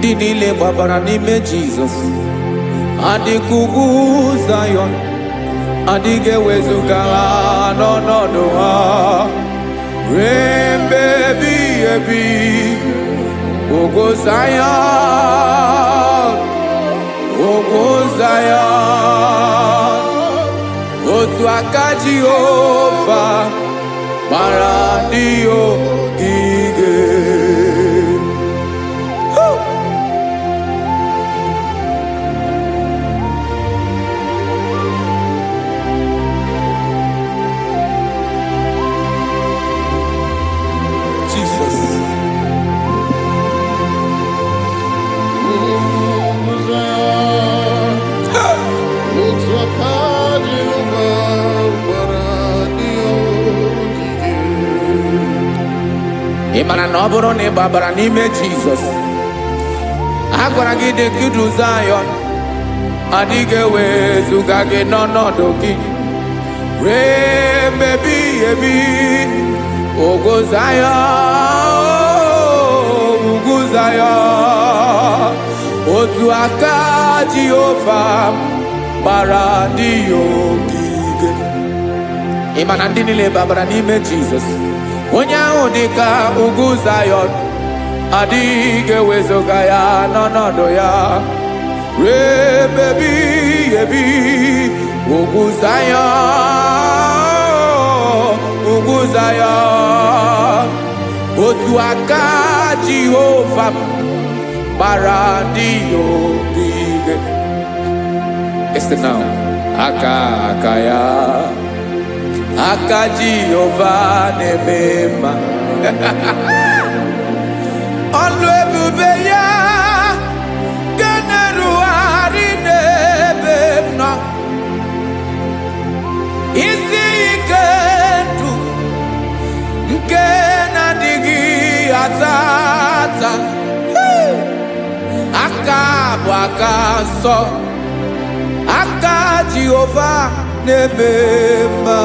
ndị niile gbabara n'ime Jizọs adịghị ugwu Zayọn, adịghị ewezuga ha n'ọnọdụ ha ruo mgbe ebighị ebi. Ugwu Zayọn, ugwu Zayọn, otu aka Jehova gbara ndị ogige. Ị mara na ọ bụrụ na ị gbabara n'ime Jizọs, a gwara gị dị ka ugwu Zayọn, adịghị ewezuga gị n'ọnọdụ gị ruo mgbe ebighị ebi. Ugwu Zayọn, ugwu Zayọn, otu aka Jehova gbara ndị ogige. Ị ma na ndị niile gbabara n'ime Jizọs, onye ahụ dị ka ugwu Zayọn, adịghị ewezuga ya n'ọnọdụ ya ruo mgbe ebighị ebi. Ugwu Zayọn, ugwu Zayọn, otu aka Jehova gbara ndị ogige. Listen now, aka ya, aka Jehova na-eme mma. Ọlụ ebube ya ga na-erugharị n'ebe m nọ. Isi ike ndụ nke na-adịghị ata ata, aka bụ aka nsọ, aka Jehova na-eme mma.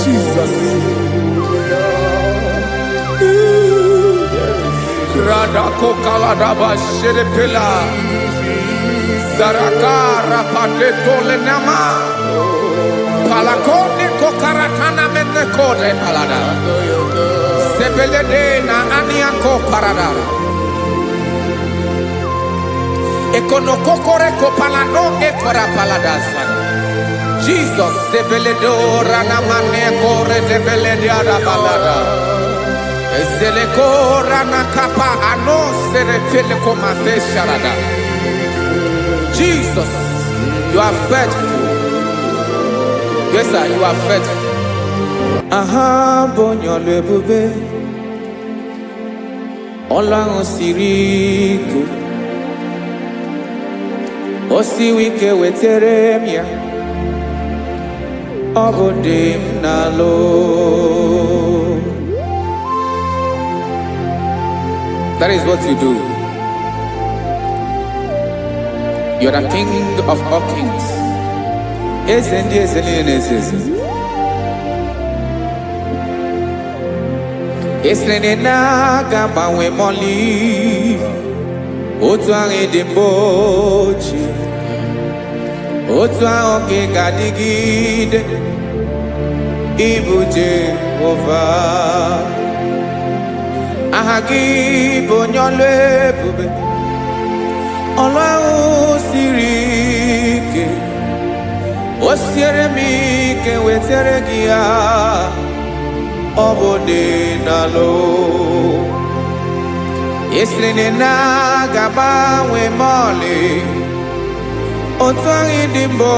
Jesus. Radako kaladaba sherepela zarakara padeto lenama palakone kokaratana mene kode palada sebelede na aniako parada ekonokokore kopalano ekora paladasa. Jesus sebeledo ranamane kore debelede arabalada ezeleko ranakapa ano serepele komate sharada. Jesus, you are faithful. Yes sir, you are faithful. Aha bonyo lebube Ọlọ́run siri ike, o siwe ike wetere m ya, ọ bụ dị m n'alụ. That is what you do. You are the King of all kings. Eze ndị eze niile na-eze eze. Esere na-aga gbanwe mọlị, otu ahụ dị mgbe ochie, otu ahụ ka ị ga-adịgide. Ịbụ Jehova, aha gị bụ onye ọlụ ebube, ọlụ ahụ siri ike, o siere m ike wetere gị ya, ọ bụ dị n'alụ. Esiri na-agbanwe mọlị, otu ahụ dị mgbe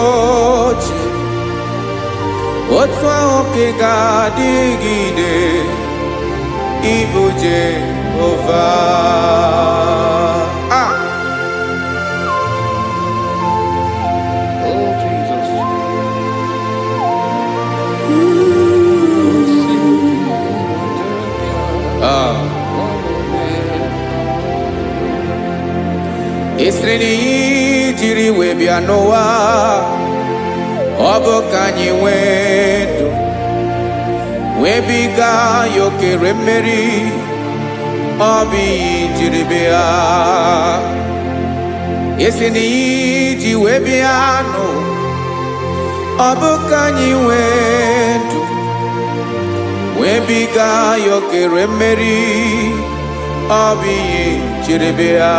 ochie, otu ahụ ka ị ga-adịgide. Ịbụ Jehova. Oh Jesus. Esiri jiri wee bịa n'ụwa, ọ bụ ka anyị nwee ndụ webiga ya okere mmeri ọ bụ ihe jiri bịa esi na ihe ji wee bịa nụ ọ bụ ka anyị nwee ndụ webiga ya okere mmeri ọ bụ ihe jiri bịa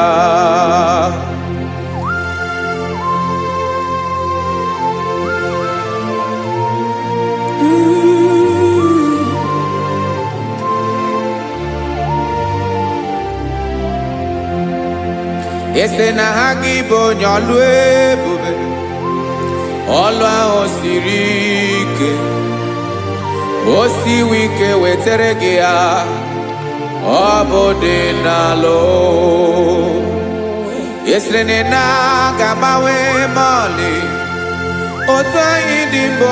ese na ha gị bụ onye ọlụ ebube ọlụ ahụ siri ike o siwe ike wetara gị ya ọ bụ dị n'alụ esere na ga-agbanwe ma ọlị otu anyị dị mgbe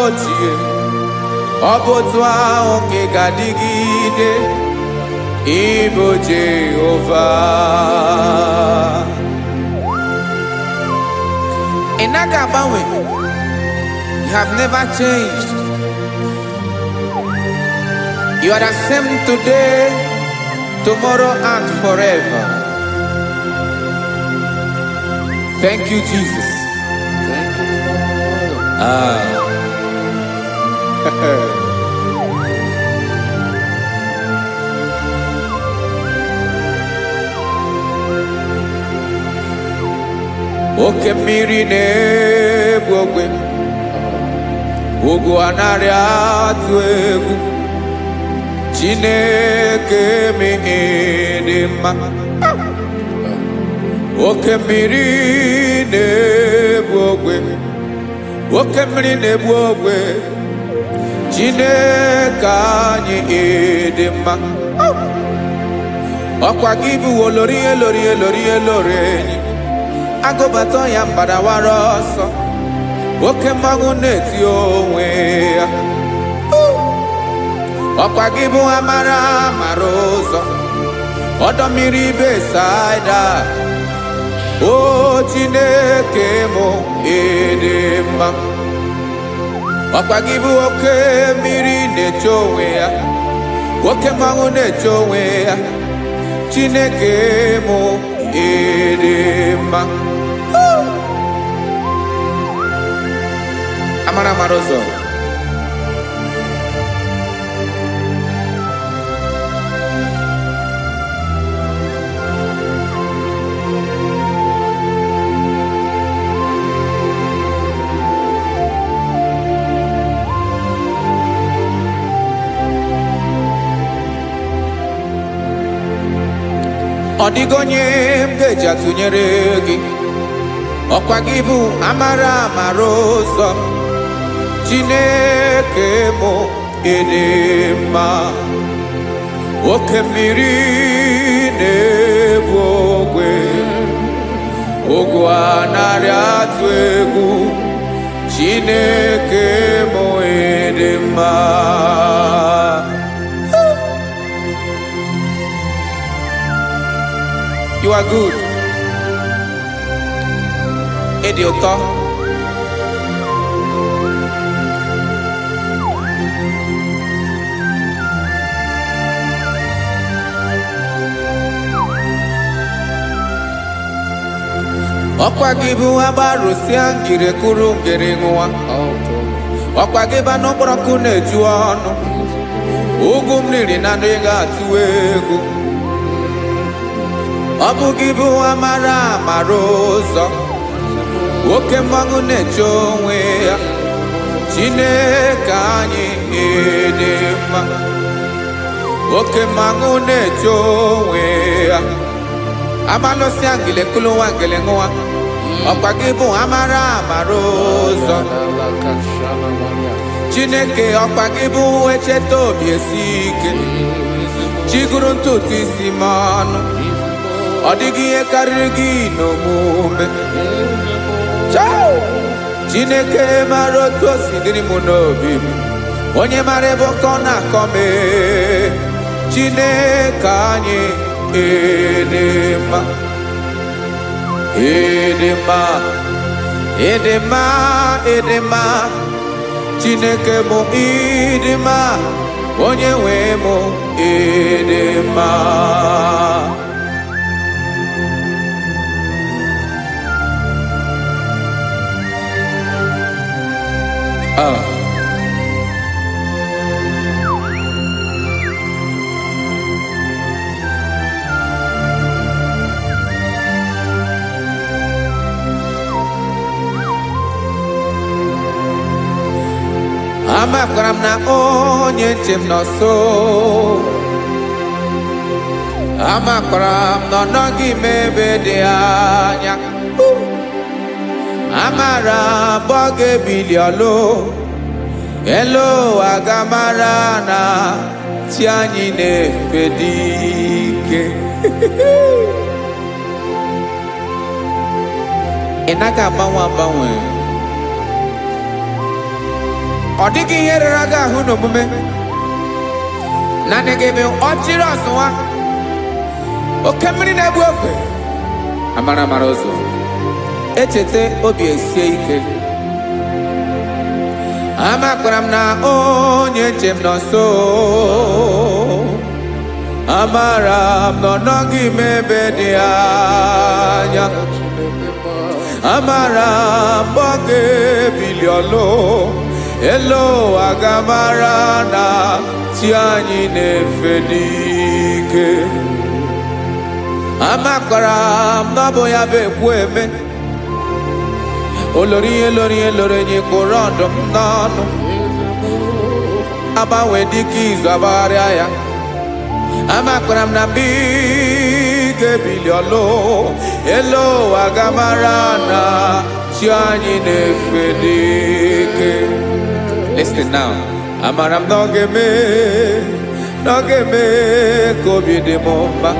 ochie ọ bụ otu ahụ nke ga-adịgide Ibo Jehovah Inagabawe, you have never changed. You are the same today, tomorrow and forever. Thank you, Jesus. Thank you, Lord. Oke mmiri na-egbu ogwe ugwu anaghị atụ egwu Chineke dị mma oke mmiri na-egbu ogwe oke mmiri na-egbu ogwe Chineke anyị dị mma ọkwa gị bụ olori enyi agụbata ya mbadawara ọsọ oke mmanwụ na-eti onwe ya ọkwa gị bụ amara ụzọ ọdọ mmiri Besaida o Chineke mụ dị mma ọkwa gị bụ oke mmiri na-eche onwe ya oke mmanwụ na-eche onwe ya Chineke mụ dị mma amara ụzọ ọ dịghị onye m ga-eji atụnyere gị ọkwa gị bụ amara ụzọ Chineke mụ dị mma oke mmiri na-egbu ogwe ugwu anaghị atụ egwu Chineke mụ dị mma You are good. Ịdị ụtọ. Ọkwa gị bụ agbarụsịa ngiri kụrụ ngiri nwa. Ọkwa gị bụ n'okporoko na-eju ọnụ. Ugwu mmiri na ndị ga-atụ egwu. Ọ bụ gị bụ amara ụzọ oke mmanwụ na-eche onwe ya Chineke anyị dị mma oke mmanwụ na-eche onwe ya amalụsị ngile kụlụ nwa ngile nwa ọkwa gị bụ amara ụzọ Chineke ọkwa gị bụ echeta obi esi ike chigụrụ ntutu isi m ọnụ ọ dịghị ihe karịrị gị n'omume Chineke mara otu o si dịrị m n'obi m onye mara ebe ọkọ na-akọ m Chineke anyị dị mma Edema, edema, Chineke mo idima, onye nwe mo edema. Amakwaram na onye ntị m nọ nso. Amakwaram na ọ nọghị m ebe dị anya. Amara mgbe ọ ga-ebili ọlụ. Elu agamara na chi anyị na-efe dị ike. Ị naghị agbanwe agbanwe. Ọ dịghị ihe rara gị ahụ n'omume. Naanị gị bụ ọchịrị ọsụwa. Oke mmiri na-egbu ogwe. Amara mara ụzọ. Echete obi esie ike. Amakwara m na onye nche m nọ nso. Amara m na ọ nọghị m ebe dị anya. Amara m mgbe ọ ga-ebili ọlụ. Elo agamara na chi anyị na-efe n'ike. Amakwara m na ọ bụ ya bụ ekwu eme. Olori elori enyi kpụrụ ọdụm n'ọnụ. Agbanwe dịka izu agbagharịa ya. Amakwara m na mgbe ị ga-ebili ọlụ. Elo agamara na chi anyị na-efe n'ike. Listen now. Amara m na ọ ga-eme ka obi dị m mma.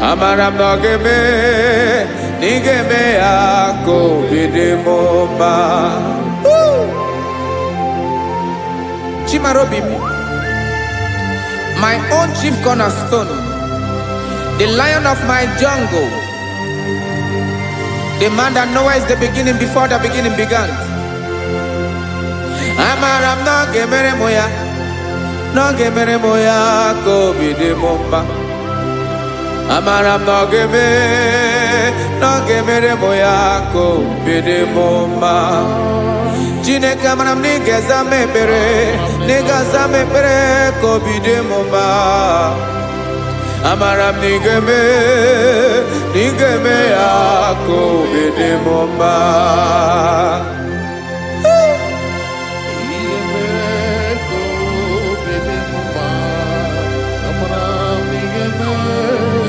Amara m na ọ ga-eme na ị ga-eme ya ka obi dị m mma. Chimara obi m, my own chief cornerstone, the lion of my jungle, the man that knows the beginning before the beginning began. Amara m na ọ ga-emere m ya, na ọ ga-emere m ya ka obi dị m mma. Amara m na ọ ga-emere m ya ka obi dị m mma. Chineke amara m na ị ga-aza m ekpere, na ị ga-aza m ekpere ka obi dị m mma. Amara m na ị ga-eme ya ka obi dị m mma.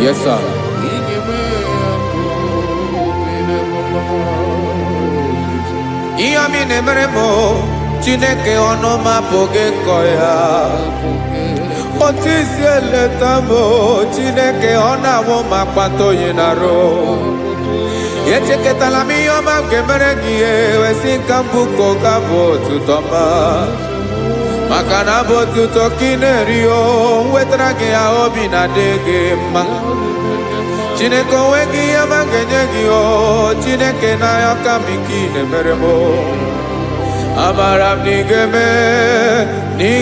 Yes, sir. Ihe mi na-emere m Chineke ọnụ m apụghị ịkọ ya. Otu isi eleta m Chineke ọ na-awụ m akpata oyi n'arụ. Echeketala m ihe ọma m ga-emere gị wesị ka m bụkọ ga bụ otuto ọma. Maka na bụ otuto ka ị na-eri o wetara gị ya obi na-adị gị mma. Chineke onwe gị ihe ọma ga-enye gị o Chineke n'anya ka m ike ị na-emere m. Amara m na ị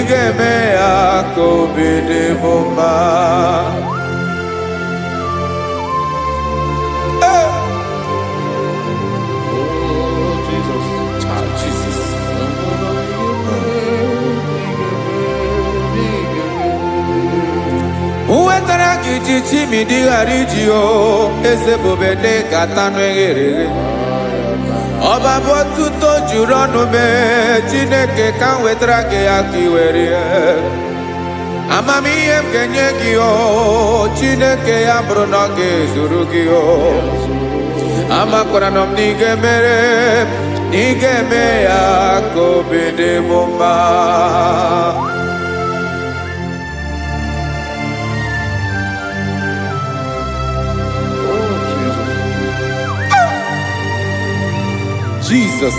ga-eme ya ka obi dị m mma. Wetara gị ji chimidi ghara iji o eze bobede gata n'eghere. Ọba bụ otuto juru ọnụ mee Chineke ka m wetara gị ya ka ị were. Amamihe m ga-enye gị o Chineke ya bụrụ na ọ ga-ezuru gị o. Amakwara na m na ị ga-eme ya ka obi dị m mma. Jesus.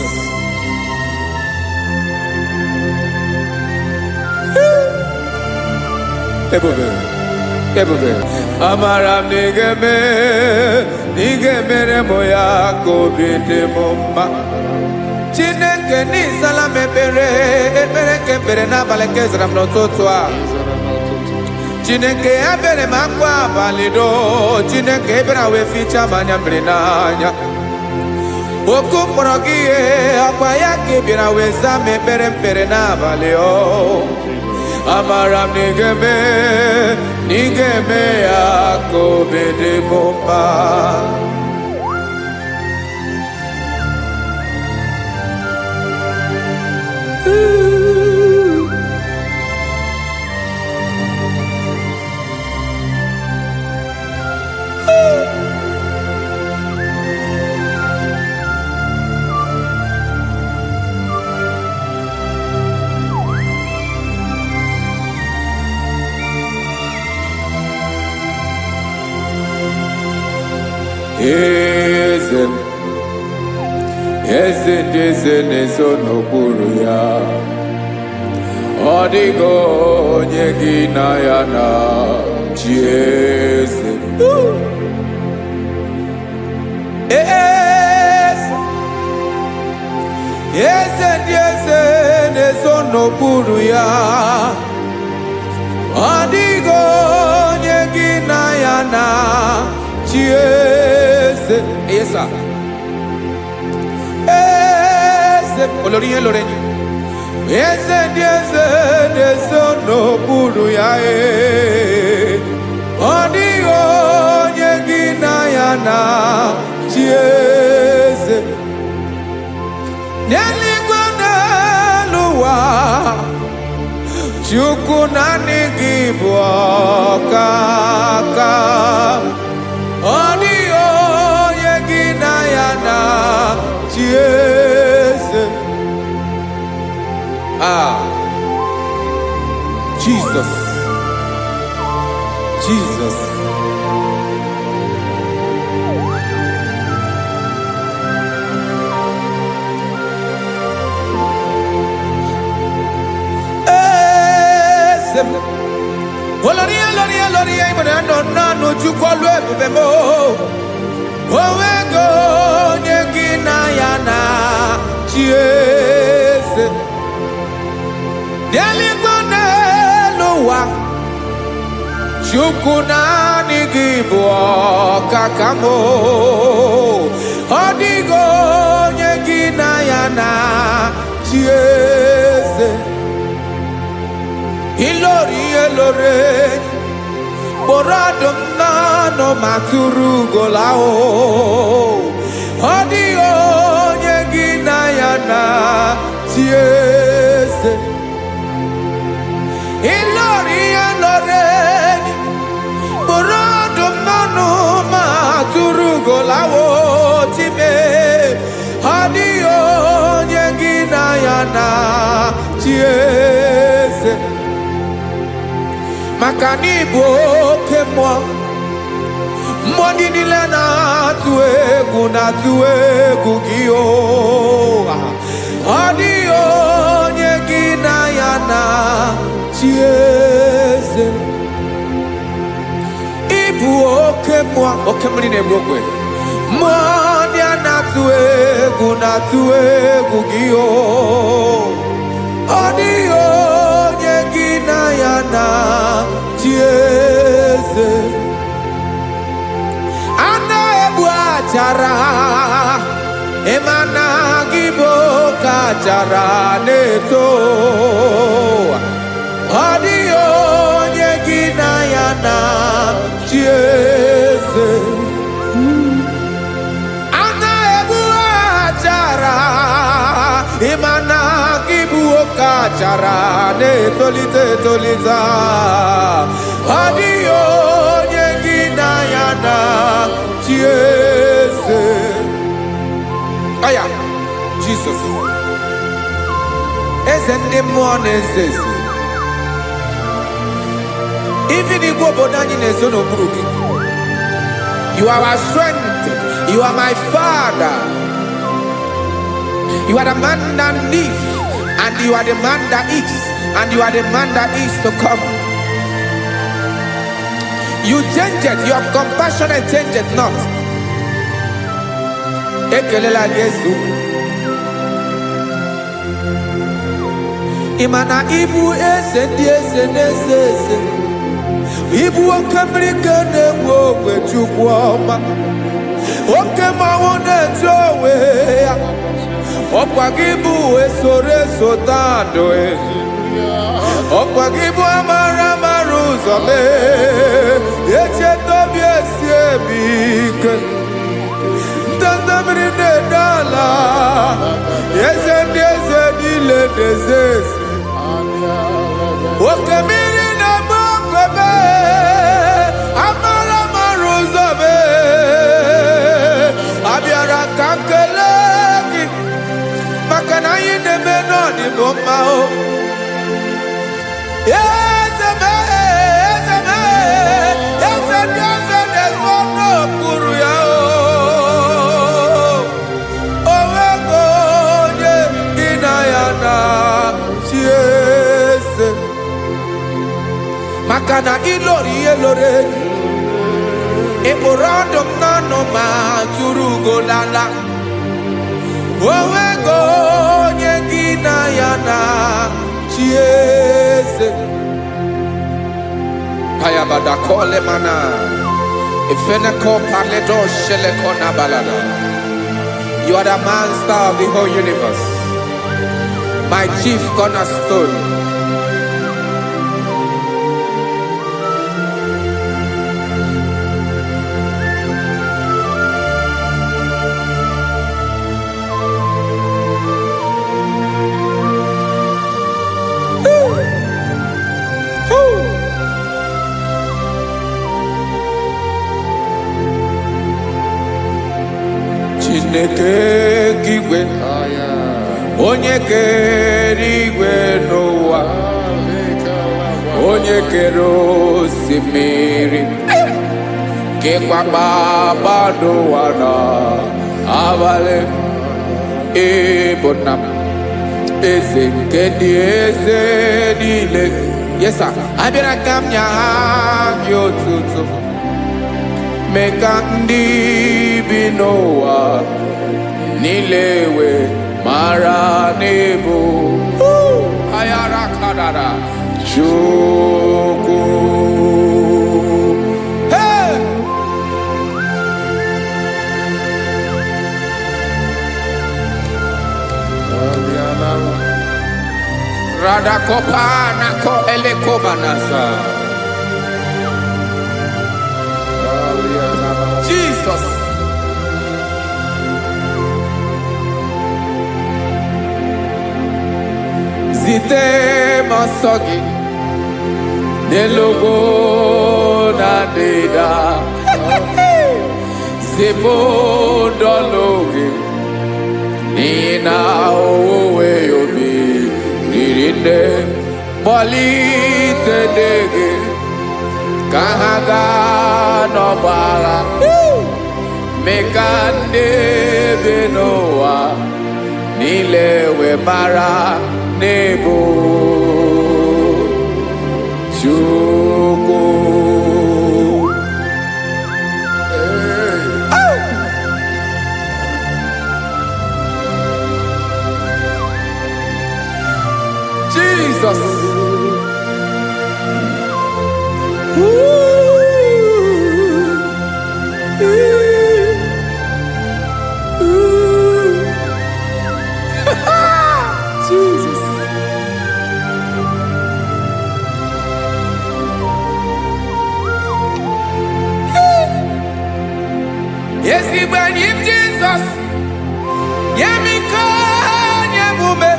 Ebube. ebube amara m n'ige mere m ya ka obi dị m mma Chineke n'ịzala m ekpere nke ekpere n'abalị nke zara m n'ụtụtụ a Chineke ebere m akwa abalị do Chineke ebere wee ficha m anya mmiri n'anya oku mkpọrọ gị ihe akwa ya ka ị bịara wee zaa m ekpere n'abalị o amara m n'ige-eme ya ka obi dị m mma Eze ndị eze na-ezo n'okpuru ya ọ dịghị onye gị na ya na chi eze eze ndị eze na-ezo n'okpuru ya ọ dịghị onye gị na ya na chi eze esa olórí yẹn lórí eze ndị eze na-ezo n'okpuru ya ọ dịghị onye gị na ya na chi eze n'eluigwe n'elu ụwa Chukwu naanị gị bụ ọkaka ọ dịghị onye gị na ya na chi eze Jesus Oloria ibona no Chukwu olu ebube mo owego onye gị na ya na chi eze n'eluigwe n'elu ụwa Chukwu naanị gị bụ ọkaka m ọ dịghị onye gị na ya na chi eze ilori kpọrọ ọdụm n'ọnụ ma tụrụ ugola ọ dịghị onye gị na ya na chi eze ilori kpọrọ ọdụm n'ọnụ ma tụrụ ugola chime ọ dịghị onye gị na ya na chi eze maka na ị bụ oke mmụọ ndị niile na-atụ egwu gị ọ dịghị onye gị na ya na chi eze ị bụ oke mmụọ oke mmiri na-egbu ogwe mmụọ ndị a na-atụ egwu gị ọ dịghị onye gị na ya na chi eze a na-egbu achara ịmana gị bụ ka achara na-eto ọ dịghị onye gị na ya na chi eze a na-egbu achara ịmana gị bụ ka achara na-etolite ọ dịghị onye gị na ya na chi eze aya Jesus eze ndị mmụọ na-eze eze even igwe obodo anyị na-ezo n'okpuru gị you are our strength you are my father you are the man that lives and you are the man that is and you are the man that is to come You change it, your compassion change it not. Ekelela Yesu. Imana ibu eze ndi eze n'eze eze. Ibu okamrika na-enwe ogwe Chukwu ọma. Oke mmanwụ na-eche ya. Ọkwa gị bụ esoro eso tando ọkwa gị bụ amara amara ụzọ mee. Echeta obi esi ebi ike. Ndandamiri na-ede ala. Eze ndị eze niile na-eze eze. Oke mmiri na-agba ogwe mee. Amara amara ụzọ mee. Abịara ka nkele gị maka na anyị na-eme n'ọdịbụ mma o. Eze mee, eze mee, eze ndị eze na-ezo n'okpuru ya o. Onwego onye gị na ya na-achị eze. Maka na ịlọrọ ihe lọrọ enyi. Ịkpụrụ ọdụ m n'ọnụ ma tụrụ ugo n'ala. Onwego onye gị na ya na-achị eze. Payabada kole mana. Ifeneko paledo sheleko na balada. You are the master of the whole universe. My chief cornerstone. Chineke kigwe onye kere igwe n'ụwa, onye kere osimiri, kekwa kpakpando ụwa na abalị. Ịbụ nna m, eze nke ndị eze niile. Yes sir, abịara ka m nye gị otuto. Mee ka ndị bi n'ụwa niile wee mara n'ịbụ ayara kadara Chukwu. Hey! Radakopa nako elekobanasa. Jesus. Zite masogi nelogo na deda. Zipo dologe nina owe obi nirinde bolite dege kahaga no bara. Mekande benoa nilewe mara nebo Chukwu. Jesus. Jesus. Yes, he when him Jesus. Yemiko nyemume.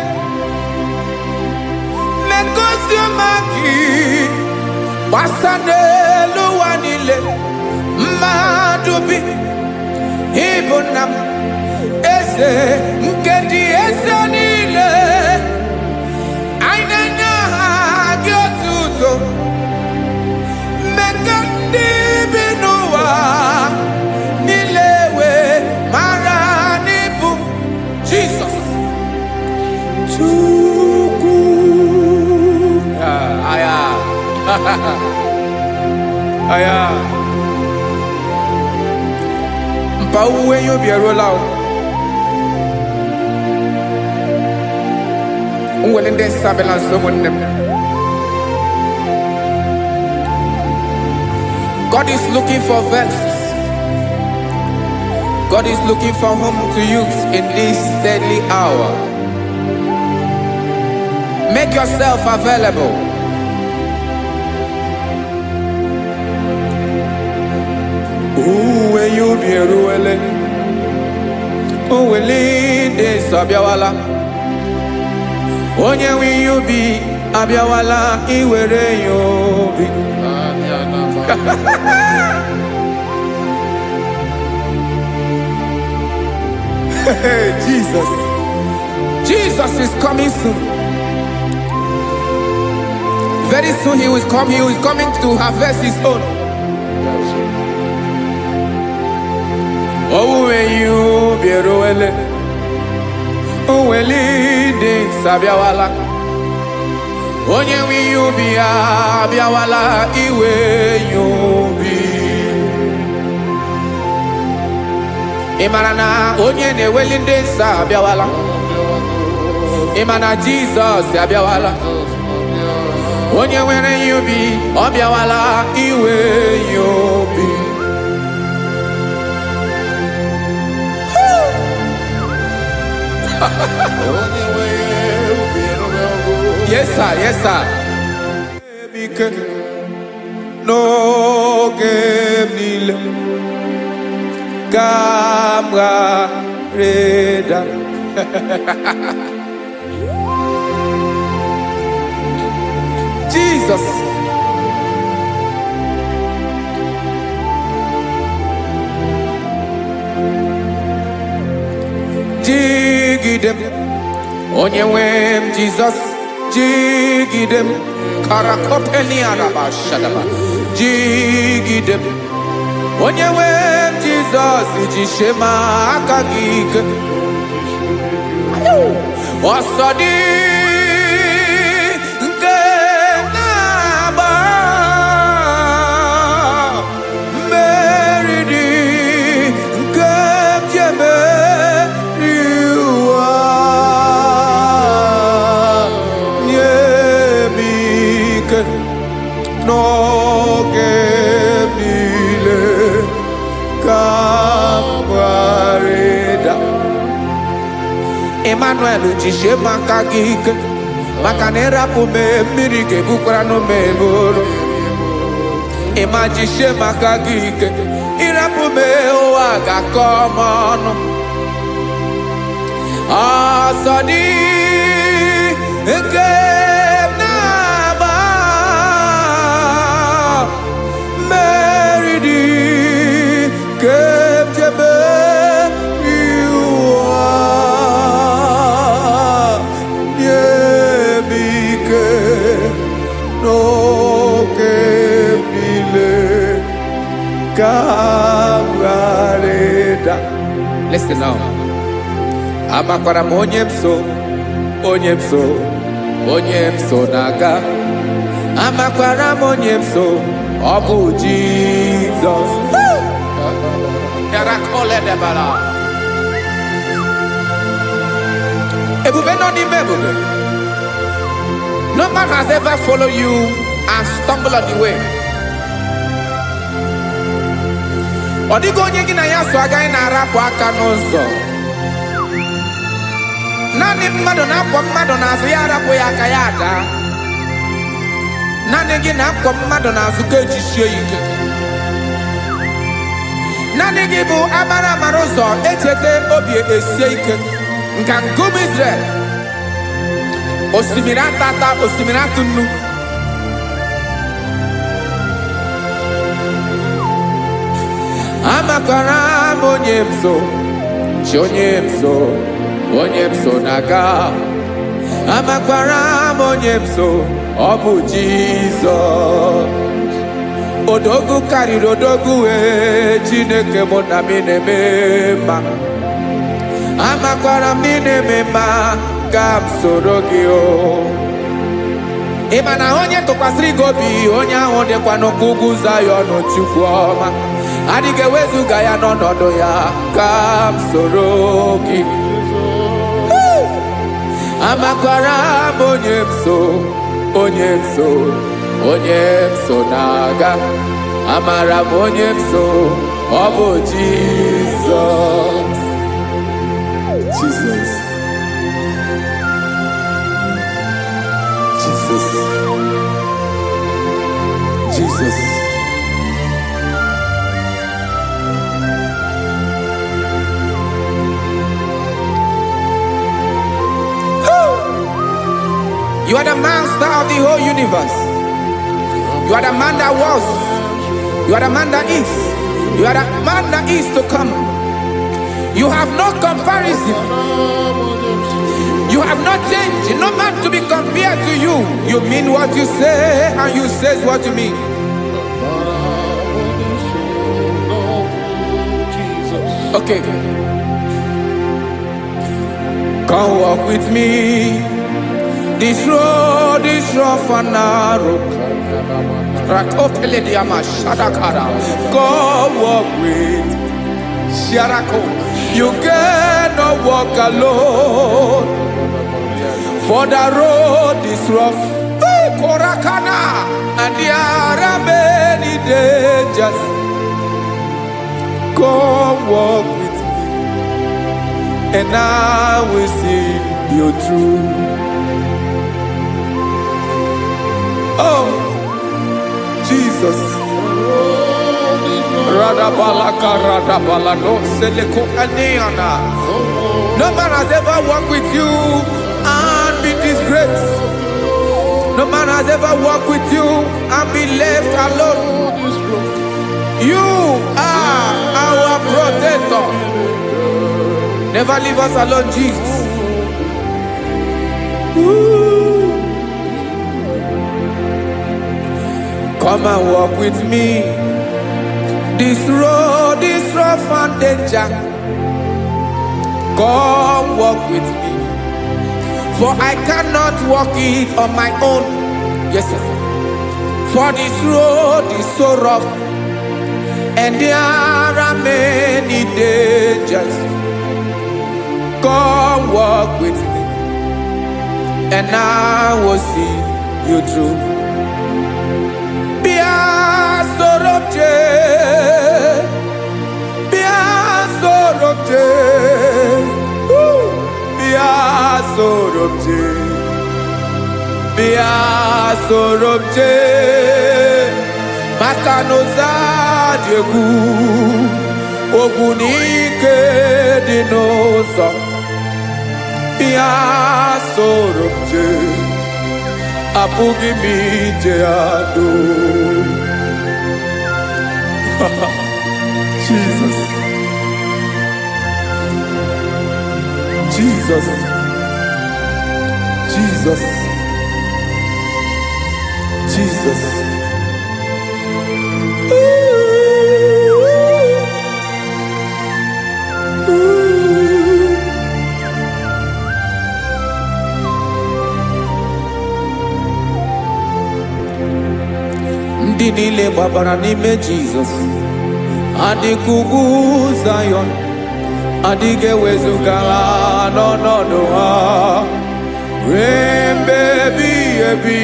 Mekosio maki. Wasane luwanile. Madubi. Ibunam. Eze nkedi eze niile. Ainanya gyotuto. Mekandi binuwa. Nilewe maranibu. Jesus. Chukwu. Aya. aya mpa uwe yo bierola o unwele nde sabela someone. God is looking for verses. God is looking for whom to use in this deadly hour. Make yourself available. Uwe you be ruele. Uwe linde sabiawala. Onye wi you be abiawala iwere you be. Jesus is coming soon. Very soon he will come. He is coming to harvest his own. Oh, when you be roele, oh, when leading sabiawala, onye wi you be abiawala iwe you be. Imarana onye ne welinde sabiawala. Imana Jesus abiawala. Onye were you be abiawala iwe you be. Yes sir, yes sir. No game Camera Reda. Jesus. Jigidem. Onyewem Jesus. Jigidem. Karakopeni araba shadaba. Jigidem. Onyewem Jesus. Ijishema akagike. Osodi. Emmanuel ujishe maka gike maka nerapu me mmiri gebukwara no meboro imajishe maka gike irapu me ụwa ga-akọmọnụ asọdi nke na-agba meridi kemjebe Listen now. Amakwara m onye mso naga. Amakwara m onye mso, ọ bụ Jesus. Ebube nọ n'ime ebube. No man has ever followed you and stumbled on the way. Ọ dịghị onye gị na ya so agaghị na-arapụ aka n'ụzọ. Naanị mmadụ na-akwọ mmadụ n'azụ ya arapụ ya aka ya ada. Naanị gị na-akwọ mmadụ n'azụ ka ejisie ike. Naanị gị bụ amara ụzọ echete obi esie ike. Nka ngụm Israel. Osimiri atata, osimiri atụ nnu. Amakwara m onye mso naga. Amakwara m onye mso, ọ bụ Jizọs. Odogwu karịrị odogwu Chineke mụ na mi na-eme mma. Amakwara m na ị na-eme mma ka m soro gị o. ịma na onye tụkwasịrị gị obi onye ahụ dịkwa n'ụkwụ Zayọn Chukwu ọma adịghị ewezuga ya n'ọnọdụ ya ka m soro gị amakwara m onye m so na-aga amara m onye m so ọ bụ Jizọs Jesus You are the master of the whole universe. You are the man that was. You are the man that is. You are the man that is to come. You have no comparison. You have not changed. No man to be compared to you. You mean what you say and you say what you mean. Okay. Come walk with me. This road is rough and narrow. Come walk with Sharako. You cannot walk alone. For the road is rough. Korakana. And there are many dangers. Come walk with me. And I will see you through. Oh, Jesus. No man has ever walked with you and be disgraced. No man has ever walked with you and be left alone. You are our protector. Never leave us alone, Jesus. Ooh. Come and walk with me. This road is rough and danger. Come walk with me. For I cannot walk it on my own. Yes, sir. For this road is so rough. And there are many dangers. Come walk with me. And I will see you through. Sorobje Makanoza Diegu Ogunike Dinosa Bia Sorobje Apugi Mijeado Jesus Jesus Jesus Jesus. Ndị niile gbabara n'ime Jizọs adịghị ugwu Zayọn adịghị ewezuga ha n'ọnọdụ ha ruo mgbe ebighị ebi.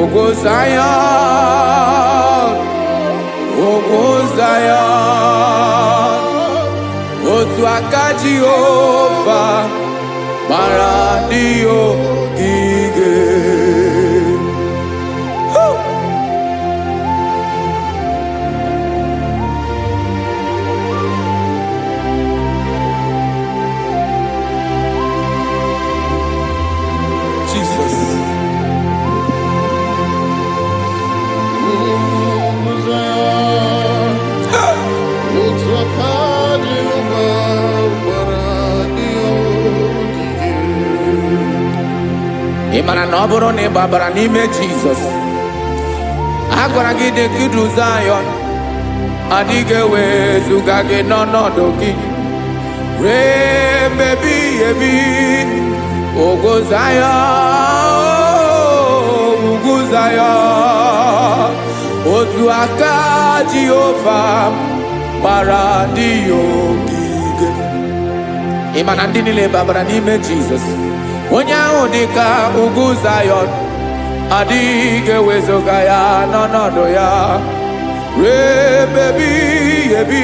Ogo Zion, otu aka Jehova mara ndị ogige. Jesus. Ịmara na ọ bụrụ na ị gbabara n'ime Jizọs a gwara gị dị kudu Zayọn adịghị ewezuga gị n'ọnọdụ gị ruo mgbe ebighị ebi. Ogo Zayọn Zion, otu aka Jehova gbara ndị ya ogige. Ị ma na ndị niile babara n'ime Jizọs, onye ahụ dị ka ugwu Zion, adịghị ewezuga ya n'ọnọdụ ya ruo ebe ebighị ebi.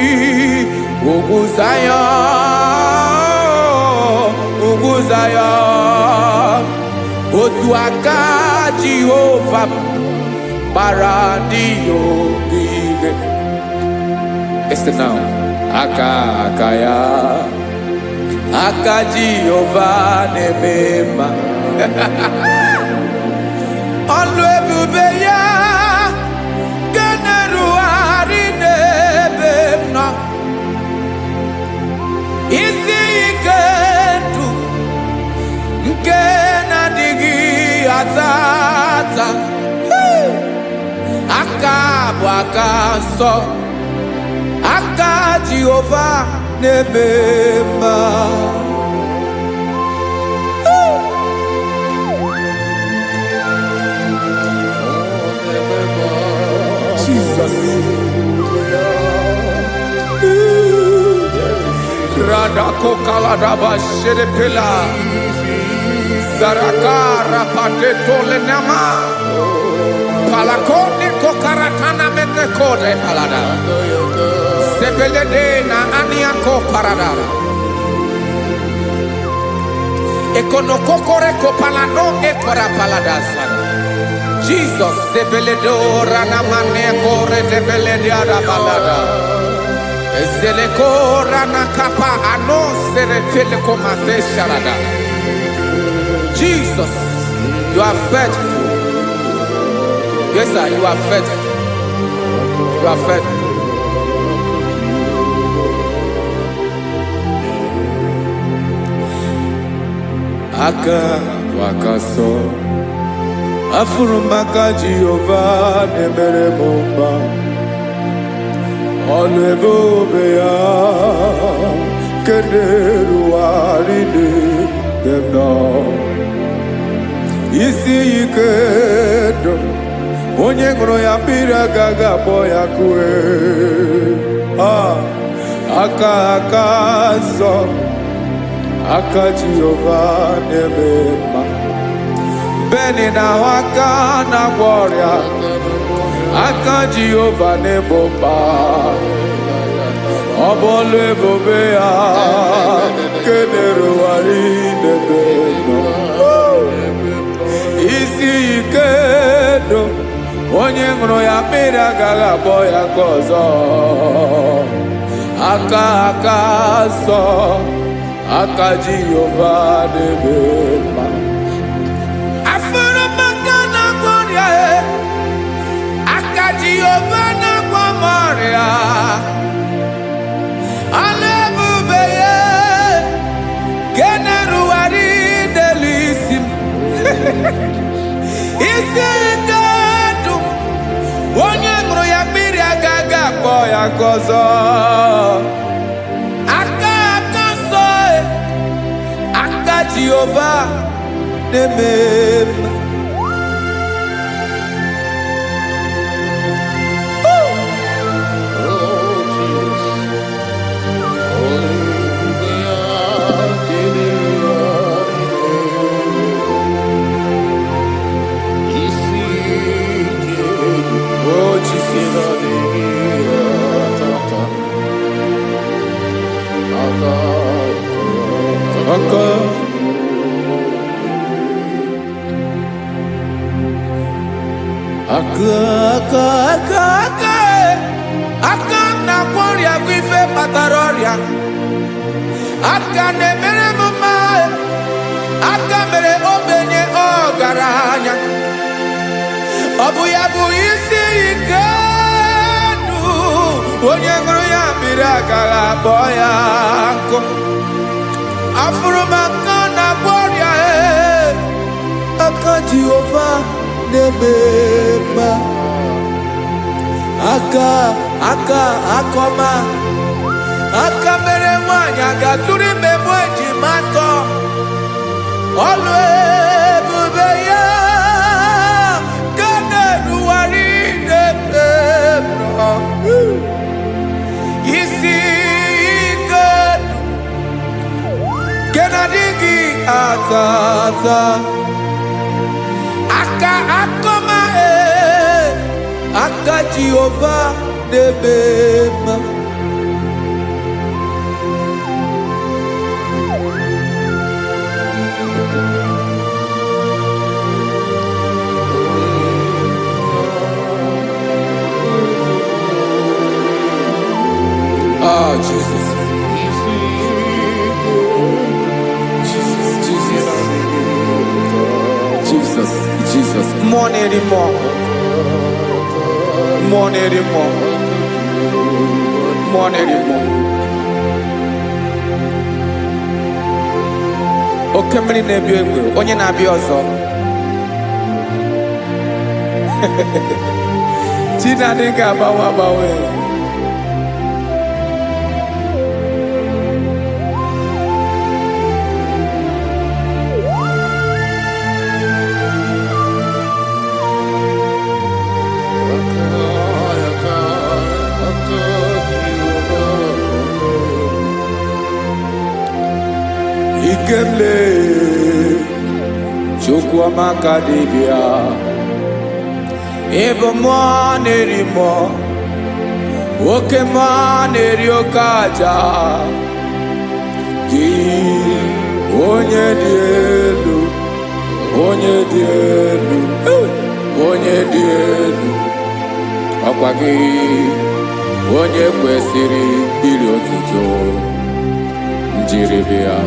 Ugwu Zion, ugwu Zion, otu aka Jehova gbara ndị ya ogige. Listen now, aka ya, aka Jehova na-eme mma. Ọlụ ebube ya ga na-erugharị n'ebe m nọ. Isi ike ndụ nke na-adịghị ata ata. Aka bụ aka nsọ, aka Jehova na-eme mma. Jesus. Radako kaladaba sherepela, zarakara pateto lenama, palakone kokaratana menekode palada, sebelede na aniako paradara, ekonokokore kopalano ekora paladasa. Jesus, sebeledo ranamane kore debelede arabalada. Zeleko ranakapa ano serefele komate sharada. Jesus, you are faithful. Yes, sir, you are faithful. You are faithful. Aka wakaso. Afurumaka Jehova nemere mumba. Ọlụ ebube ya keneruwarị n'ebe m nọ. Isi ike ndụ onye ṅụrụ ya mmiri agaghị akpọ ya kue. Aka nsọ, aka Jehova na-eme mma. Beni na aka na-agwọ ọrịa, aka Jehova na-egbo mkpa. Ọ bụ ọlụ ebube ya kenerugharị n'ebe m nọ. Isi ike ndụ onye ṅụrụ ya mmiri agaghị akpọ ya nke ọzọ. Aka nsọ, aka Jehova na-eme mma. Jehova na-agwọ m ọrịa, ọlụ ebube ya ga na-erugharị n'elu isi m. Isi ike ndụ onye ṅụrụ ya mmiri agaghị akpọ ya nke ọzọ. Aka nsọ, aka Jehova na-eme mma. Aka na-agwọ ọrịa bụ ife kpatara ọrịa. Aka na-emere m mma. Aka mere ogbenye ọgaranya. Ọ bụ ya bụ isi ike ndụ onye ṅụrụ ya mmiri agaghị akpọ ya nkụ. Afụrụ m aka na-agwọ ọrịa. Aka Jehova na-eme mma. Aka akọma, aka mere nwanyị agatụrụ ime mụ ejima atọ. Ọlụ ebube ya ga tata aka akoma aka Jehovah debema oh Jesus. Jesus, more anymore, more anymore, more anymore. Okay, many nebi onye na bi ozo. Tina dinga bawe. Ikemle chukwa makadibia ebo nerimo oke neriokaja ki onye dị elu ọkwa gị onye kwesịrị iri otuto njiribia.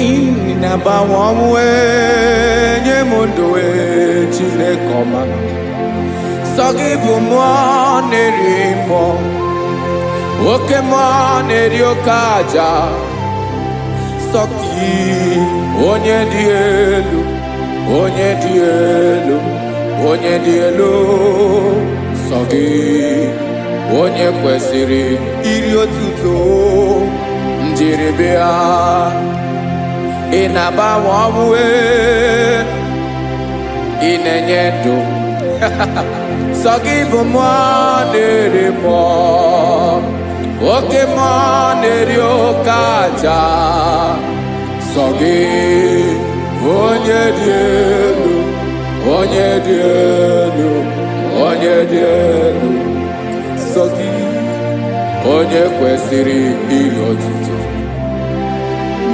Inabawamwe nyemundoe chinekoma sogibumo nerimo okemo neriokaja soki onye dị elu sogi onye kwesịrị iri otuto njiribia. Inabawamwe inenyedo sogibumo nerimo okemo neriokaja sogi onye dị elu sogi onye kwesịrị iri otuto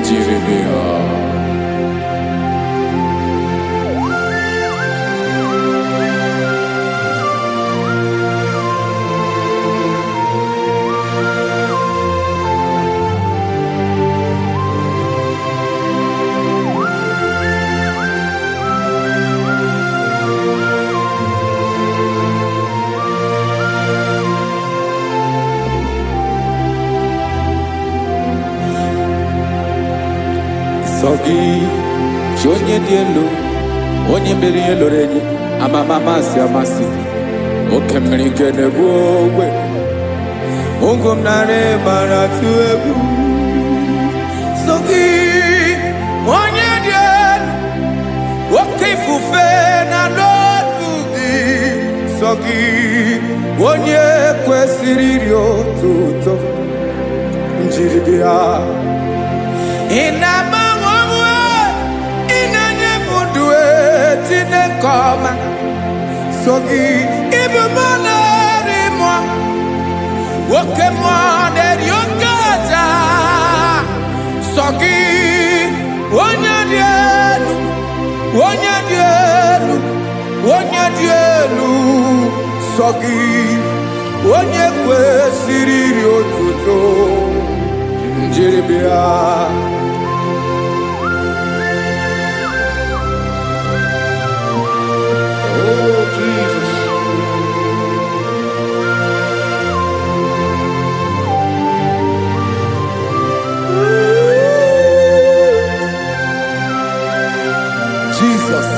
njiribia. Sogi onye dị elu onye mmeri ihe loro enyi amasi oke mmiri nke na-egbu ogbe ụgụ m narị mara tụ egwu. Sogi onye dị elu oke ifufe na n'otu gị sogi onye kwesịrị iri otuto njiribia. Inabawamwe inanyemundue tinekoma sogi ibumo nerimo okemo neriokaja sogi onye dị elu sogi onye kwesịrị iri otuto njiribia. Oh, Jesus. Jesus.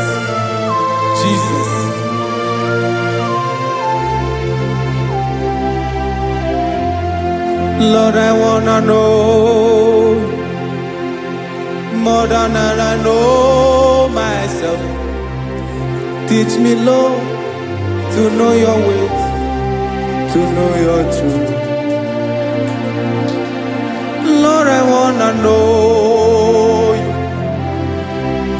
Lord, I wanna know more than I know myself. Teach me, Lord, to know your ways, to know your truth. Lord, I wanna know you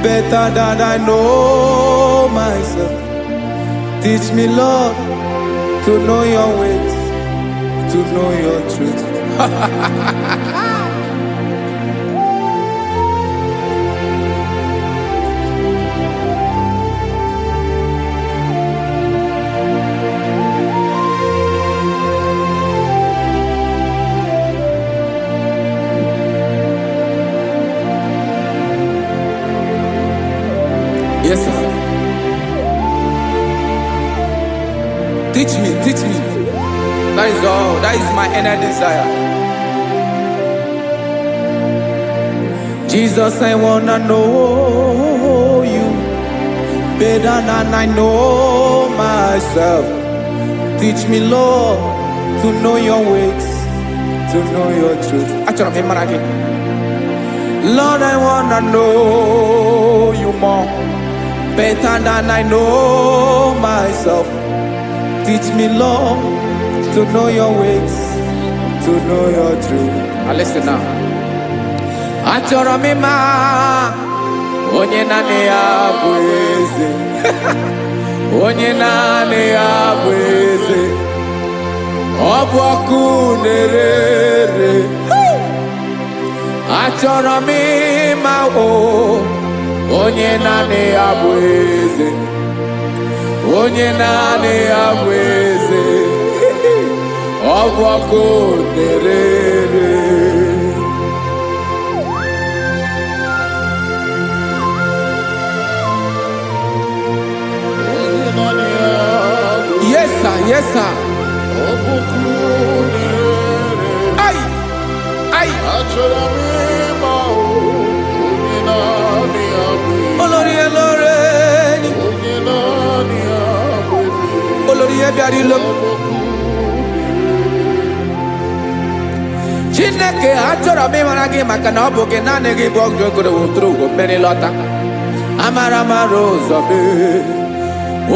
better than I know myself. Teach me, Lord, to know your ways, to know your truth. Yes, sir. Teach me, teach me. That is all. That is my inner desire. Jesus, I wanna know you better than I know myself. Teach me, Lord, to know your ways, to know your truth. Lord, I wanna know you more better than I know myself. Teach me, Lord, to know your ways, to know your truth. Listen now. Achọrọ m ịma onye naanị ya bụ eze. Onye naanị ya bụ eze. Ọ bụ ọkụ na-ere. Achọrọ m ịma onye naanị ya bụ eze. Onye naanị ya bụ eze. Ọ bụ ọkụ na-ere. Yes, sir. Yes, sir. Ay, ay. Olórí elóore ni. Olórí ebiari lo. Chineke achọrọ m ịmara gị maka na ọ bụ gị naanị gị bụ ọgụ egoro wotoro ugo mmeri lọta. Amara mara ụzọ mee.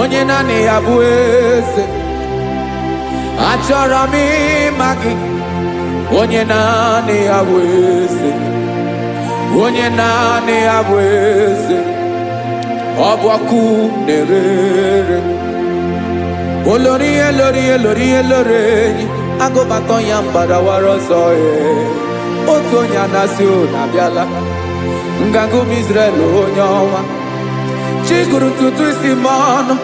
Onye naanị ya bụ eze. Achọrọ m ịma gị. Onye naanị ya bụ eze. Onye naanị ya bụ eze. Ọ bụ ọkụ na-ere. Olórí elórí elórí elóore enyi. Agụbatọ ya mgbadawara ọsọ otu onye anasị unu abịala. Nganga ụmụ Izrel onye ọnwa. Chi gụrụ ntutu isi m ọnụ.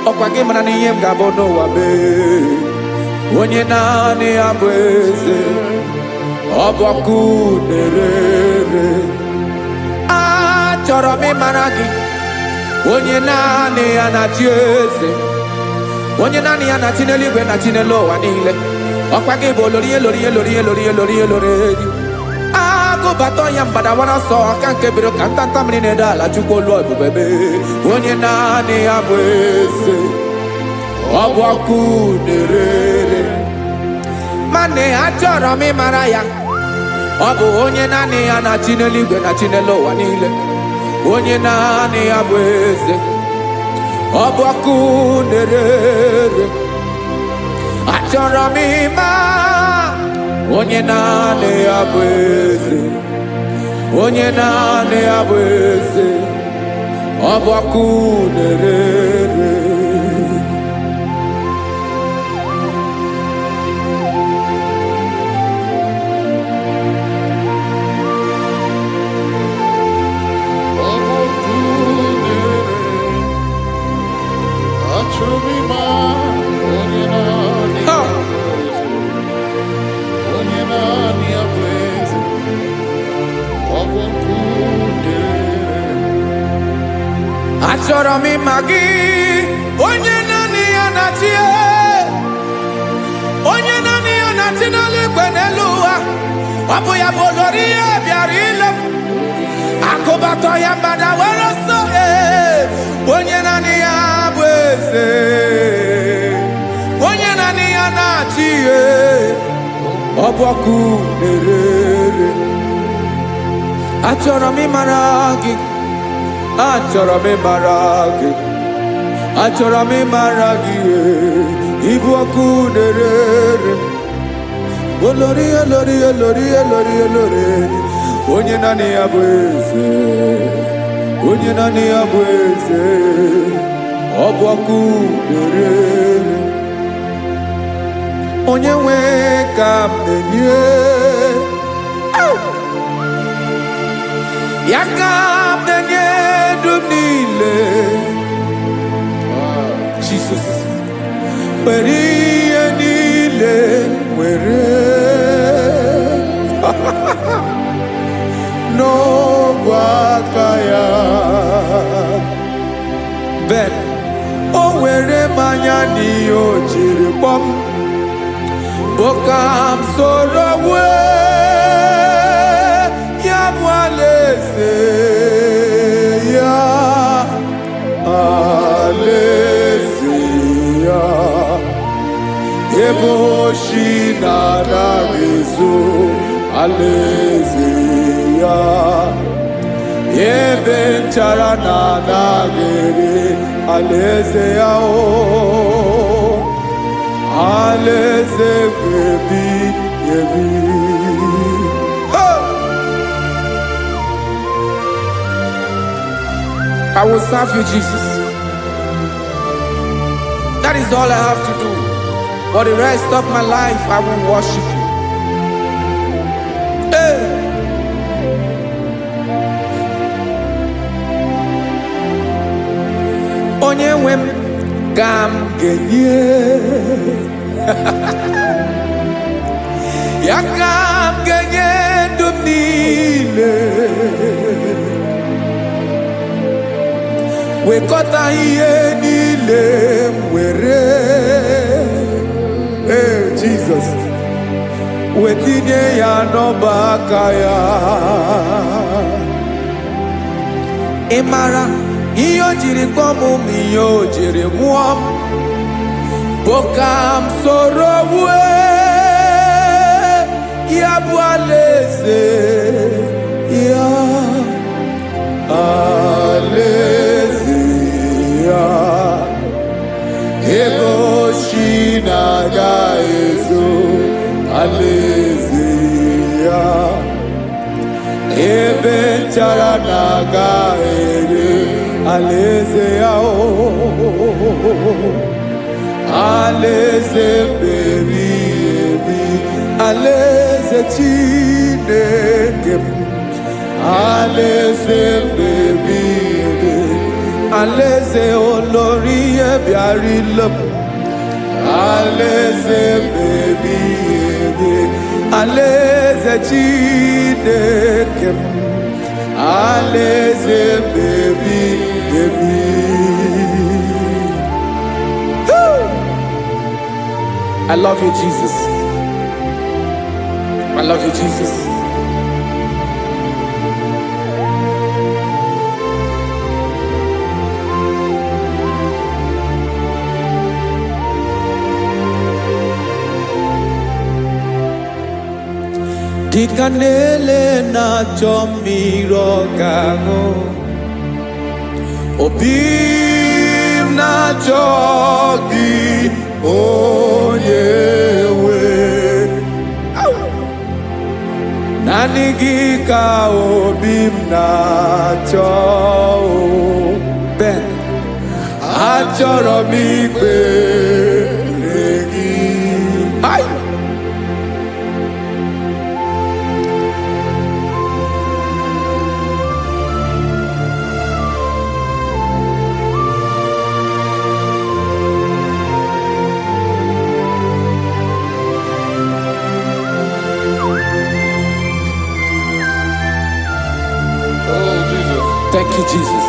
Ọkwa gị mara na ihe m ga-abụ n'ụwa mee. Onye naanị ya bụ eze. Ọ bụ ọkụ na-ere. Achọrọ m ịmara gị. Onye naanị ya na-achị eze. Onye naanị ya na-achị n'eluigwe na-achị n'elu ụwa niile. Ọkwa gị bụ olórí elórí elórí elórí elórí elóore enyi. Agụbatọ ya mgbadawara ọsọ aka nke biro ka ntanta mmiri na-edo ala Chukwu olu ebube mee. Onye naanị ya bụ eze. Ọ bụ ọkụ na-ere. Mane achọrọ m ịmara ya. Ọ bụ onye naanị ya na-achị n'eluigwe na-achị n'elu ụwa niile. Onye naanị ya bụ eze. Ọ bụ ọkụ na-ere. Achọrọ m ịma onye naanị ya bụ eze. Onye naanị ya bụ eze. Ọ bụ ọkụ na-ere. Achọrọ m ịma gị. Onye naanị ya na-achị. Onye naanị ya na-achị n'eluigwe n'elu ụwa. Ọ bụ ya bụ olórí ya bịara ile. Akụbatọ ya mgbadawara ọsọ. Onye naanị ya bụ eze. Onye naanị ya na-achị. Ọ ọbọkụ na-erere. Achọrọ m ịmara gị, achọrọ m ịmara gị, achọrọ m ịmara gị, ịbụ ọkụ na-erere. Olori olori olori olori olori, onye naanị ya bụ eze, onye naanị ya bụ eze, ọbọkụ na-erere. Onye nwe ka m na-enye, ya ka m na-enye ndụ m niile. Jesus, were ihe niile were n'ọbụ aka ya. Ben, o were mmanya n'ihe o jiri kpọm, Bokam soro ya bụ alaeze ya, alaeze ya, ebe oshi na-anaghị ezo, alaeze ya, ebe nchara na-anaghị ere, alaeze ya o. Alaeze ebi ebi. I will serve you, Jesus. That is all I have to do. For the rest of my life, I will worship you. Hey. Onye nwe m ka m ga-enye, ya ka m ga-enye ndụ m niile. Wekọta ihe niile m were, Jesus, wetinye ya n'ọba aka ya. Ị mara ihe o jiri kpọọ m, ihe o jiri mụọ m, Bokam soro ya bụ alaeze ya, alaeze ya, ebe oshi na-agaghị ezo, alaeze ya, ebe nchara na-agaghị ere, alaeze ya o. Alaeze ebi ebi, alaeze Chineke m, alaeze ebi ebi, alaeze olori ebiarila m, alaeze ebi ebi, alaeze Chineke m, alaeze ebi ebi. I love you, Jesus. I love you, Jesus. Dịka na-ele na-achọ mmiri ọ ga-aṅụ, obi m na-achọ gị, onye nwe. Naanị gị ka obi m na-achọ. Ben, achọrọ m ikpere gị. Thank you, Jesus.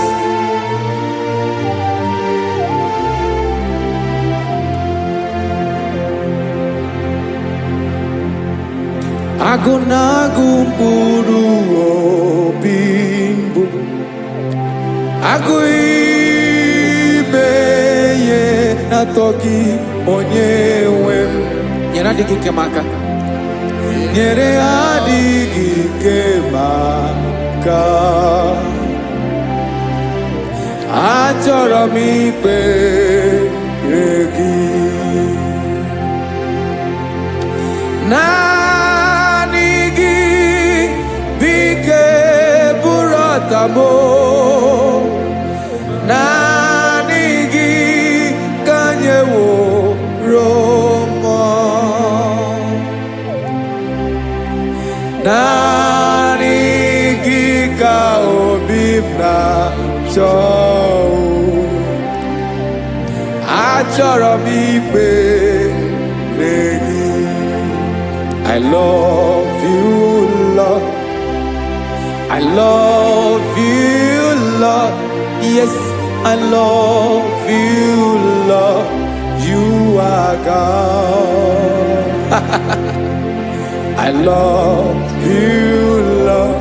Agụ na-agụ mkpụrụ obi mbụ, agụ ime ihe na-atọ gị, onye nwe m. Nyere adịghị nke m aka. nyere adịghị ike maka achọrọ m ikpere gị naanị gị bike bụrụ ọtamo naanị gị ka nyeworo m naanị gị ka obi m na-achọ achọrọ m ikpere gị I love you, Lord. I love you, Lord. Yes, I love you, Lord. You are God. I love you, Lord.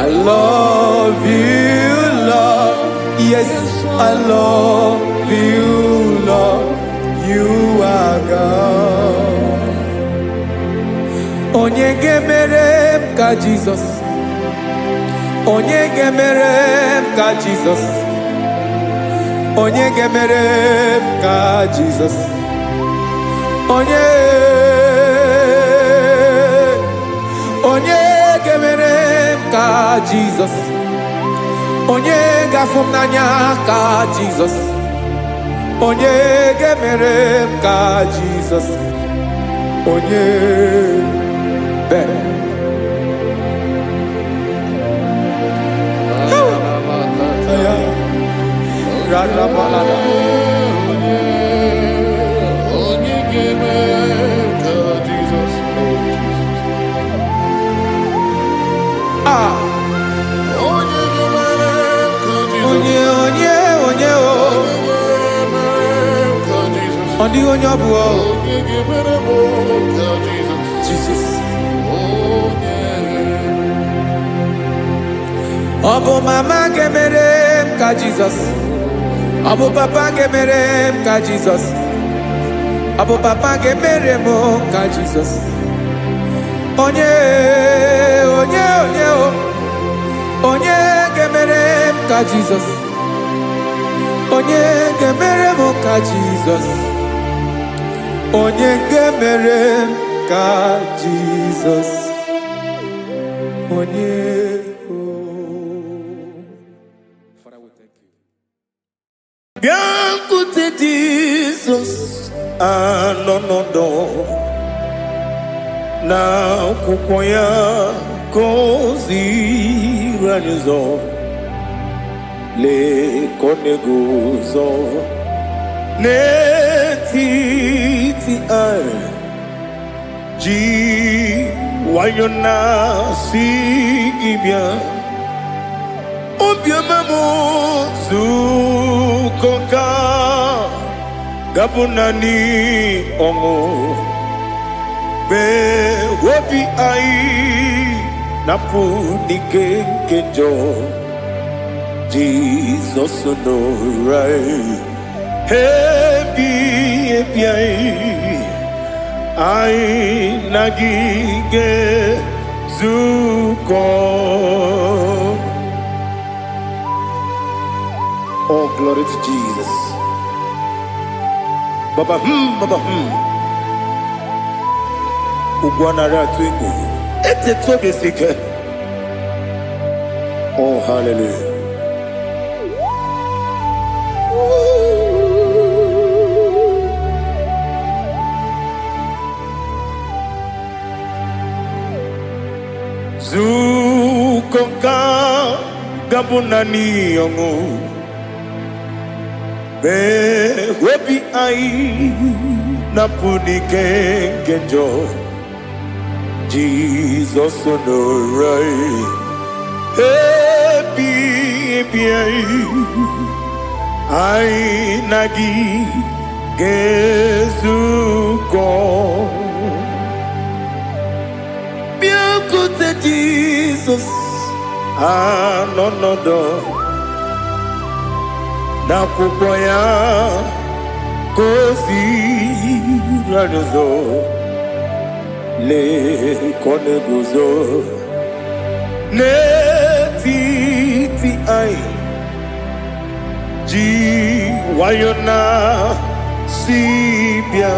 I love you, Lord. Yes, I love you, Lord. You are God. Onye gemere m ka Jesus. Onye gemere m ka Jesus. Onye gemere m ka Jesus. Onye gemere m ka Jesus. Onye gafum n'anya ka Jesus. Onye gemere m ka Jesus. Onye Jesus. Obo mama gemere m ka Jesus. Obo papa gemere m ka Jesus. Obo papa gemere m ka Jesus. Onye gemere m ka Jesus. Onye gemere m ka Jesus. Onye gemere m ka Jesus. Onye Biancote Jesus anonodo na kukoya kozi ranizo le koneguzo netiti ai ji wayona sigibia obiamamu zukoka gabunani ongo be wobi ai napunike kenjo Jesus no right happy ai nagige zuko. Oh, glory to Jesus. Baba, Baba, Ugwanara twingu. Ete tobe sike. Oh, hallelujah. Zukonka gabunani yongu. Be wepi ai napunike kenjo Jesus no right happy ai nagi gezuko biancote Jesus anonodo na kukoya kozi ranizo le kone guzo n'etiti anyị ji nwayọ na si bịa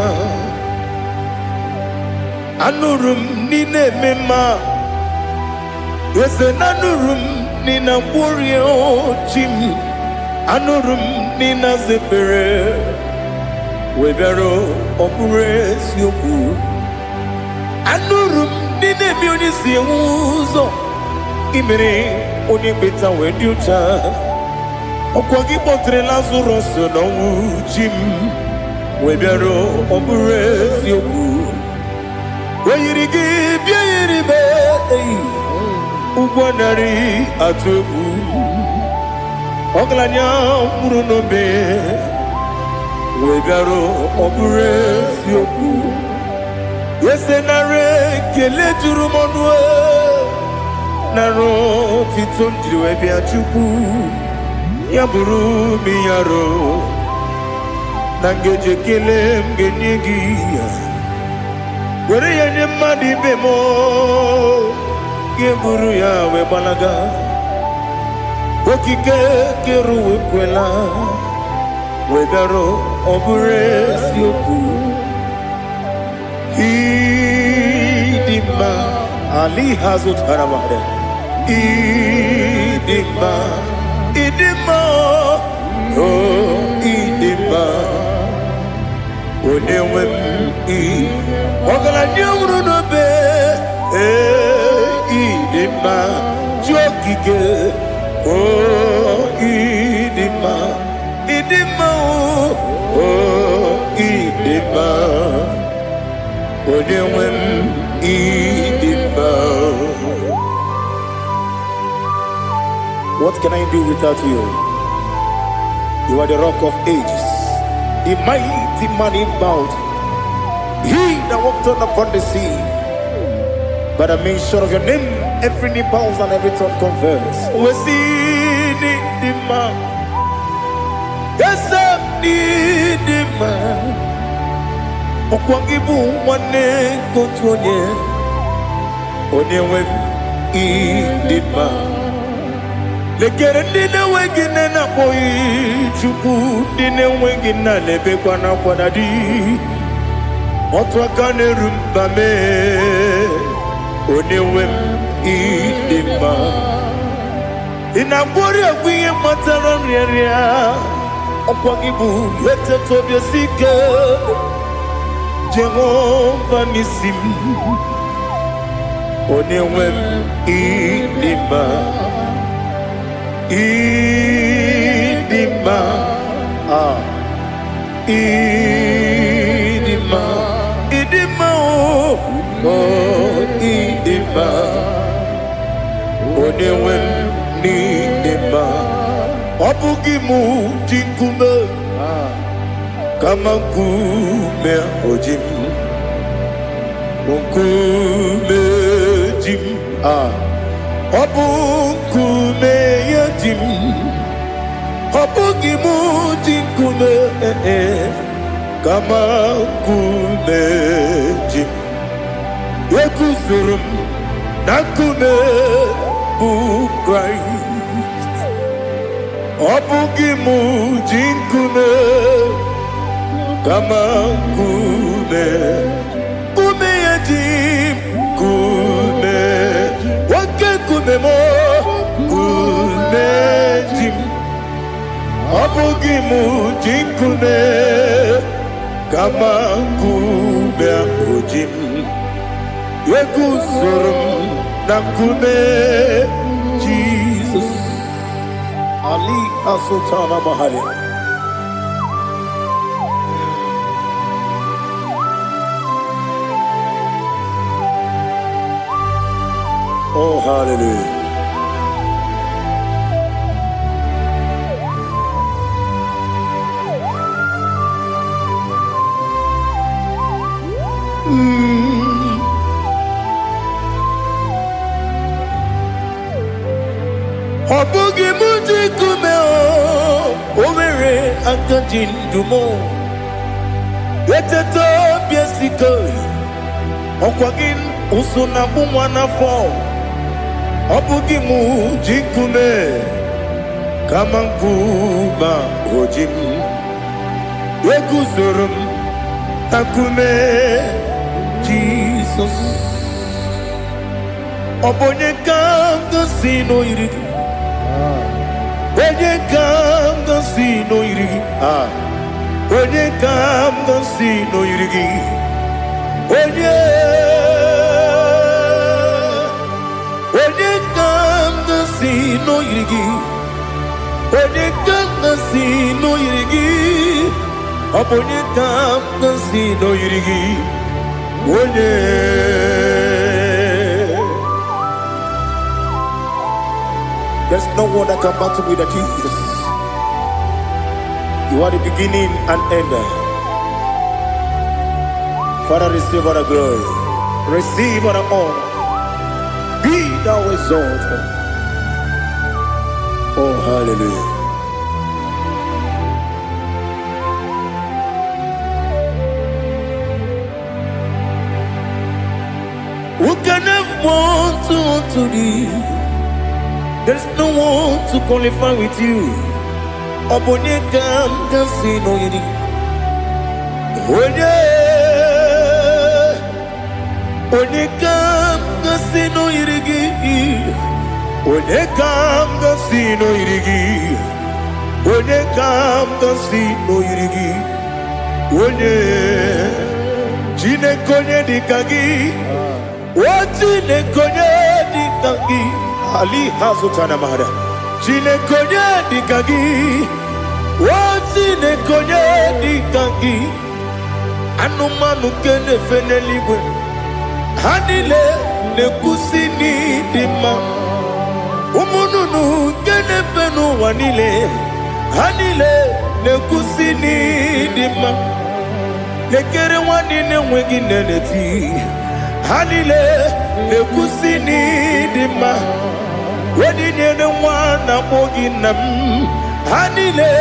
anụrụ m n'ine eme mma eze na anụrụ m n'ina mkpụrụ ochi m anụrụ m n'ina zebere webịara ọ bụrụ eziokwu anụrụ m n'ine eme onye si enwe ụzọ imere onye kpeta wee dị ụcha ọkwa gị kpọtere Lazarọs n'ọnwụ chi m wee bịara ọ bụrụ eziokwu wee yiri gị bịa yiri be ụgwọ narị atụ egwu ọgaranya mkpụrụ n'obe wee bịara ọ bụrụ eziokwu ese narị ekele juru m ọnụ narị otito m jiri wee bịa Chukwu ya bụrụ m ya ro na ngeji ekele m ga-enye gị ya were ya nye mmadụ ibe m ga-eburu ya wee gbalaga okike kere uwe kwela wee bịara ọ bụrụ eziokwu ịdị mma ali ha zụtara mmadụ ịdị mma idima oh idima onye nwe m ọgaranya nwụrụ n'obe idima ji okike oh idima idima oh idima onye nwe m idima. What can I do without you? You are the rock of ages, the mighty man in battle. He that walked on upon the sea. By the mention of your name, every knee bows and every tongue confess. We see the man. Yes, I need the man. Okwangibu wane kotonye. Onyewe the man. Lekere ndị na-enweghị nne na-akpọghị Chukwu ndị na-enweghị nna na-ebekwa n'akwa na di otu aka na-eru mba mee onye nwe m ịdị mma ị na-agwọrị ọgwụ ihe matara nrịarịa ọkwa gị bụ eteta obi esi ike Jehova n'isi m onye nwe m ịdị mma idima idima idima oh idima onye nwe m n'idima ọ bụghị mụ ji nkume kama nkume oji m nkume ji m ọ bụ nkume ya ji m ọ bụghị m ji nkume kama nkume ji m eguzoro m na nkume bụ Kraịst ọ bụghị m ji nkume kama nkume nkume ya ji m nkume nwoke nkume m nkume ji m ọ bụghị m ji nkume kama nkume ahụ ji m eguzoro m na nkume Jizọs Ali Asutana Mahali. Oh, hallelujah. Ọ bụghị m ji nkume o nwere agaji ndụ m eteta obi esiko Okwagin usuna bumwana fo Obugi mu jikume Kamankuba ojim Weguzurum takume Jesus Obonye kanga sino irigi Onye kanga sino irigi Onye kanga sino irigi Onye kanga sino irigi Onye kanga sino irigi Onye kanga sino irigi Onye There's no one that can battle with Jesus. You are the beginning and end. Father, receive all the glory. Receive all the honor. Be thou exalted. Oh, hallelujah. Who can have one to thee? There's no one to qualify with you. Obonye kam kasino yidi. Onye kam kasino yidi. Onye kam kasino yidi. Onye kam kasino yidi. Onye jine konye dikagi. Wajine konye dikagi. Ali hazutana mahada. Jine konye dikagi. Wajine konye dikagi. Anumanu kene feneligwe. Hanile ne kusini dima. Umununu kene fenu wanile. Hanile ne kusini dima. Lekere wanine wengi neneti. Hanile ne kusini dima. Wedi nyene mwana mogi nam Hanile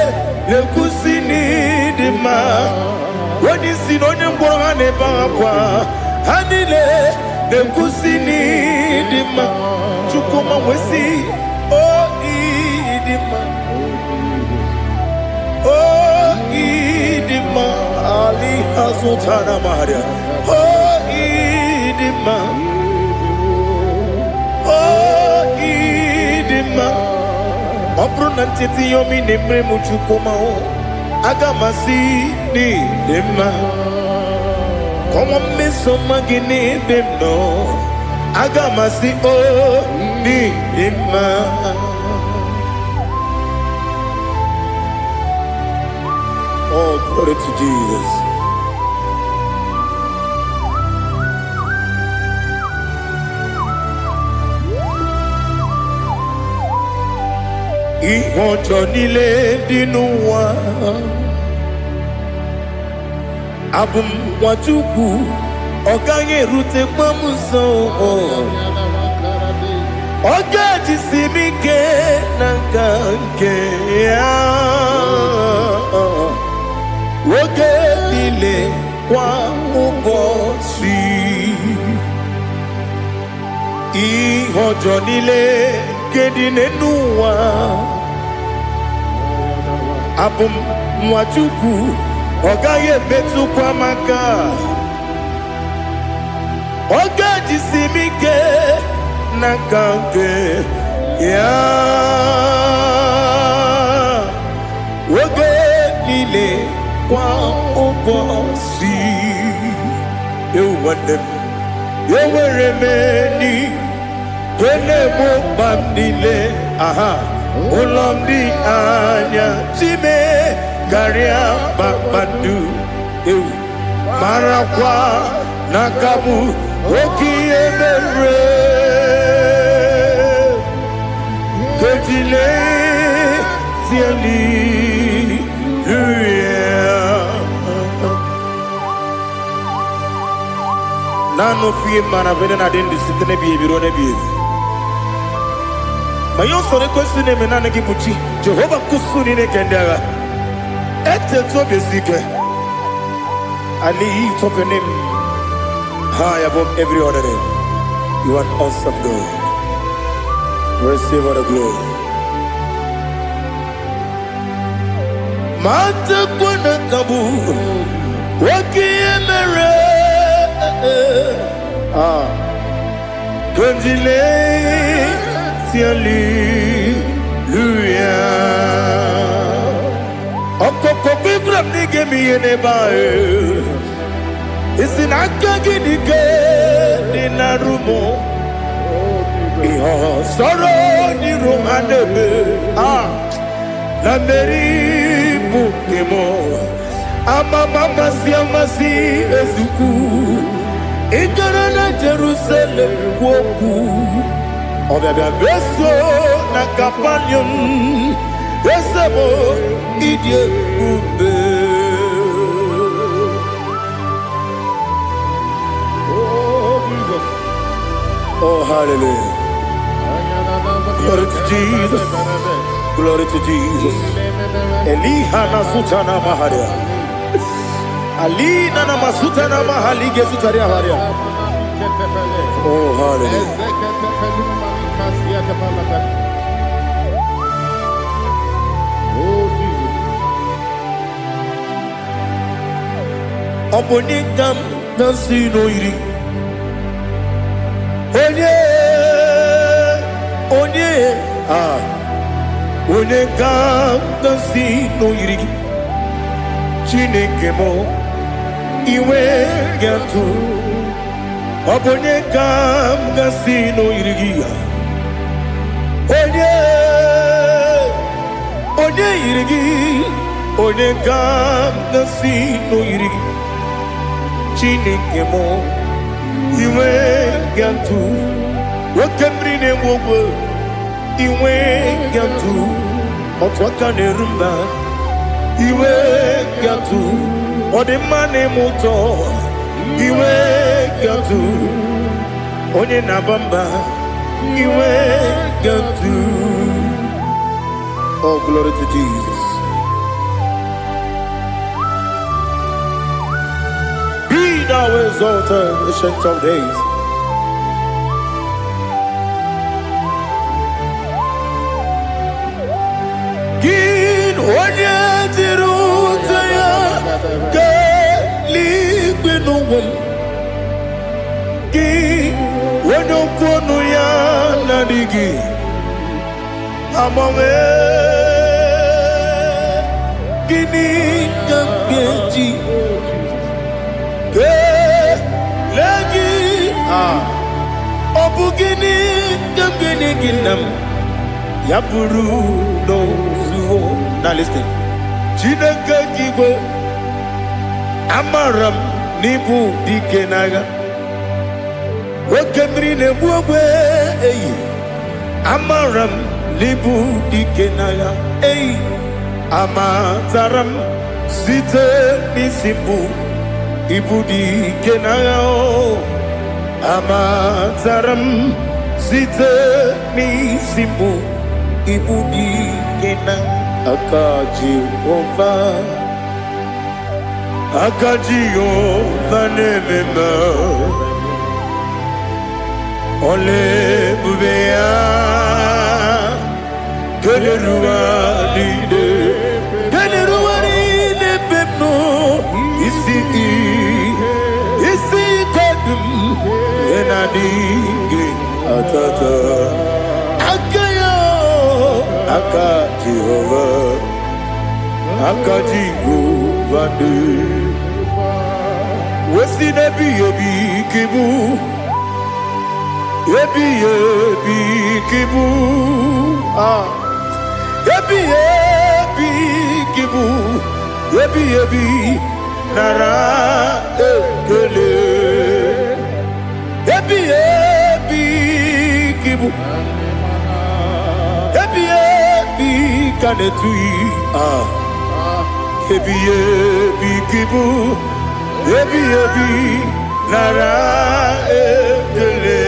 le kusini dima Wedi sinonye mbora ne bangapwa Hanile le kusini dima Chukuma wesi Oh idima Oh idima Ali hazutana maria Oh idima Obruna titi yomi nemre muchukoma o Agamasi ni dema Komo meso magini demno Agamasi o ni dema Oh, glory to Jesus. Ihojo nile dinuwa Abum wajuku Ogange rute kwamuso Oga jisimike nangange Woge nile kwa ubosi Ihojo nile kedinenuwa Abum mwachuku Ogaye betu kwa maka Oga jisimike nakange Ya Woge nile kwa ubosi Ewanem Eweremeni Kene mo bandile Aha Ulomdi anya Chime Garia Babandu Marakwa Nakamu Oki emere Kejile Siali Nano fiye mana vene na dendi sitene biye birone biye Mayon sore kusune menane kibuchi Jehova kusuni ne kendera Ete to besike Ali lift up your name high above every other name. You are awesome, God. Receive all the glory. Mata kuna kabu wakiemere Konjile siali luya Okoko bikram nige miyene bae Isinaka gidike dinarumo Iho soro ni romanebe La meri bukemo Amama siamasi ezuku Ikarana Jerusalem woku Obebe beso na kapanium Besamo idye ube Oh, Jesus. Oh, hallelujah. Glory to Jesus. Glory to Jesus. Elihana sutana maharia. Alina na masuta na mahali gesutaria haria. Oh, hallelujah. Oh, Jesus. Obonikam nasino iri. Onekam nasino iri. Chineke mo iwe gatu. Obonekam nasino iri. Onye iri. Onekam nasino iri. Chineke mo iwe gatu. Wakemri ne mwogo iwe gatu. Otwaka ne rumba iwe gatu. Odemane moto iwe gatu. Onye nabamba iwe gatu. Oh, glory to Jesus. Be thou exalted, ancient of days. Gin onye tirutaya ke ligbinugum. Gin onye kwonu ya nadigi. Amame gini kamgeji. Lagi obugini kamgini ginam Yapuru no suho. Now listen. Chineke kigo Amaram nibu dikenaga Wakemri ne buwe Amaram nibu dikenaga Amataram site nisimbu Ibudi kenao Amataram site nisimbu Ibudi kenang Akaji ova nemema Ole bubea Keleruaride pepno Isi kodum Enadinge atata Aka Jehovah Aka Jehovah Wesi nebi yebi kibu Yebi kibu Yebi kibu Yebi nara ekele Yebi kibu Yebi kanetui Yebi kibu Yebi nara ekele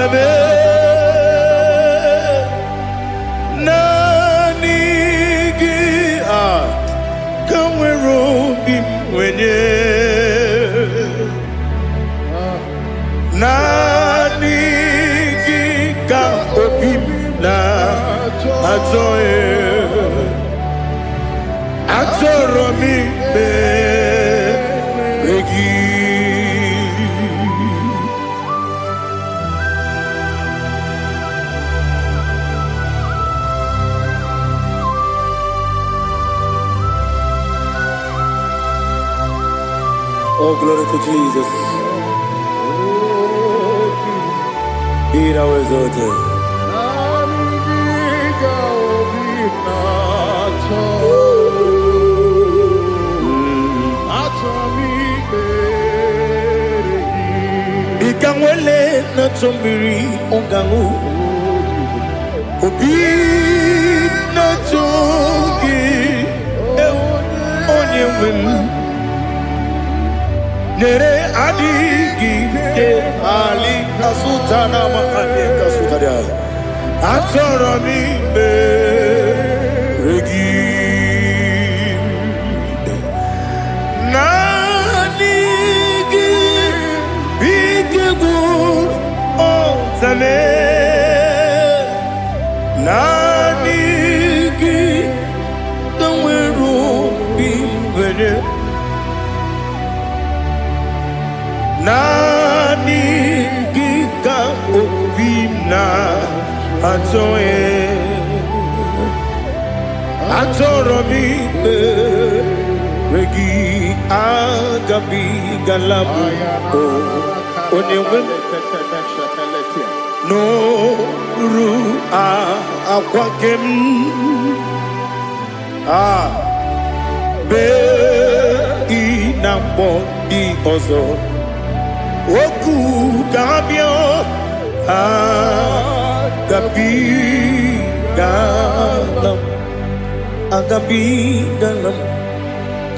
zame nanigi kanwero bimwenye nanigi ka obim na atoye atoro mi be regi. Oh, glory to Jesus. Be thou exalted. Ikangwele na chombiri ongangu obi na chogi onye wem nere adigi ke ali kasutana mahane kasutaria atoro mi be regi nanigi bigegu o zame nanigi kanweru bimwere nanigi ka obimna atoye atoro mi regi agabi galabu onyewe no ru akwakem be inambo di ozo oku gabio agabi galam agabi galam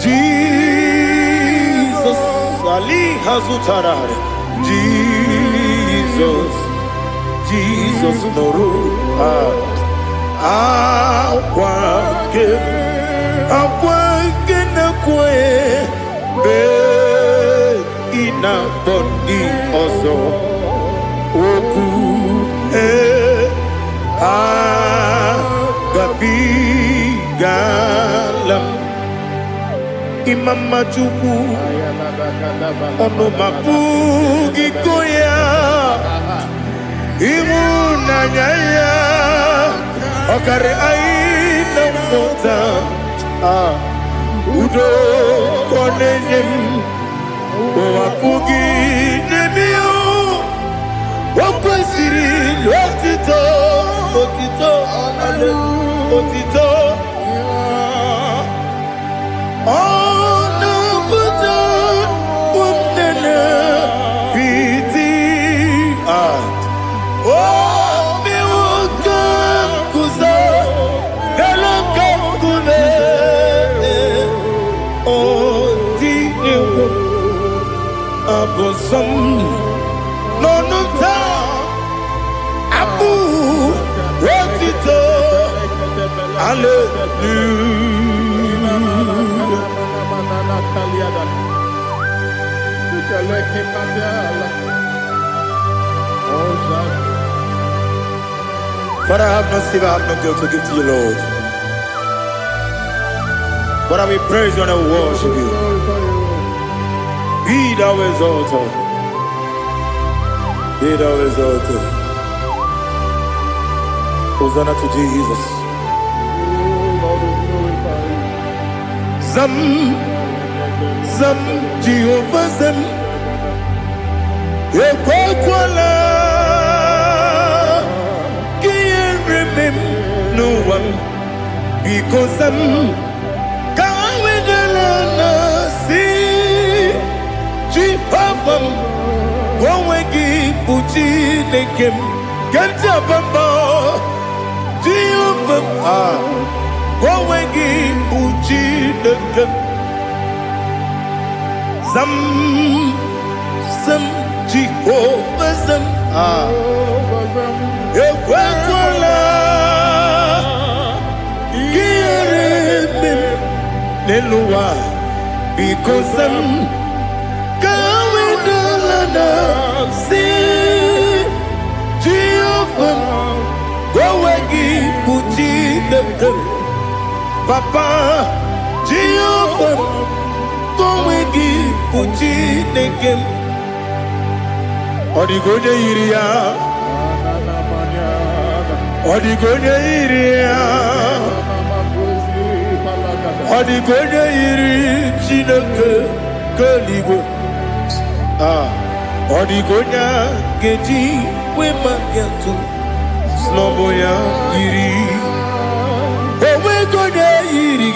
Jesus ali hazutarare Jesus noru akwake na kwe be ina boni ozo oku agabi galam imama chuku ono mapugi koya imuna nyaya okare aina mota udo konenyem wapugi nemio wakwesiri lotito otito ale otito ono buto umnene piti mi woka kuzo galaka kune abosom nonuta abu wotito Father, I have no silver, I have no gold to give to you, Lord. But I will praise you and I will worship you. Be thou exalted. Be thou exalted. Hosanna to Jesus. Zam, Zam, Jehovah Zam. Ekwakwala. Can't remember no one. Because I'm Jehovah, Wawegi Puchi Nekem, Ganja Bamba, Jehovah, Wawegi Puchi Nekem, Zam, Jehovah Zam, Neluwa because Kawedalana see Jehovah Gowegi Puti the Papa Jehovah Gowegi Puti the game Odigonya Iria Odigonya Iria Odigonya Iri Chineke Kaligo Odigonya Geji Wemagetu Sloboya Iri Owegonya Iri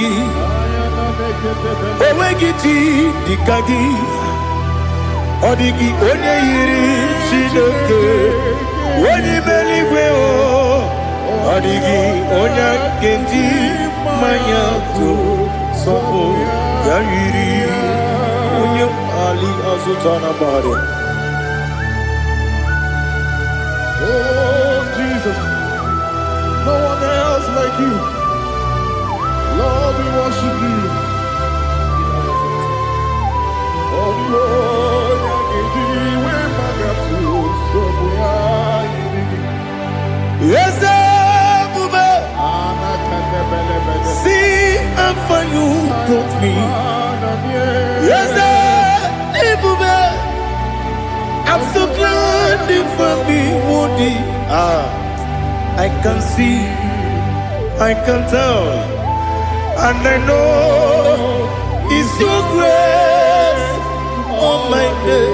Owegiti Dikagi Odigi Onye Iri Chineke Onye Meligwe Odigi Onya Geji Maya to Sopo Yayiri Unyo Ali Azutana Bade. Oh, Jesus. No one else like you. Lord, we worship you. Oh, Lord, yes, see how far you brought me. Yes, I'm so glad you found me, Woody. I can see, I can tell, and I know it's your grace on my day.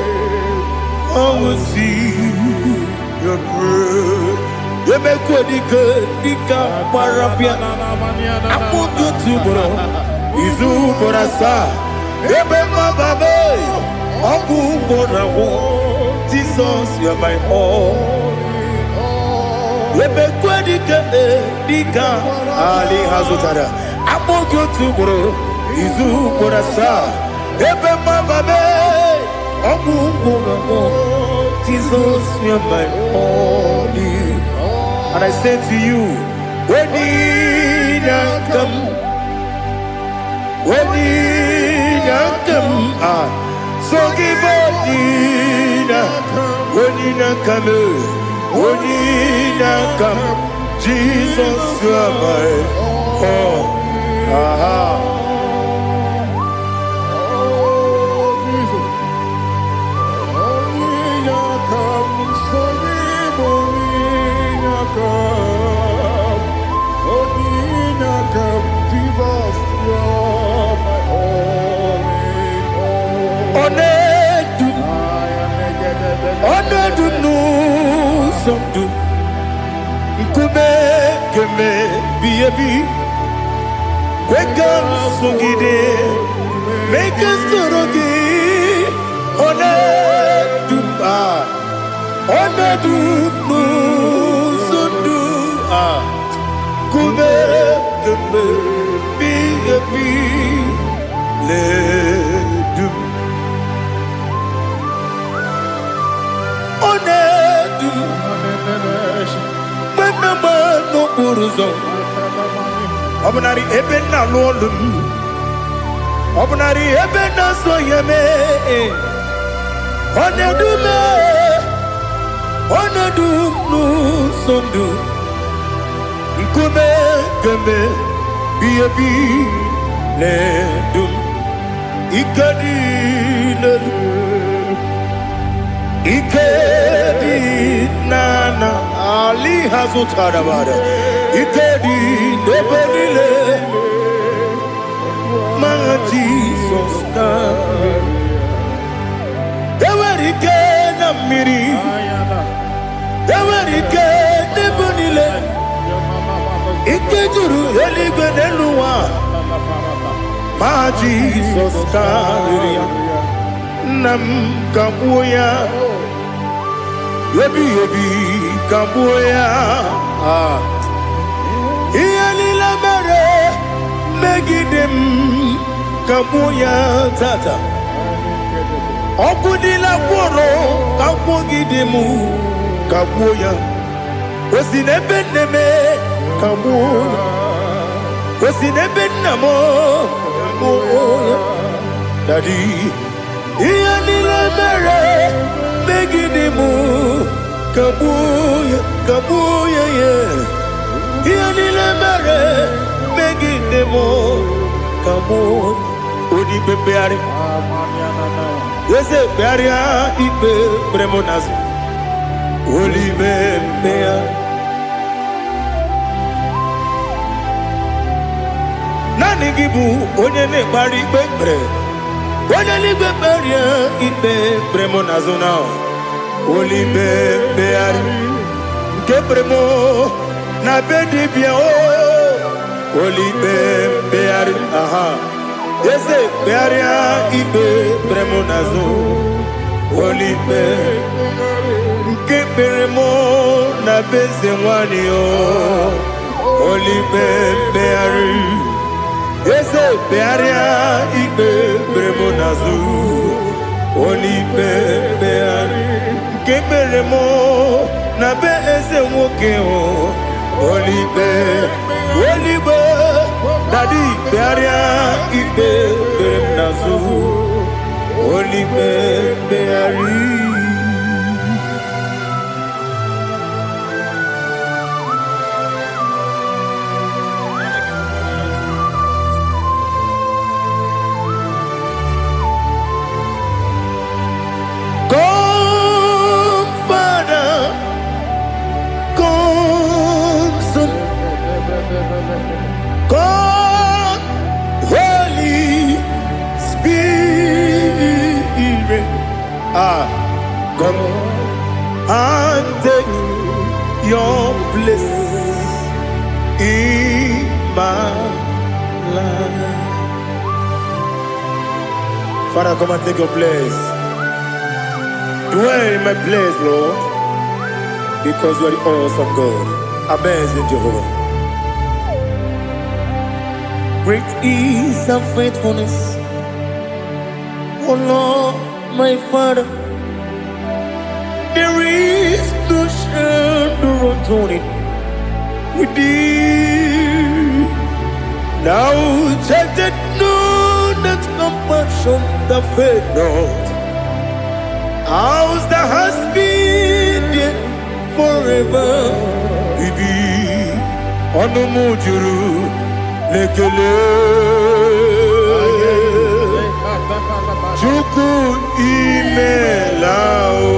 I will see your grace. You make what you could, you can't parapia. I want you to bro. Izu borasa. You make my baby. Aku borawo. Jesus, you're my all. You make what you could, you can't. Ali Hazutara. I want you to bro. Izu borasa. You make my baby. Aku borawo. Jesus, you're my all. And I say to you, when you come, so give up, when you come, Jesus, you are my all. Make us Obnari ebena lolum Obnari ebena soyeme Onedu nu sondu Nkume keme Biebi ledum Ikadi Ikedi nana Ali Hazutara Bada Ikedi Nebenile Manga Jesus Kame Ewerike Namiri Ewerike Nebenile Ikejuru Eligwe Neluwa Ma Jesus Kame Nam Kabuya Yebi Kabuya Iyalila mere Megidem Kabuya tata Okudila kworo Kabugidemu Kabuya Osinebenneme Kabuya Osinebennamo Daddy, Ianila Mere, Megidimu, Kabuya, Kabuya, Ianila Mere, Megidimu, Kabuya, Udi Bebeari, yes, Bearia, Ibe, Bremonas, Uli Bebea. Nani gibu, onye ne bari bebre. Onye li beberi ibe bremo nazona. Oli bebeari. Nke bremo na bedi bia o. Oli bebeari. Aha. Yese beari ibe bremo nazo. Oli be. Nke bremo na beze wani o. Oli bebeari. Ese bearia ibe bremo nazu Oli beari Keberemo na be ese woke o Oli be Daddy bearia ibe bremo nazu Oli beari God, Holy Spirit, come and take your place in my life. Father, come and take your place. Dwell in my place, Lord, because you are the awesome God. Amazing Jehovah. Great is thy faithfulness, O Lord, my Father. There is no shadow of turning with thee. Thou judgest know that compassion that faith not. Ours that has been there forever. We be on the mujuru. Lekele Chuku imelao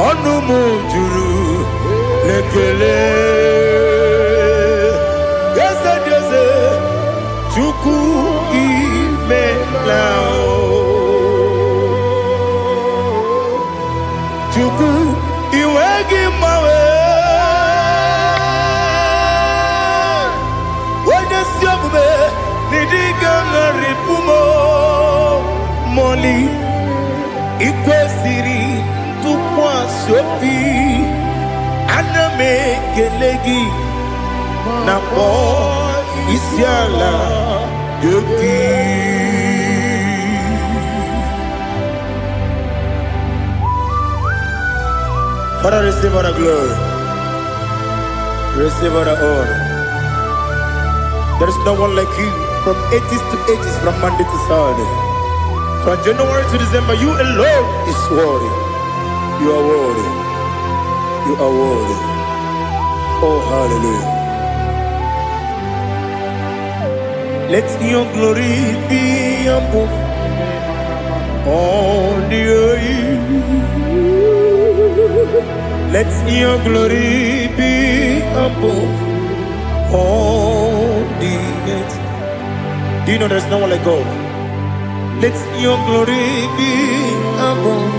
Onumu juru Lekele Yese yese Chuku imelao Chuku iwegi mawe Moli ikwesiri tukwa sopi aname kelegi na po isiala yoki Father, receive our glory, receive our honor. There is no one like you. From ages to ages, from Monday to Saturday, from January to December, you alone is worthy. You are worthy. You are worthy. Oh, hallelujah. Let your glory be above all the earth. Let your glory be above all the earth. Do you know there's no one like God? Let your glory be above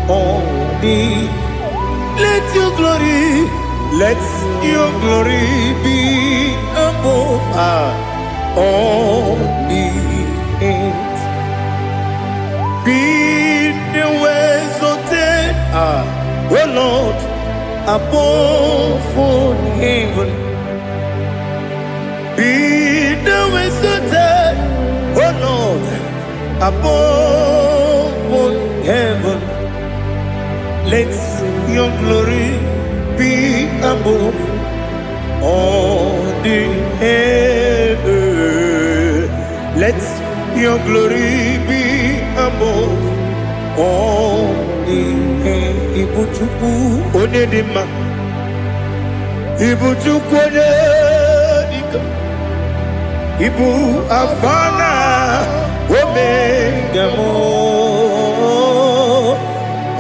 all the. Let your glory be above all the earth. Be the ways of oh Lord, above all heaven. Be the ways of oh Lord, above all heaven. Let your glory be above all the earth. Let your glory be above all the earth. Ibuchukwu onedima, Ibuchukwu onedika, Ibu Afana Omega mo,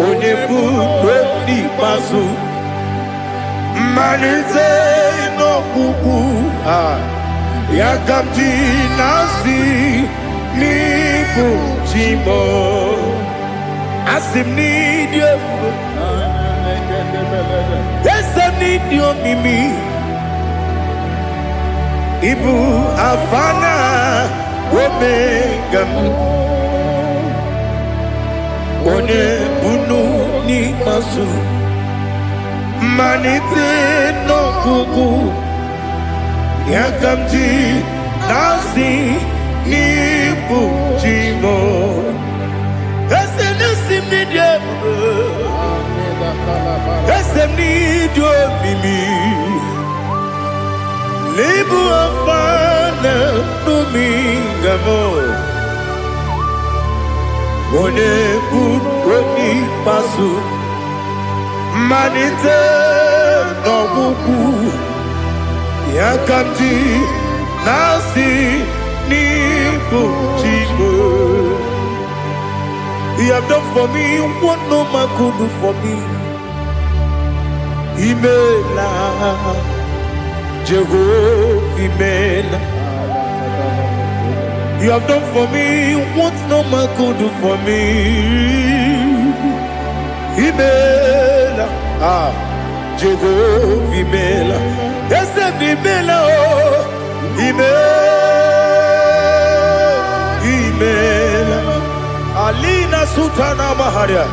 Onebu Rodi Pasu, Manite no Kuku, Yakamji Nasi, Nibu Jimo, Asim need you, yes I need you Mimi, Ibu Afana Omega One Bunu Ni Masu Manite no Kuku Yakamji Nasi Nibu Jimo Ese Nasi Media Ese Nidio Mimi Libu Afana Domingamo One Buni Pasu Manite no Buku Yakamji Nasi Nibu Jibo. You have done for me what no man could do for me. Imela Jehovah Imela. You have done for me what no man could do for me. Imela, Jehovah Imela. Yes, Imela, Imela, Alina Sultana Maharia.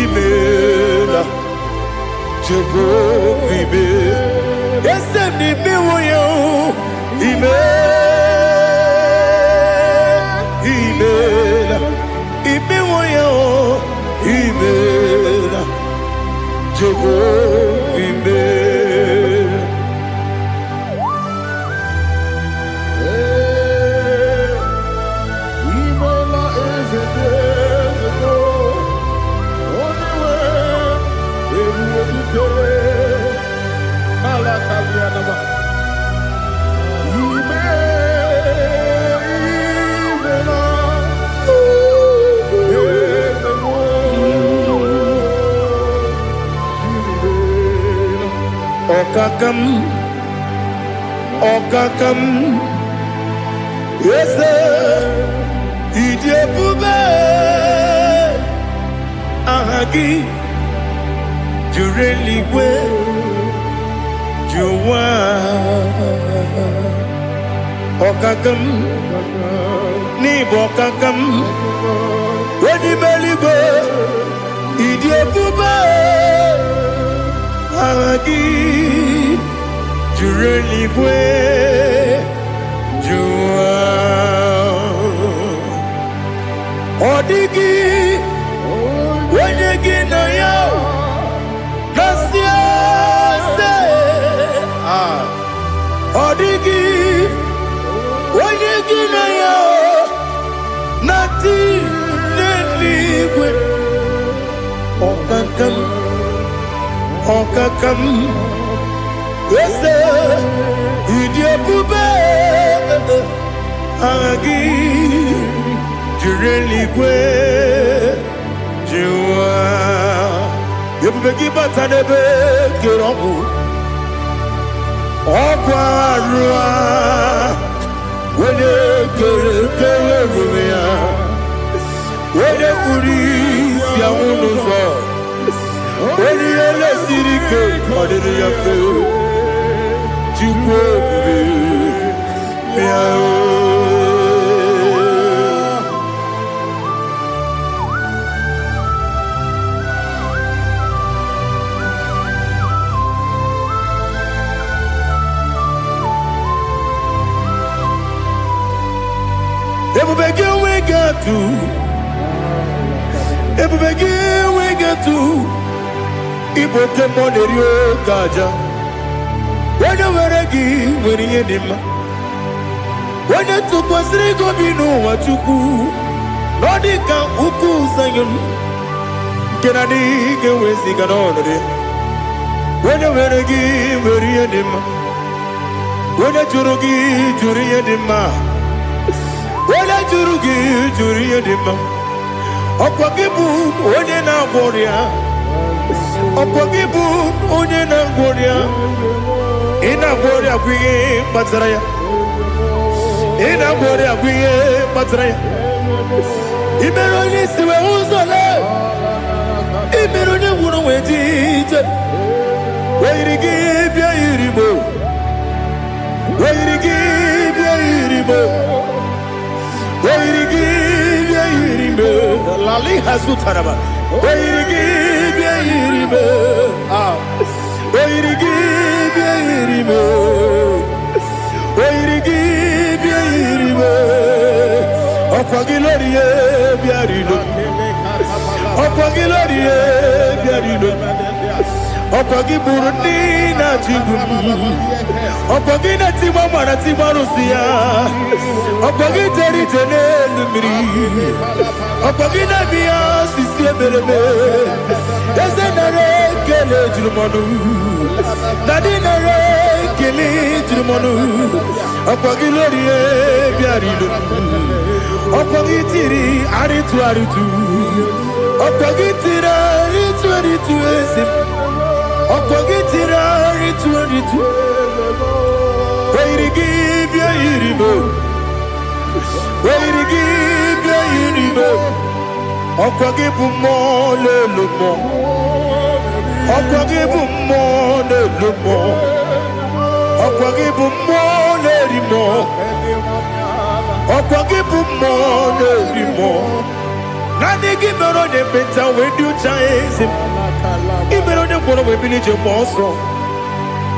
Imela, Jehovah Imela. Yes, Imela, Imela, Imewoyo, Imela, Jehovah Imela. Imela is a day ago. Only way, every day. Malakalianaba. Okakam, yes, Idiabube, Ahagi, Jureli, Juwa, Okakam, Nibokakam, Wedi Belibe, Idiabube, Ahagi. Jureligwe Jua Odigi Wenyegi na yao Nasia se Odigi Wenyegi na yao Nati Neligwe Okakam Okakam Yes, Idiabube, Agi, Jureligwe, Jua, Yabubeki Batanebe, Kirobu, Okwarua, Wede Kerumia, Wede Uris, Yamunuzo, Wede Ele Sirike, Odiri Yafu. When you were give when you did when you took was go be no what you do. Nodika uku sayun. Can I dig away sigan on it? When you were give when you did when you jurugi juri edima. When you jurugi juri edima. Opagibu onye na gloria. Opagibu onye na gloria. Ina gloria kwiye batraya. Ina gloria kwiye batraya. Ibero ni siwe uzole. Ibero ni wuro wejije. Weirigi bia iribo. Weirigi bia iribo. Weirigi bia iribo. Lali hazutaraba. Weirigi bia iribo. Ah. Weirigi bia iribo. Weirigi bia iribo. Okwagilorie bia iribo. Okwagilorie bia iribo. Okwagi Burundi na Jigum. Okwagi na Timama na Timarusia. Okwagi Jerry Jenel Miri. Okwagi na Bia Sisi Berebe. Ezenare Kele Jumanu. Nadinare Kele Jumanu. Okwagi Lorie Biarido. Okwagi Tiri Aritu Aritu. Okwagi Tira Aritu Aritu Esim. Okogitira ritu Weirigi bia iribo Weirigi bia iribo Okogibu mo le lumo Okogibu mo le lumo Okogibu mo le rimo Okogibu mo le rimo Nani gimero de beta wedu chaezi Ibero de bono we bilije moso.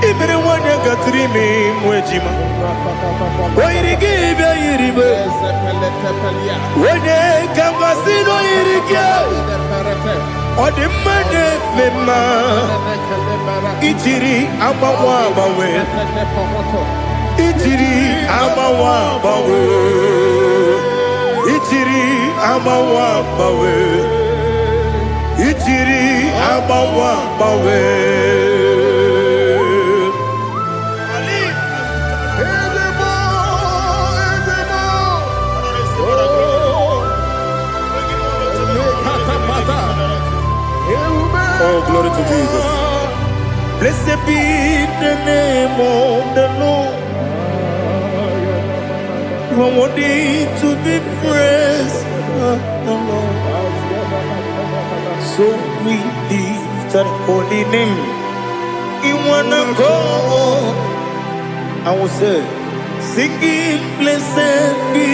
Ibere wanya gatrimi mwejima. Oirigi bia iribe. Wene kambasino irigia. Ode mane mema. Ichiri amawa bawe. Ichiri amawa bawe. Ichiri amawa bawe. Ichiri abawa bawe. Oh, glory to Jesus. Blessed be the name of the Lord. You are worthy to be praised, the Lord. So we lift that holy name. You wanna go? I will say, singing, blessed be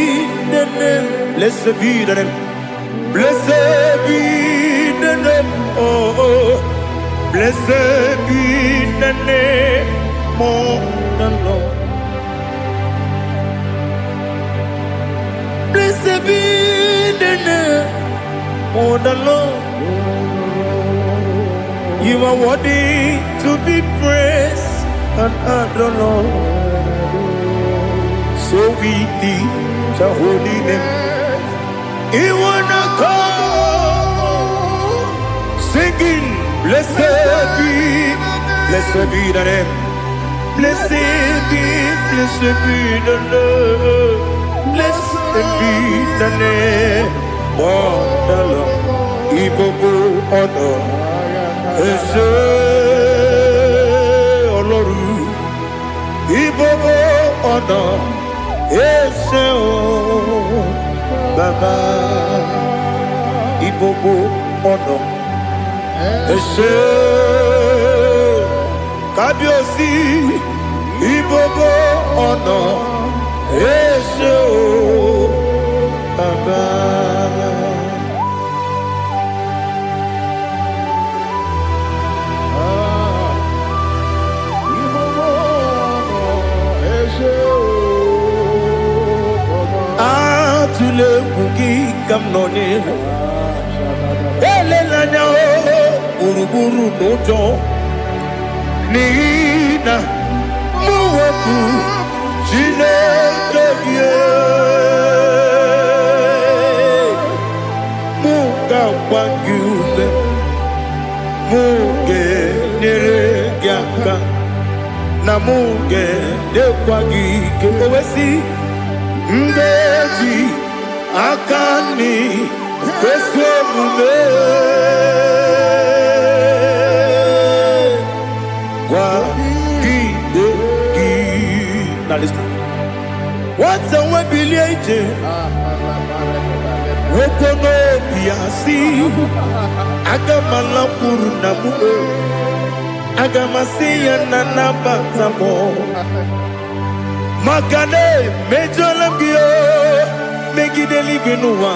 the name, blessed be the name, blessed be the name, oh, blessed be the name of the Lord. Blessed be the name of the Lord. You are worthy to be praised and adored. So we lift the holy name. You wanna come singing, blessed be the name, blessed be the Lord, blessed be the name of the Lord. IGBO honor. Ese Oloru IGBO ọ̀nà ese o Baba IGBO ọ̀nà ese Kábíyèsí IGBO ọ̀nà ese o Baba. Tule kuki kamnoni ele lanya o buruburu nojo nina Chineke gị mụ ga-agba gị ume mụ ga-enyere gị aka na mụ ga-edekwa gị ike o wesị ngeji aka nri kwesị omume gwagide gị na listen nwata nwe bilie ije nwoke n'obi ya si aga m alakwuru na mụ aga m asị ya na nabata m maka na emejọla m gị megide eluigwe n'ụwa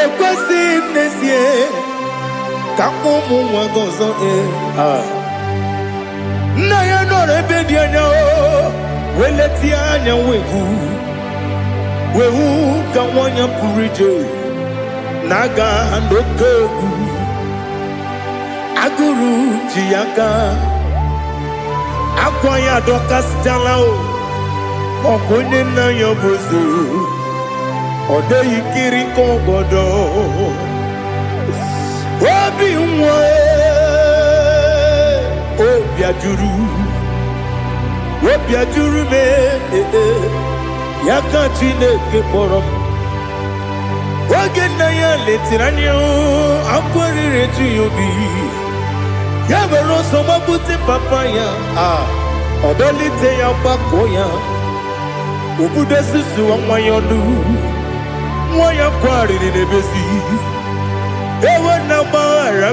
ekwesịghị m n'ezie ka ụmụ nwa gị ọzọ nna ya nọrọ ebe dị anya weletie anya wehu ka nwanyị pụrụ ije na-aga n'oke egwu agụrụ ji ya gaa akwa ya dọkasịtala ọkụ onye nna ya bụzi ọ dịghị kiri ka ọgọdọ obi nwa obi ajuru m ya ka Chineke kpọrọ m oge nna ya letiri anya akwa riri eju ya obi ya were ọsọ gbapute papa ya ọdọlite ya gbakọ ya obodo susuwa nwa ya ọnụ nwa ya kwarịrị n'ebezi ewe na gbaghara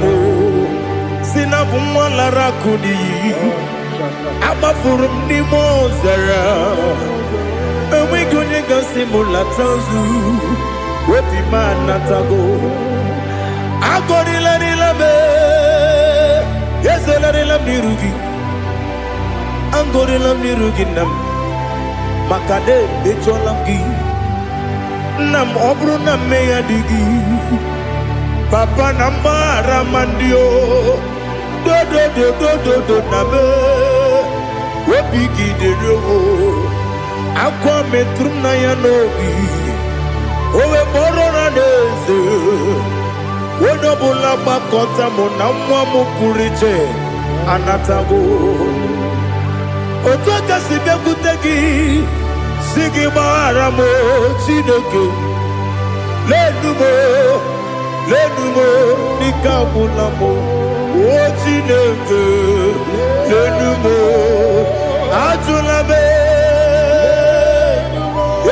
m si na bụ nwa lara akụ n'iyi agbafuru m n'ime ọzara enweghị onye gasị m lata ozu obi m anatago agọrịlarịla m ezelarịla m n'iru gị agọrịla m n'iru gị nna m maka na emejọla m gị nna m ọ bụrụ na mmehie dị gị papa na mgbaghara ma ndị dodododododo na be obi gị dịrị akwa metụrụ m na ya n'obi o wee kpọrọ na n'eze onye ọbụla gbakọta mụ na nwa m pụrụ iche anatago otu aka si bịakwute gị si gị gbaghara m Chineke lenumo dịka agwụla m o Chineke lenumo ajụla m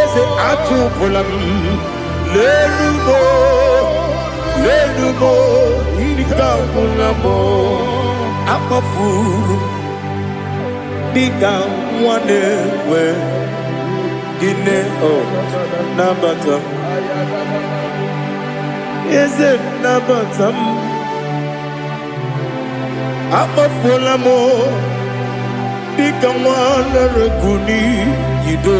eze atụpụla m lenumo dịka agwụla m akpafuru dịka nwa na-enwe gịnị nabata m eze nabata m akpafuola m dịka nwa na-erekwu n'iyido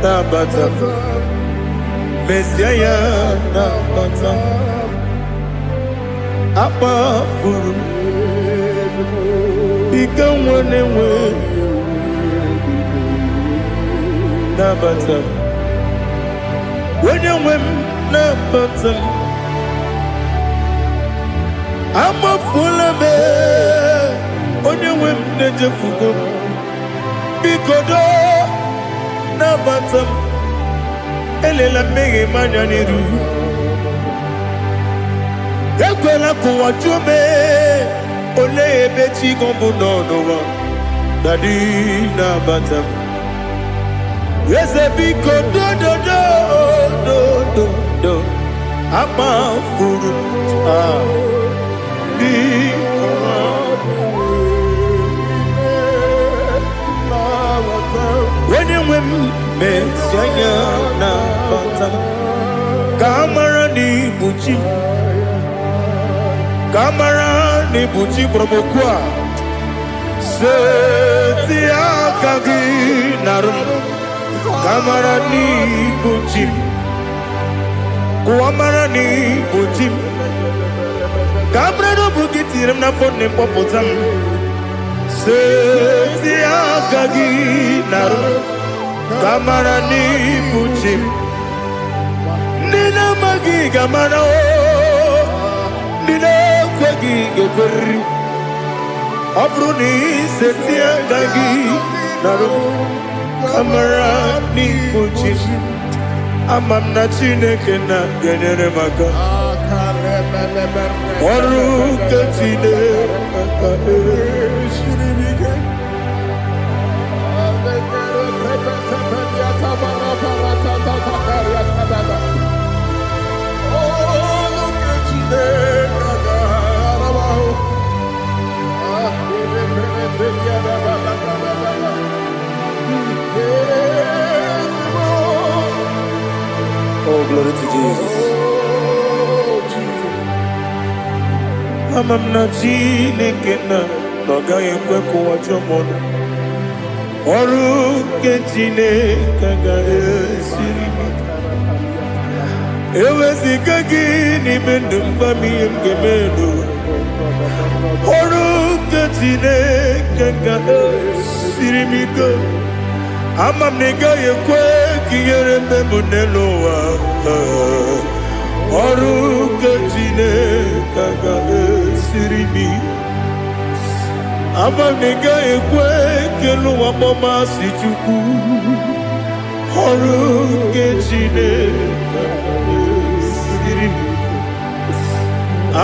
nabata m mezie ya nabata m akpafuru dịka nwa na-enwe nabata m onye nwe m nabata m amafuola m onye nwe m na-ejefugo m biko do nabata m elela mmehie m anya n'iru ekwela ka ụwa jụọ m olee ebe chi gị bụ n'ụwa dadi nabata m eze biko do akpafuru onye nwe m mezie anya nabata m ka amara n'ibu chi ka amara n'ibu chi kpọrọ m okwu a seti aka gị narụ m ka amara n'ibu chi ka amara n'ibu chi Kamrano bukitirim na phone popotam. Seti akagi naru. Kamarani buchim. Nina magi kamana o. Nina kwagi geberi. Abruni seti akagi naru. Kamarani buchim. Amam na Chineke na genere maka. Oru ke Chineke shiribike. Oh, glory to Jesus. Amam na Chineke na noga yekwe kuwa chomono. Oru ke Chineke ga esiri. Ewezi kagi ni mendumba miyemgemelo. Oru ke Chineke ga esiri miko. Amam nega yekwe kiyere mbebunelo wa. Oru ke Chineke ga esiri. Amam nega yekwe kelu wa mama si chuku. Oru ke Chineke ga esiri.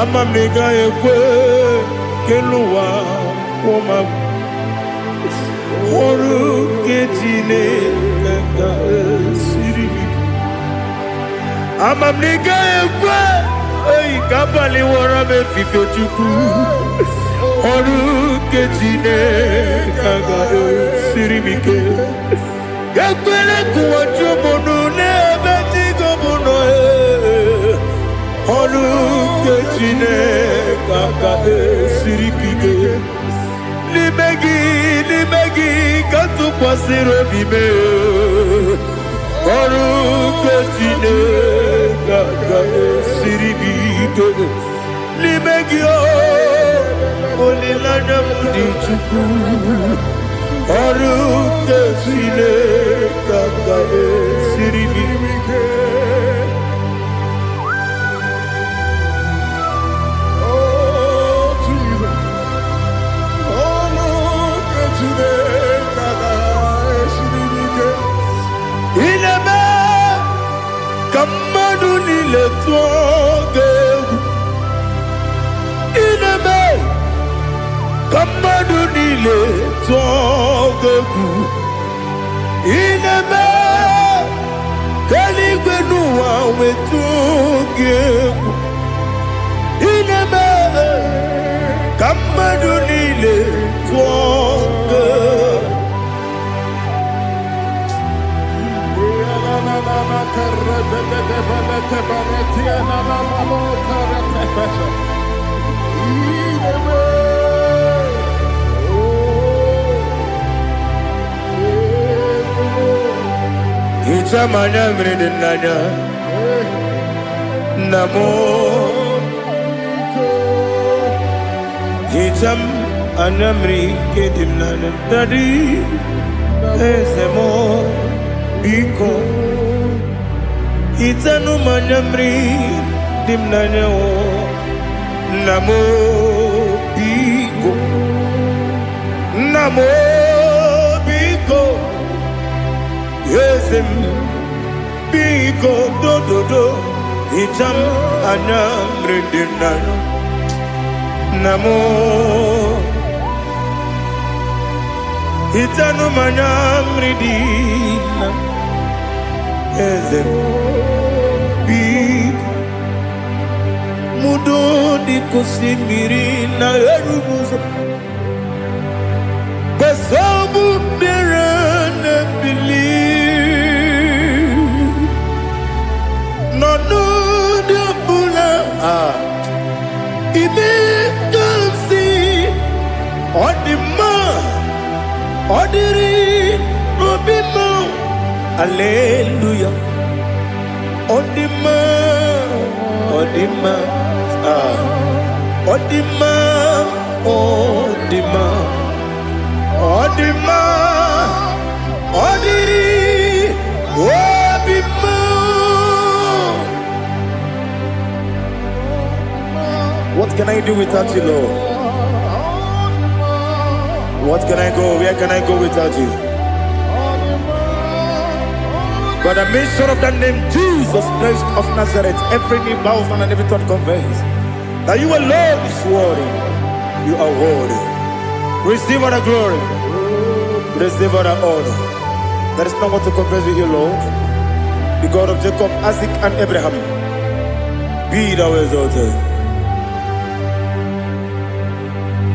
Amam nega yekwe kelu wa mama. Oru ke Chineke ga esiri. Amam nega yekwe kabali wara me fife chuku. Oru ke Chineke ga esiri mike. Yakwele kuwa chomono nebe tigo mono. Oru ke Chineke ga esiri mike. Libegi kantu pasiro bime. Oru ke Chineke ga esiri mike. Libegi olilanya mudi chuku. Oru ke Chineke ga esiri mike. Ineme kamadu nile tuogegu. Ineme kamadu nile tuogegu. Ineme kaligwe nuwa wetuogegu. Ineme kamadu nile tuogegu. Icha manya mridinanya namo. Icham anamri kedimnana tadi esemo biko. Itanu manyamri dimnanya o namo biko. Namo biko. Yesem biko do do do. Icham anamri dimnanya namo. Itanu manyamri dimnanya. Yesem biko. Mudo di kusimiri na erumuzo. Besobu birane believe. No no de bula. Ibe kansi. Odima. Odiri. Obima. Hallelujah. Odima. Odima. Odima, Odima, Odima, Odiri, Odima. What can I do without you, Lord? What can I go? Where can I go without you? By the mention of that name, Jesus Christ of Nazareth, every knee bows and every tongue confesses that you alone is worthy. You are worthy. Receive all the glory. Receive all the honor. There is no one to compare with you, Lord. The God of Jacob, Isaac, and Abraham. Be thou exalted.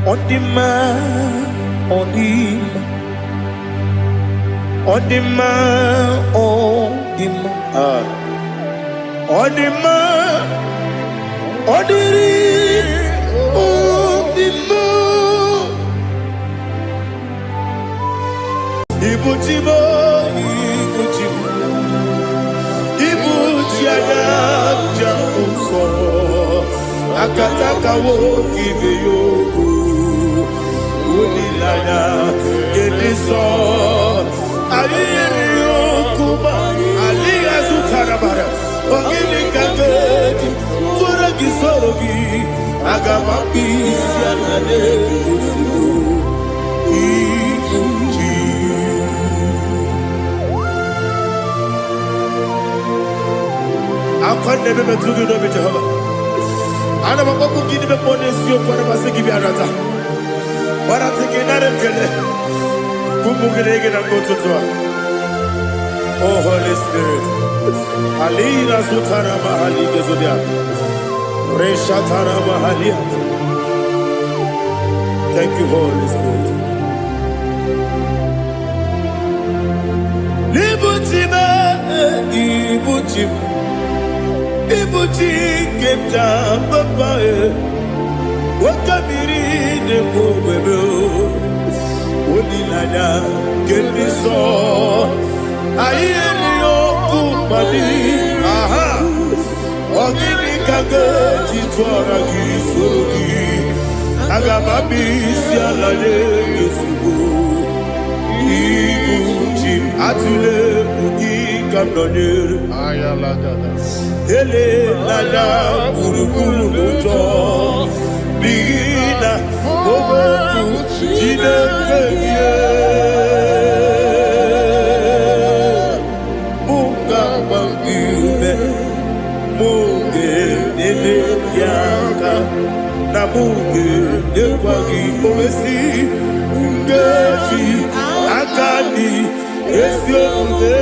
On the man, on the man, on the man, on the man, on the man, on the man. Ibuchibo, Ibuchibo, Ibuchiaga, Jamuso, Akataka wo kibeyoku. Unilaya, Gediso, Aliyo Kuba, Aliya Zutarabara, Ogini Kagedi, Fura Gisorogi, Agamapi, Sianade, Usibu, Ikuji. I can't never be too good of it, Jehovah. I never want to give the bonus you for the Masiki Arata. But I'm thinking that I'm oh, Holy Spirit. Alina Sutara Mahali Gezodia. Reshatara Mahalia. Thank you, Holy Spirit. Ibuchima, Ibuchim. Ibuchi Kemja Papa. Wakamiri de Bobebo, Odilada, Gediso, Ayerio Kumali, aha, Ogini Kaga, Chitoragi, Surugi, Agababi, Sialade, Yusubu, Iguchim, Atule, Ugi, Kamdonir, Ayalada, Ele, Lada, Uruguru, Muto. Bina, Bobo, Jina, Munga, Mangume, Munge, Nede, Yaka, Namunge, Newagi, Omesi, Ungeji, Akani, Esyonde,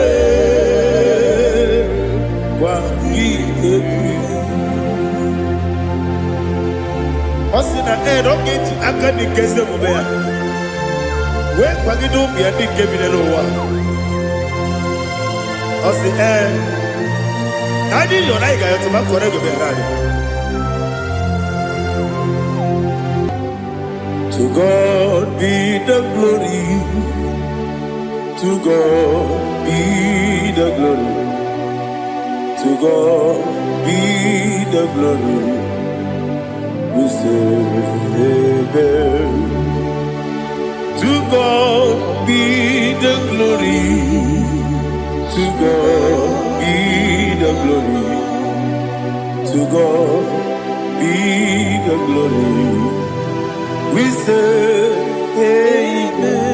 Wagi, Osina don't get Akani Kese Mubea. When Pagido be a big cabinet over. Osina, I did your like I to my correct of To God be the glory. To God be the glory. To God be the glory. We say amen. To God be the glory. To God be the glory. To God be the glory. We say amen.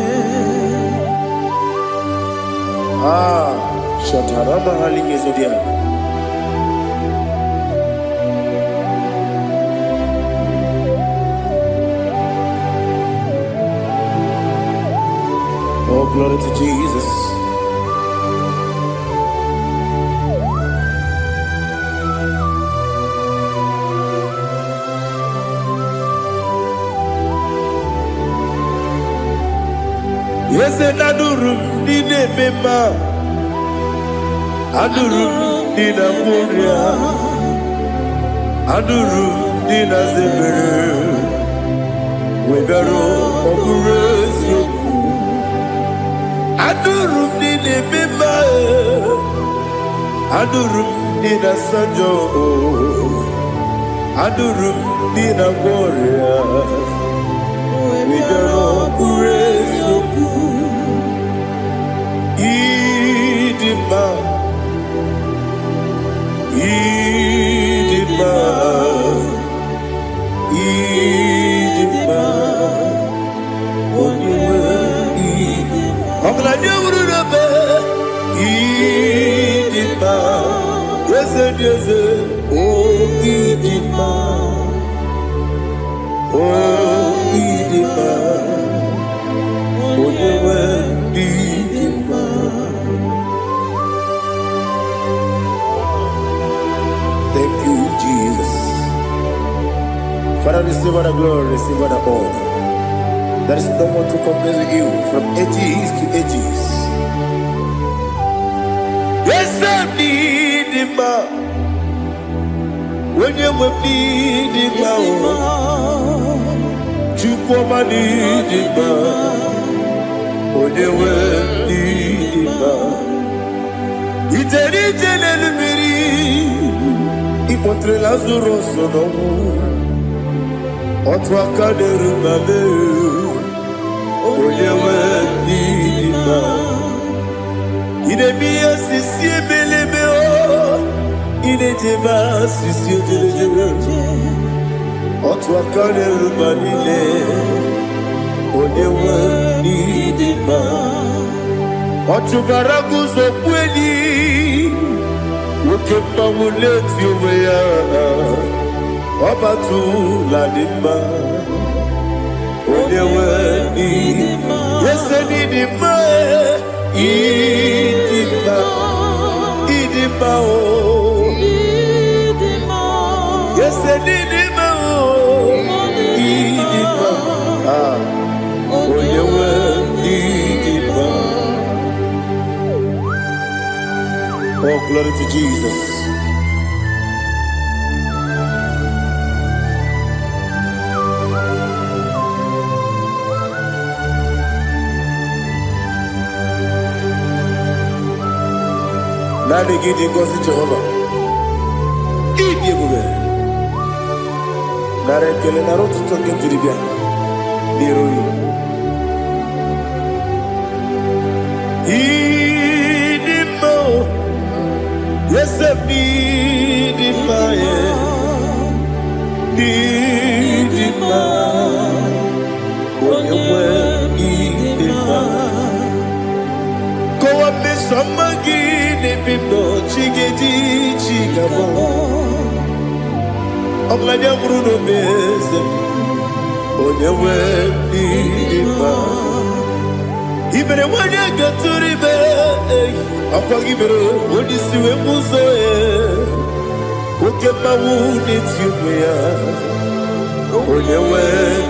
Shatarama Halingezodia. Oh, glory to Jesus. Yes, and Adurum did a member. Adurum did a Muria. Adurum did a Zebere. We got all Adurum did a member. Adurum did a Sanjo. Anurum nina gloria. We don't praise you. Idima. Idima. Idima. I'm glad you would have been. Idima. Yes, yes, oh, Idima. Oh, Idima. Oh, Idima. Thank you, Jesus. Father, receive all the glory, receive all the honor. There is no one to compare with you from ages to ages. Yes, I need him. When you will need him, you come and need him. When you will need him, it's a little bit. Ipotre Lazaro sonomu, otwa kaderu mame. When you will need him, idemiya sisi belebeo, idejeba sisi delejebe. Otwa kaderu manile, when you will need him. Otubaragu zokweni, ukemba muleti uweya, wabatu ladima. Odewe idima, yes idima, idima, idima oh, yes idima oh, idima, odewe idima. Oh, glory to Jesus. Nani gidi ngozi Jehovah. Idi ebube. Nare kele naro tuto ngejiri bia. Niroyi. Idi mo. Yese idi ma ye. Idi ma. Onyewe idi ma. Kowa mesamagi. Bibo chigedi chigabo Oglanya Bruno Beze Onyewe Biba Ibere wanya gaturibe Apa gibere Odisiwe muzoe Ukema wuni tiumya Onyewe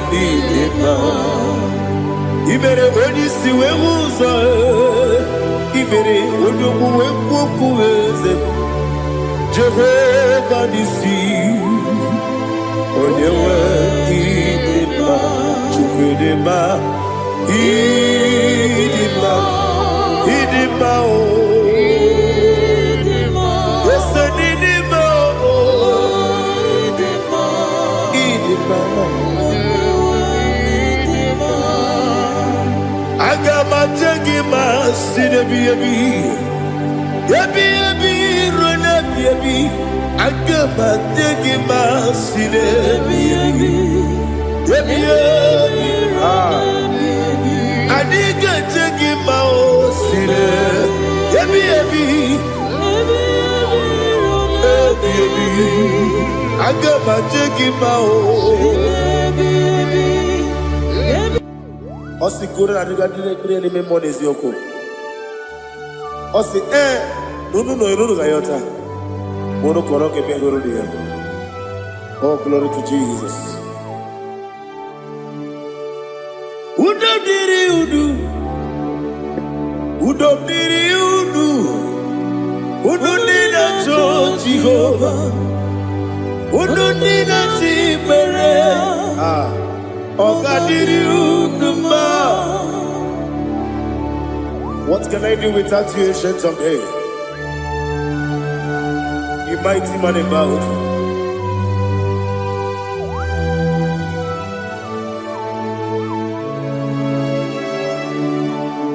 Biba Ibere odisiwe muzoe Ibere odogu wekuweze Jehovah nisi Onyewe idima Chukwedema Idima Idima o Yese nidima o Idima Agama jengima sinebi yebi Yebi yebi rona yebi Agama jengima sinebi yebi Yebi yebi Adiga jengima o sine Yebi yebi Yebi yebi Agama jengima o Osi kure na diga dire ni memone zioko. Osi nunu no iruru gayota. Mono koroke bengoro dia. Oh, glory to Jesus. Udo diri udu. Udo diri udu. Udo nina cho Jehovah. Udo nina tibere. What can I do without you, ancient of days? You mighty man about.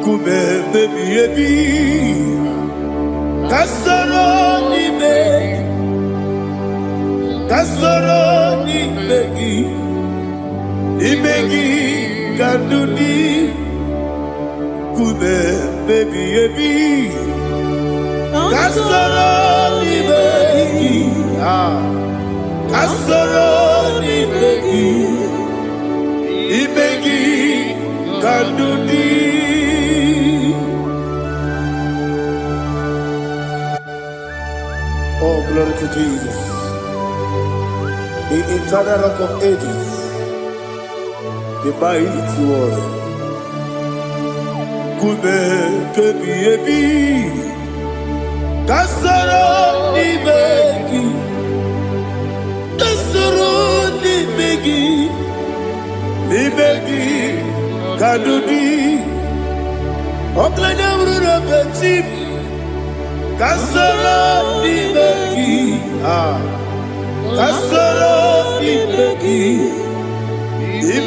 Kube baby Kasoro ni begi Kadudi Kube baby Kasoro ni begi Kasoro ni begi Kadudi. Oh, glory to Jesus, the eternal rock of ages, the mighty one. Kube kebi kasoro ni begi kadudi oklanya urura bechim kasoro ni begi kasoro ni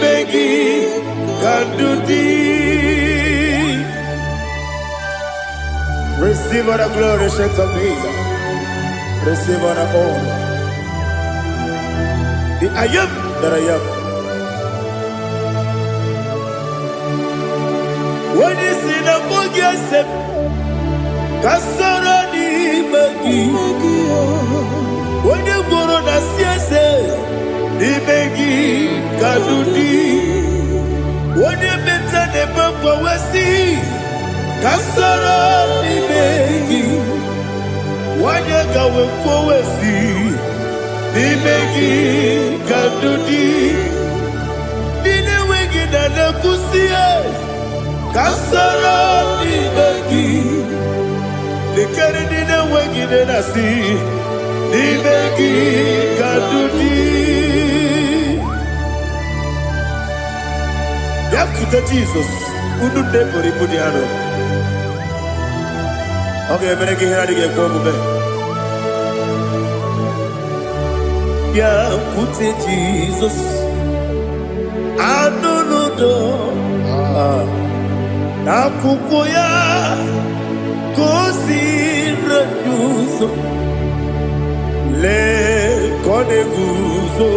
begi kadudi. Receive all the glory, shake of Jesus. Receive all the honor. The I am that I am. When you see the book, you say, Kasara ni begi. When you go on the siese, ni begi kadudi. When you meet the book, we see. Kasara ni begi, wanyaka wekowesi ni begi kadudi. Dine wegi na nakusie. Kasara ni begi, likari dine wegi na nasi ni begi kadudi. Yakuta Jesus, ununde poripudi ano. Okay, I'm going to get go back. Yeah, put it Jesus. I don't know. Nakukoya kosi reduso le kode guzo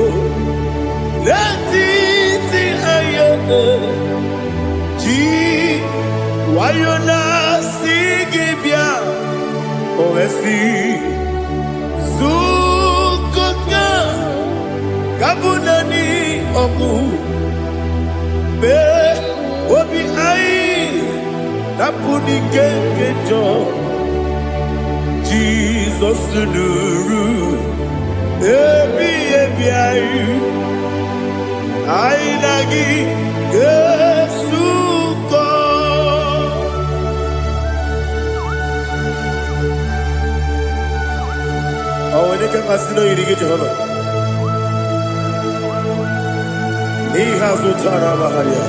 le titi ayane ji wayona sigibia oesi sukoka kabunani oku be obi ai napuni kekejo Jesus nuru ebi ai ai nagi Yesuko. Oh, when you can consider you to get Jehovah. He has utara baharia.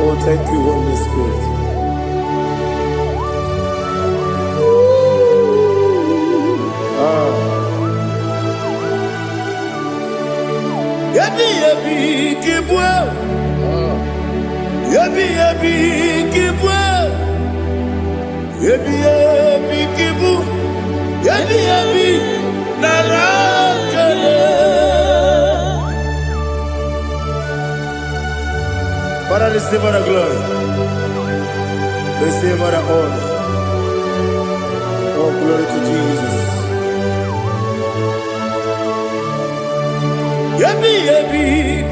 Oh, thank you, Holy Spirit. Yabi kibwa. Yabi kibwa. Yabi kibu. Yabi narakale. Father, receive our glory. Receive our honor. Oh, glory to Jesus. Yabi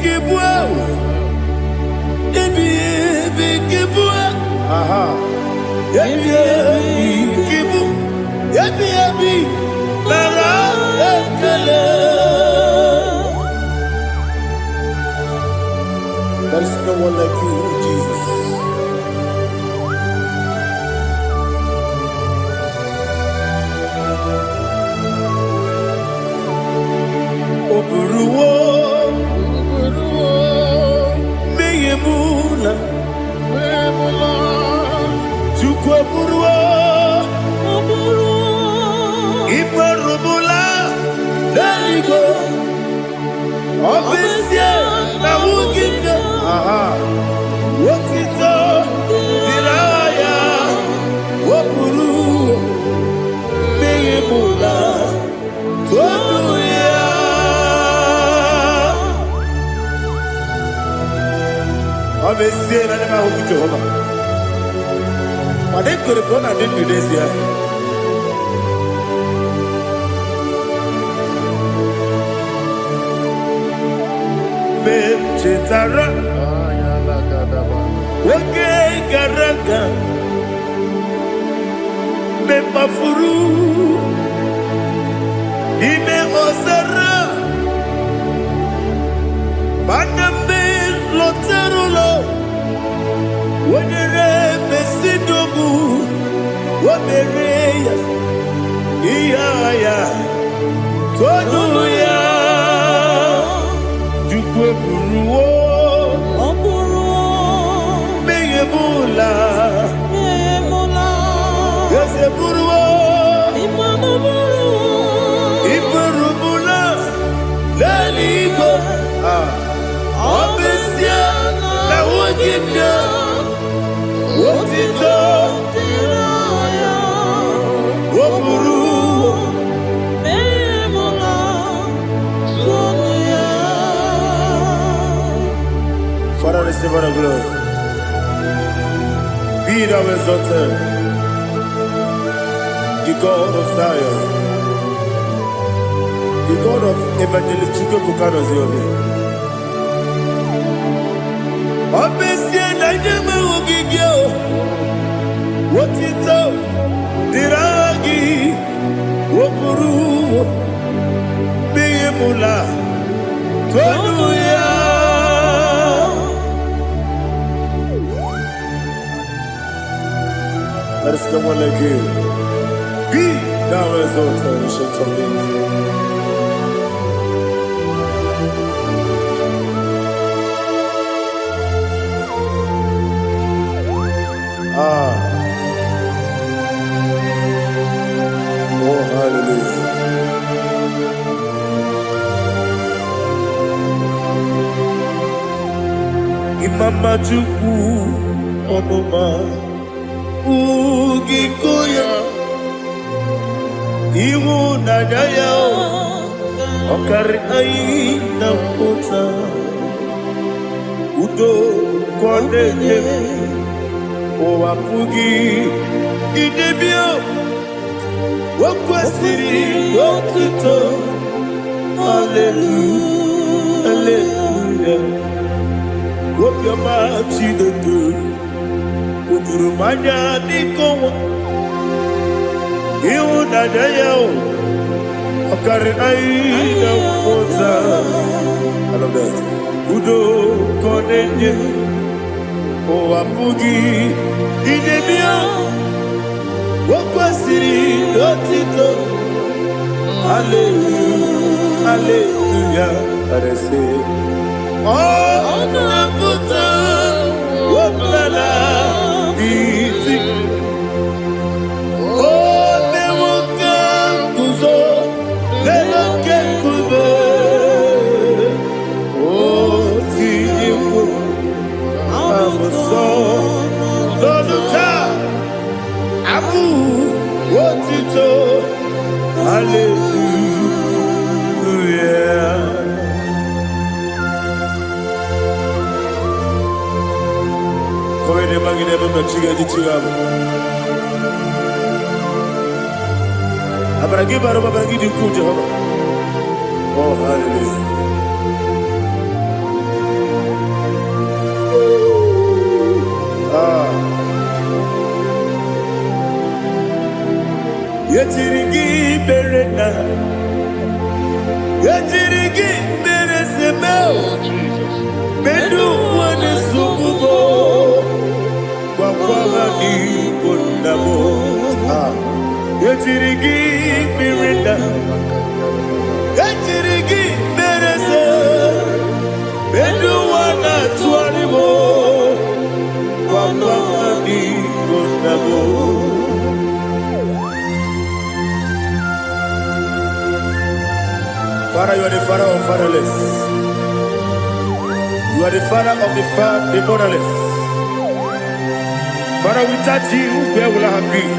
kibwa. Yabi kibwa. Aha. Yabi kibu. Yabi narakale. There is no one like you, Jesus. Oburuwo, meyemula, chukwu oburuwo, imarubula, leligo, obesie na wugide. Aha. Obesie na nema hu Jehovah. Made kore bona din Indonesia. Chetara Wage Garaga Me Mafuru Ime Ozara Maname Loterulo Wenere Mesidobu Wabereya Iyaya Tonuya Dukwe Buruo Meyemula Yese Buruo Iburubula Laligo Obesia Na Wagimya Wotito Woburu Father, receive all the glory. Be thou exalted, the God of Zion, the God of Evangelist Chike Bukanos Yobe. Obesie na nyeme ugigio, wotito, diragi, wokuru, biyemula, tonuya. There is no one like you. Be thou exalted, ancient of days. Oh, hallelujah. Imama Chukwu Onoma Ugikoya Iwu Nadaya Okari Aina Kota Udo Kondeye Owapugi Idebio Wakwasiri Wakito Hallelujah Hallelujah Wopioma Chidodo Udurumanya Nikowa Iwu Nadaya Okari Aina Kota I love that Udo Kondeye Owapugi Idebio Wakwasiri Otito Hallelujah Hallelujah I say Oh Nabuta Wapala Iti Oh Newoka Kuzo Leloke Kube Oh Tiyimu Amuso Loluta Abu Wotito Hallelujah Koine magine baba chiga chiga Abaragi baro babaragi diku Jehovah Oh hallelujah Yetirigi berena Yetirigi beresemeo Bedu wane sukubo Kwa ni kundabo Yetirigi berena Yetirigi berese Bedu wana tuanibo Kwa ni kundabo Father, you are the father of fatherless. You are the father of the motherless. Father, without you, where will I have been?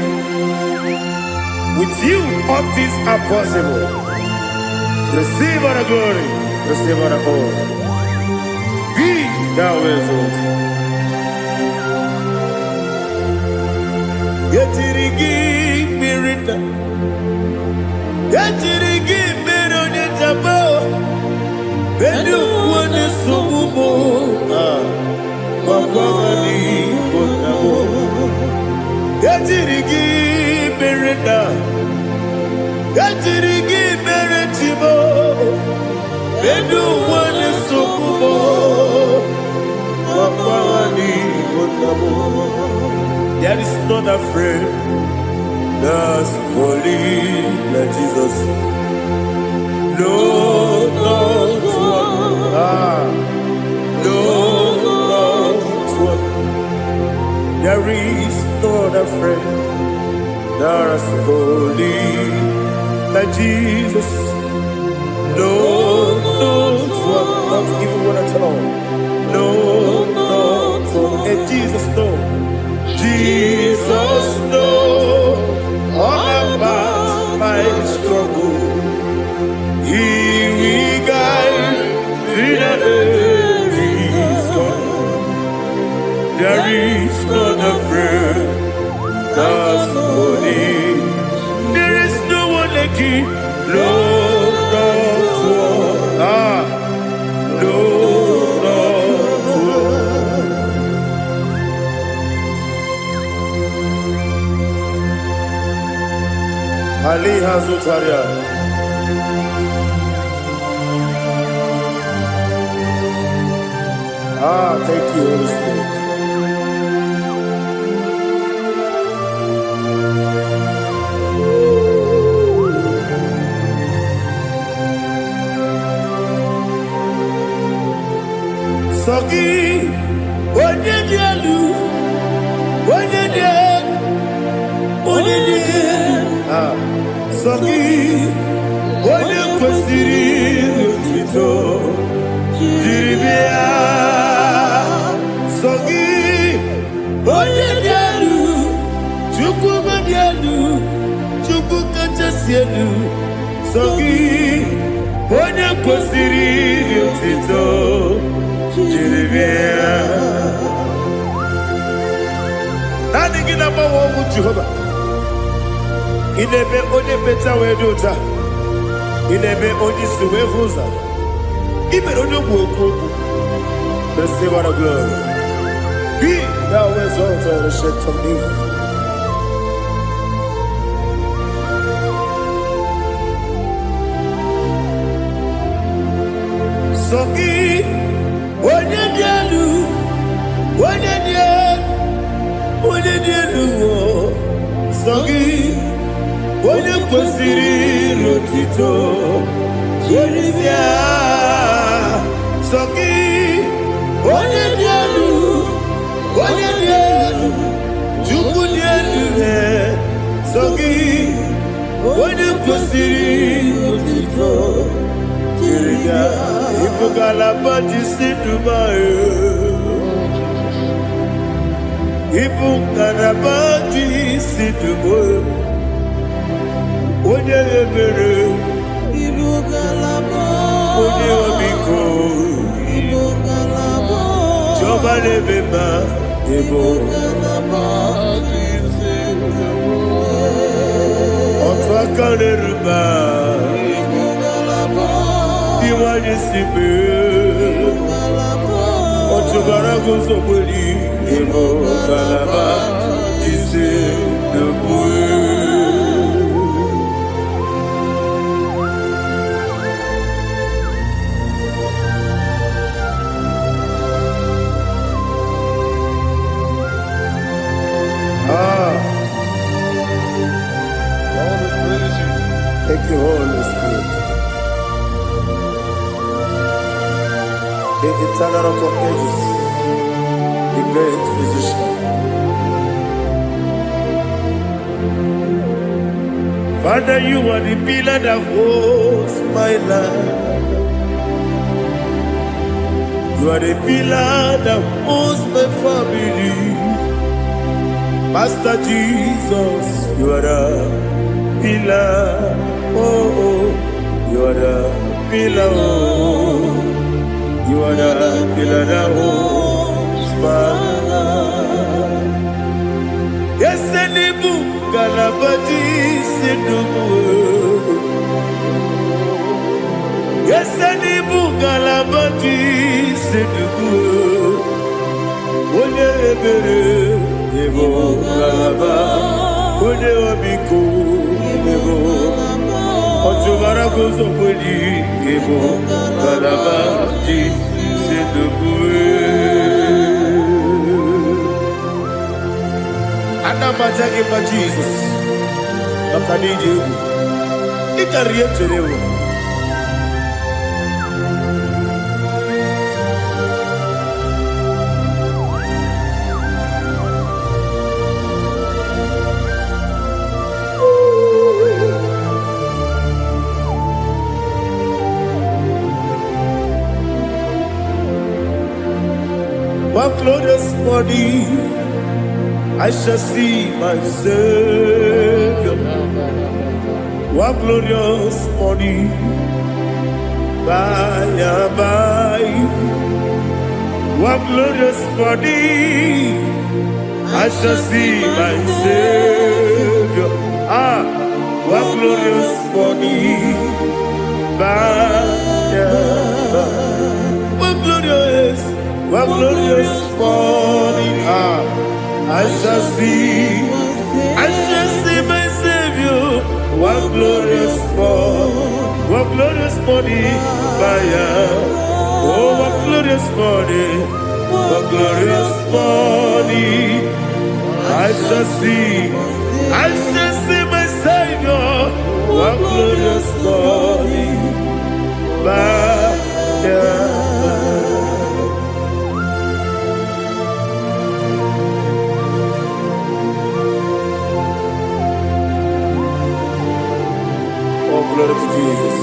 With you, all things are possible. Receive all the glory, receive all the honor. Be thou exalted. Yetirigi mirita. Yetirigi mirone jabo. Bedu wane subumo. Mabwani bonamo. Yetirigi mirita. Yetirigi miritibo. Bedu wane subumo. Mabwani bonamo. There is not a friend that's holy like Jesus. No, not one. No, not one. There is not a friend that's holy like Jesus. No, not one. Not even one at all. No, not one. And Jesus knows. Jesus knows all about my struggle. He will guide through the days gone. There is not a friend that's holy. There is no one like you. No, not one. No, not one. Ali Hazutaria. Thank you, Holy Spirit. Sogi, Onyedialu, Onyedialu, Sogi, Onyekwesiri Lutito, Jiribia. Sogi, Onyedialu, Chukwu Madialu, Chukwu Kachasielu. Sogi, Onyekwesiri Lutito, Jiribia. Nothing about what Jehovah. Inebe onye beta we dota. Inebe onye suwe huza. Ibe onye woku. Receive our glory. Be thou exalted, the shit of me. Sogi, onye dialu, onye dialu, Sogi. Onyekwesiri Lutito, Jiribia. Sogi, Onyedialu, Chukwu dialu. Sogi, Onyekwesiri Lutito, Jiribia. Ipukalaba jisidubae. Ipukalaba jisidubae. Onye ebere, onye omiko, Jọba lebeba, ebo. Ọtụ aka na-eruba, iwanye sibe. Ọtụbara guzo gbeli, ebo kalaba, ise debue. Thank you, Holy Spirit. The eternal rock of ages, the great physician. Father, you are the pillar that holds my life. You are the pillar that holds my family. Master Jesus, you are the pillar. Oh, you are the pillar. Oh, you are the pillar that holds my life. Yes, Yesenibu galabadi sidubu. Yesenibu galabadi sidubu. Onye ebere ebo galaba. Onye wabiko ebo. Otubara gozo kweli ebo galabadi sidubu. Anamajage ma Jesus. Makaniji. Ikariye cherewo. One glorious body, I shall see my Savior. One glorious morning, by and by. One glorious morning, I shall see my Savior. One glorious morning, by and by. One glorious morning, I shall see my Savior. One glorious morning, oh, one glorious morning, I shall see my Savior. One glorious morning, glory to Jesus.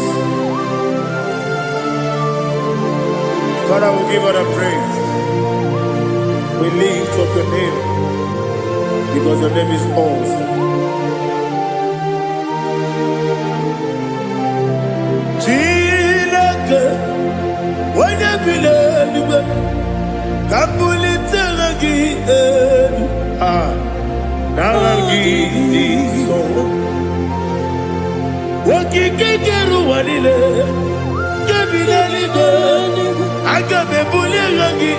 Father, we give her the praise. We lift up your name because your name is awesome. Chilake, when you believe, Kabuli Telagi, Nagi, so. Wakikekeru walile Kebilalibe Agabe bule rangi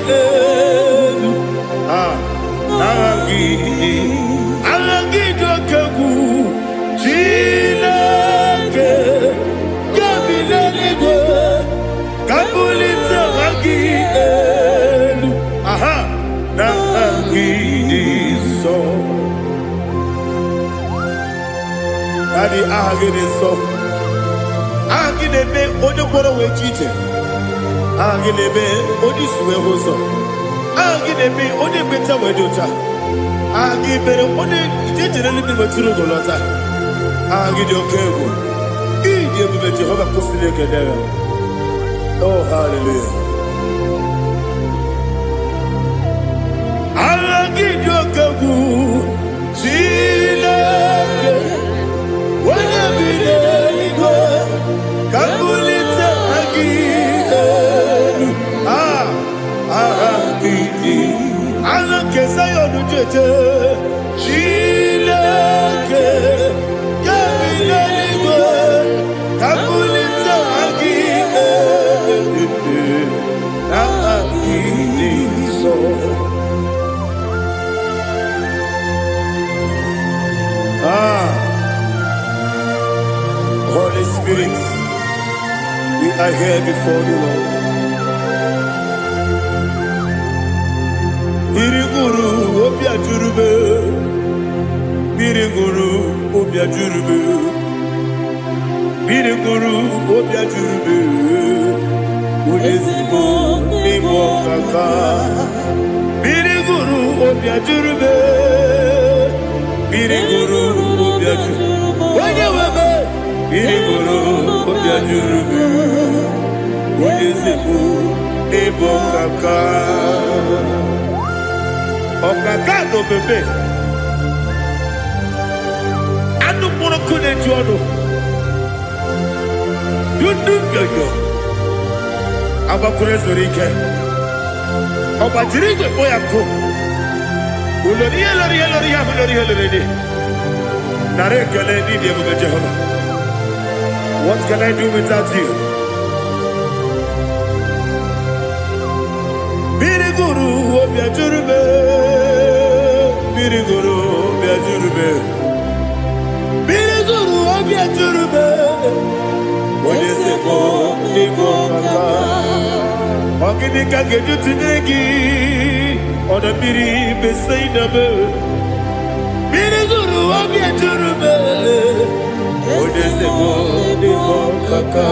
Arangi dokegu Chilake Kebilalibe Kabulite rangi Narangi so Daddy, agide so. Agide be odokoro we chiche. Agide be odisuwe hoso. Agide be ode beta we dota. Agide ode ijejere ni beturu golota. Agide okego. Ide be Jehovah kusile kedera. Oh hallelujah. Agide okego. Chilake. Wanya bideligo, kabulite agidelu, agidi, alakeza yonujeje, chileke, kabideligo, kabulite agidelu, agidi so. Holy Spirit, we are here before you, Lord. Biriguru obia jurube, biriguru obia jurube, biriguru obia jurube, ulesibo ni mokaka, biriguru obia jurube, biriguru obia jurube, wanyewebe. Biriguru obia jurube, ulesibo ni mokaka. Okaka do bebe. Anu poro kune jono. Yundu yoyo. Abakure zorike. Obajirigwe boyako. What can I do without you? Biriguru obiajurube, biriguru obiajurube, biriguru obiajurube. Ojeseko niko kaka, ogini kageju tinegi, oda biri besaidabe. Biriguru obiajurube, ojeseko niko kaka,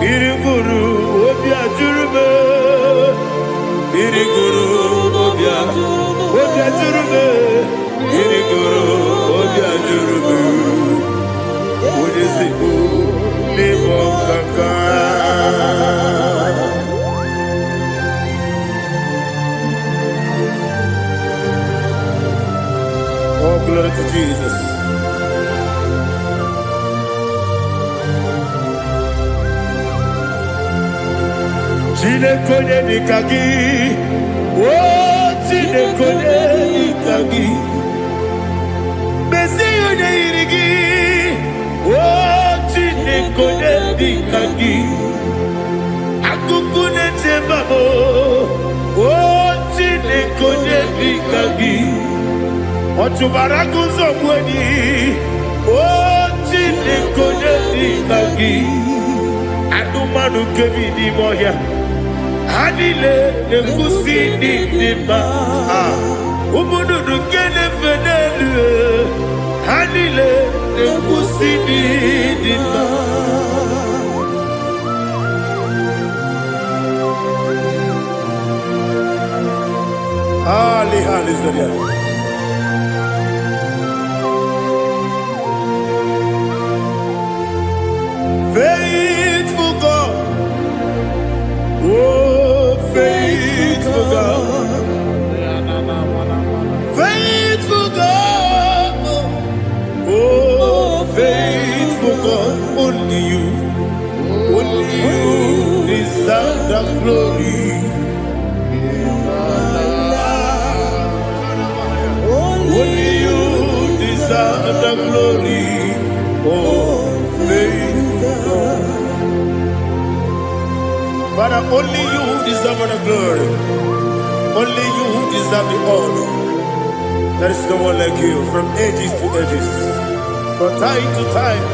biriguru obiajurube. Biriguru obiajurube, biriguru obiajurube. Ojeseko niko kaka. Oh, glory to Jesus. Chinekonye nikagi, oh chinekonye nikagi. Mesiyo ne irigi, oh chinekonye nikagi. Akukune chembabo, oh chinekonye nikagi. Ochubaraku zomweni, oh chinekonye nikagi. Adumanu kevidi moya. Adile nekusi nidima, umududu kene fenelu. Adile nekusi nidima. Ali hali zoria. Faithful God, oh faithful God, faithful God, oh faithful God, only you deserve the glory. Only you deserve the glory, oh faithful God. Father, only you deserve the glory. Only you deserve the honor. There is no one like you from ages to ages, from time to time,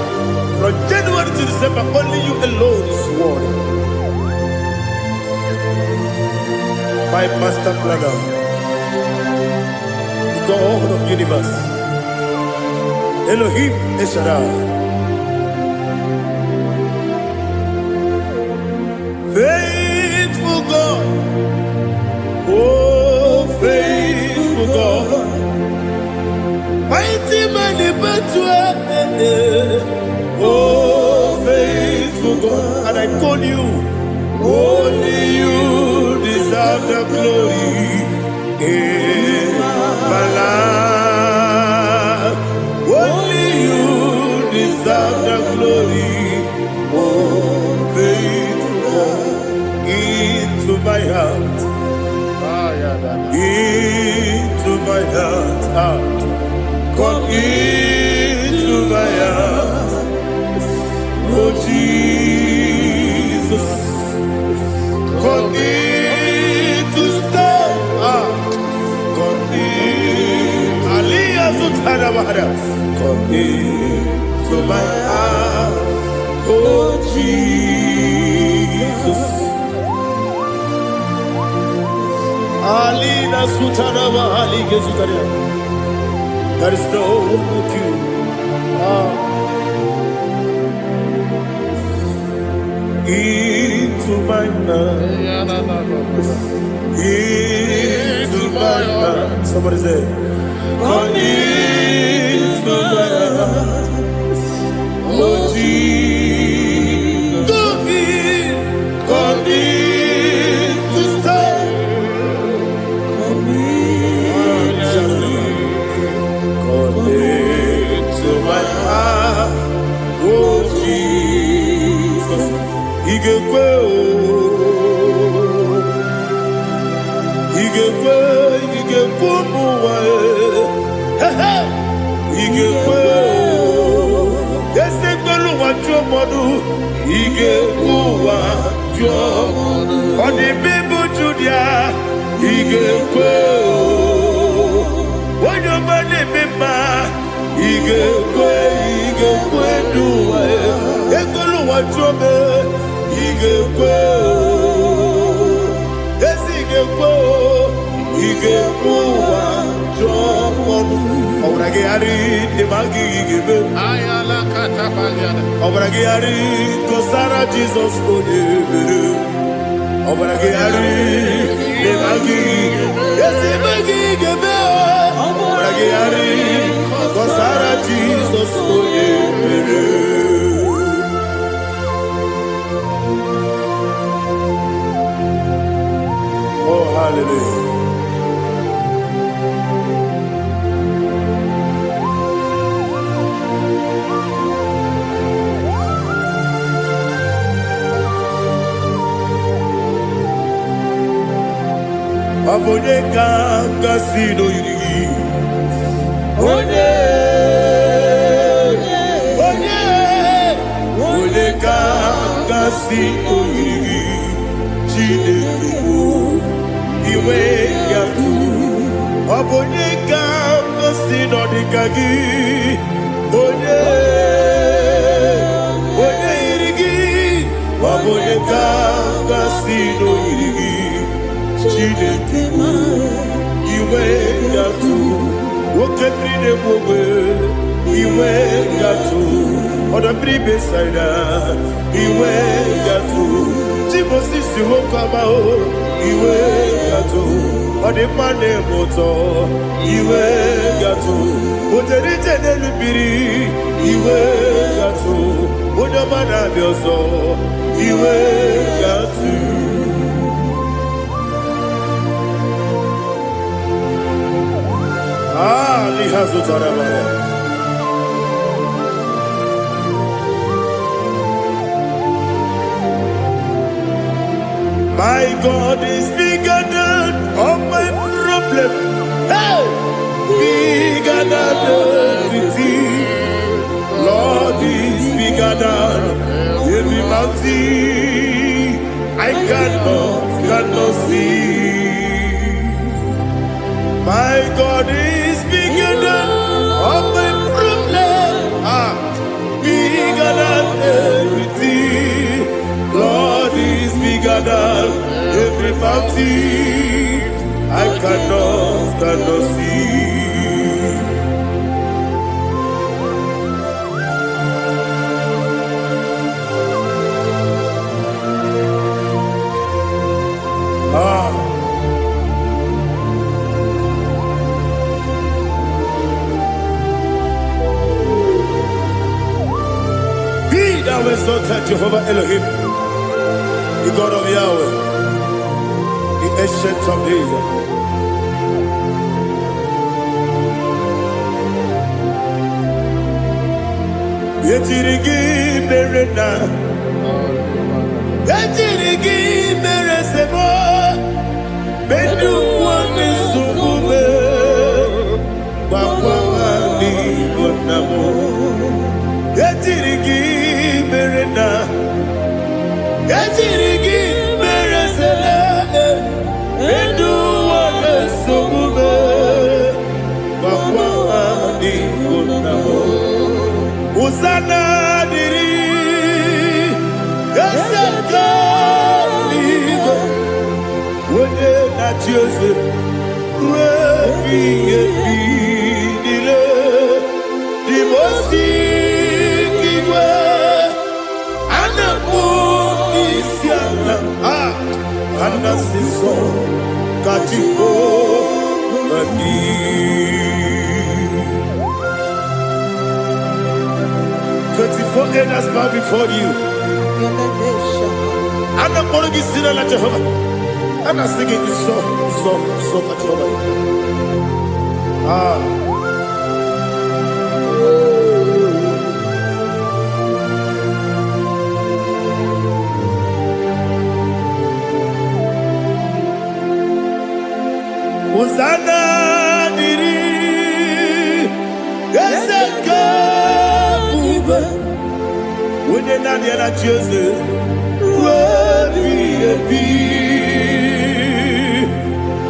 from January to December. Only you alone is worthy. My master planner, the God of the universe, Elohim Eshadai. Faithful God, oh faithful God, mighty man in battle, oh faithful God, and I call you, only you deserve the glory in my life, only you deserve the glory, oh faithful God. Into my heart, into my heart, come into my heart, oh Jesus, come in to stay, come in, Aliyah to Tanabara, come into my heart, oh Jesus. Alina Sutanaba Ali Gezutaria. There is no one like you. Into my mind. Into my mind. Somebody say, come into my heart. Oh Jesus. Come in to stay. To my heart, oh Jesus, He gave Oh, hallelujah. Abone kanga sino yiri. Onye kanga sino yiri. Chineke iwe yatu. Abone kanga sino dikagi. Onye yiri. Abone kanga sino yiri. Chineke iwe yatu. Woke bride wowe iwe yatu. Oda bribe saida iwe yatu. Tibosi si wokama o iwe yatu. Ode mane moto iwe yatu. Oderi jene lubiri iwe yatu. Oda mana bioso iwe yatu. Lihazu tarabara. My God is bigger than all my problem. Hey! Bigger than everything. Lord is bigger than every mountain. I cannot see. My God is bigger than all my problems. Bigger than everything. Lord is bigger than every mountain. I cannot see. Thou exalted Jehovah Elohim, the God of Yahweh, the ancient of days. Yetirigi merena, yetirigi meresemo, bedu wani sumube, wakwamani bonamo. Yetirigi merena, yetirigi meresele, bedu wani sumube, wakwamani bonamo. Usana diri, yasaka ligo, wode na chiose, revi dile, dimosi kigwe, anamu isiana, anasiso kachiko mani. 24 elders bow before you. And I'm going to be singing like Jehovah. And I'm singing this song like Jehovah. Hosanna diri Ezeka ube Onye nani na Jose Webi ebi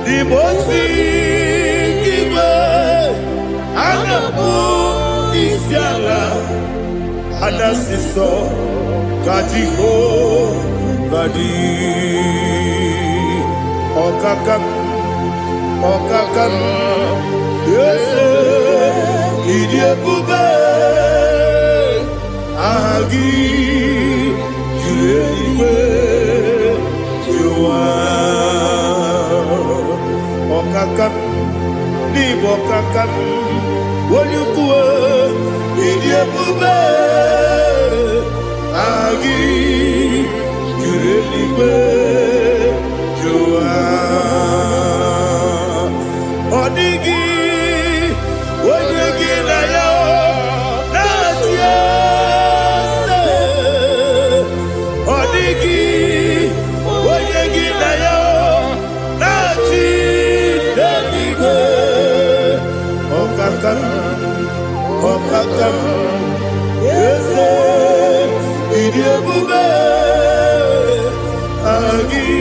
Di mozi kibe Anapu isiala Anasiso Kajiho Kadi Okakam Okakam Yese Idiekube Agi Juleiwe Jua Okakam Nibo Okakam Wonyukue Idiekube Agi Juleiwe Jua Odigi Odigi na yo na tiese Odigi Odigi na yo na tiese Okakam Okakam Yese Idiebube Agi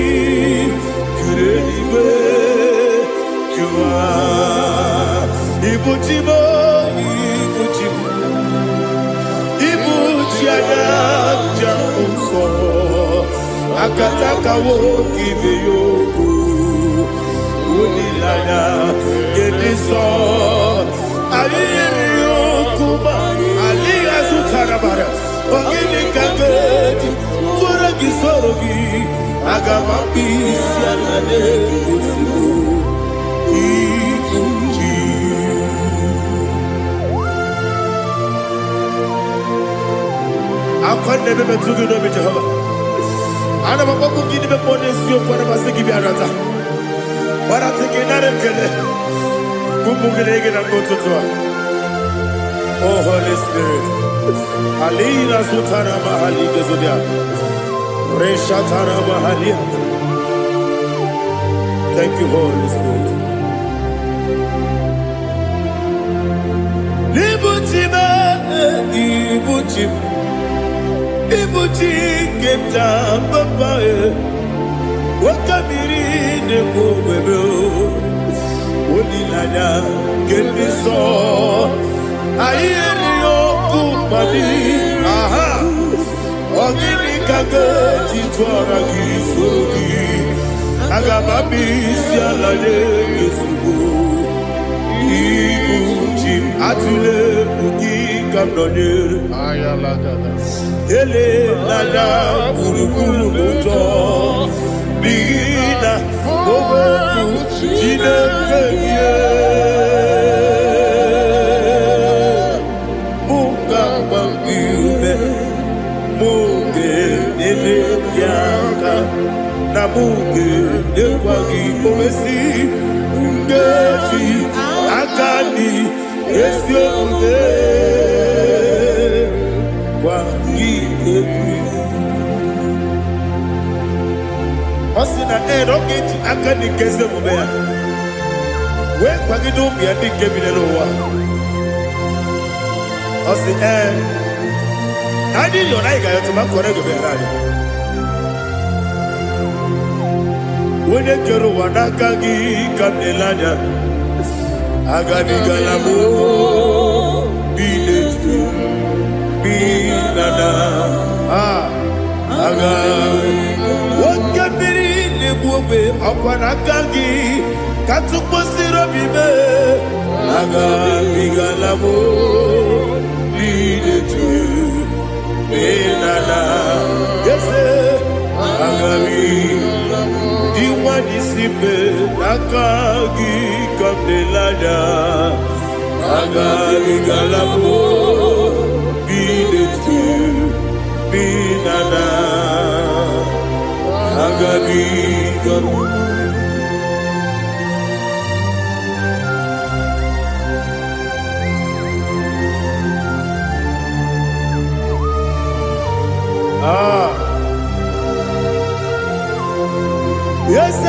Juleiwe Jua Ibuchimo Ibuchimo Ibuchiana Jamso Akataka Wokive Yogu Unilana Gediso Ayiri Yokuba Ali Azutarabara Ogini Kageti Turagi Sorogi Agamapi Sianane Usibu Akwande bebe tugu no be Jehovah. Ana maboko gidi be pone sio kwa nabase gibi arata. Bara teke nare kele. Kumugirege na kototoa. Oh Holy Spirit. Alina sutana mahali gezodia. Resha tana mahali. Thank you, Holy Spirit. Libuchima, Ibuchim. Ibuchi kemta papa wakamiri de bobebe onilanya kemiso ayeri okupani aha ogini kage titwara gisogi agababi sialale yesugo Ibuchi atule ugi kamdonyer ayala dada Ele lada kurukuru muto Bigina Oboku Jine kenye Munga bangiume Munge nele yaka Na munge nekwagi owesi Ungeji akani Esio unge Osina rocket akani keze mubea we kwagido bia di kebile wa osi adi yo na iga yo tuma kore go be radi wone kero wanaka gi kabelanya agadi galamo biletu binana aga wakabiri nebuwe akwanakagi katuposiro bibe aga bigalamo biletu binana yese aga diwani sibe nakagi kabelanya aga bigalamo biletu binana agabi garu yes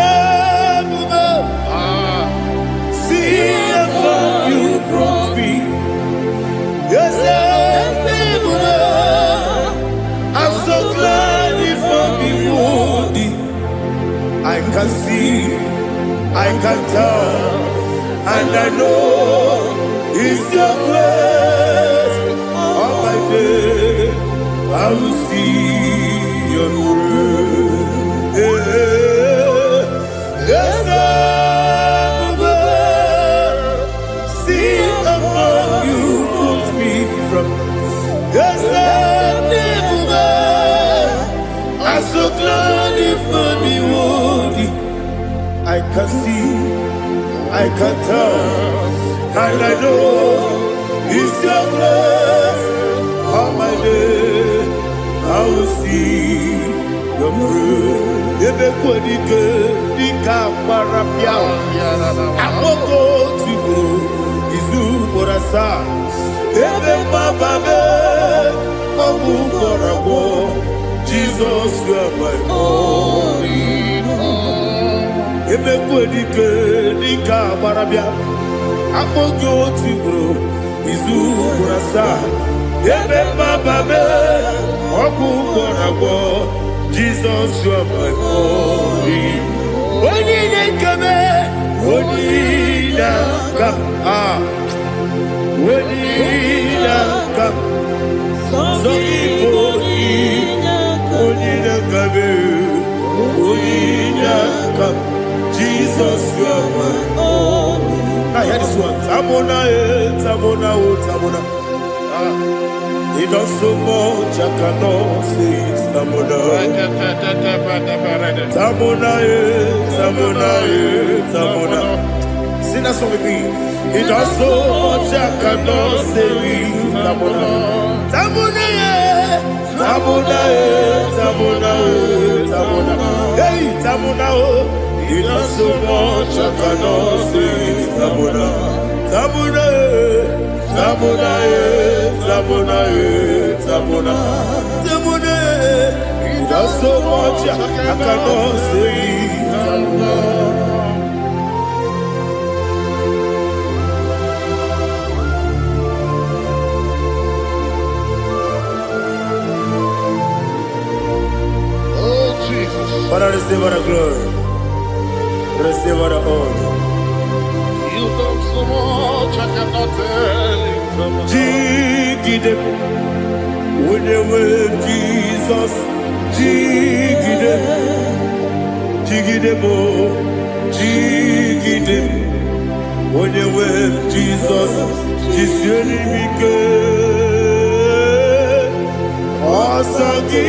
can see, I can tell, and I know it's your grace. All my day, I will see your grace. Yes, I will see among you put me from. Yes, I'm so glad for the world. I can see, I can tell, and I know it's your grace. All my day, I will see your grace. Everybody good, the camera piao. I will go to you, Izu Borasa. Everybody, Mabu Korabo. Jesus, you are my only home. Everybody good, the camera piao. I will go to you, Izu Borasa. Everybody, Mabu Korabo. Jesus, you are my only. When you come, when you come, when you come, so you come, Jesus, you are my only. Now hear this one. Tamona. He does so much, I cannot say it's Tamona. Tamona. Sing that song with me. He does so much, I cannot say it's Tamona. Tamona. Hey, Tamona. He does so much, I cannot say it's Tamona. Tamona. He does so much, I cannot say Tamona. Oh, Jesus. Father, receive our glory. Receive our honor. You done so much, I cannot tell you. Jigide, when you were Jesus, Jigide, when you were Jesus, Jisyenimike, Osagi,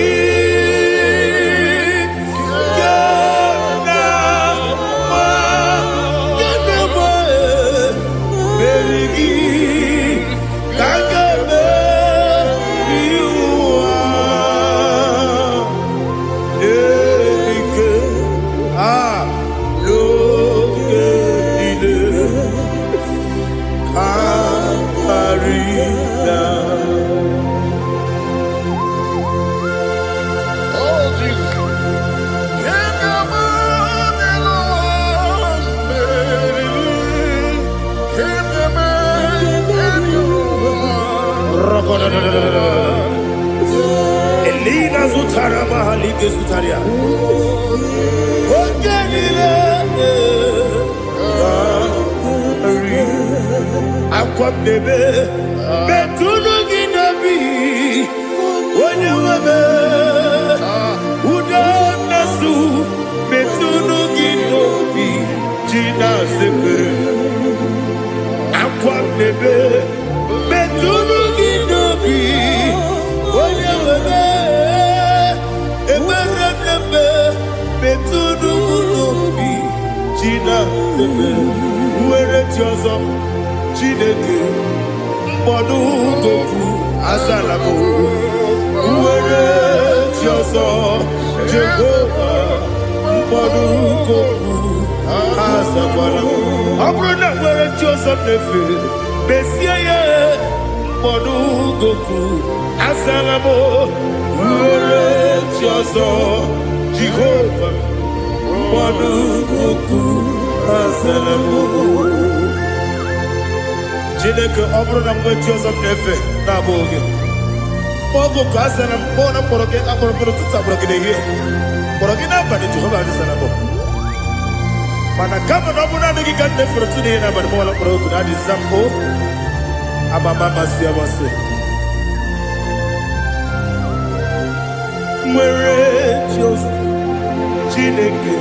Elina Zutara Mahalike Zutaria. Aqua bebe, Betunu Ginabi, when you were Udanasu, Betunu Ginobi, Gina Sepe. Aqua bebe, Betunu Ginobi, when you were Betunu Ginobi, Gina Sepe. Where it's yours. Chineke mkpọdụ goku azalamo uwere ti ọzọ Jehova mkpọdụ goku azakwalamo ọ bụrụ na nwere ti ọzọ na-efe bezie ya mkpọdụ goku azalamo uwere ti ọzọ Jehova mkpọdụ goku azalamo. Chineke ọ bụrụ na mgbe chi ọzọ na-efe na-abụ oge ogo ka a sara mkpọ na mkpọrọ gị akpọrọ mkpọrọ tụtụ akpọrọ gị n'ehihie mkpọrọ gị n'abalị Jehova adịsara bụ Mana kama na muna nigi kande fortune na barmola pro kuna di zampo ababa masia bose mwere chos chineke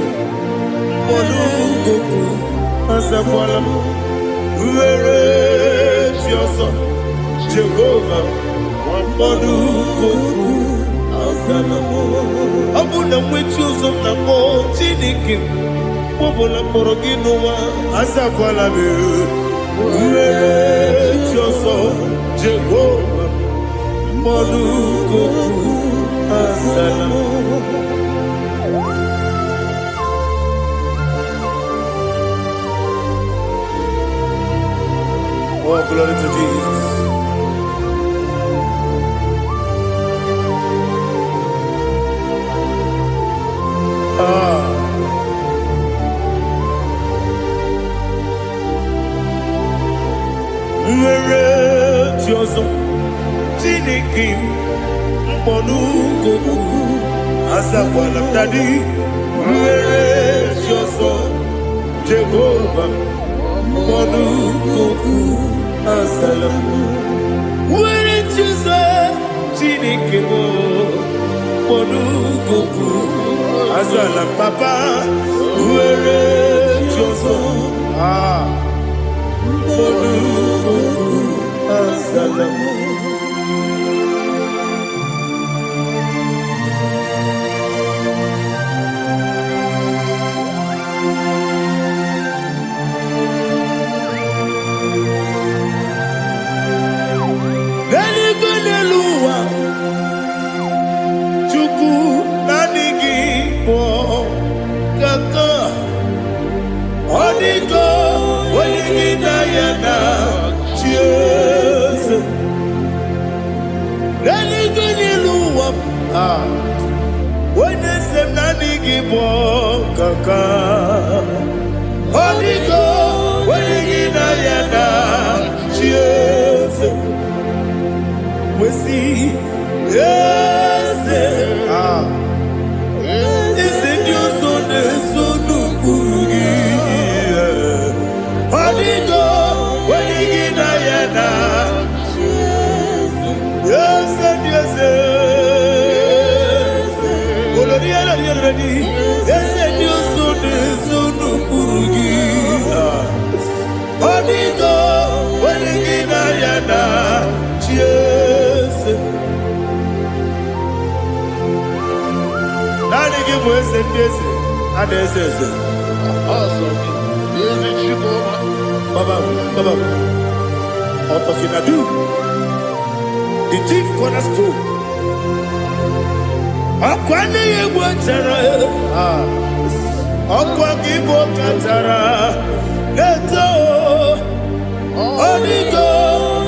olugoku asakwala mwere chos Jehovah olugoku asalamo abuna mwechuzo na mo chineke Bobola poroginowa asakwala be uwere choso Jehovah moluko asalam. Oh, glory to Jesus. Mwere choso Chineke moluko asakwala dadi mwere choso Jehovah moluko asalam mwere choso Chineke moluko asalam papa mwere choso moluko asalam. When they say nani gibo kaka, Onigo when you na yana cheers. We see yes is it you so the sunu kugi. Onigo when you na yana cheers. Yes yes. The chief cornerstone. Akwane yebo tara akwa gibo katara leto onigo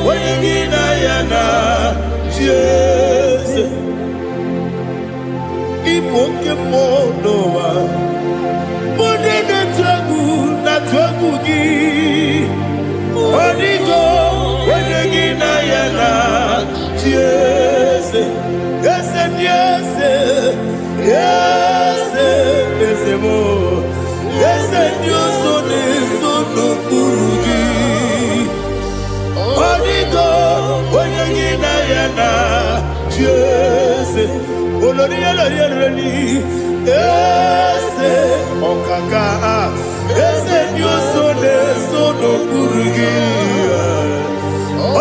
wenigina yana Jesus ipo kemo noa mode na twagu gi onigo wenigina yana Jesus yes, yes, yes, yes, more. Yes, Dios son eso no purugi. Onigo, oyagina yana, yes, oloria la yerani, yes, okaka, yes, Dios son eso no purugi.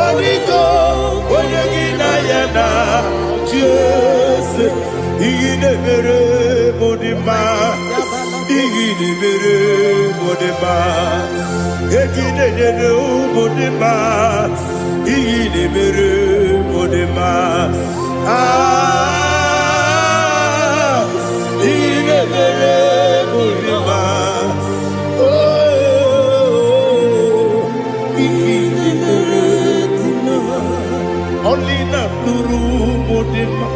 Onigo, oyagina yana. Yes, igine mere modima, igine mere modima, igine mere modima, igine mere modima. Ah, igine mere modima. Oh, igine mere modima. Only na nuru modima.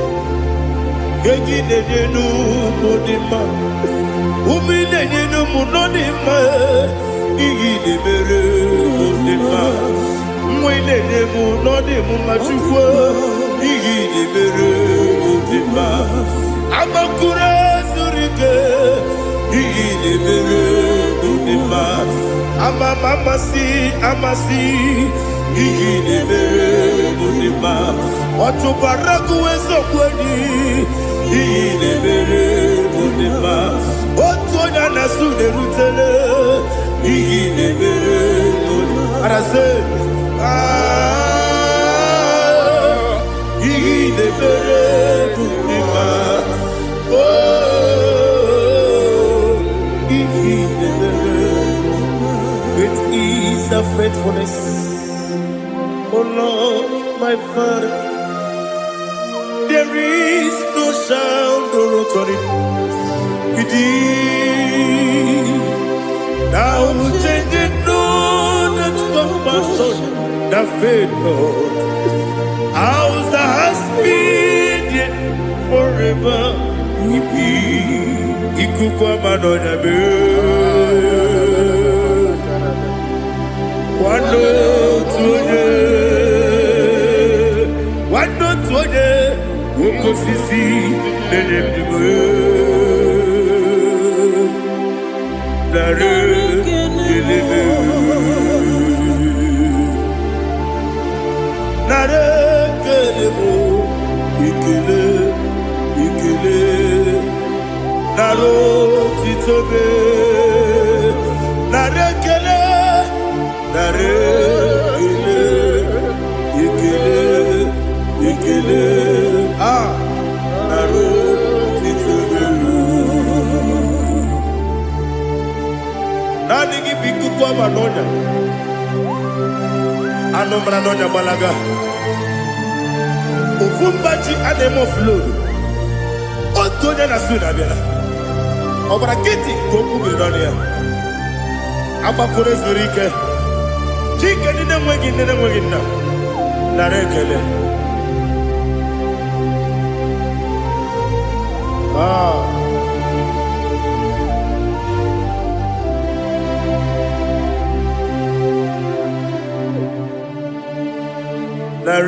Gege nu modima, umine nu munodima, igide mere modima, mwine munodimu machukwa, igide mere modima, amakure zurike, igide mere modima. amasi iyi na-emere ndị mma ọ tụbara gị eziokwu enyi iyi na-emere ndị mma otu onye na-asụ na-erutele iyi na-emere arase iyi na-emere ndị mma iyi na-emere great is thy faithfulness. Oh Lord, my Father, there is no sound or authority within. Thou changest not that compassion, that faith, Lord. Ours that has been yet forever will be. Ikukwamanonya be. Wando tuone uko sisi nene mdigo nare kelebe nare kelebo ikele naro titobe nare kele nare ikele naro titobe nani gibiku kwa manonya anomra nonya balaga ofumbaji anemo flood otonya na suna bela obra kiti koku beronia abakore zurike chike nine mwegi na narekele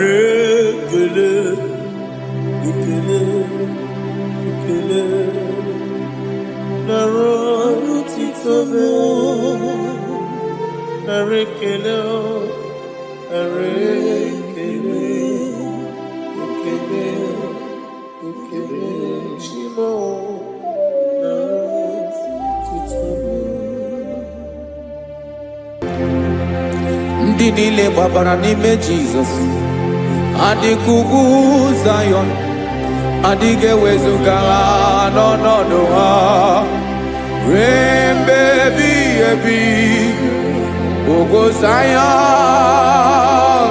narekele ikele naro titobe narekele Shimo ndị niile gbabara n'ime Jizọs adịghị ugwu Zayọn adịghị ewezuga ha n'ọnọdụ ha ruo mgbe ebighị ebi ugwu Zayọn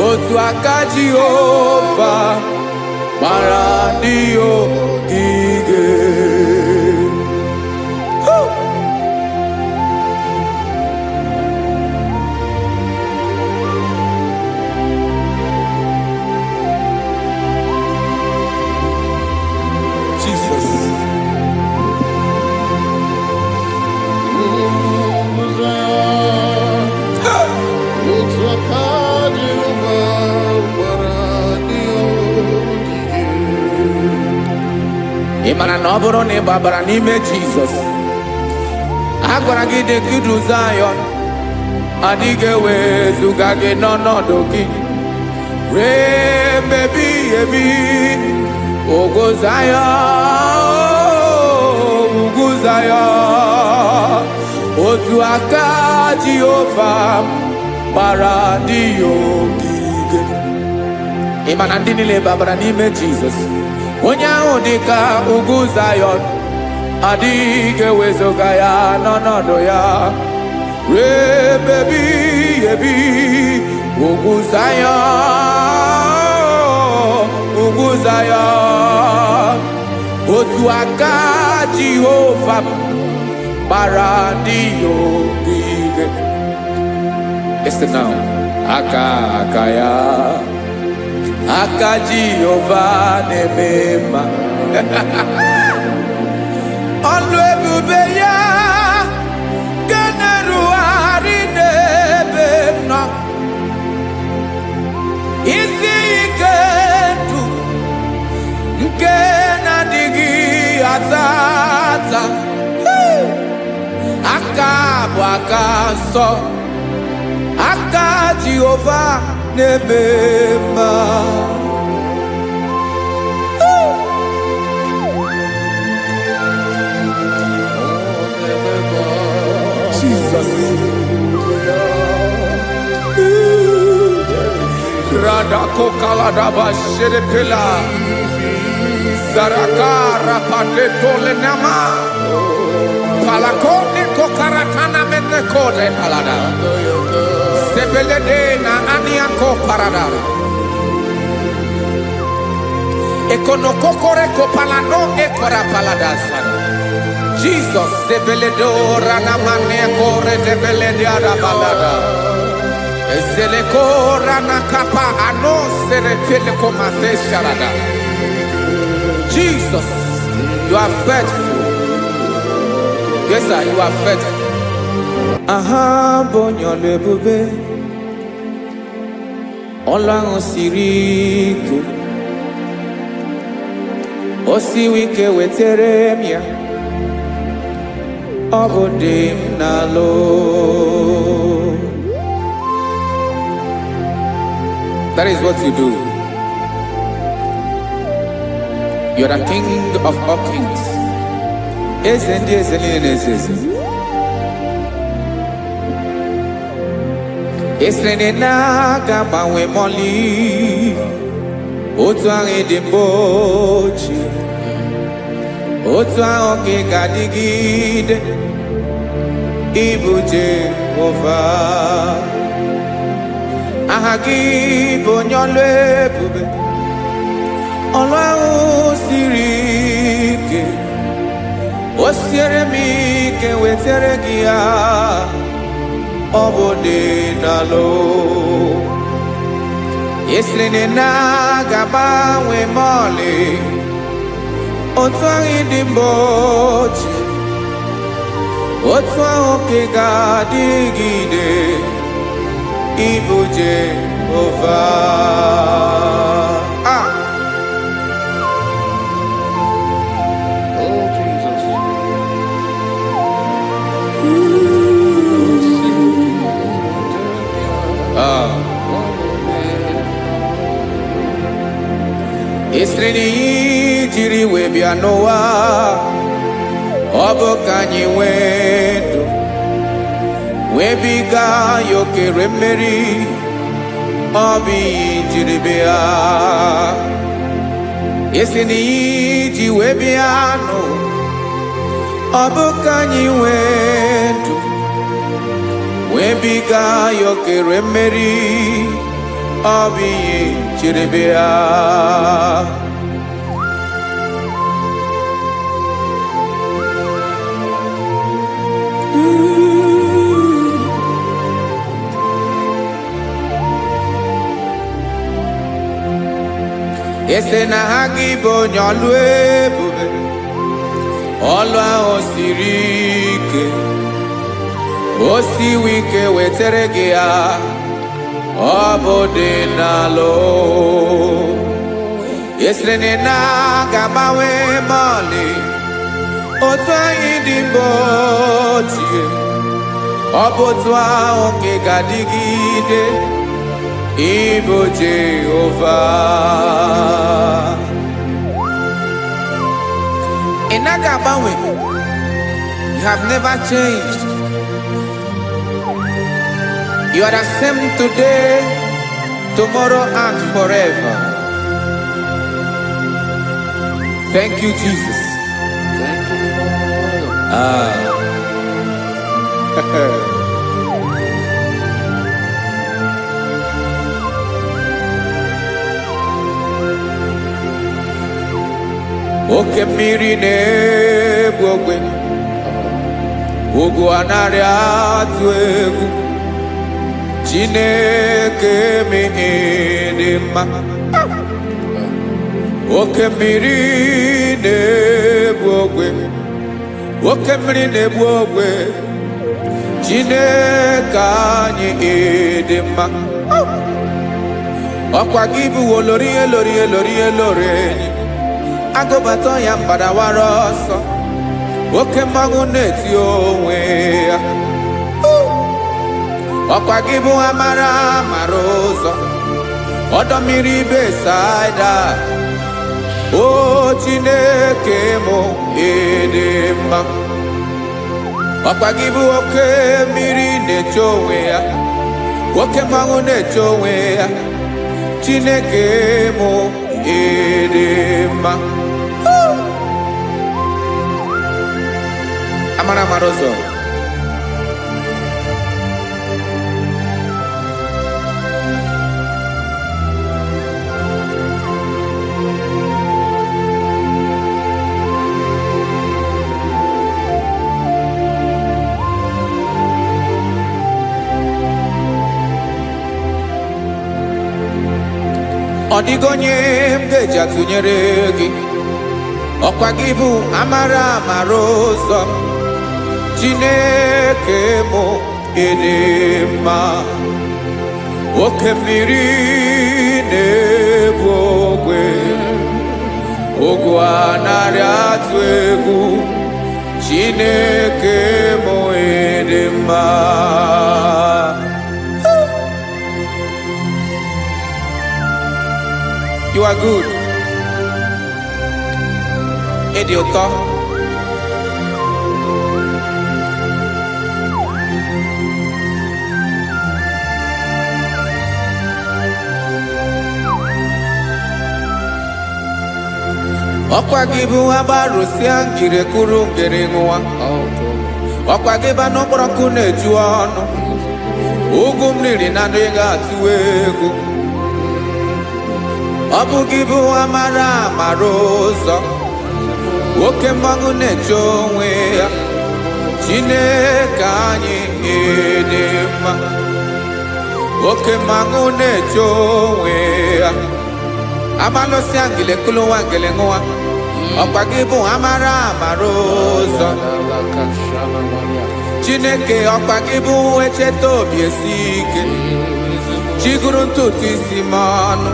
otu aka Jehova gbara ndị ogige ị mara na ọ bụrụ na ị gbabara n'ime Jizọs a gwara gị dị kudu Zayọn adịghị ewezuga gị n'ọnọdụ gị ruo mgbe ebighị ebi ugwu Zayọn otu aka Jehova gbara ndị ogige ị ma na ndị niile gbabara n'ime Jizọs onye ahụ dị ka ugwu Zayọn adịghị ewezuga ya n'ọnọdụ ya ruo mgbe ebighị ebi ugwu Zayọn otu aka Jehova gbara ndị ogige. Listen now, aka ya aka Jehova na-eme mma ọlụ ebube ya ga na-erugharị n'ebe nọ isi ike ndụ nke na-adịghị ata nsọ aka Jehova na-eme mma. Jesus. Radako kaladaba sherepela zarakara padetole nama palakone kokaratana mene kode palada sebelede na aniako parada ekono kokore ko palano ekora paladasa. Jesus sebeledo rana mane kore debelede ada balada. Jesus, you are faithful. Yes, sir, you are faithful. Aha, bonyo lebube. Olang osiriku. Osiwike weteremia. Obodim nalo. That is what you do. You are the king of all kings. Esrenena gabawe moli otwange dembochi otwange gadigide ibuje ova ahagi bonyole bube Ọlọ́run sirike osiere mi ke wetere gia obode nalo Yeslene na gaba we mole otwangi dimbochi otwangi gadigide ibuje ova. Oh, Jesus. Esreni jiri we bia noa obo kanyi wedo we biga yoke remeri obi jiri bia Esreni ji we bia no obo kanyi wedo we biga yoke remeri obi jiri bia Ese na IGBO nyolwe bube Olwa osirike Osiwike weteregea Obode nalo Ese na gabawe mali Otwa idimbotie Obotwa onke gadigide Ibo Jehovah. In Agabawe, you have never changed. You are the same today, tomorrow, and forever. Thank you, Jesus. Thank you, Lord. Oke mmiri na-egbu ogwe ugwu anarị atụ egwu Chineke mee dị mma oke mmiri na-egbu ogwe oke mmiri na-egbu ogwe Chineke anyị dị mma ọkwa gị bụ olori enyi Agobato ya mbadawara ọsọ oke mmanwụ na-eti onwe ya ọkwa gị bụ amara mara ụzọ ọdọ mmiri Besaida o Chineke mụ ịdị mma ọkwa gị bụ oke mmiri na-eche onwe ya oke mmanwụ na-eche onwe ya Chineke mụ ịdị mma amara mara ụzọ ọ dịghị onye m ga-eji atụnyere gị ọkwa gị bụ amara mara ụzọ Chineke mụ ịdị mma oke mmiri na-ebu ogwe ogwu anarị atụ egwu Chineke mụ ịdị mma You are good. Ịdị ụtọ. Ọkwa gị bụ agbarụsịa ngire kụrụ ngere nwa. Ọkwa gị bụ n'ọkpọrọkụ na-eju ọnụ. Ugwu mmiri na ndị ga-atụ egwu. Ọ bụ gị bụ amara mara ụzọ oke mmanwụ na-eche onwe ya Chineke anyị ịdị mma oke mmanwụ na-eche onwe ya amalụsị angele kụlụ nwa ngele nwa ọkwa gị bụ amara mara ụzọ Chineke ọkwa gị bụ echeta obi esi ike chigụrụ ntutu isi m ọnụ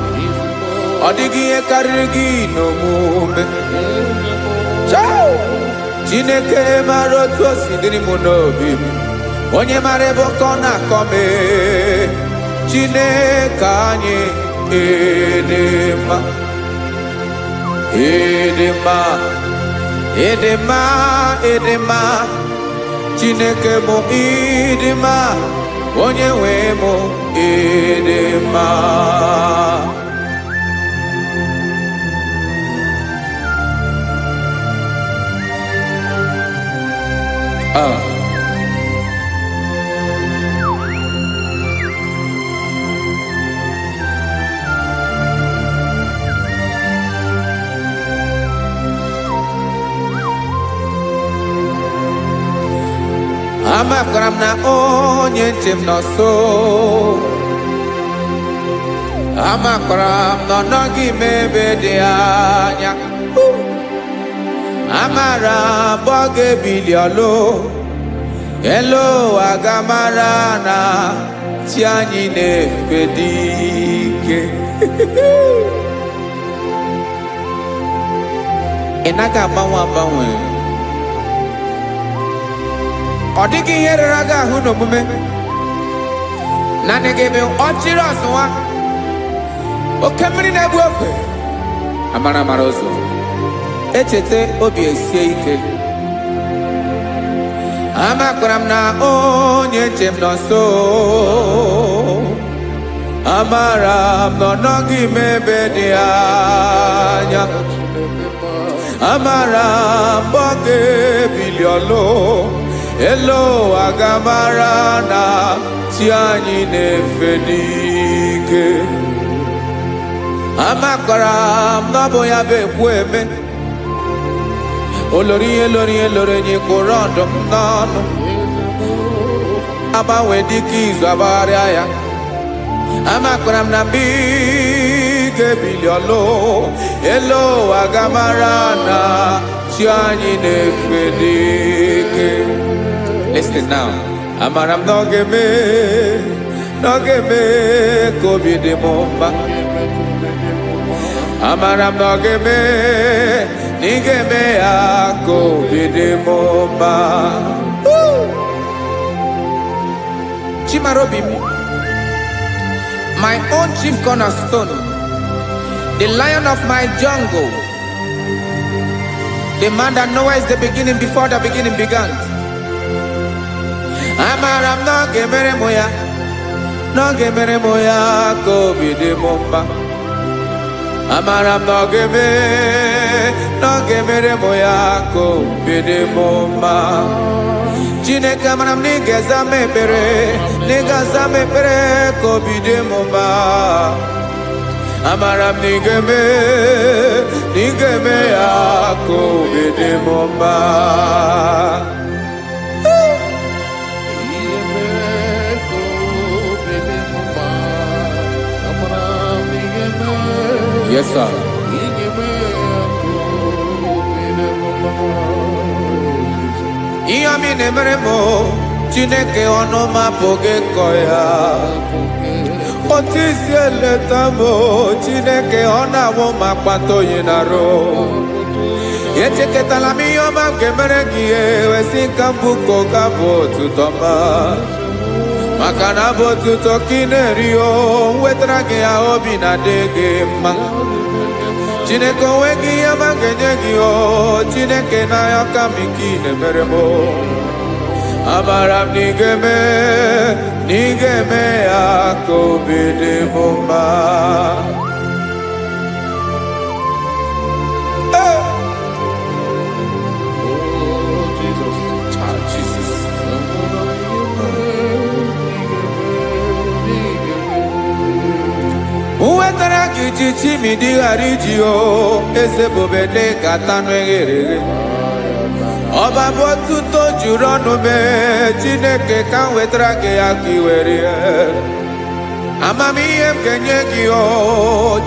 ọ dịghị ihe karịrị gị n'omume Chineke mara otu o si dịrị m n'obi m onye mara ebe ọkọ na-akọ m Chineke anyị ịdị mma ịdị mma ịdị mma ịdị mma Chineke mụ ịdị mma onye nwe mụ ịdị mma amakwara m na onye nche m nọ nso amakwara m na ọ nọghị m ebe dị anya amara m ọ ga-ebili ọlụ elu aga mara na chi anyị na-efe dị ike ị naghị agbanwe agbanwe ọ dịghị ihe rere gị ahụ n'omume naanị gị bụ ọchịrị ọzụwa oke mmiri na-egbu ogwe amara mara ụzọ echeta obi esie ike amakwara m na onye nche m nọ nso amara m na ọ nọghị m ebe dị anya amara m ọ ga-ebili ọlụ elu aga mara na chi anyị na-efe n'ike amakwara m na ọ bụ ya bụ ekwu eme olori ihe lori ihe lori enyi kwụrụ ọdụm n'ọnụ agbanwe dịka izu agbagharịa ya amakwara m na mgbe ị ga-ebili ọlụ elu aga mara na chi anyị na-efe n'ike Listen now. Amara m na ọ ga-eme ka obi dị m mma amara m na ọ ga-eme na ị ga-eme ya ka obi dị m mma Chimarobimi, my own chief cornerstone, the lion of my jungle, the man that knows the beginning before the beginning began. Amaram no gemere moya ko bide momba. Amaram no gemere moya ko bide momba. Chineke amaram ni gezame pere ko bide momba. Amaram ni geme ya ko bide momba. Yes, sir. Iyami nemeremo, Chineke onoma poge koya. Otisi eletamo, Chineke onawo makpato yinaro. Yecheke talami yoma kemeregie, wesinkambuko kabo tutoma. Makana botu tokinerio, wetrage ya obi na dege ma. Chineke wegi ya mangenye o, Chineke na ya kamiki nemeremo. Amaram nigeme ya kobede bomba. Uwetara kichichi midi harijio, ese bobede katano egere. Oba botu to jurono me, Chineke kan wetara ke akiwere. Amami em kenyegio,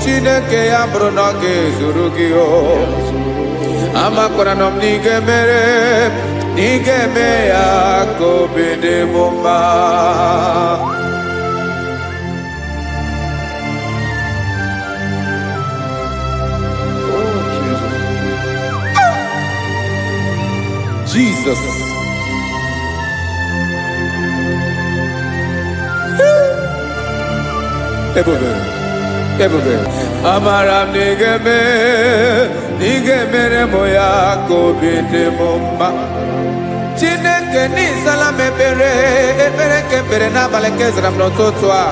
Chineke ya bruno ke zurugio. Amakora nom nigeme ya kobede bomba. Jesus. Ebube. Amaram nigeme moya kobede bomba. Chineke ni salame ebere kepere na baleke zram no totwa.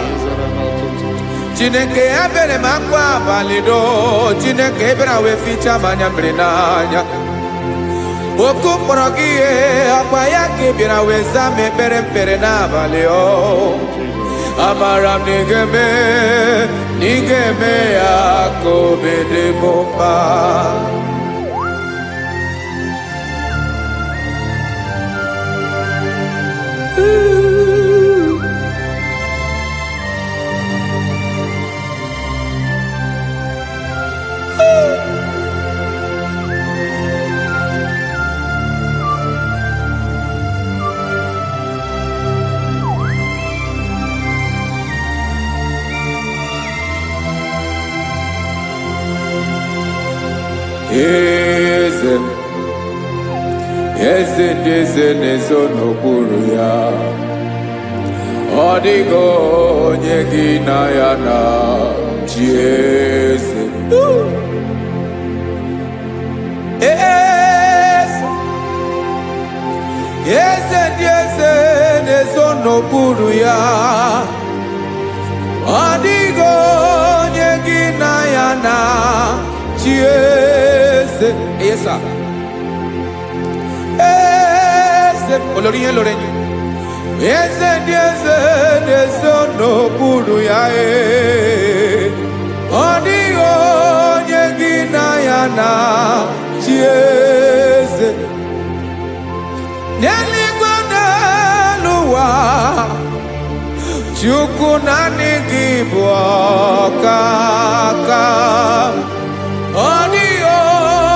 Chineke abere makwa balido, Chineke ebera we ficha manya mbrenanya. Oku porogie akwa yake bira weza mepere na baleo. Amaram nigeme ya kobede bomba. Eze nezo n'okpuru ya. Ọ dịghị onye gị na ya na chi eze. Eze nezo n'okpuru ya. Ọ dịghị onye gị na ya na chi eze. Yes, sir. Olórí yẹn lórí yẹn. Eze n'okpuru ya ọ dịghị onye gị na ya na chi eze. N'eluigwe n'elu ụwa, Chukwu naanị gị bụ ọkaka. Ọ dịghị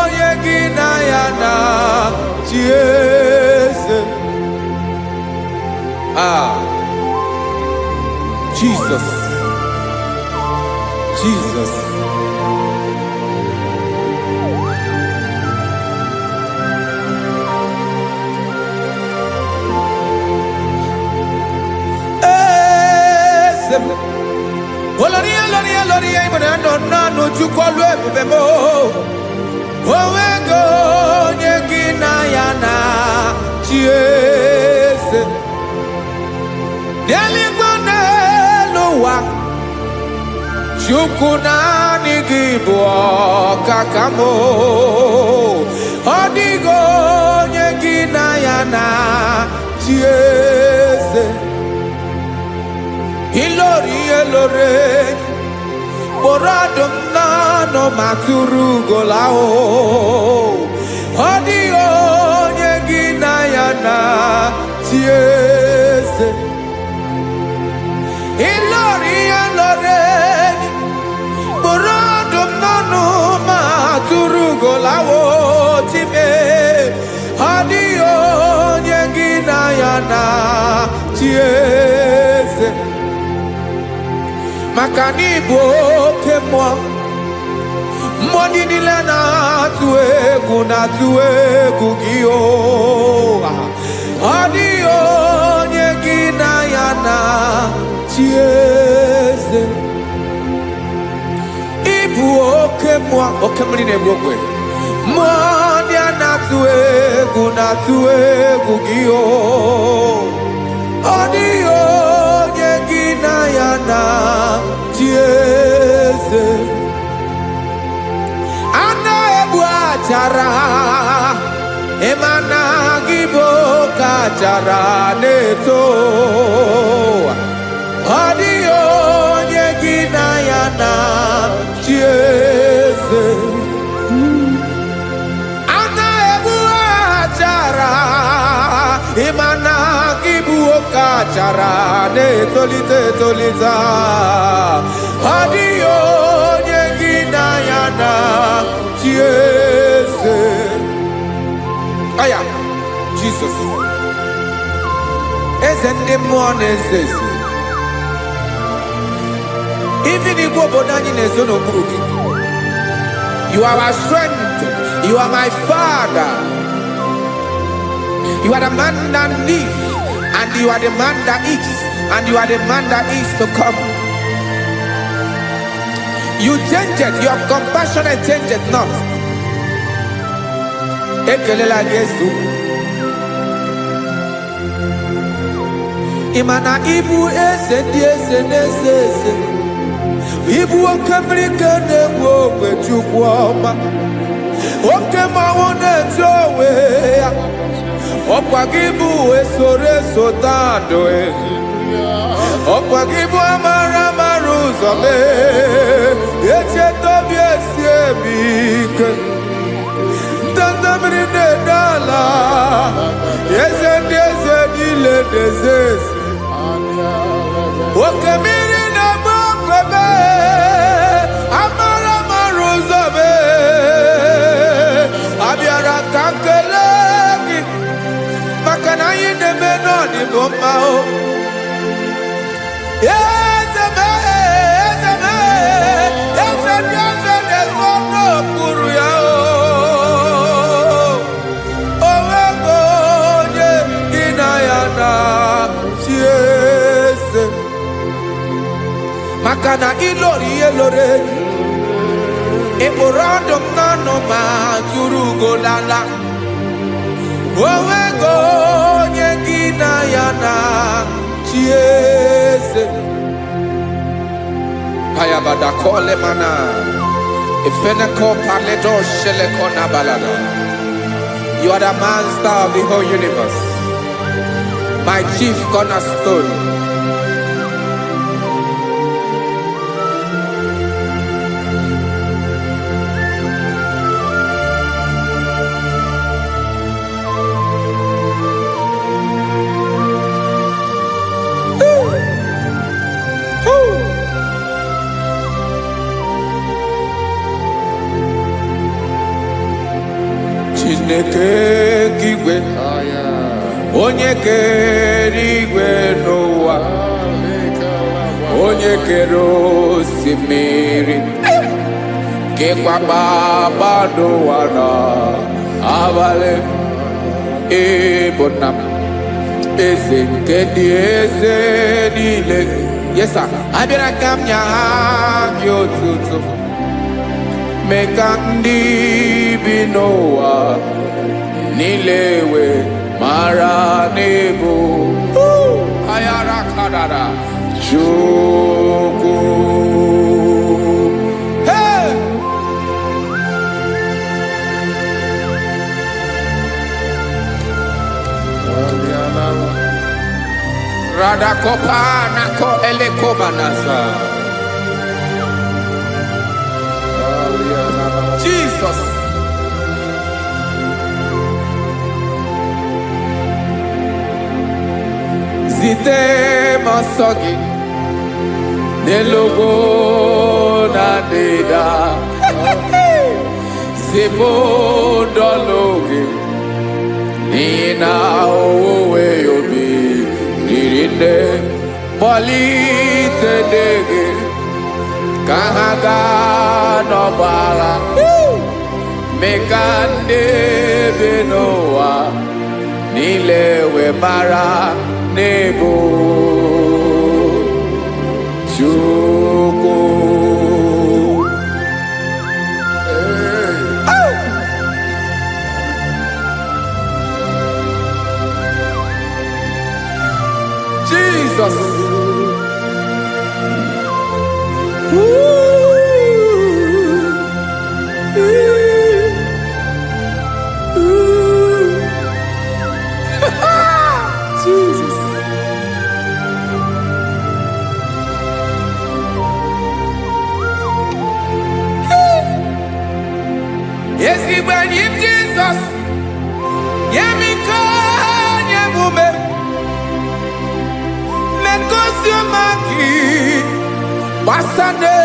onye gị na ya na chi eze. Jesus. ebubemo owego onye gị na ya na chieze n'eluigwe n'elu ụwa Chukwu naanị gị bụ ọkaka m ọ dịghị onye gị na ya na chieze ilori elore kpọrọ ọdụm n'ọnụ ma tụrụ ugola ọ dịghị onye gị na ya na chieze ilori elore kpọrọ ọdụm n'ọnụ ma tụrụ ugola time ọ dịghị onye gị na ya na chieze maka na ịbụ oke mmụọ mmụọ ndị niile na-atụ egwu gị ọ dịghị onye gị na ya na chieze ịbụ oke mmụọ oke mmiri na-egbu ogwe mmụọ ndị a na-atụ egwu gị ọ dịghị onye gị na ya na chieze a na-egbu achara ịma na gị bụ ka achara na-eto ọ dịghị onye gị na ya na chieze a na-egbu achara ịma na gị bụ ka achara na-etolite etolite ọ dịghị onye gị na ya na chieze aya Jizọs eze ndị mmụọ na-eze eze ibi n'igwe obodo anyị na-ezo n'okpuru gị you are our strength, you are my father, you are the man that lives and you are the man that is and you are the man that is to come. You change it, your compassionate change it not. Ekelela Yesu imana ibu eze ndị eze na-eze eze ibu oke mmiri ka na-egbu ogwe Chukwu ọma oke mmanwụ na-eti onwe ya ọkwa gị bụ esoro esota ndụ ọkwa gị bụ amara amara ụzọ mee echeta obi esi ebi ike ndanda mmiri na-ede ala eze ndị eze niile na-eze eze oke mmiri na-agba okwebe amara amara ụzọ mee abịara ka nkele gị maka na anyị na-eme n'ọdịbụ mma eze ndị eze na-ezo n'okpuru ya onwego onye gị na ya na chieze maka na ilori ihe lore ịkpụrụ ọdụm n'ọnụ ma tụrụ ugolala onwego onye gị na ya na chieze ayabada kole mana ifeneko paledo sheleko na balada. You are the master of the whole universe, my chief cornerstone. Chineke kigwe onye kere igwe n'ụwa onye kere osimiri kekwa kpakpando ụwa n'abalị ịbụ nna m eze nke dị eze niile. Yes sir, abịara ka m nya gị otuto meka ndị bi n'ụwa niile wee mara n'ebu ayara kadara Chukwu. Hey! Radakopa nako elekomanasa. Jesus. Zite masogi nelogo na deda zibo dologe nina owe yobi nirinde bolite dege kahaga no bala mekande benoa nilewe mara nebo Chukwu. Jesus. Jesus. Yes, he went in Jesus. Yemiko, Yemume. Men consumaki. Wasane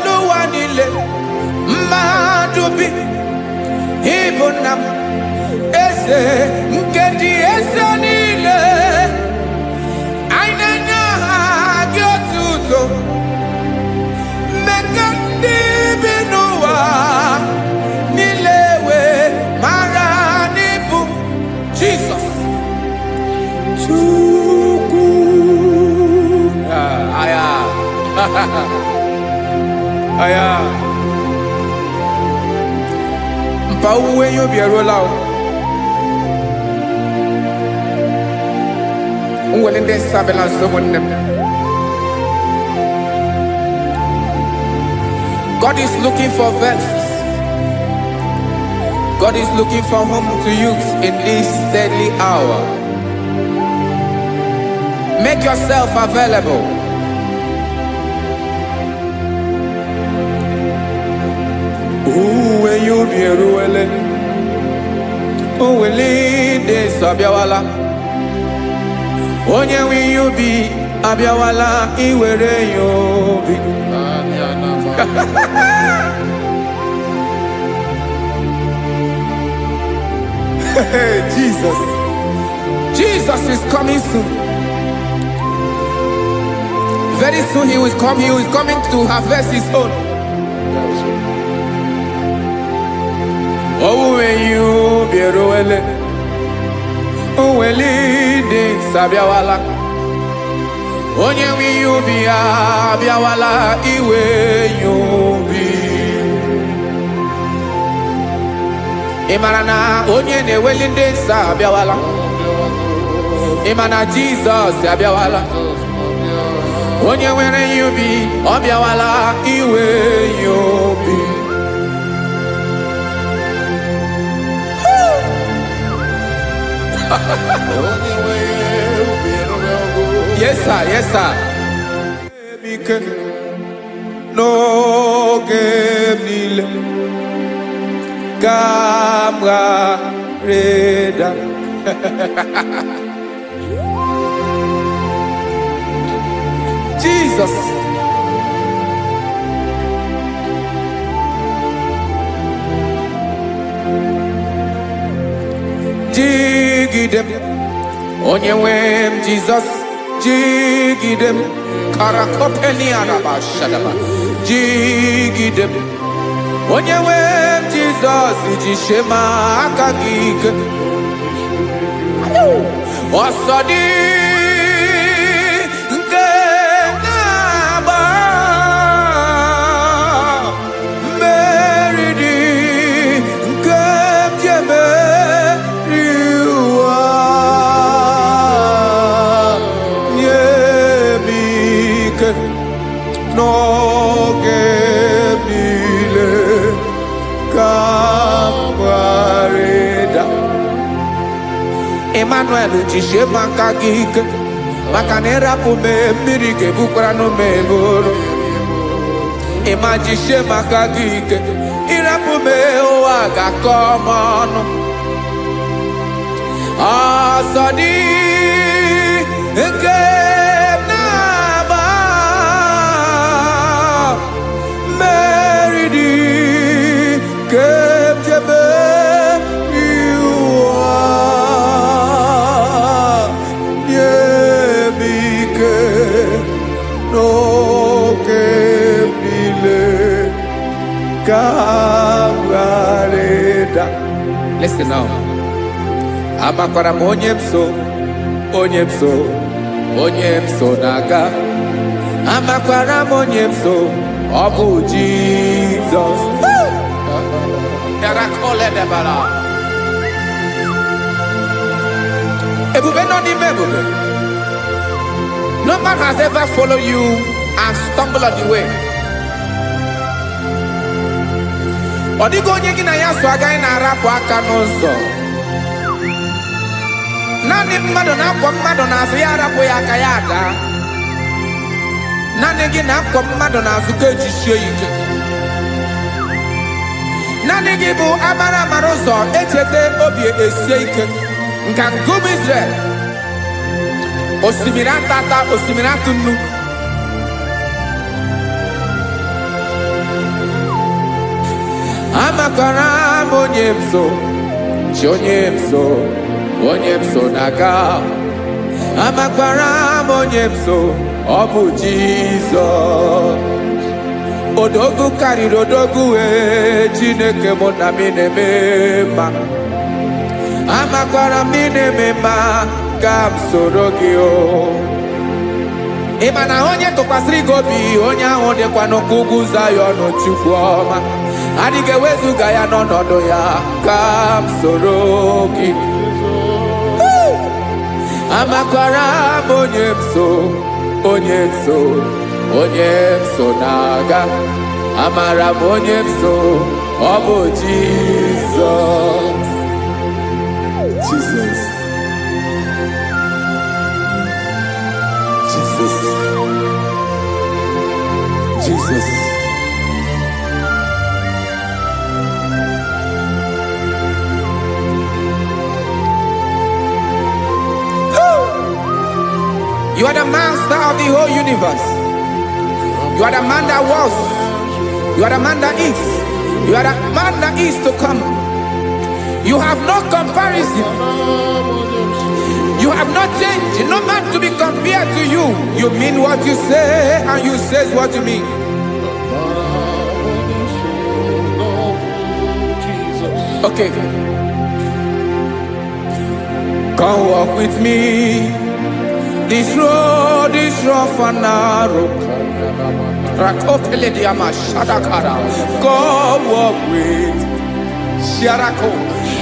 luwanile. Madubi. Ibunam. Ese. Mkendi ese nile. Ainanya hagyotuto. Mekandi binuwa. Jesus. Chukwu. Aya. Aya. Mpa uwe yo bierola o. Unwele nde sabela someone. God is looking for vessels. God is looking for whom to use in this deadly hour. Make yourself available. When you be ruele, will lead this abiawala. Onye when you be abiawala, iwere you be. Jesus. Jesus is coming soon. Very soon he will come. He is coming to harvest his own. Oh, when you be roele, oh, when leading Sabiawala, onye when you be Abiawala, iwe you be. Imarana onye ne welinde sa abiawala. Imana Jesus abiawala. Onye were you be abiawala iwe you be. Yes sir, yes sir. No game Kamra Reda. Jesus. Jigidem. Onyewem Jesus. Jigidem. Karakopeni araba shadaba. Jigidem. Onyewem Jesus. Jishema akagike. Osodi. Mary Emmanuel jishe maka gị ike maka na ịrapụ m mmiri ga-ebukwara m eburu. Ịma jishe maka gị ike ịrapụ m ụwa ga-akọ m ọnụ. Ọsọ dị nke na-agba mmeri dị nke jebe iwa nye m ike n'oge niile ka m ghara ịda. Listen now. Amakwara m onye m so na-aga. Amakwara m onye m so, ọ bụ Jizọs. Ebube nọ n'ime ebube. No man has ever followed you and stumbled on the way. Ọ dịghị onye gị na ya so agaghị na-arapụ aka n'ụzọ. Naanị mmadụ na-akwọ mmadụ n'azụ ya arapụ ya aka ya ada. Naanị gị na-akwọ mmadụ n'azụ ka ejisie ike. Naanị gị bụ amara ụzọ echete obi esie ike. Nka ngụm Israel. Osimiri atata, osimiri atụ nnu. Amakwara m onye m so, chi onye m so. Onye m so na-aga. Amakwara m onye m so, ọ bụ Jizọs. Odogwu karịrị odogwu Chineke mụ na m na-eme mma. Amakwara m na-eme mma ka m soro gị o. Ị ma na onye tụkwasịrị gị obi onye ahụ dịkwa n'ụkwụ ugwu Zayọn Chukwu ọma. Adịghị ewezuga ya n'ọnọdụ ya ka m soro gị. Amakwara m onye m so na-aga. Amara m onye m so, ọ bụ Jizọs. Jesus. Jesus. Jesus. You are the master of the whole universe. You are the man that was. You are the man that is. You are the man that is to come. You have no comparison. You have not changed. No man to be compared to you. You mean what you say and you say what you mean. Okay. Come walk with me. This road is rough and narrow. Come walk with Sharako.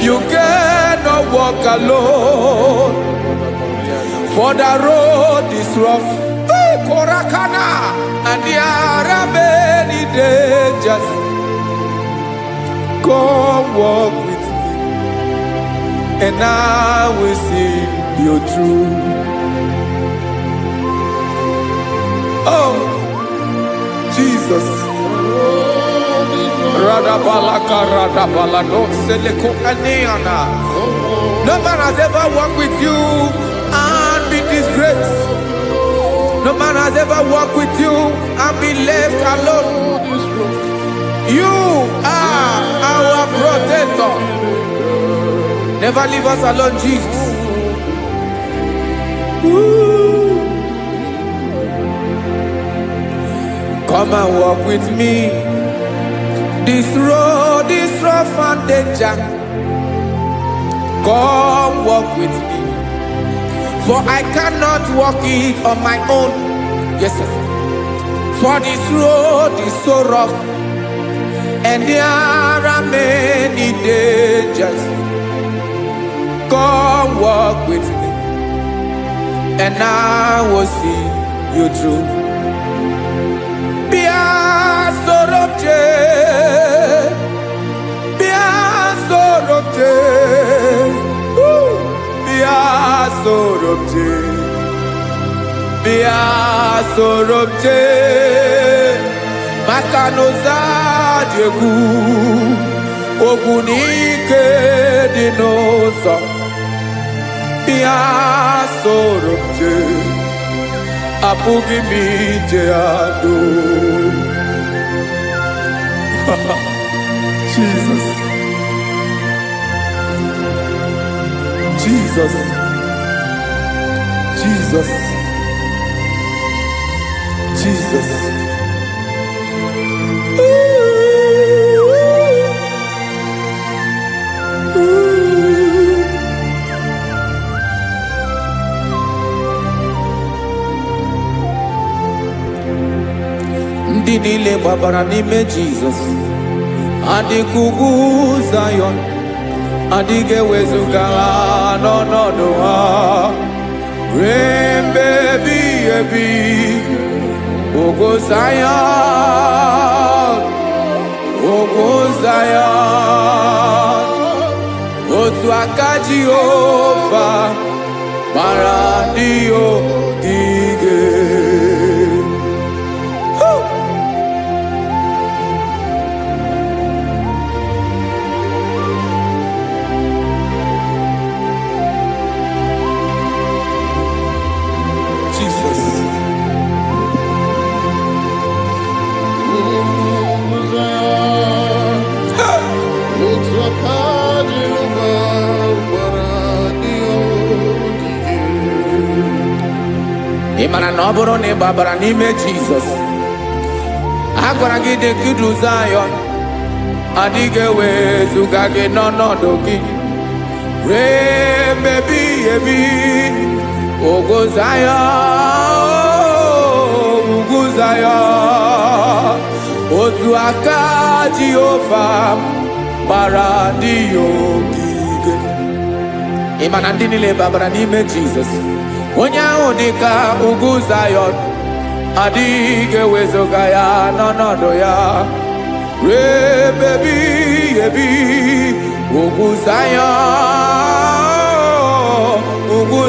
You cannot walk alone. For the road is rough. Korakana. And there are many dangers. Come walk with me. And I will see you through. Oh, Jesus. No man has ever walked with you and been disgraced. No man has ever walked with you and been left alone. You are our protector. Never leave us alone, Jesus. Ooh. Come and walk with me. This road is rough and danger. Come walk with me. For I cannot walk it on my own. Yes, sir. For this road is so rough. And there are many dangers. Come walk with me. And I will see you through. Be a sorobje bia sorobje makanoza diegu ogunike dinoso bia sorobje apugi mije ado Jesus Jesus Jesus Jesus ndị niile gbabara n'ime Jesus adịkugwu Zion adịghị ewezuga ha n'ọnọdụ ha ruo mgbe ebighị ebi ugwu Zion otu aka Jehova mara ndị ogige ịmara na ọ bụrụ na ị gbabara n'ime Jizọs a gwara gị dị kudu Zion adịghị ewezuga gị n'ọnọdụ gị ruo mgbe ebighị ebi ugwu Zion otu aka Jehova gbara ndị ogige ịma na ndị niile gbabara n'ime Jizọs onye ahụ dị ka ugwu Zion adịghị ewezuga ya n'ọnọdụ ya ruo mgbe ebighị ebi ugwu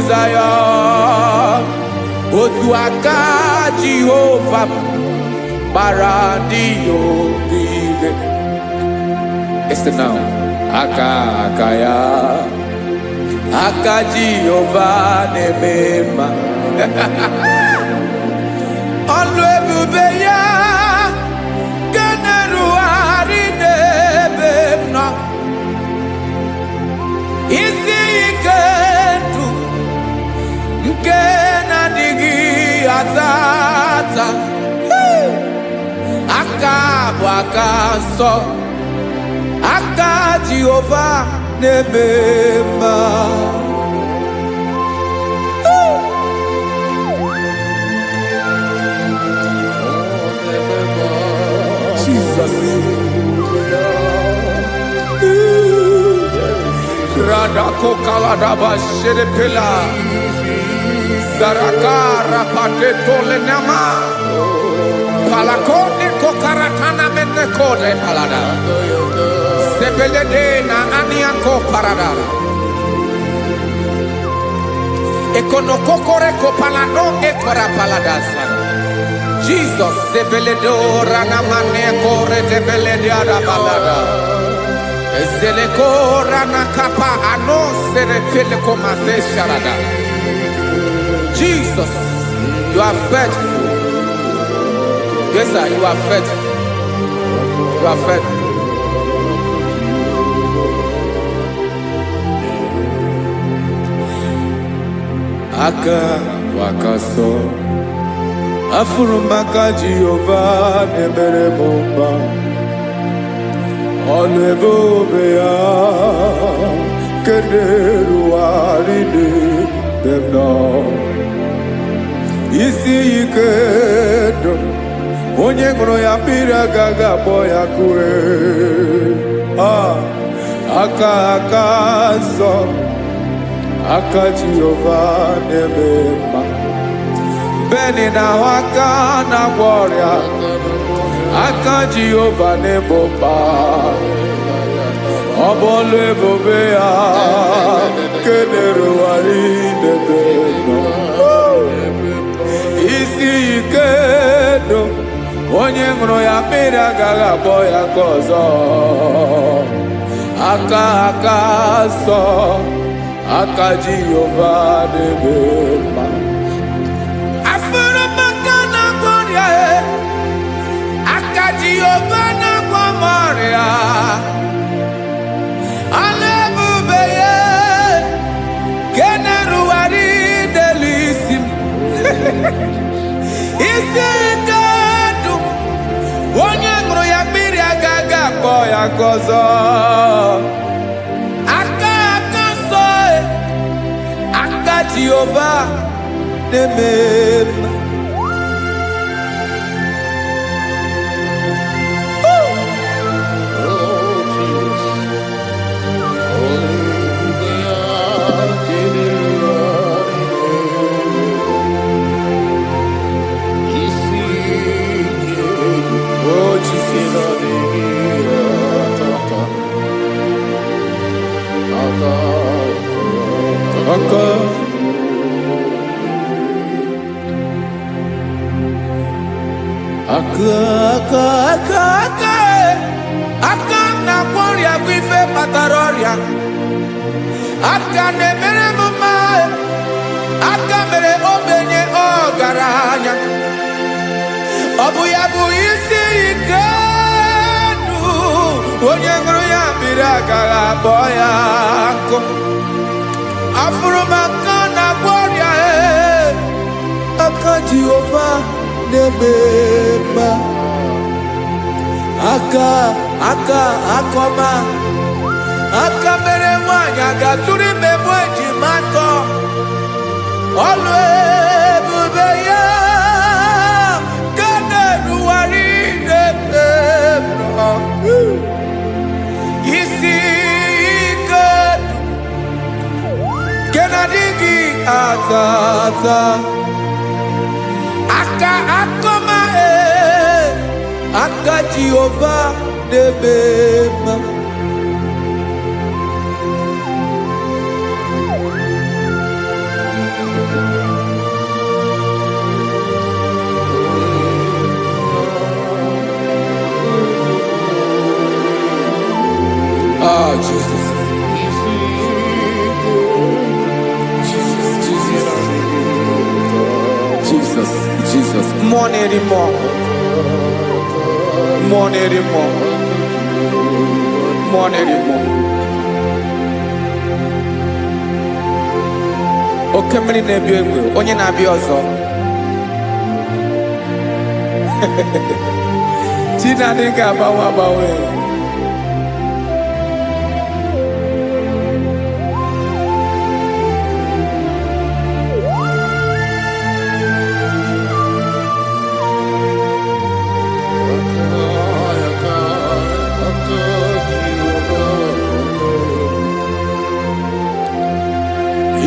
Zion otu aka Jehova gbara ndị ogige esi na aka ya aka Jehova na-eme mma ọlụ ebube ya ga na-erugharị n'ebe m nọ isi ike ndụ nke na-adịghị ata ata aka bụ aka nsọ aka Jehova na-eme mma Jesus Radako kaladaba sherepela Zarakara pateto lenama Palakone kokaratana menekode palada Sebelede na aniako parada Ekonokokore kopalano ekora paladasa Jesus sebeledo rana manekore debelede arabalada Ezeleko rana kapa ano serefele komate sharada Jesus, you are faithful. Yes, sir, you are faithful. You are faithful. Aka wakaso afurumaka Jehovah nebere bomba olebube ya kederu aride demno isi ike do onye ṅụrụ ya mmiri agaghị akpọ ya kue aka nsọ aka Jehova na-eme mma beni na aka na-agwọ ọrịa aka Jehova na-ebo mba ọ bụ ọlụ ebube ya kenerugharị n'ebe ṅụrụ ya mmiri agaghị akpọ ya ka ọzọ. Aka aka nsọ, aka Jehova na-eme mma. Afụrụ m aka na-agwọ ọrịa, aka Jehova na-agwọ m ọrịa. Ala ebube ya nke na-erugharị n'elu isi m. Isi ike dum, onye ṅụrụ ya mmiri agaghị akpọ ya ka ọzọ. Aka aka nsọ, aka Jehova na-eme mma. Aka na-agwọ ọrịa bụ ife kpatara ọrịa. Aka na-emere m mma, aka mere ogbenye ọgaranya. Ọ bụ ya bụ isi ike ndụ, onye ṅụrụ ya mmiri agaghị akpọ ya nkụ. Afụrụ m aka na-agwọ ọrịa, aka Jehova na-eme mma. Aka ọma, aka mere nwanyị aga-atụrụ ime mụ ejima atọ. Ọlụ ebube ya ka na-erugharị n'ebe m nọ. Isi ike nke na-adịghị ata ata. Aka ọma, aka Jehova na-eme mma. Ah, Jesus. Jesus. More anymore. Oke mmiri na-ebi egbe, onye na-abịa ọzọ. Chinadị ga-agbanwe.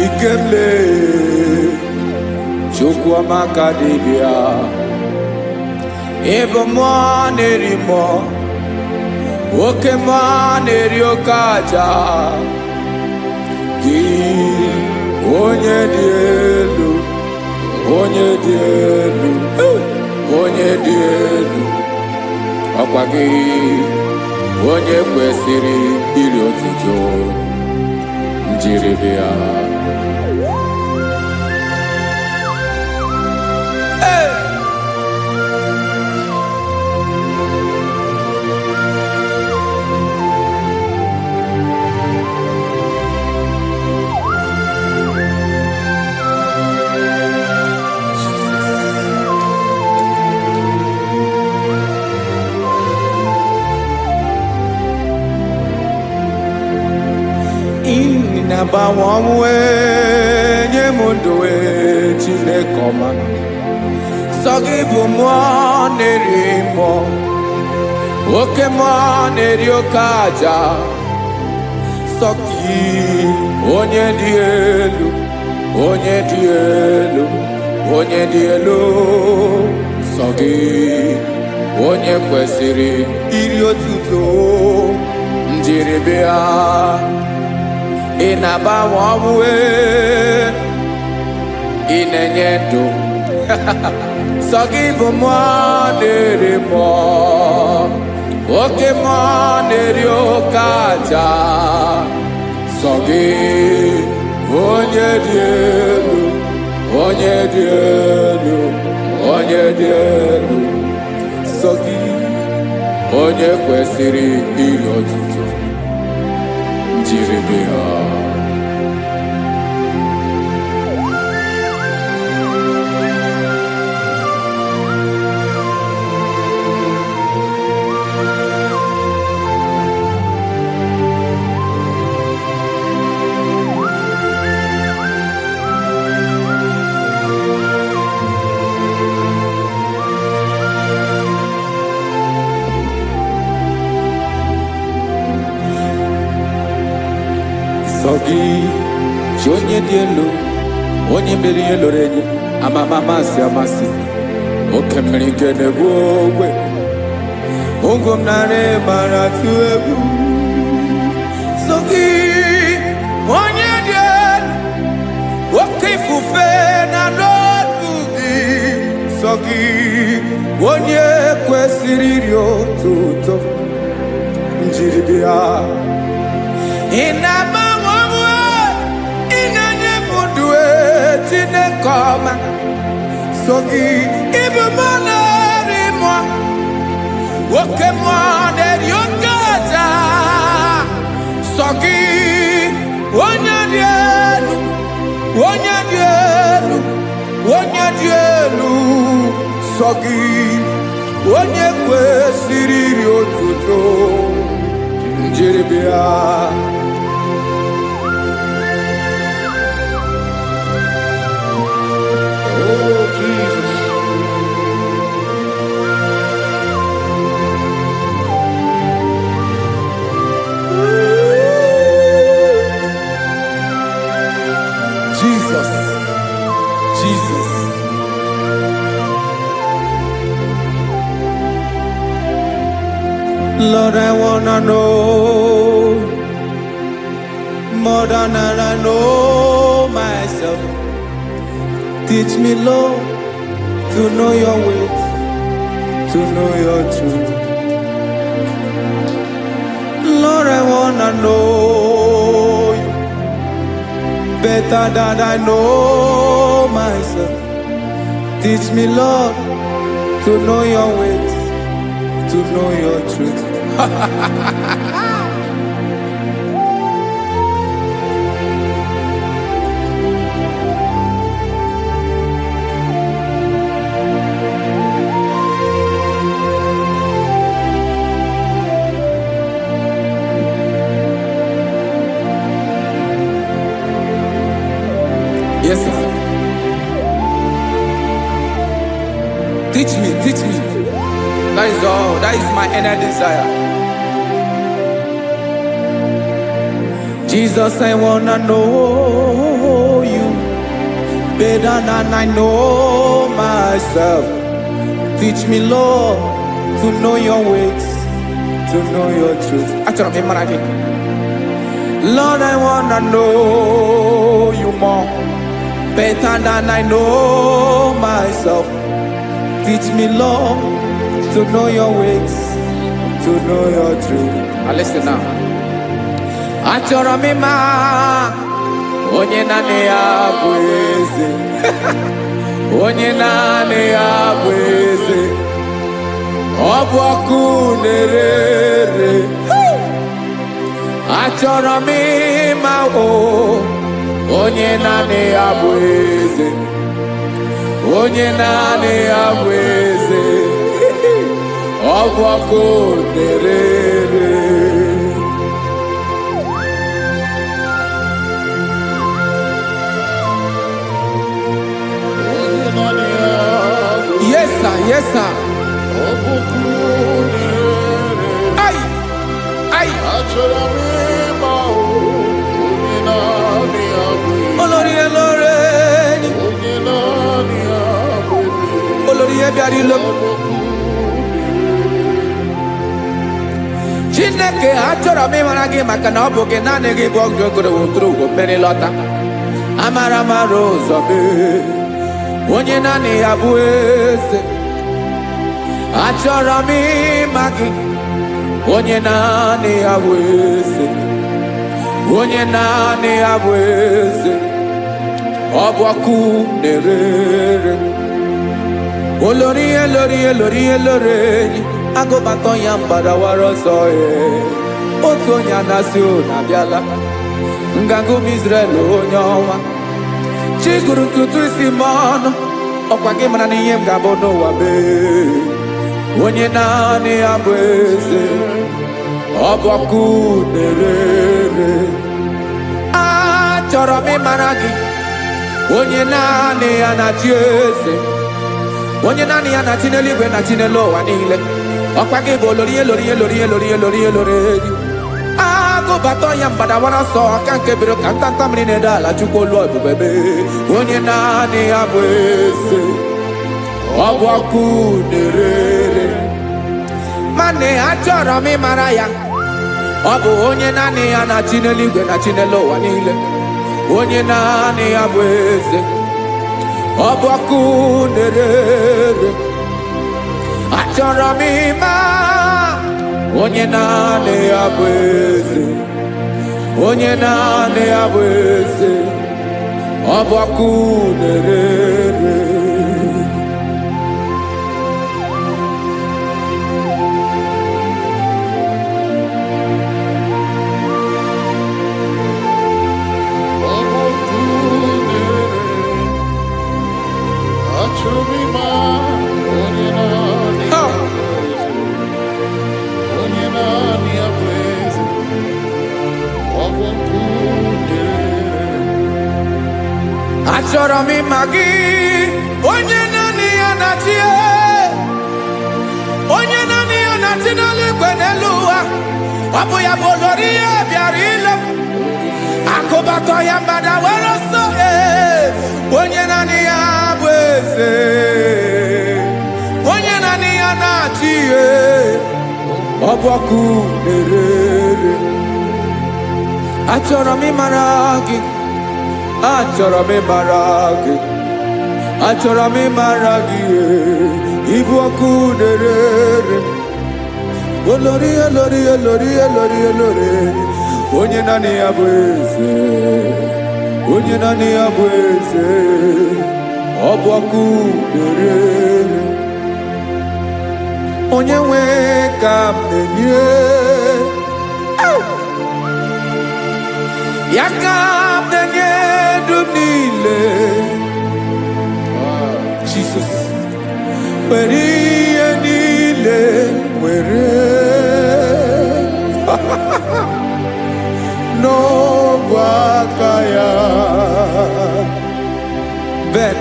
Ikemle Chukwuamaka dibịa, ịbụ mmụọ na-eri mmụọ, oke mmụọ na-eri oke aja. Gị onye dị elu, onye dị elu, onye dị elu, ọkwa gị onye kwesịrị iri otuto. Njiri bịa. Inabawamwe nye mundowe Chineke ọma. Sọ gị bụ mmụọ na-eri mmụọ, oke mmụọ na-eri oke aja. Sọ gị onye dị elu, onye dị elu, onye dị elu. Sọ gị onye kwesịrị iri otuto. Njiri bịa. Ị na-agbanwe ọnwụ, ị na-enye ndụ. sọ gị bụ mmụọ na-eri mmụọ, oke mmụọ na-eri oke aja. Sọ gị onye dị elu, onye dị elu, onye dị elu. Sọ gị onye kwesịrị iri otuto, jiri bịa. Sọ gị chi onye dị elu, onye mere ihe loro enyi, amama amasị amasị, oke mmiri nke na-egbu ogwe, ụgwọ m narị mara atụ egwu. Sọ gị onye dị elu, oke ifufe na n'ọdụ gị. Sọ gị onye kwesịrị iri otuto, njiri bịa. Chinekoma, sọ gị ịbụ mmụọ na-eri mmụọ, oke mmụọ na-eri oke aja. Sọ gị onye dị elu, onye dị elu, onye dị elu. Sọ gị onye kwesịrị iri otuto, njiri bịa. Jesus, Jesus. Lord, I wanna know more than I know myself. Teach me, Lord, to know your ways, to know your truth. Lord, I wanna know you better than I know myself. Teach me, Lord, to know your ways, to know your truth. Yes, sir. Teach me, teach me. That is all. That is my inner desire. Jesus, I wanna know you better than I know myself. Teach me, Lord, to know your ways, to know your truth. Lord, I wanna know you more, better than I know myself. Teach me, Lord, to know your ways, to know your truth. Now listen now. Achọrọ m ịma onye naanị ya bụ eze, onye naanị ya bụ eze. Ọ bụ ọkụ na-ere. Achọrọ m ịma onye naanị ya bụ eze, onye naanị ya bụ eze. Ọ bụ ọkụ na-ere. Yes, sir. Yes, sir. Ay, ay. Olórí ẹlọ́rẹ́, olórí ẹbí àrílọ́. Chineke achọrọ m ịmara gị maka na ọ bụ gị naanị gị bụ ọgụ ogologo tụrụ ụgwọ mmeri lọta. Amara mara ụzọ mee, onye naanị ya bụ eze. Achọrọ m ịma gị, onye naanị ya bụ eze, onye naanị ya bụ eze. Ọ bụ ọkụ na-erere, olori elori elori elori, agụbatọ ya mgbadawara ọsọ ya. Otu onye anasị unu abịala, nganga ụmụ Izrel onye ọnwa. Chi gụrụ ntutu isi m ọnụ, ọkwa gị mara na ihe m ga-abụ n'ụwa mee. Onye naanị ya bụ eze, ọ bụ ọkụ na-erere. Achọrọ m ịmara gị, onye naanị ya na-achị eze, onye naanị ya na-achị n'eluigwe na chi n'elu ụwa niile. Ọkwa gị bụ olori elori elori elori elori elori. Agụbatọ ya mgbadawara ọsọ, aka nke biro ka ntanta mmiri na-ede ala, Chukwu olu ebube mee. Onye naanị ya bụ eze, ọ bụ ọkụ na-erere. Mane achọrọ m ịmara ya, ọ bụ onye naanị ya na-achị n'eluigwe na chi n'elu ụwa niile. Onye naanị ya bụ eze, ọ bụ ọkụ na-erere. Achọrọ m ịma onye naanị ya bụ eze, onye naanị ya bụ eze. Ọ bụ ọkụ na-erere. Achọrọ m ịma gị, onye naanị ya na-achị, onye naanị ya na-achị n'eluigwe n'elu ụwa. Ọ bụ ya bụ olori ya bịara ile m, akụbatọ ya mgbadawara ọsọ. Onye naanị ya bụ eze, onye naanị ya na-achị, ọ bụ ọkụ na-erere. Achọrọ m ịmara gị, achọrọ m ịmara gị, achọrọ m ịmara gị. Ịbụ ọkụ na-erere, olori elori elori elori elori. Onye naanị ya bụ eze, onye naanị ya bụ eze. Ọ bụ ọkụ na-erere. Onye nwe ka m na-enye, ya ka m na-enye dum niile. Jesus, were ihe niile were. N'ọbụ aka ya, Ben,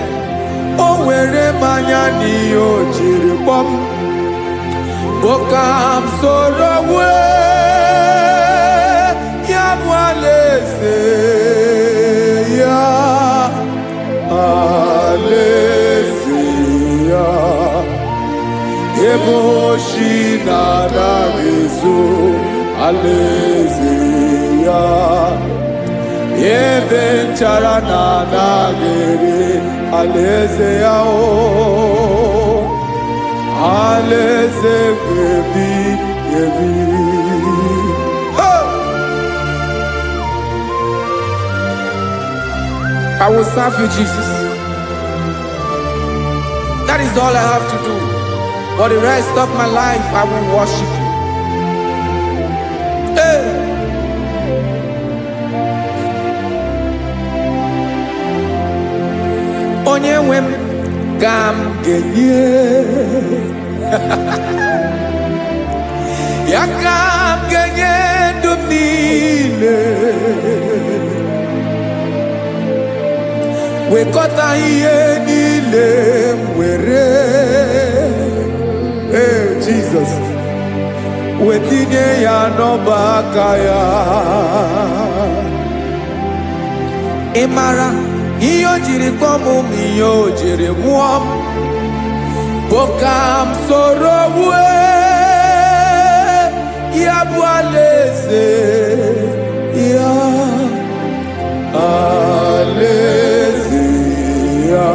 o were mmanya n'ihe o jiri kpọọ m, bụ ka m soro wee ya bụ alaeze ya, alaeze ya. Ebe oshi na-adaghị ezo, alaeze ya. Ebe nchara na-adaghị ere, alaeze ya. Alaeze ebi ebi. I will serve you, Jesus. That is all I have to do. For the rest of my life, I will worship you. Hey. Onye nwe m ka m ga-enye, ya ka m ga-enye ndụ m niile. Wekọta ihe niile m were, Jesus, wetinye ya n'ọba aka ya. Ị mara ihe o jiri kpọọ m, ihe o jiri mụọ m, bụ ka m soro wee ya bụ alaeze ya, alaeze ya.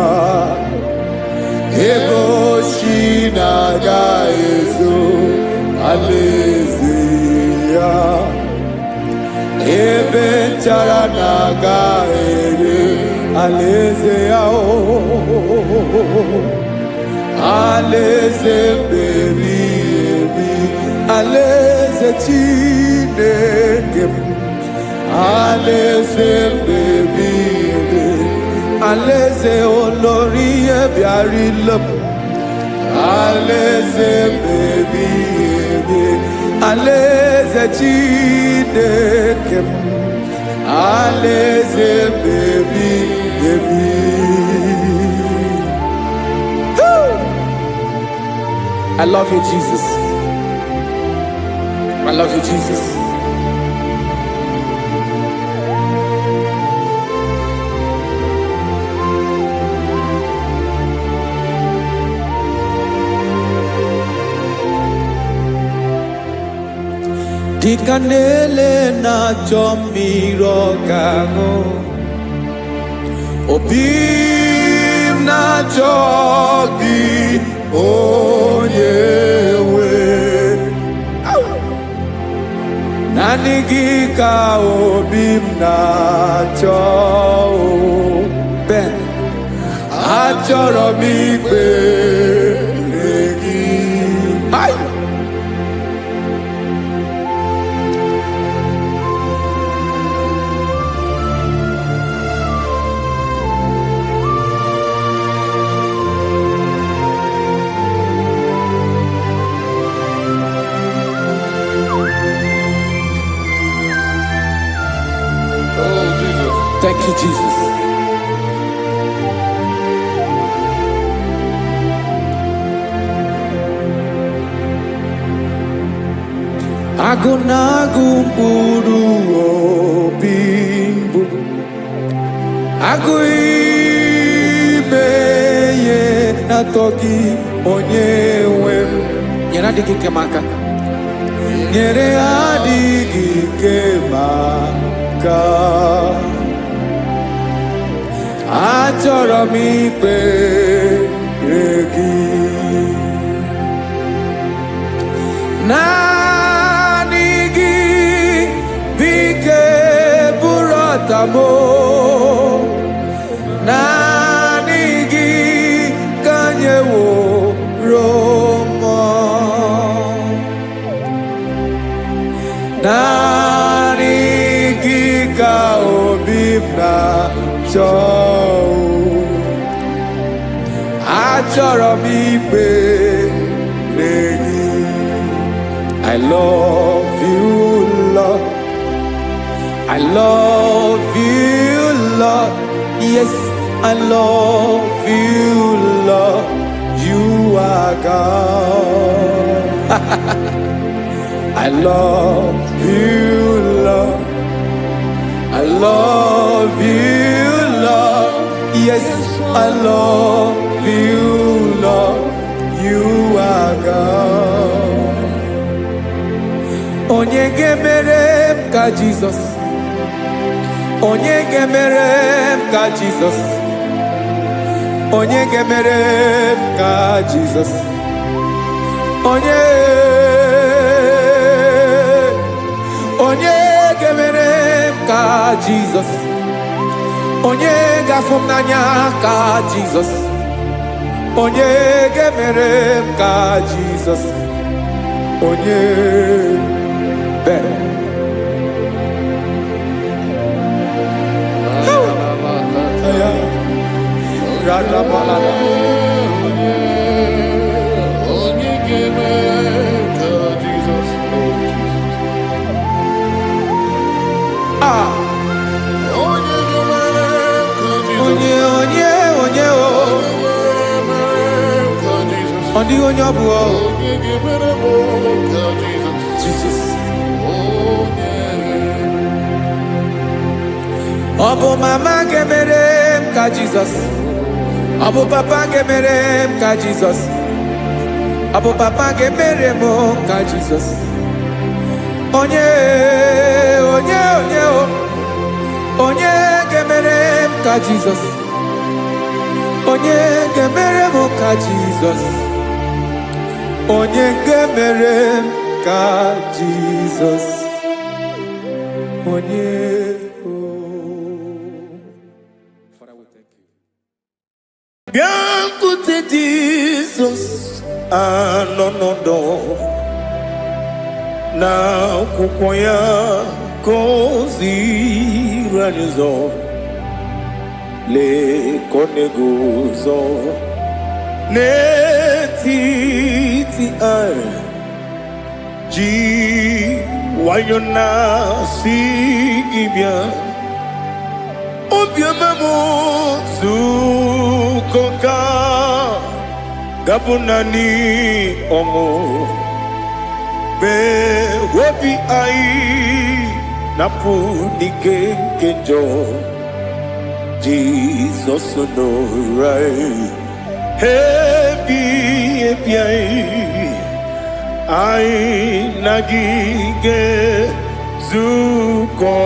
chara naga ere alaeze ya o alaeze bebi ebi alaeze Chineke alaeze bebi ebi alaeze olori ebiarilo alaeze bebi ebi alaeze Chineke alaeze bebi ebi. I love you, Jesus. I love you, Jesus. Dikanele na chomiro kango obim na chogi onyewe nanigi ka obim na cho ben achoro mi pe legi ai. Thank you, Jesus. Agunagu buru obimbu aguimeye natoki onyewe nyere adịghị kemaka nyere adịghị kemaka achọrọ m ikpere gị naanị gị bike bụrụ ọtamo naanị gị ka nyeworo m naanị gị ka obi m na-achọ achọrọ m ikpere gị. I love you, Lord. I love you, Lord. Yes, I love you, Lord. You are God. I love you, Lord. I love you, Lord. Yes, I love you, Lord. You are God. Onye gemere ka Jesus. Onye gemere ka Jesus. Onye gemere ka Jesus. Onye gemere ka Jesus. Onye gafum n'anya ka Jesus. Onye gemere ka Jesus. Onye be. Onye gemere ka Jesus. Ah. Onye gemere ka Jesus. Onye Only on your blood. Jesus. Obo mama gemerem ka Jesus. Obo papa gemerem ka Jesus. Obo papa gemerem ka Jesus. Onye gemerem ka Jesus. Onye gemerem ka Jesus. Onye gemerem ka Jesus. Onye Jesus anonodo na kukoya kozi ranizo le koneguzo netiti ai ji wayona si ibia obiamamo zukoka gabunani omo be wobi ai napu nikenjo Jesus no right happy ai nagige zuko.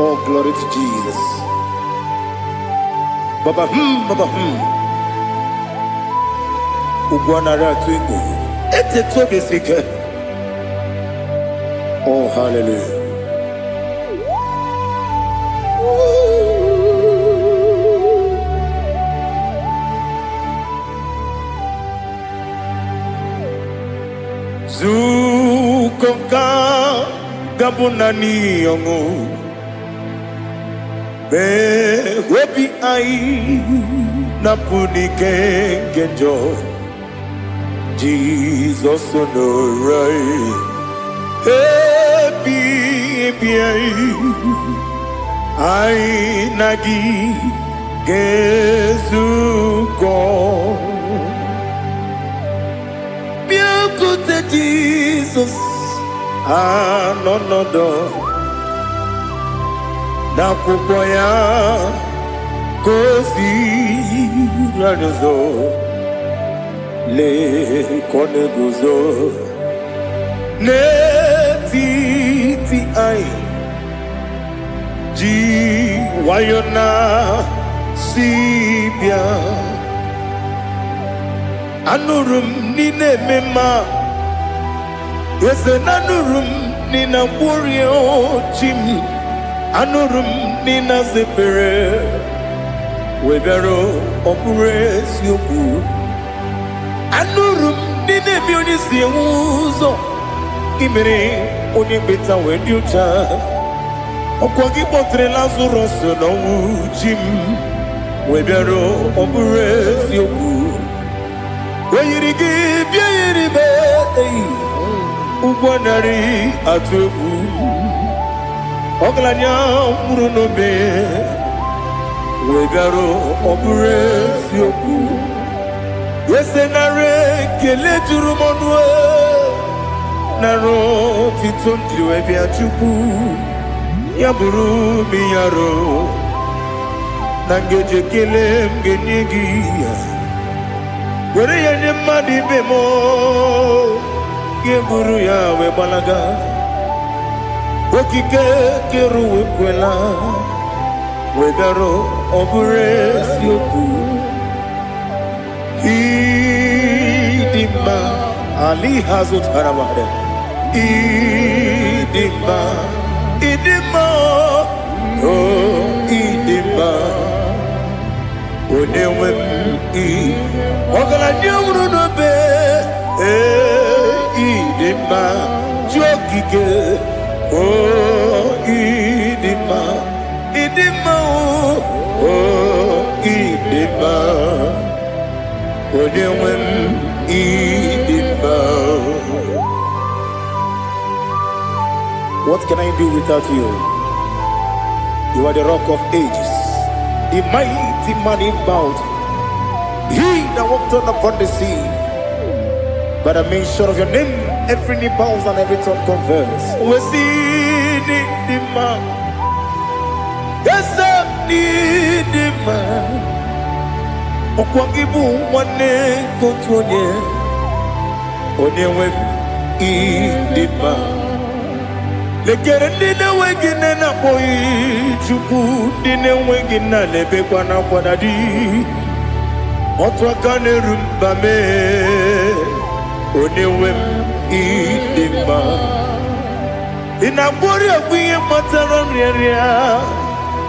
Oh, glory to Jesus. Baba Baba Ugwana ratuiku ete tobe sike. Oh, hallelujah. Zukoka gabunani yongu be webi ai napuni kenjo Jesus no right happy ai nagi gezuko biakute Jesus anonodo na kukoya kozi ranizo le koneguzo netiti ai ji wayona sibia anurum nine mema yese nanurum nina burio chim anurum nina zepere webero opures yoku anurum nine bionisi uzo imere oni beta weducha okwagi potre Lazarus no chim webero opures yoku weyirigi biayiribe ugwanari atwebu oglanya murunobe wegaro oburesioku yesenare kele jurumonwe naro titondriwe biachuku yaburu miyaro nangeje kele mgenyigi were yenye madi bemo geburu ya webalaga okike keru wekwela wegaro oburesioku idima ali hazut haramade idima oh idima onewe ogala nyamru no be idima jokike oh idima oh idima onewe idima. What can I do without you? You are the rock of ages, the mighty man in battle. He that walked on upon the sea. By the mention of your name, every knee bows and every tongue confess. We see the man. Yes, I need the man. Okwangibu wane kotonye. Onyewe idima. Lekere ndine wengine na boyi chuku ndine wengine lebe kwa na kwadadi otwakane rumba me onewe idima inabori ogbiye matara nriya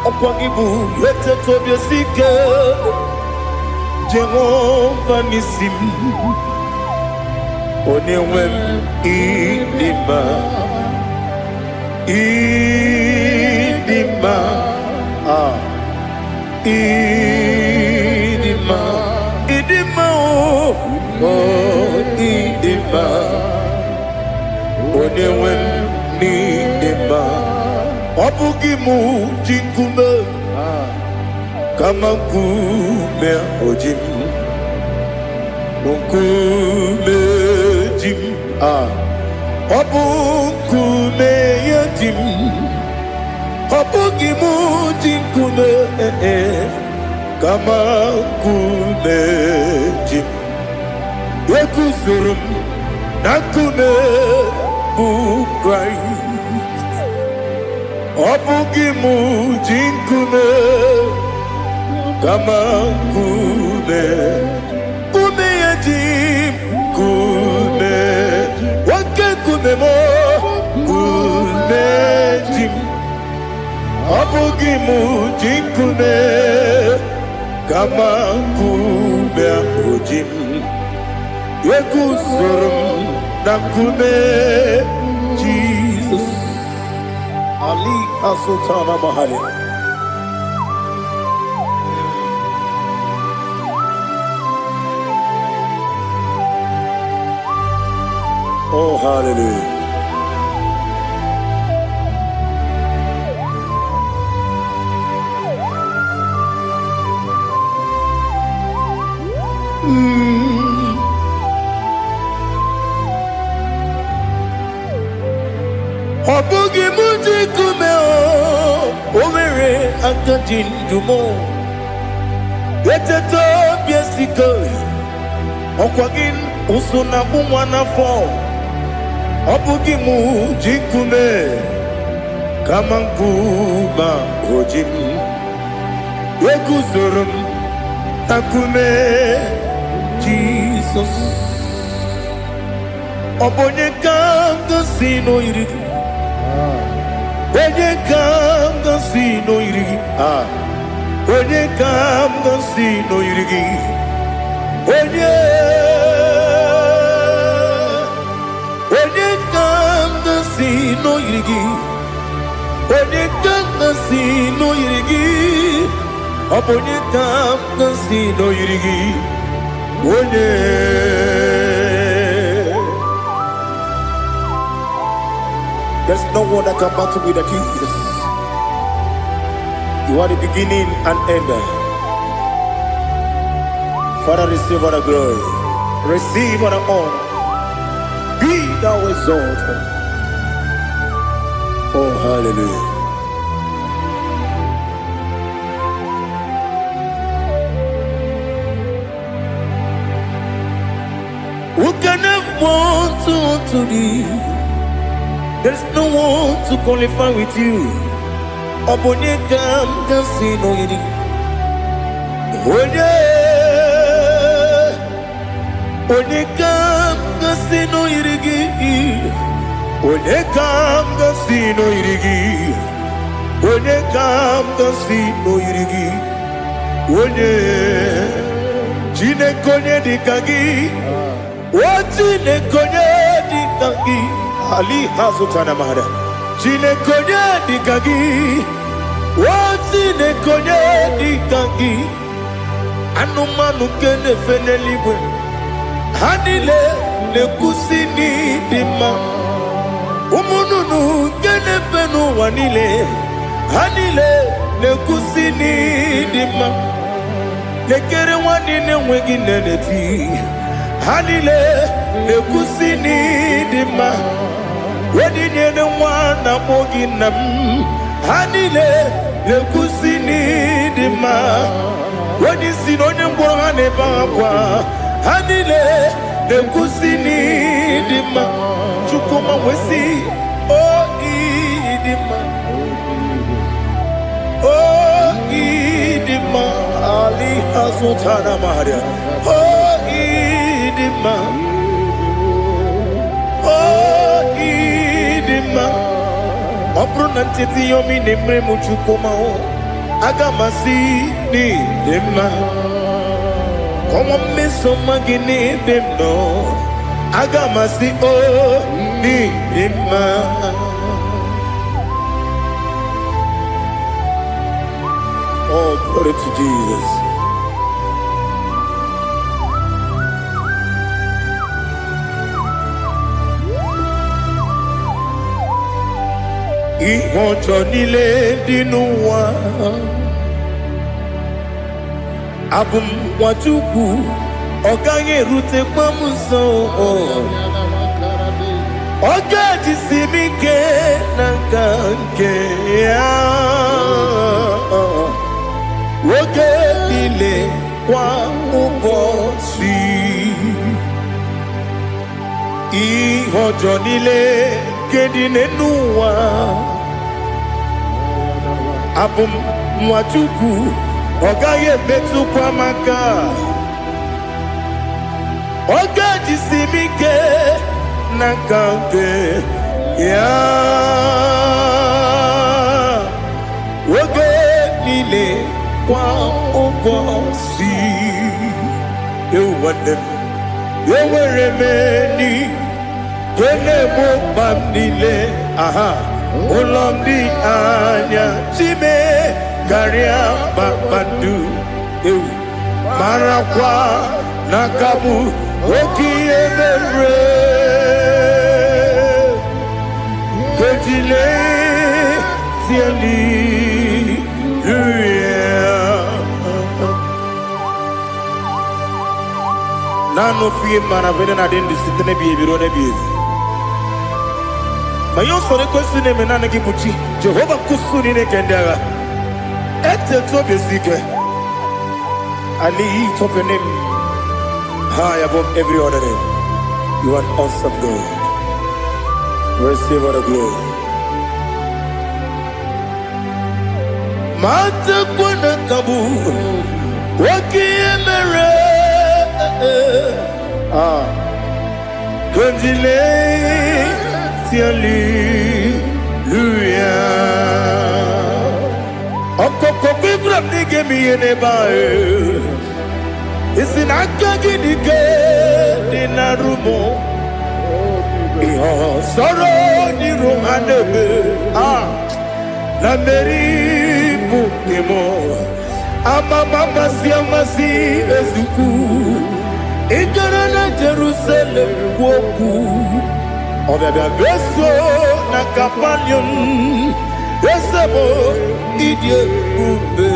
Okwangibu yete tobye sike Jehovah nisim Onewem idima Idima Idima Idima oh Idima Onewem idima Obugimu jinkume Kama kume ojim Kume jim Obukume yajim Obugimu jinkume Kama kume jim Yekusurum Nakume bukrai Obugimu jinkume Kama kume Kume yajim Kume Wake kume mo Kume jim Obugimu jinkume Kama kume ojim Yekusurum Nakume Jesus Ali Asultana Mahali. Oh, hallelujah. Obugi muji kumeo Omere akajin dumo Yeteto biesiko Okwagin usuna bumwana fo Obugi muji kume Kamankuba ojim Yekuzurum Takume Jesus Obonye kanga sino irigi Onye kam gansi no irigi Onye kam gansi no irigi Onye kam gansi no irigi Onye kam gansi no irigi Onye kam gansi no irigi Onye There's no one that can battle with Jesus. You are the beginning and end. Father, receive all the glory. Receive all the honor. Be thou exalted. Oh, hallelujah. Who can have one to thee? There's no one to qualify with you. Obonye kam kasi no yidi. Onye kam kasi no yidi. Onye kam kasi no yidi. Onye kam kasi no yidi. Onye jine konye dikagi. Wajine konye dikagi. Ali Hazutana Mahada. Jine konye dikagi. Wajine konye dikagi. Anumanu kene fene libwe. Hanile le kusini dima. Umununu kene fenu wanile. Hanile le kusini dima. Lekere wanine wengi neneti. Hanile le kusini dima. Wedi nyene mwana mogi nam. Hanile le kusini dima. Wedi sinonye mbwangane bakwa. Hanile le kusini dima. Chukuma wesi oh idima. Oh idima. Ali Hazutana Maria. Oh idima. Oh idima. Obro nanteti yomi nemre muchukuma o. agamasi ni dema komo meso magini demno agamasi o ni dema. Oh, glory to Jesus. Ìwọ̀njọ́ nílé nínú wa abùmwàjúkù ọ̀gá yẹ̀rùtẹ̀ pàmùsọ̀ ọ̀gá jìsì mi ké nàkà nkè ya oge nílé kwa ụbọchị ìwọ̀njọ́ nílé kedị n'ụwa abùmwàjúkù ọ gaghị emetụkwa maka ọ ga-ejisi m ike n'aka nke ya oge niile kwa ụbọchị. Ewu nwanne m, enwere m enyi kene bụ mkpa m niile, aha ụlọ m dị anya chime karịa kpakpando, ewu marakwa n'aka m oke ihe mere kejile tieli nanu fiye mana vene na den disite ne biye biro ne biye mayo sore kosu ne menana gibuchi Jehova kusuni ne kendara ete to besike I lift up your name high above every other name. You are awesome God. Receive all the glory. Mata kuna kabu wakiemere Kondile tiali luya Okoko bibra nige miyene bae Isina kagidi ke dinarumo Iho soro ni romanebe La meri bukemo Ama mama siamasi ezuku Igara na Jerusalem woku Obebe beso na kapanion Esebo idye ube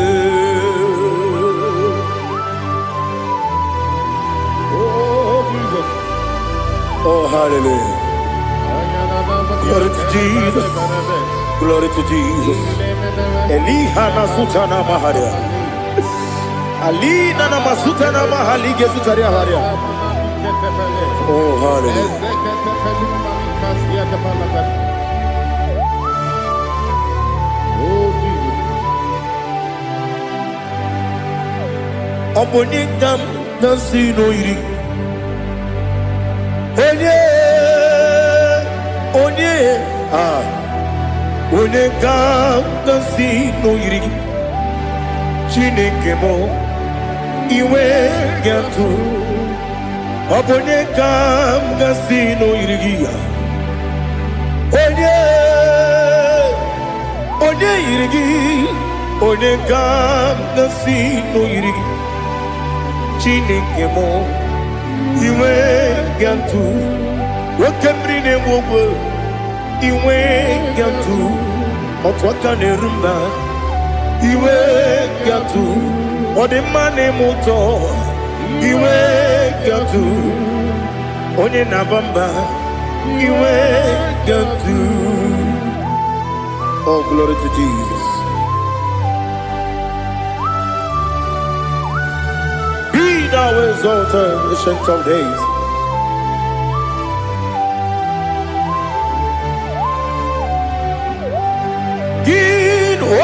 Oh, hallelujah. Glory to Jesus. Glory to Jesus. Elihana sutana maharia. Alina na masutana mahali gesutaria haria. Oh, hallelujah. Obonikam nasino iri. Onye ka nasi n'oyiri Chineke mo iwe gatu Onye ka nasi n'oyiri ya Onye yiri gị Onye ka nasi n'oyiri Chineke mo iwe gatu Wakemri ne mwogwe iwe gatu Otwaka ne rumba iwe gatu Odemane muto iwe gatu Onye nabamba iwe gatu. Oh, glory to Jesus. Be thou exalted, ancient of days.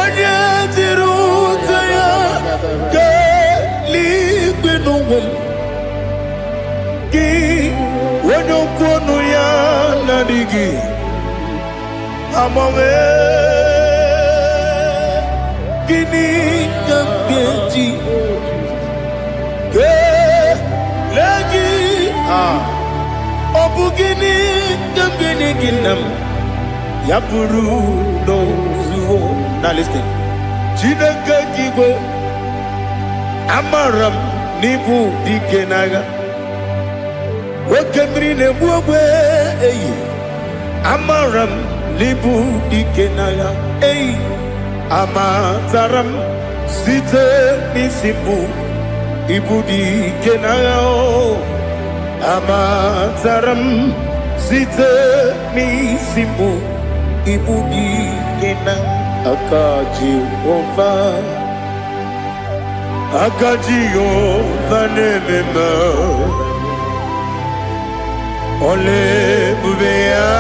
Onye tiri ụzọ ya ka eluigwe n'ụwa gị onye okwu ọnụ ya na-adịghị agbanwe gini kambeji ke lagi obu gini kambeni ginam ya buru no zuo. Now listen. Chineke kigwe amaram nibu dikenaga wekemri ne buogwe eyi amaram nibu dikenaga eyi amataram site nisibu ibu dikenaga o amataram site nisibu ibu dikenaga Akaji Ova nemema Ole bubea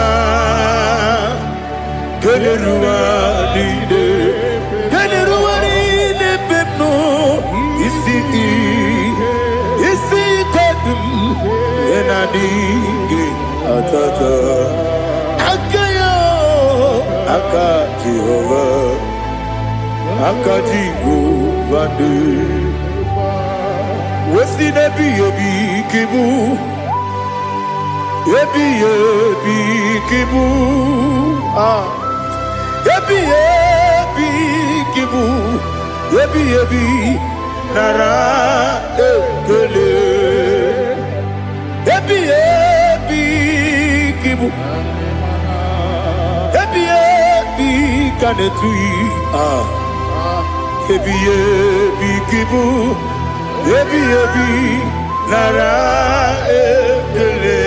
Kelerua lide Kelerua lide pepno Isi kodum Enadinge atata Akaji Jehovah Wesi nebi yebi kibu Yebi kibu Yebi kibu Yebi nara ekele Yebi kibu Kanetui Ebi kibu Ebi nara ekele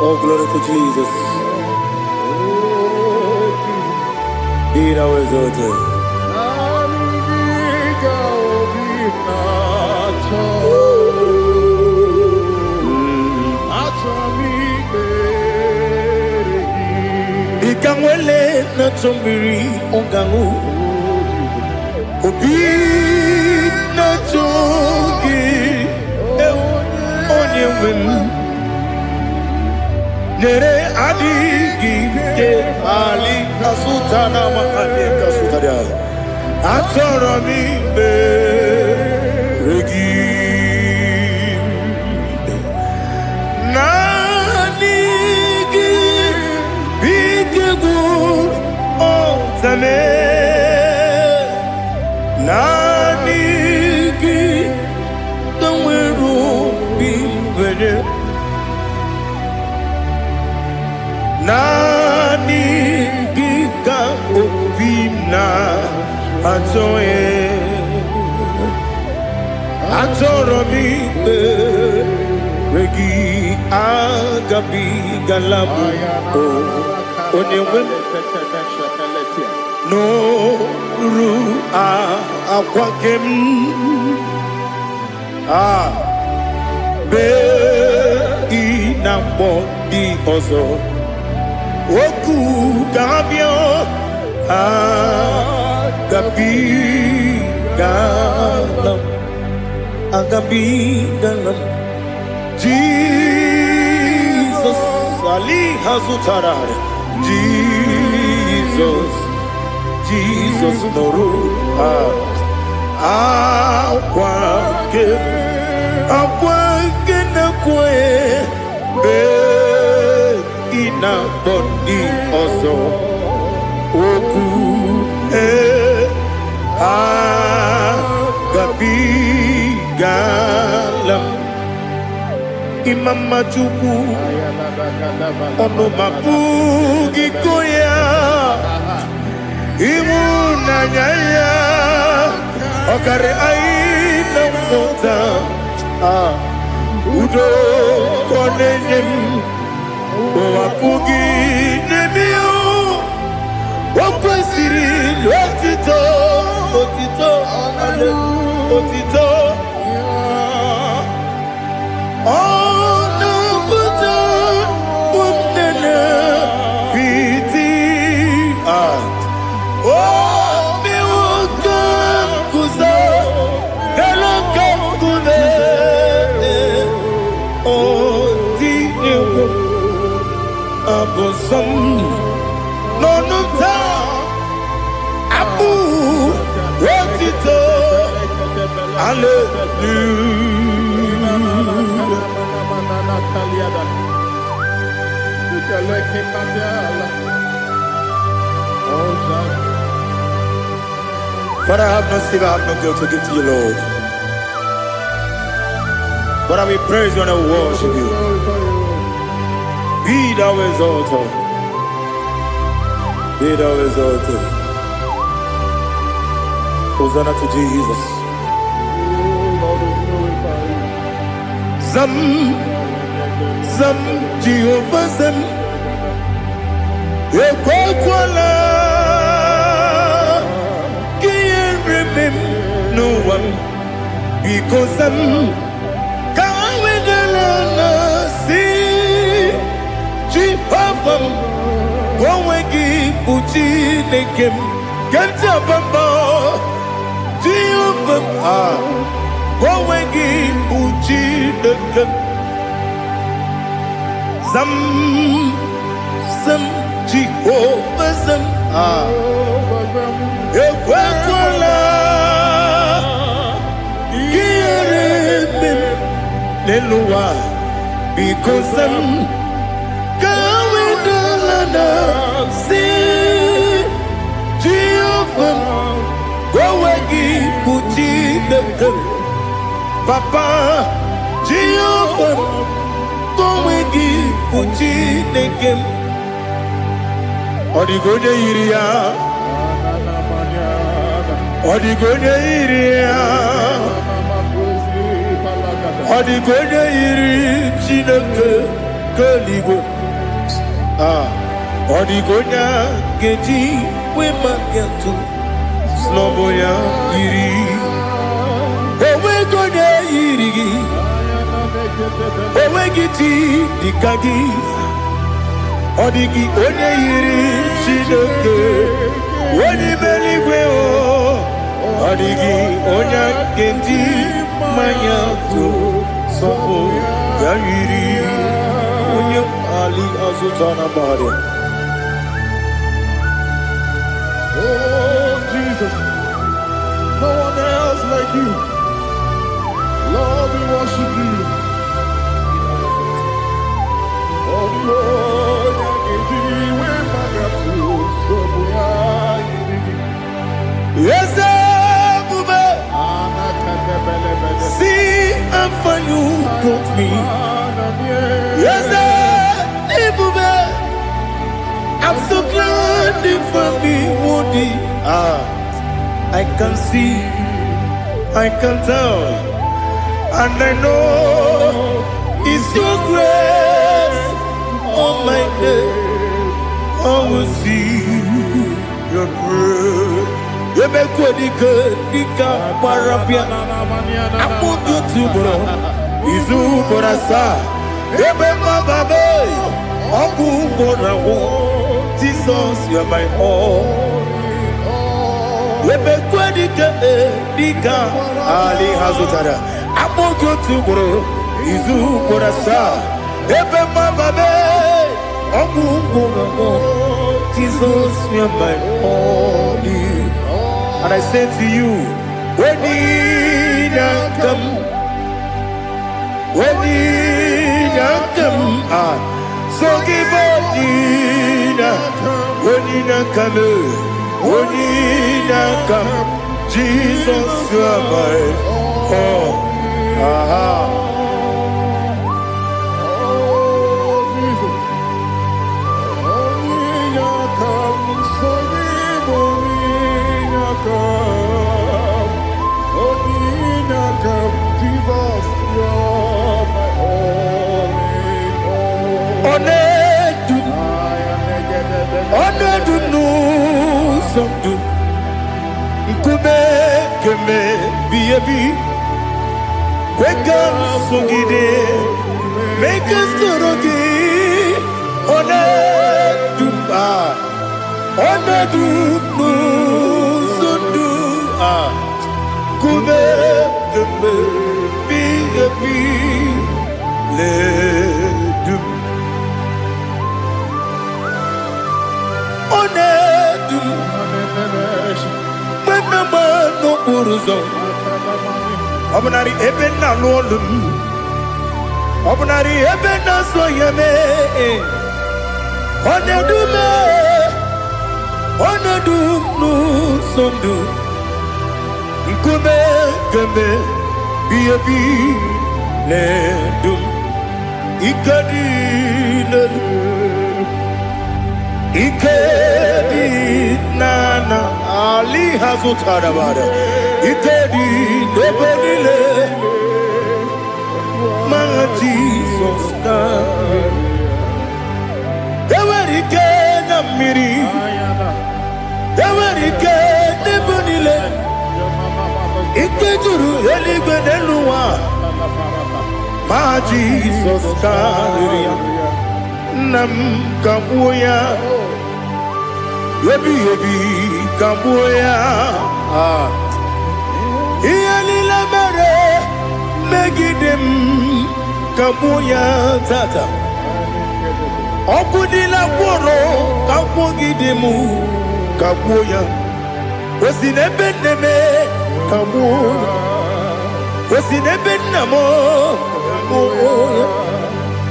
Oh, glory to Jesus. Be thou exalted. Ikamwele na chombiri ongangu Obi na chogi onye wem Nere adigi ke ali kasutana mahane kasutaria Atoro mi be regi Nanigi bigegu o zame Nanigi kamweru bimwere Nani gika opina atoye atoro mi regi agabi galabu onyewe no ru akwakem be inambo di ozo Oku gabio agabi galam Jesus Ali Hazutarare Jesus Noru Aquake na kwe be ina body also oku agabigalam imama chukwu ọnụ mapugi koya imu nanya ya ọkara anyị na mmụta udo kọnenye m mapugi n'emi o kwesịrị otito otito otito ọnụ pụta ụmụnne piti o miwoke kuzo eloke kuze o tinyewo abụsọm n'ọnụ taa abụ otito But I have no silver, I have no gold to give to you, Lord. But I will praise you and I will worship you. Be thou exalted. Be thou exalted. Hosanna to Jesus. Zam, Zam, Jehovah Zam. Ekwakwala. Can't remember no one. Because I'm coming down see Jehovah. Gowegi Uchi Nekem. Ganja Bamba. Jehovah. Gowegi Uchi Nekem. Zam, Zam, Jehovah Zam. Ekwakwala. Kiyerebe. Leluwa. Because I'm going down see Jehovah. Gowegi Uchi Nekem. Papa Jehovah. Gowegi Uchi Nekem. Odigonye iriya, odigonye iriya, odigonye iri Chineke keligo. Odigonya geji wema kentu sloboya iri. Owe gonye iri, owe giti dikagi. Odigi onye yiri Chineke onye meligwe o odigi onye kendi manya to sopo ya yiri onye ali azutana bari. Oh Jesus, no one else like you. Lord, we worship you. Oh Lord, yes, see how far you brought me. Yes, I'm so glad you found me worthy. I can see, I can tell, and I know it's your grace on my day. I will see your grace. You make good, Dika Parapia. I put you to bro. Izu Borasa. You make my baby. Aku Borawo. Jesus, you are my all. You make good, Dika Ali Hazutara. I put you to bro. Izu Borasa. You make my baby. Aku Borawo. Jesus, you are my all. And I say to you, when did I come? When did I come? So give up come. Jesus, you are my all. Aha. Onedu no somdu nkube keme biebi kwekam sungide make us torogi onedu no somdu kube keme biebi le du onedu menama no buruzo obunari ebena lolum obunari ebena soyeme onedu me onedu no sondu nkube kembe biebi ledum ikadi lelu ikedi nana ali hazutarabada ikedi debonile ma Jesus ka ewerike na miri ewerike debonile ikejuru eligbe neluwa ma Jesus ka nam kabuya yebi kabuya iyalila mere megidem kabuya tata okudila kworo kabugidemu kabuya osinebenneme kabuya osinebennamo kabuya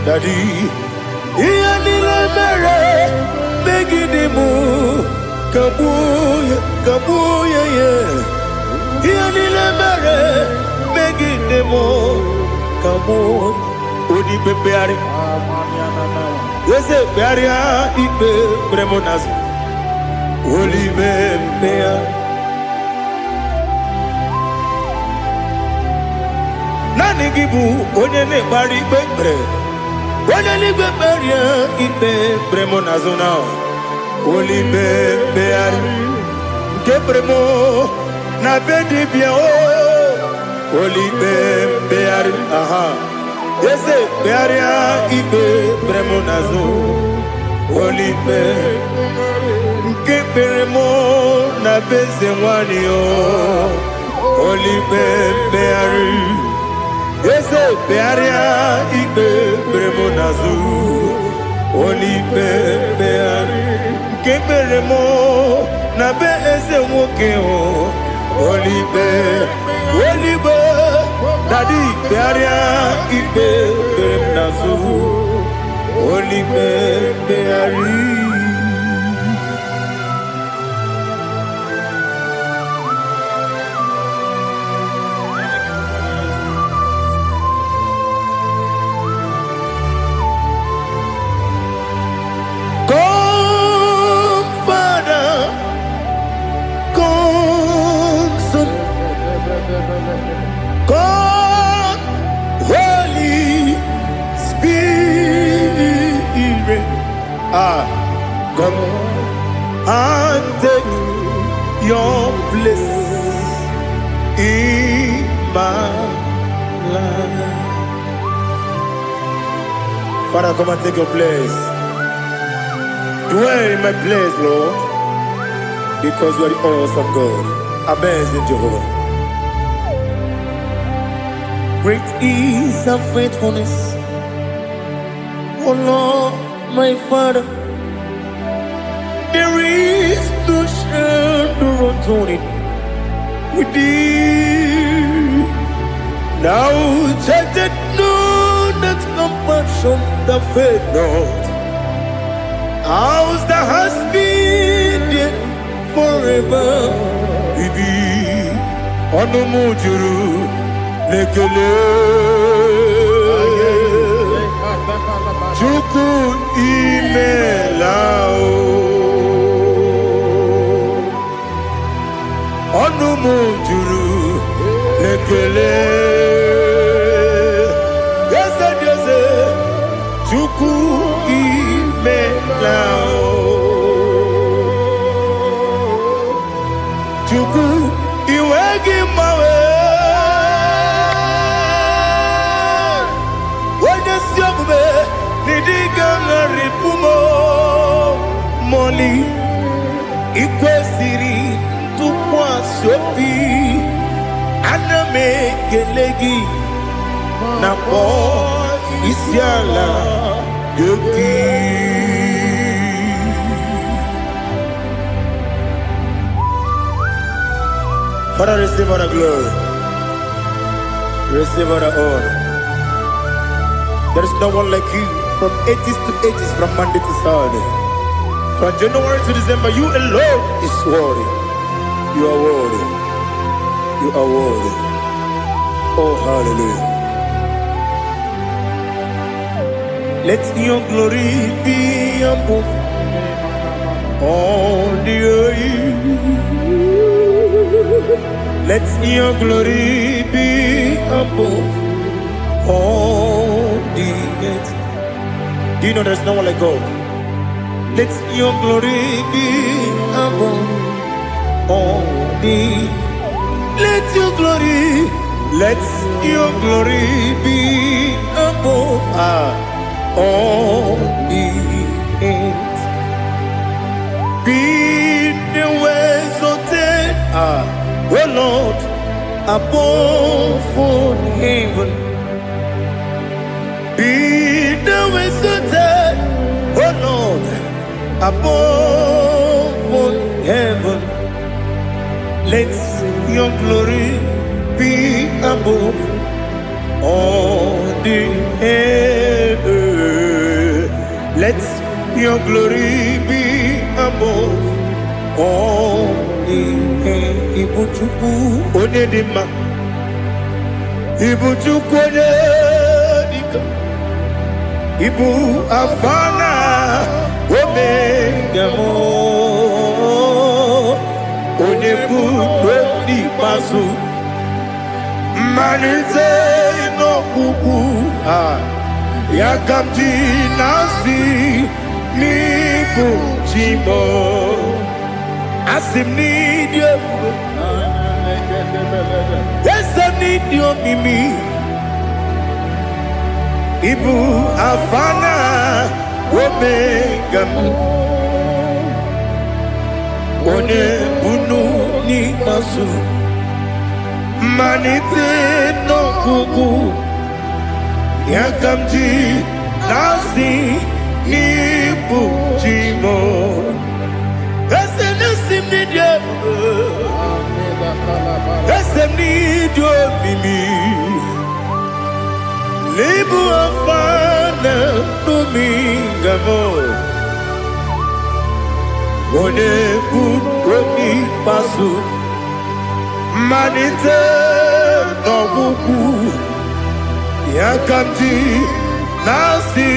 daddy iyalila mere megidemu kabuya ye iyalila mere megidemu kabuya odi bebeari yese bearia ibe bremonas oli bebea nani gibu onye ne bari bebre onye ligbe beria ibe bremonazona oli bebeari nke bremo na bedibia oli bebeari aha yese bearia ibe bremonazo oli be nke bremo na bezewani oli bebeari yese bearia ibe bremonazo oli bebeari nke bremo na bezewoke oli be daddy bearia ibe bremonazo oli beari God, Holy Spirit, come and take your place in my life. Father, come and take your place. Dwell in my place, Lord, because you are the awesome God. Amazing Jehovah. Great is thy faithfulness, O Lord, my Father. There is no shadow of turning with thee. Now check that know that compassion that faith not. How's that? that has been there forever. Ibi onumujuru lekele. Chuku imelao. Onumujuru lekele. Yese chuku imelao. Chuku iwegi mawe. Wanya siogbe nidiga ngaripumo. Moli ikwesiri tukwa sopi. Aname kelegi na po isiala yoki. Father, receive all the glory. Receive all the honor. There is no one like you from ages to ages, from Monday to Saturday. From January to December, you alone is worthy. You are worthy. You are worthy. Oh, hallelujah. Let your glory be above all the earth. Let your glory be above all the earth. Do you know there's no one like God? Let your glory be above all the. Let your glory be above all the earth. Be the ways of oh Lord, above all heaven. Be the ways of oh Lord, above all heaven. Let your glory be above all the earth. Let your glory be above all the earth. Ibuchuku onedima, Ibuchuku onedika, Ibu afana omega mo, onebu dodi pasu, manite no kuku yakamji nasi nibu chimo. Asim need you. Yes, I need you, Mimi. Ibu afana omega. One bunu ni masu. Manite no kuku. Yakamji nasi nibu chimo. Esem need you. Esem need you, Mimi. Libu afana domingamo. One buoni pasu. Manite no buku. Yakamji nasi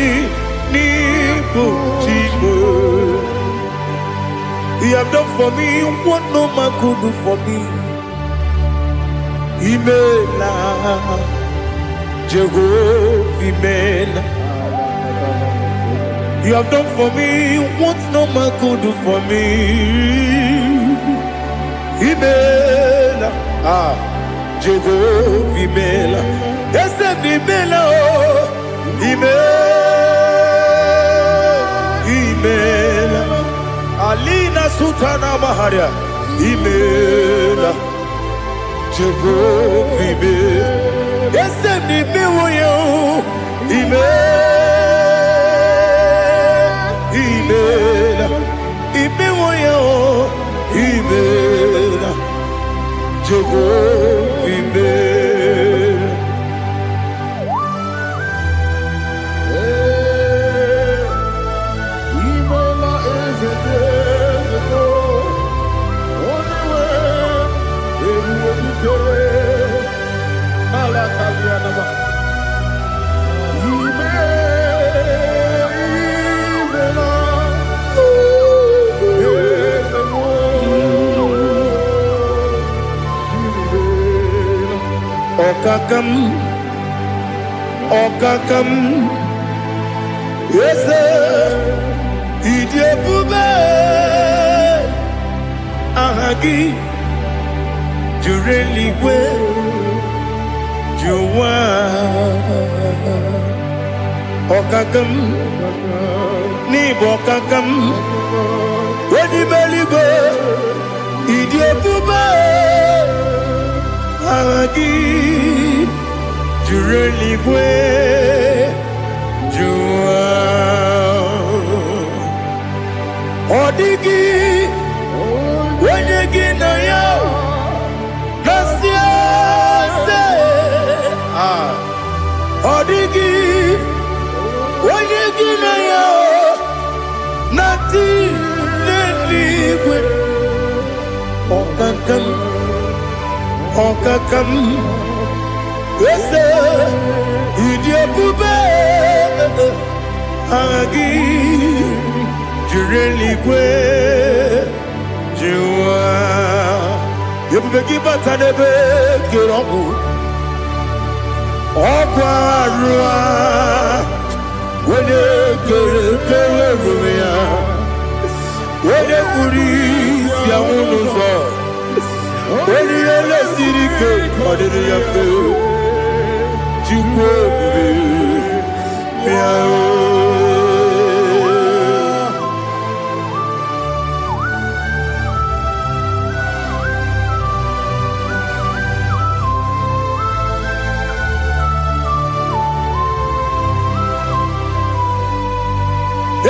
nibu chimo. You have done for me what no man could do for me. Imela, Jehovah, Imela. You have done for me what no man could do for me. Imela, Jehovah, Imela. Yes, Imela, Imela. Alina Sutana Maharia, Imela, Jehovah, Imela. Yes, Imela, Imela, Imela, Imela, Jehovah, Imela. ọkakam ọkakam eze ịdị ebube aha gị juru eluigwe juru ụwa ọkakam n'ịbụ ọkakam onye eluigwe ịdị ebube aha gị juru eluigwe juru ụwa ọ dịghị onye gị na ya gasị eze ọ dịghị onye gị na ya na-adị n'eluigwe ọkakam ọkakam eze ịdị ebube aha gị juru eluigwe juru ụwa ebube gị bata n'ebe kere ọgwụ arụ a onye kere kewe ruru ya onye kpụrụ isi anwụ n'ụzọ onye ihe lesiri ike ọ dịrị ya mfe Chukwu ebube bịa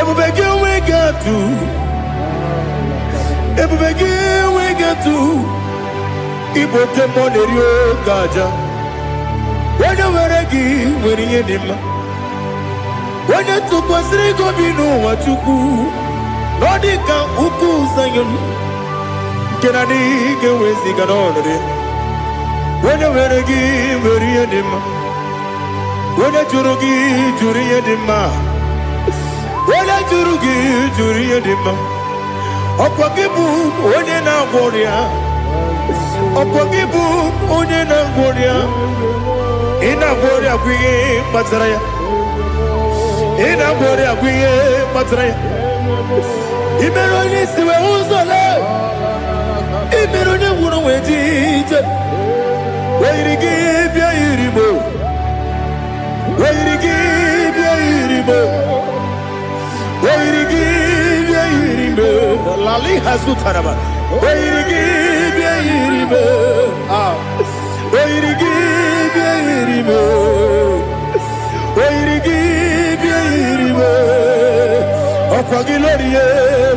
ebube gị enweghị atụ ebube gị enweghị atụ ịbụ oke mmụọ na-eri oke aja onye nwere gị nwere ihe dị mma onye tụkwasịrị gị obi n'ụwa Chukwu na ọ dị ka ukwu Zayọn nke na adịghị ga-eweziga n'ọnọdụ ya onye nwere gị nwere ihe dị mma onye jụrụ gị jụrụ ihe dị mma onye jụrụ gị jụrụ ihe dị mma ọkwa gị bụ onye na-agwọ ọrịa ọkwa gị bụ onye na-agwọ ọrịa ị na-agwọ ọrịa bụ ihe kpatara ya ị na-agwọ ọrịa bụ ihe kpatara ya ị mere onye isi wee ụzọ lee ị mere onye nwụrụ wee dị ije wee yiri gị bịa yiri Igbo wee yiri gị bịa yiri Igbo wee gị bịa yiri Igbo lali hazụtara ma wee gị bịa yiri Igbo wee gị bịa yiri Igbo wee gị bịa yiri Igbo ọkwa gị lori ya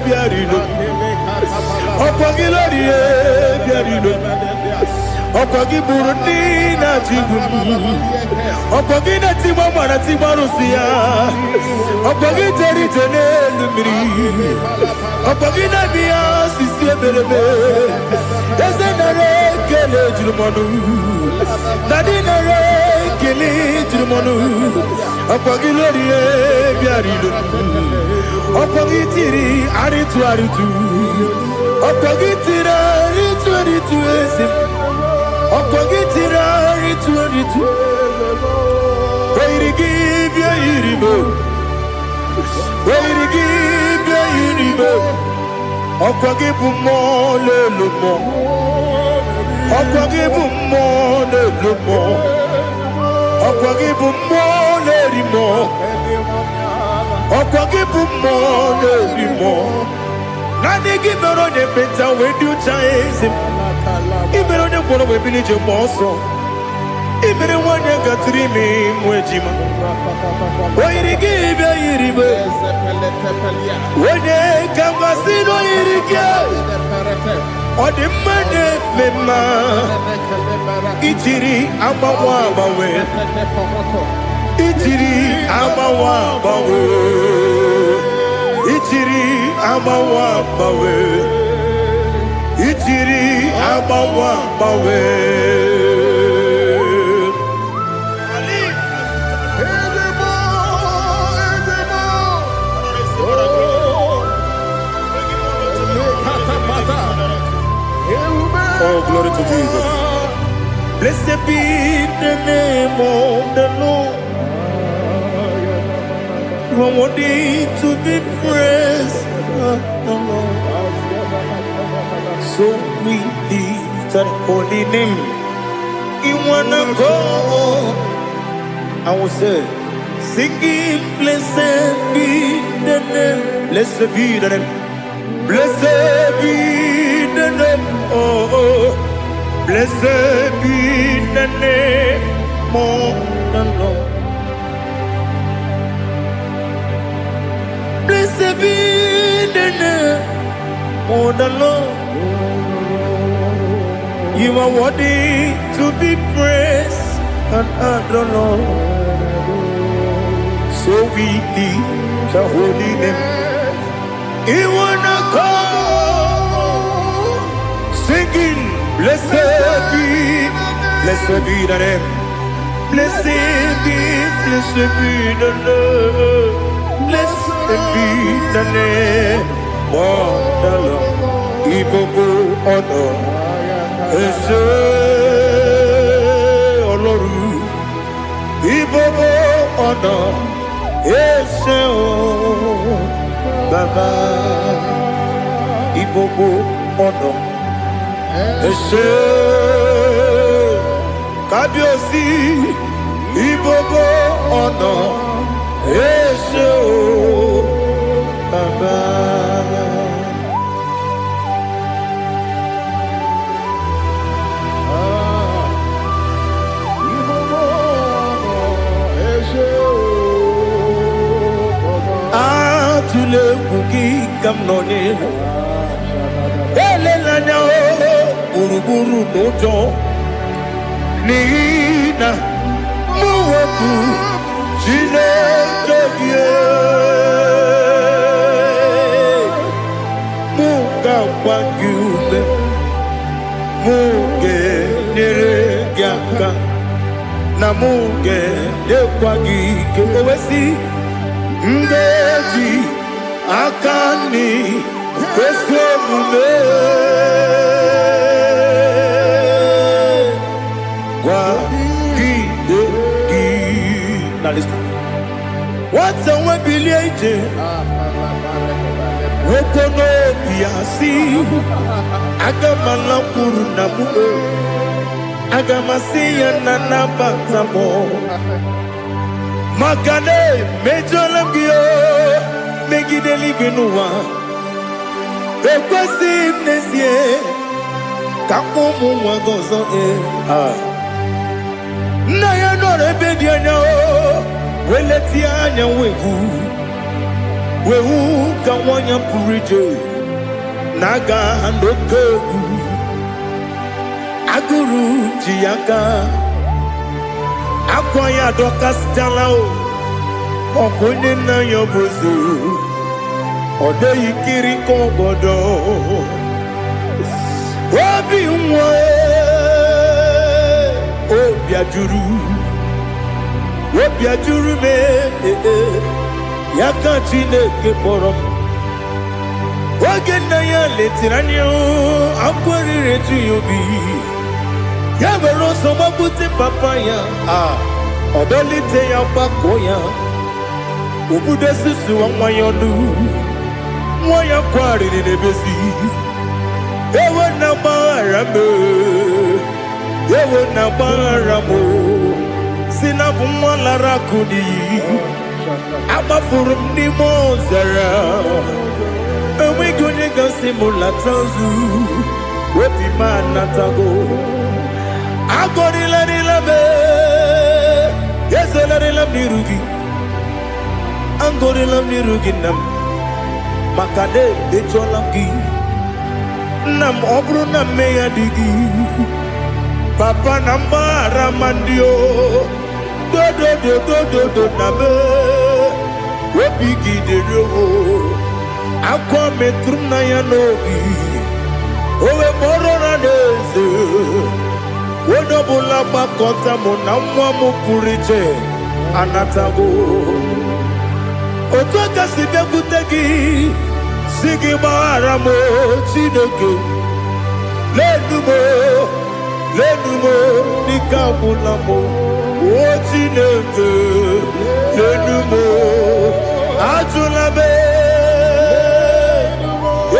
bịa rilo ọkwa gị lori ya bịa rilo ọkwa gị bụrụ ndị na-achị igwu ọkwa gị na-etigba mara tigba arụsị ya ọkwa gị jere ije n'elu mmiri ọkwa gị na-abị ya osisi emereme eze nara ekele juru m ọnụ na dị nara ekele juru m ọnụ ọkwa gị lori ya bịara ilo ọkwa gị tiri arịtụ arịtụ ọkwa gị tiri arịtụ arịtụ ezi ọkwa gị tiri arịtụ arịtụ wee gị bịa yiri Igbo wee gị bịa yiri Igbo ọkwa gị bụ mmụọ n'elu mmụọ ọkwa gị bụ mmụọ n'elu mmụọ ọkwa gị bụ mmụọ na-eri mmụọ ọkwa gị bụ mmụọ na-eri mmụọ naanị gị mere onye ekpenta wee dị ụcha eze ị mere onye gwọrọ wee bili ije mmụọ ọsọ ị mere nwanyị gatụrụ ime mụ ejima oyiri gị bịa yiri Igbo onye ka mmasị na oyiri gị ọ dị mma na-eme mma ijiri agbanwe agbanwe ijiri agbanwe agbanwe ijiri agbanwe agbanwe ijiri agbanwe agbanwe Oh, glory to Jesus. Blessed be the name of the Lord. You are worthy to be praised, the Lord. So we lift that holy name. You wanna go? I will say, singing, blessed be the name. Blessed be the name. Blessed be the name. Oh, blessed be the name of the Lord. Blessed be the name of the Lord. You are worthy to be praised and adored, Lord. So we lift the holy name. You wanna go singing, blessed be the name. Blessed be the Lord. Blessed be the name of the Lord. IGBO honor. Ese Oloru. IGBO honor. Ese Baba. IGBO honor. Ese Kabiosi. IGBO honor. Ese Baba. Tule kuki kamnone ele lanya buruburu nojo nina muwetu jine kebie muka wangyume muge nere gyaka na muge dekwagi kewesi ngeji akani kwesomume kwa gidegi. Now listen. What's a webileje? Wokono biasi agamala kuruna muwe agamasiya nanabatamo Makane mejolamgio megideli benua ekwesi nesie kakomu wagozo na ya no rebedi anya weleti anya wehu kawanya purije naga ndokogu aguru jiyaka akwanya dokas jalao okunye na yobuzu ode yikiri kogodo obi nwa obi ajuru me yaka Chineke kpọrọ oge na ya letiranya akwarire tu yobi ya were ọsọ gbapute papa ya ọdọlite ya gbakọ ya obodo susu nwa ya ọnụ nwa ya kwariri n'ebezi ewe na gbaghara m si na bụ nwa lara akụ n'iyi agbafuru m n'ime ọzara enweghị onye gasị m lata ozu obi m anatago agọrịlarịla m ezelarịla m n'iru gị agọrịla m n'iru gị nna m maka na echọla m gị nna m ọ bụrụ na mmehie dị gị papa na mgbaghara ma ndị o dodododododo na be obi gị dịrị o akwa metụrụ m na ya n'obi owe kpọrọ na n'eze onye ọbụla gbakọta mụ na nwa m pụrụ iche anatago otu aka si bịakwute gị si gị gbaghara m Chineke ledu m lenumo nikabulamo ochineke lenumo ajulabe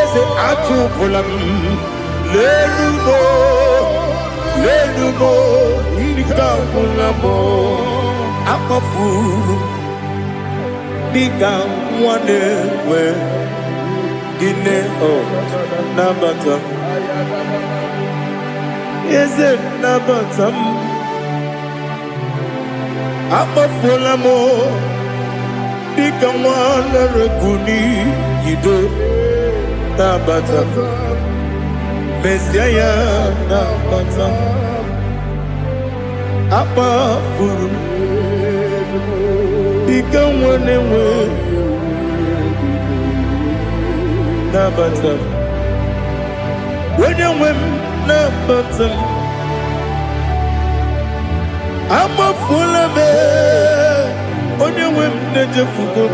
ese ajubulam lenumo nikabulamo akafuru nikamwane we gine o nabata eze nabata akafulamo nikamwane rekuni yido nabata Messiah nabata akafuru nikamwane we nabata when you win nabata I'm a full of it when you win nejefugo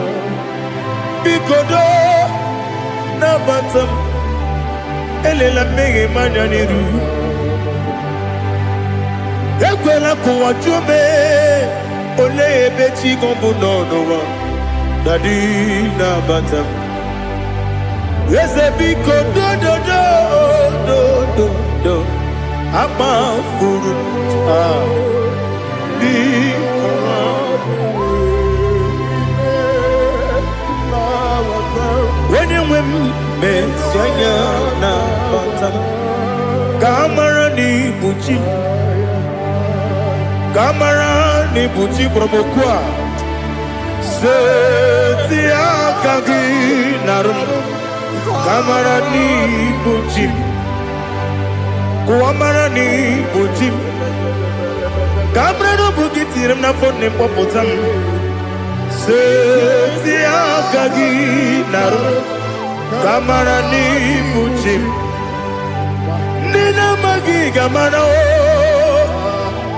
bikodo nabata elela mege mananiru ekwela kuwa jume ole ebechi gombu nonowa dadi nabata Ese biko do ama furu di when you win me sanya na bata kamara ni buchi promokwa se ti akagi narum Kamarani Bujim Kuamarani Bujim Kamrano Bukitiram na phone popotam Setia Kagi Naru Kamarani Bujim Nina Magi Gamana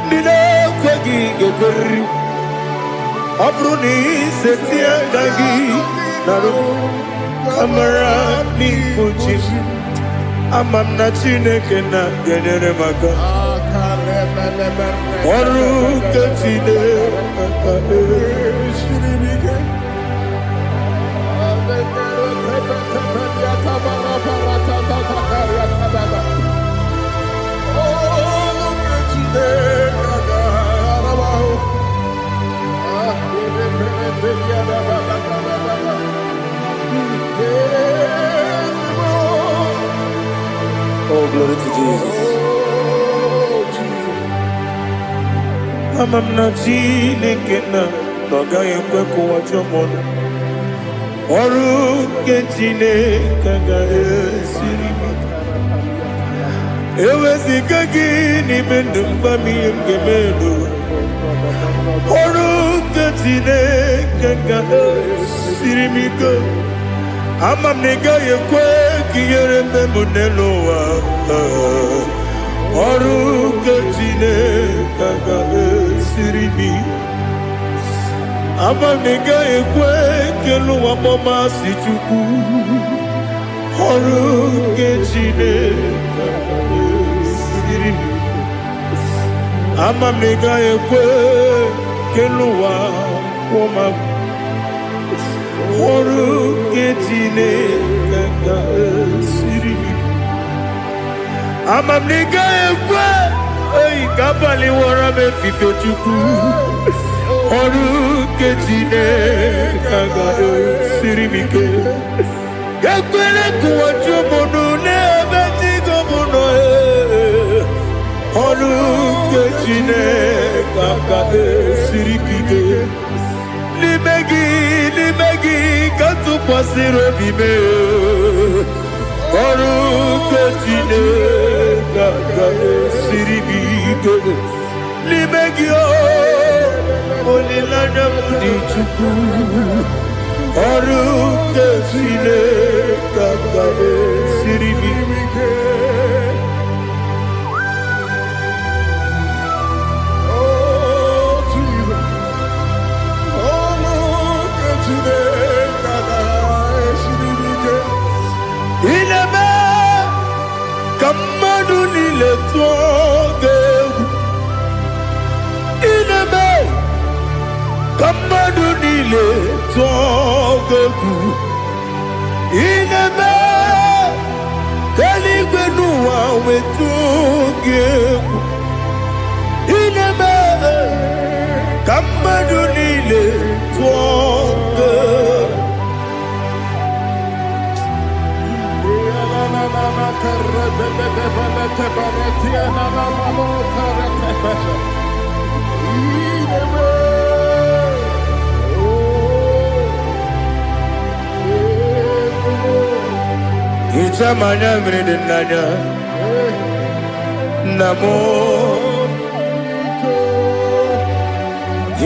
Nina Kwagi Geberi Abruni Setia Kagi Naru Kamarani Bujim Amam na Chineke na genere maka Oru kachine Oh, glory to Jesus. Amam na Chineke na noga yekwe kuwa chomona. Oru ke Chineke ga esiri. Ewezi kagi ni mendumba miyemgemelo. Oru ke Chineke ga esiri miko. Amam nega yekwe kiyere memunelo wa Oru kachine kaga siribi Amam nega yekwe kelu wa mama si chuku Oru kachine kaga siribi Amam nega yekwe kelu wa mama Oru ketine kaka siribi Amam nega ekwe Oi kabali wara me fife chuku Oru ketine kaka siribi ke Ekwele kuwa chumono nebe tigo mono Oru ketine kaka siribi ke Limegi kantu pasiro bime Oru ketine kaka siribi Limegi olilana mudi chuku Oru ketine kaka siribi Ineme kamadu ni le tuoge niile tọgegwu inebe keligwe n'ụwa wetu gị egwu inebe ka mmadụ niile tọgegwu Itamanya mridinanya Namo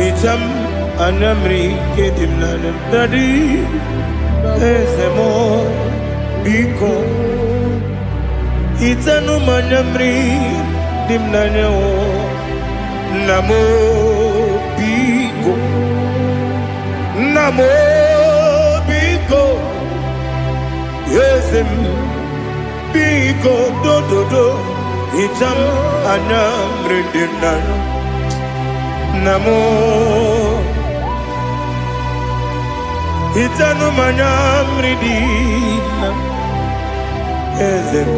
Itam anamri kedimnanya Dadi Ezemo Biko Itanu manyamri dimnanya Namo Biko Namo Biko Yesem Biko do do do Itam anamri dimnanya Namo Itanu manyamri dimnanya Yesem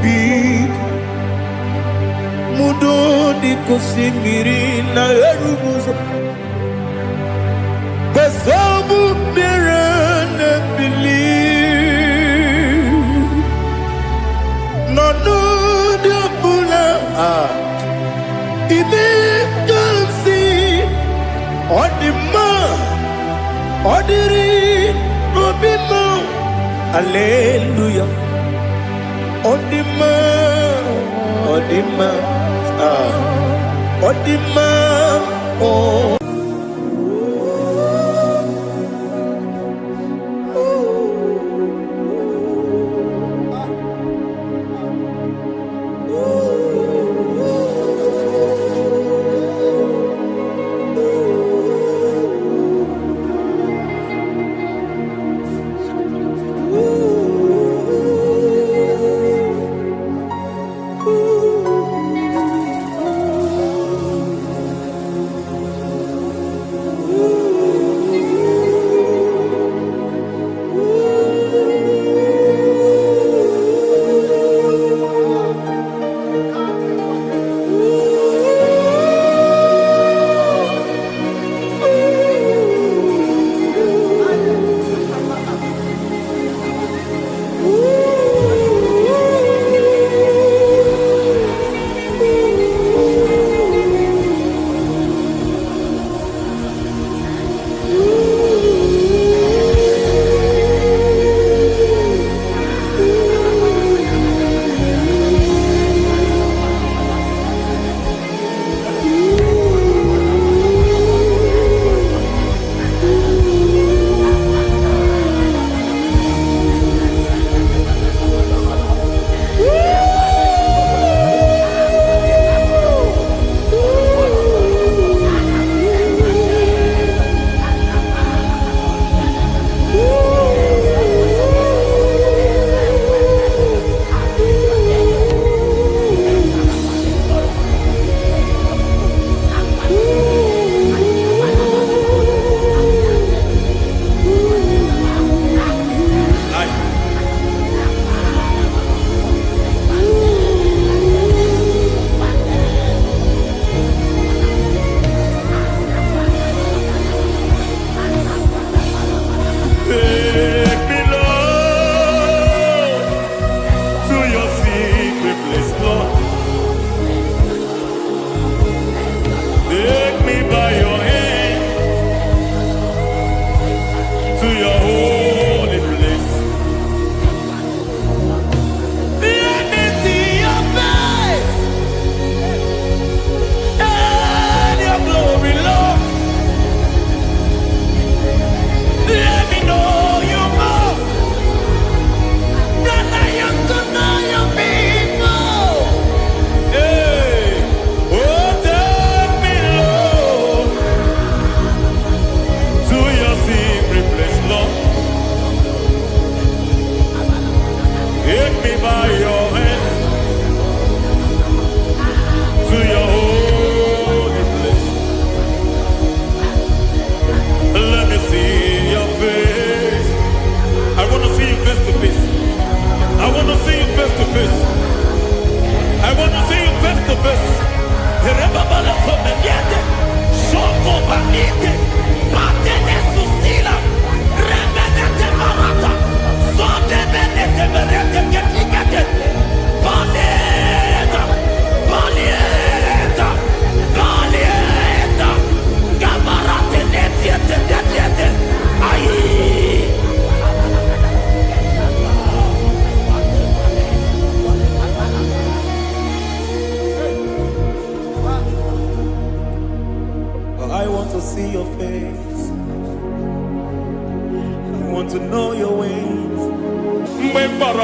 Biko Mudo di kusimiri na erumuzo Basabu mirana believe No no de bula Ibe kansi Odima Odiri Obima Alleluia Odima Odima Odima oh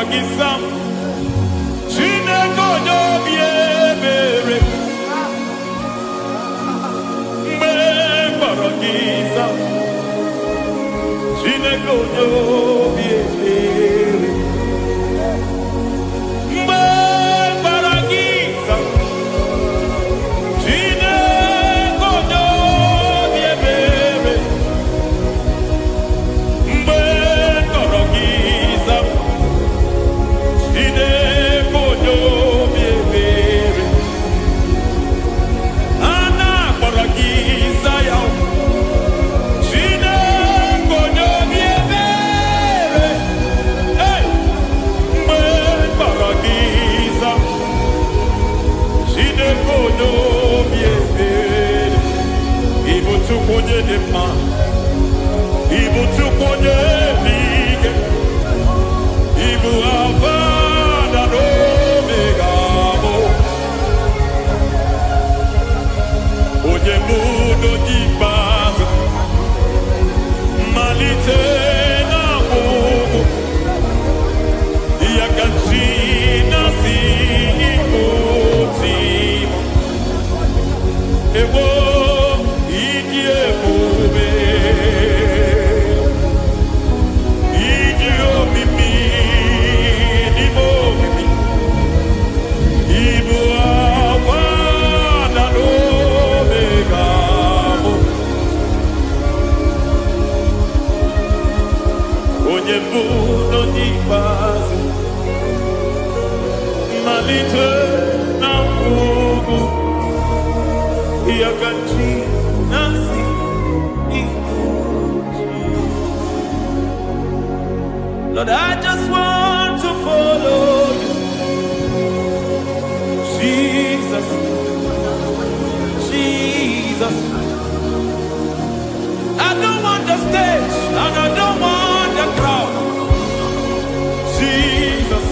Gisam, Chineko Yobiebere, Mbara Gisam, Chineko Yobiebere, Mbara Gisam, Chineko Yobiebere, Mbara Gisam. Lord, I just want to follow you, Jesus, Jesus. I don't want the stage and I don't want the crowd. Jesus,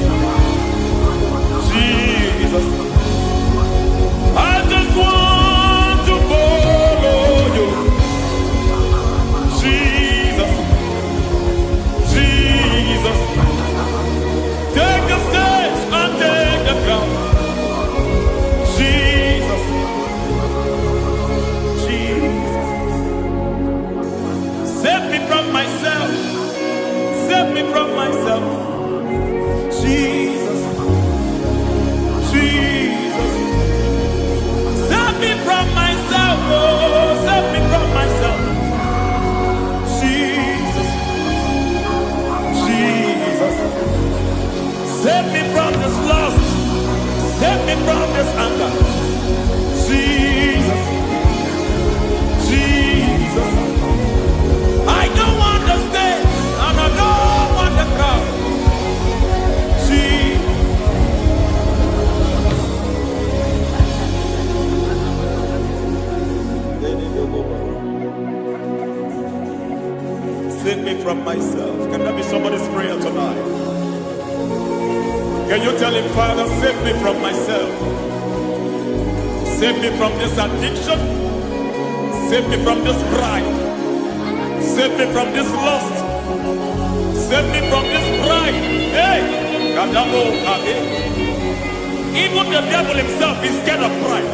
Jesus. I just want to follow you, Jesus, Jesus. Take the stage and take the crown, Jesus, Jesus. Save me from myself, save me from myself, Jesus, Jesus. Save me from myself, oh, save me from myself, Jesus, Jesus. Save me from this lust, save me from this anger, Jesus, Jesus. I don't want the stage and I don't want the crowd, Jesus. Save me from myself. Can that be somebody's prayer tonight? Can you tell him, Father, save me from myself. Save me from this addiction. Save me from this pride. Save me from this lust. Save me from this pride. Hey! Even the devil himself is scared of pride.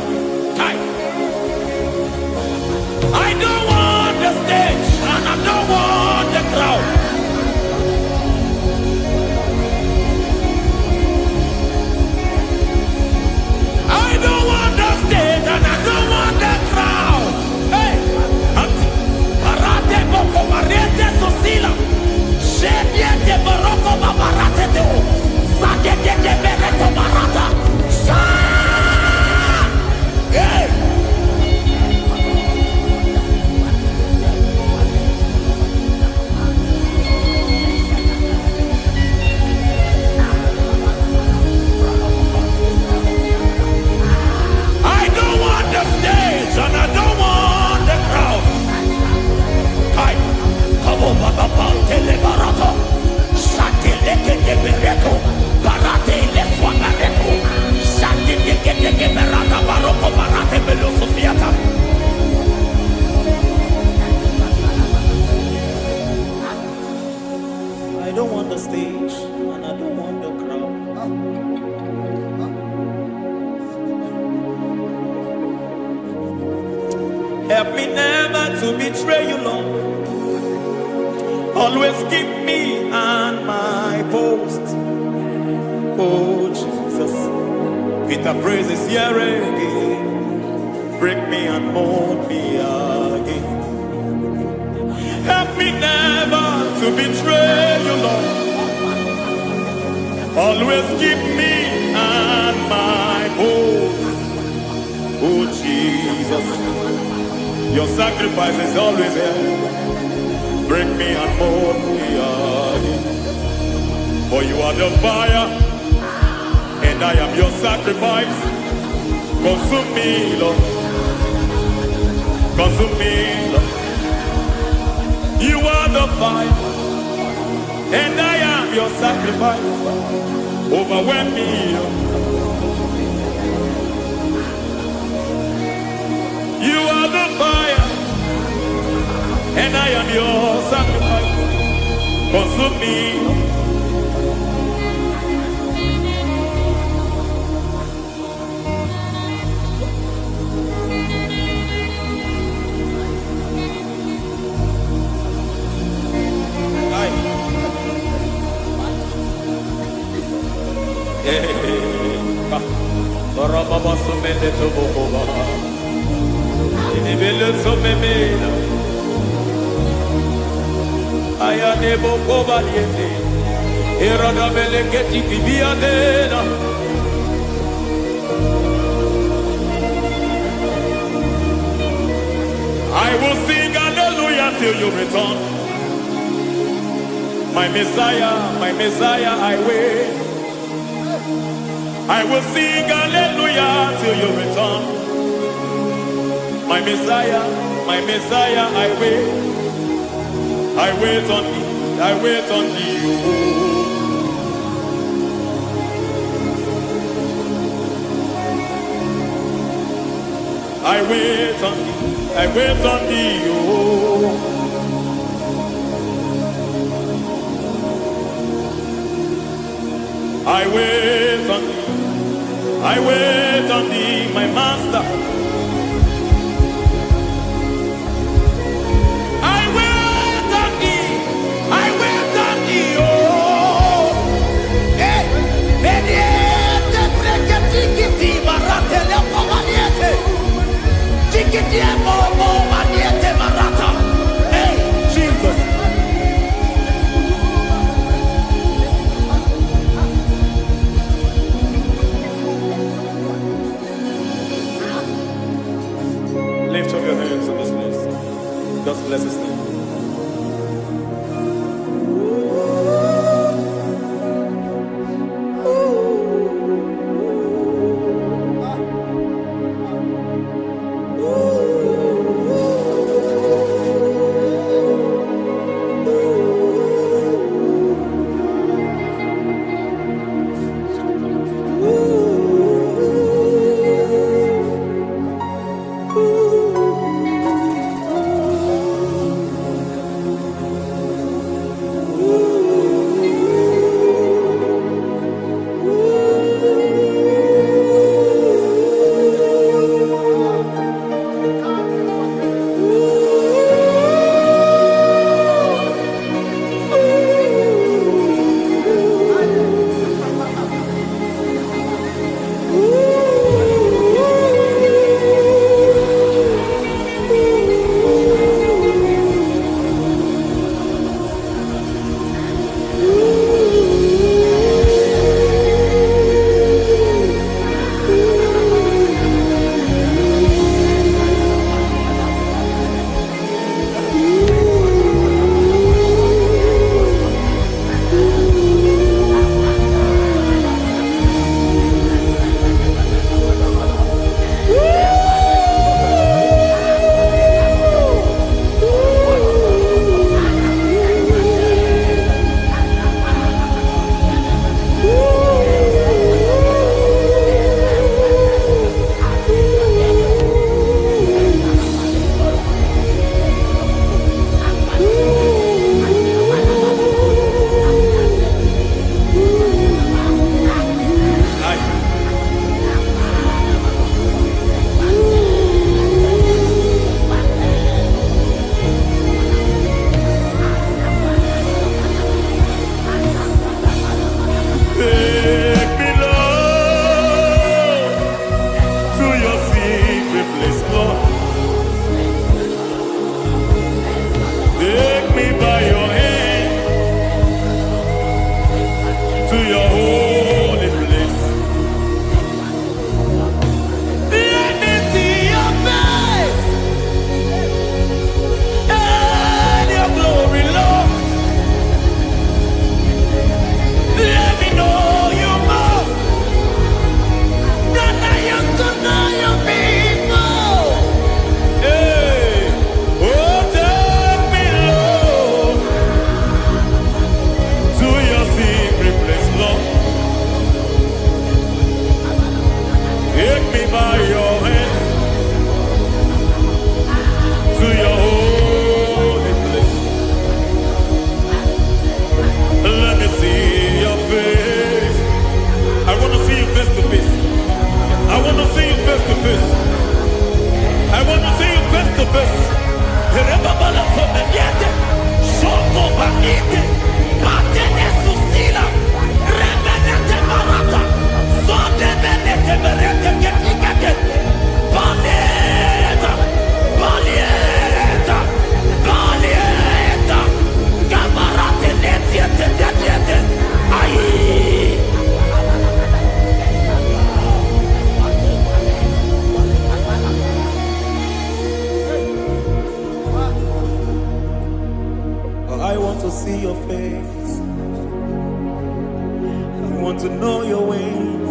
I don't want the stage and I don't want the crowd. I don't want the stage and I don't want the crowd. Hey, Parate boko mariete sosila. Shediete baroko babarate teo. Sadete bereto barata. Hey. And I don't want the crowd. Hi, come on, Baba, Telebarata, Satileke de Bereto, Barate, Leswanareto, Satileke de Berata, Baroko, Barate, Belosofiata. I don't want the stage. stage and I don't want the crowd. Help me never to betray you, Lord. Always keep me on my post. Oh Jesus, with the praises here again, break me and mold me again. Help me never to betray you, Lord. Always keep me on my post. Oh Jesus, your sacrifice is always there. Break me and mold me again. For you are the fire, and I am your sacrifice. Consume me, Lord. Consume me, Lord. You are the fire, and I am your sacrifice. Overwhelm me, Lord. You are the fire, and I am your sacrifice. Consume me. I will sing hallelujah till you return. My Messiah, I wait. I will sing hallelujah till you return. My Messiah, I wait. I wait on thee, I wait on thee. I wait on thee, I wait on thee. I wait on thee, I wait on thee, my master. I wait on thee, I wait on thee, oh. Hey, vediete, tikiti, marate, lepo maniete. Tikiti, mo, maniete, marata. Hey, Jesus. Lift up your hands in this place. Just bless his name. want to know your ways.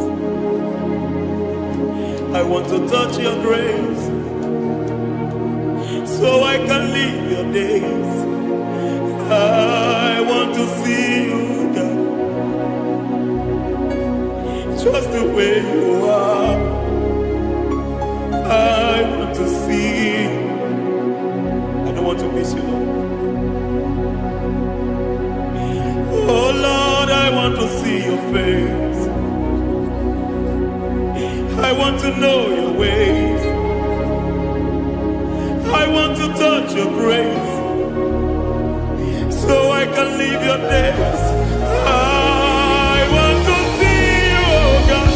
I want to touch your grace, so I can live your days. I want to see you, God, just the way you are. I want to see you. I don't want to miss you, Lord. Oh Lord, I want to see your face. I want to know your ways. I want to touch your grace, so I can live your days. I want to see you, oh God.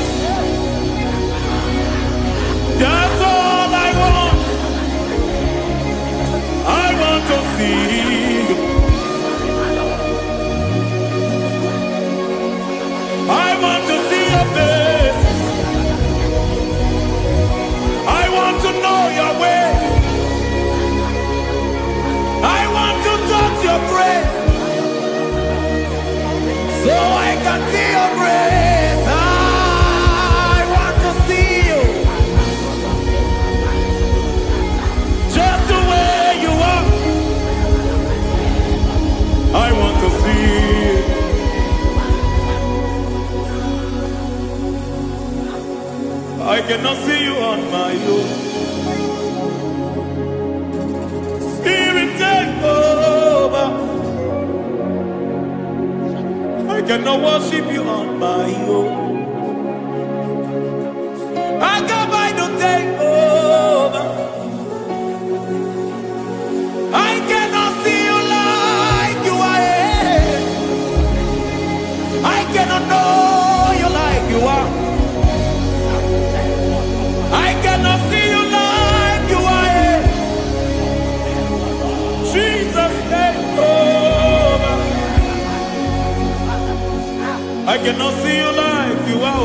That's all I want. I want to see you. I want to see your face. I want to know your way. I want to touch your grace, so I can see your grace. I want to see you, just the way you are. I want to see you. I cannot see you on my own. Spirit, take over. I cannot worship you on my own. I come by to take over. I cannot see you like you are. I cannot know you like you are. I cannot see you like you are. Jesus, take over. I cannot see you like you are. Oh.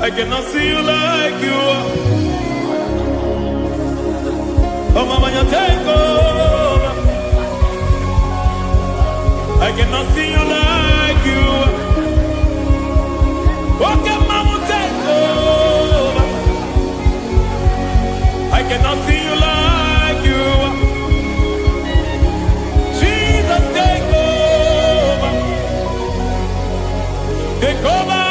I cannot see you like you are. Oh, Mama, you take over. I cannot see you like you are. Okay, Mama, take over. I cannot see you like you are. Jesus, take over. Take over.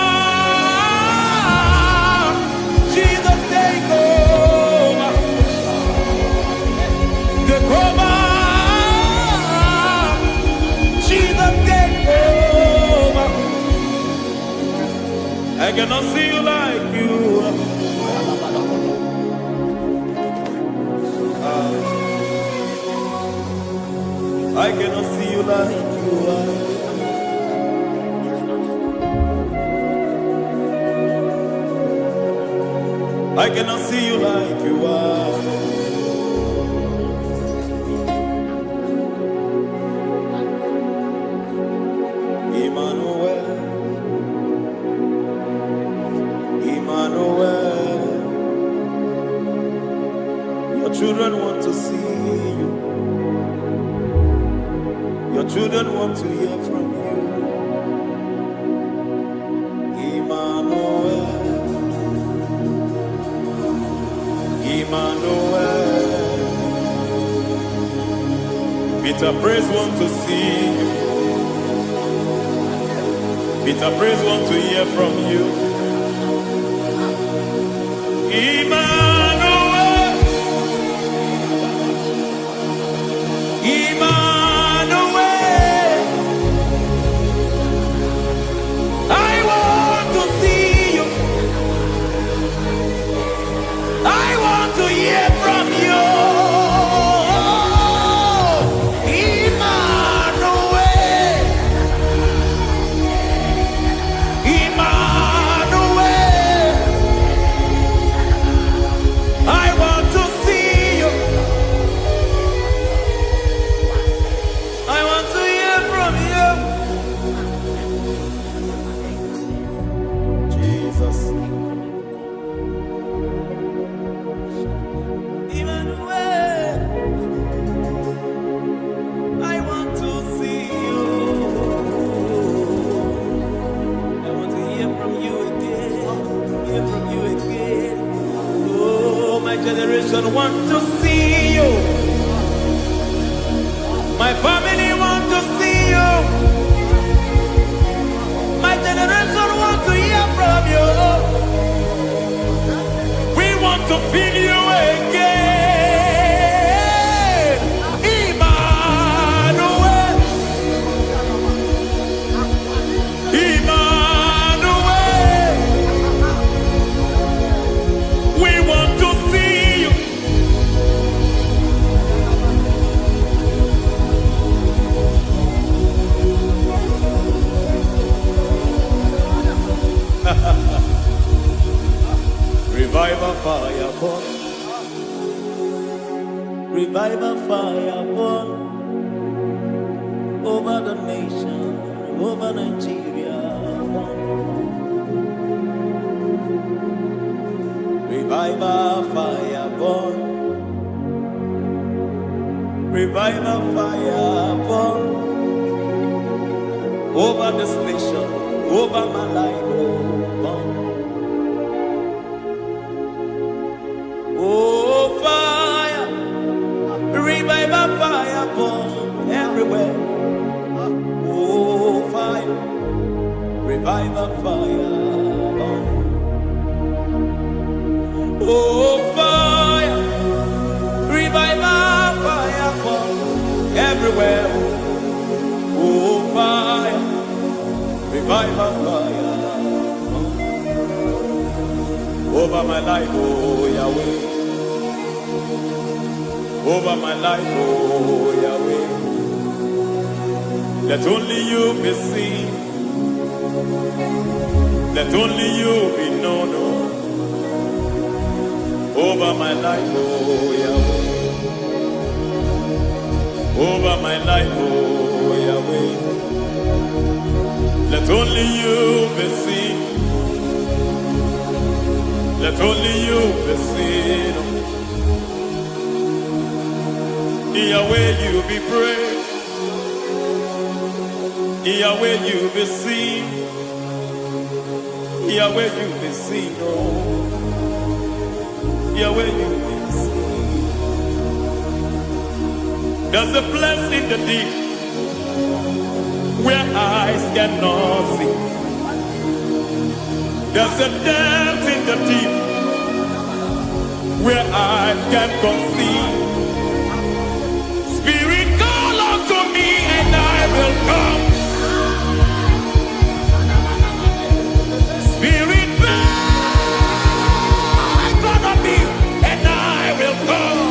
Jesus, take over. Take over. Jesus, take over. I cannot see you like you are. I cannot see you like you are. I cannot see you like you are. Emmanuel, Emmanuel, your children want to see you. Your children want to hear from you. Emmanuel, Emmanuel. Peter Praise want to see you. Peter Praise want to hear from you. Emmanuel, Emmanuel. I want to see you. I want to hear from you. Emmanuel, Emmanuel. see you. My family want to see you. My generation want to hear from you. We want to feel you again. Emmanuel. Emmanuel. We want to see you. Revival fire burn. Revival fire burn over the nation, over Nigeria. Revival fire burn. Revival fire burn over this nation, over my life. Burn. Oh, fire, revival fire burn everywhere. Oh, fire, revival fire burn. Oh, fire, revival fire burn everywhere. Oh, fire, revival fire burn over my life, oh Yahweh. Over my life, oh Yahweh. Let only you be seen. Let only you be known. Over my life, oh Yahweh. Over my life, oh Yahweh. Let only you be seen. Let only you be seen. Yahweh, you be praised. Yahweh, you be seen. Yahweh, you be seen. Oh, Yahweh, you be seen. There's a place in the deep where eyes cannot see. There's a depth in the deep where I can conceive. Spirit, call unto me and I will come. Spirit, beg unto me and I will come.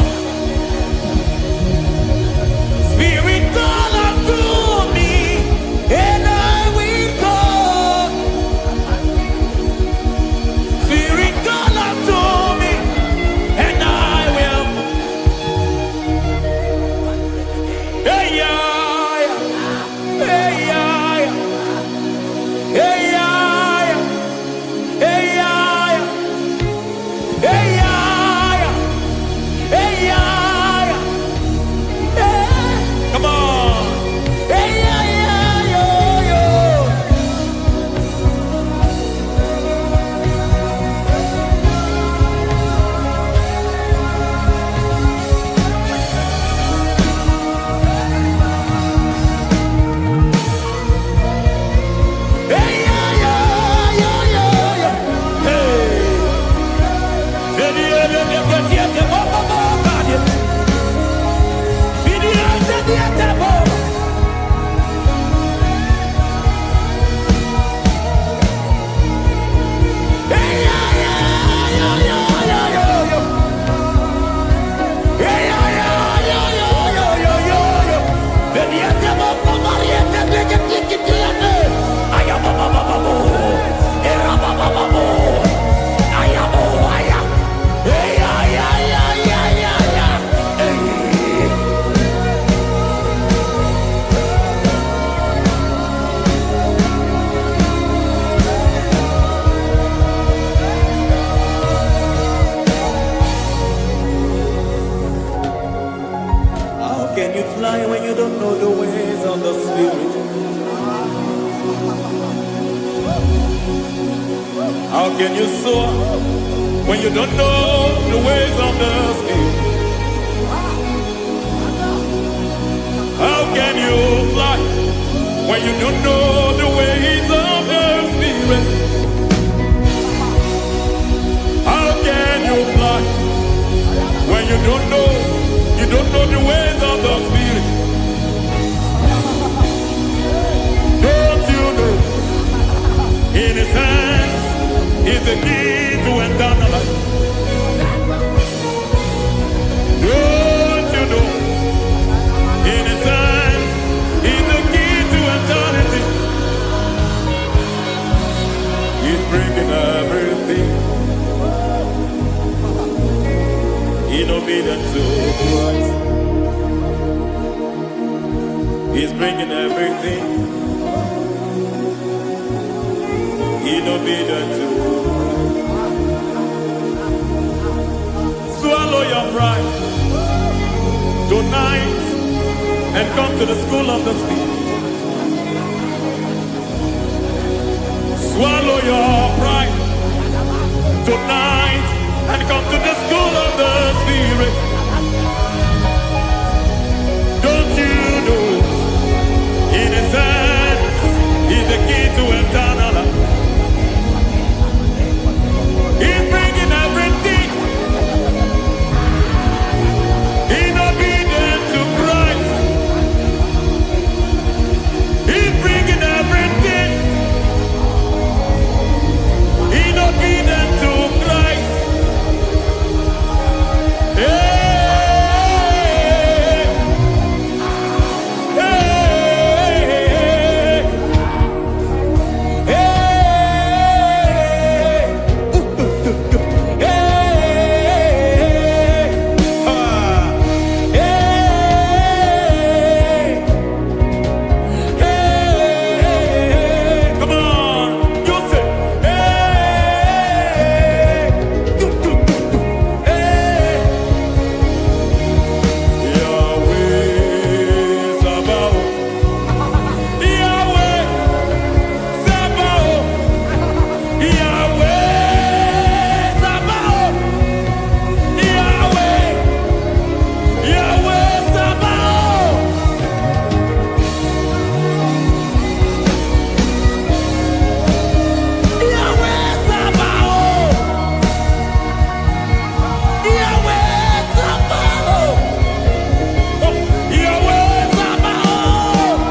Spirit, call unto me and I will come. Spirit, call unto me and I will. Hey, yeah, hey, yeah, hey, yeah, hey, yeah, hey, yeah, hey, yeah, hey. Come on. Hey, yeah, yo, yo. Hey, yeah, yo, yo, yo, yo. Hey. How can you fly when you don't know the ways of the Spirit? How can you soar when you don't know the ways of the Spirit? When you don't know the ways of the Spirit, how can you fly? When you don't know the ways of the Spirit. Don't you know? In His hands is the key to eternal life. Don't you know? In His hands is the key to eternity. He's breaking everything in obedience to Christ. He's bringing everything in obedience to Christ. Swallow your pride tonight and come to the school of the Spirit. Swallow your pride tonight and come to the school of the Spirit. Don't you know? In His hands is the key to eternal life. He's bringing everything in obedience to Christ. He's bringing everything in obedience to Christ. Hey, hey, hey, hey, come on, you say, Yahweh Sabaoth, Yahweh Sabaoth, Yahweh Sabaoth, Yahweh, Yahweh Sabaoth. Yahweh Sabaoth, Yahweh Sabaoth, Yahweh Sabaoth.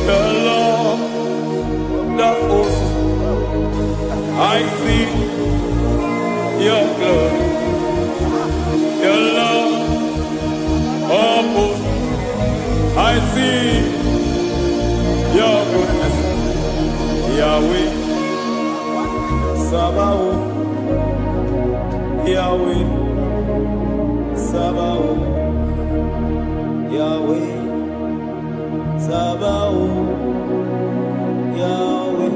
The Lord of hosts, I see your glory. The Lord of hosts, I see your goodness. Yahweh Sabaoth, Yahweh Sabaoth, Yahweh Sabaoth, Yahweh.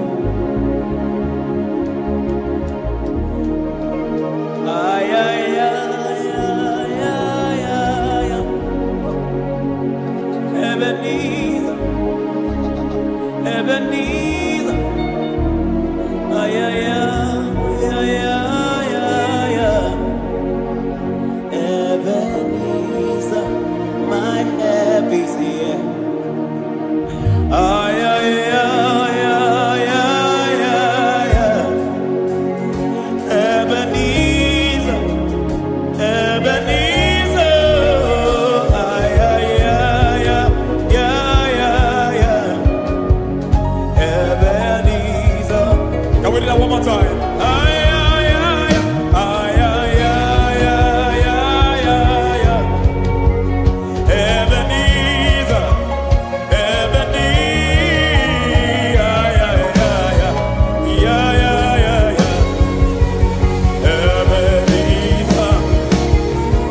Ay, ay, ay, ay, ay, ay, ay. Ebenezer, Ebenezer. Ay, ay, ay, ay, ay, ay, ay. Ebenezer, my help is here. Ay, ay, ay, ay, ay, ay, ay. Ebenezer, Ebenezer. Ay, ay, ay, ay, ay, ay, ay. Ebenezer. Can we do that one more time? Ay, ay, ay, ay, ay, ay, ay, ay, ay, ay. Ebenezer, Ebenezer. Ay, ay, ay, ay, ay, ay, ay, ay. Ebenezer.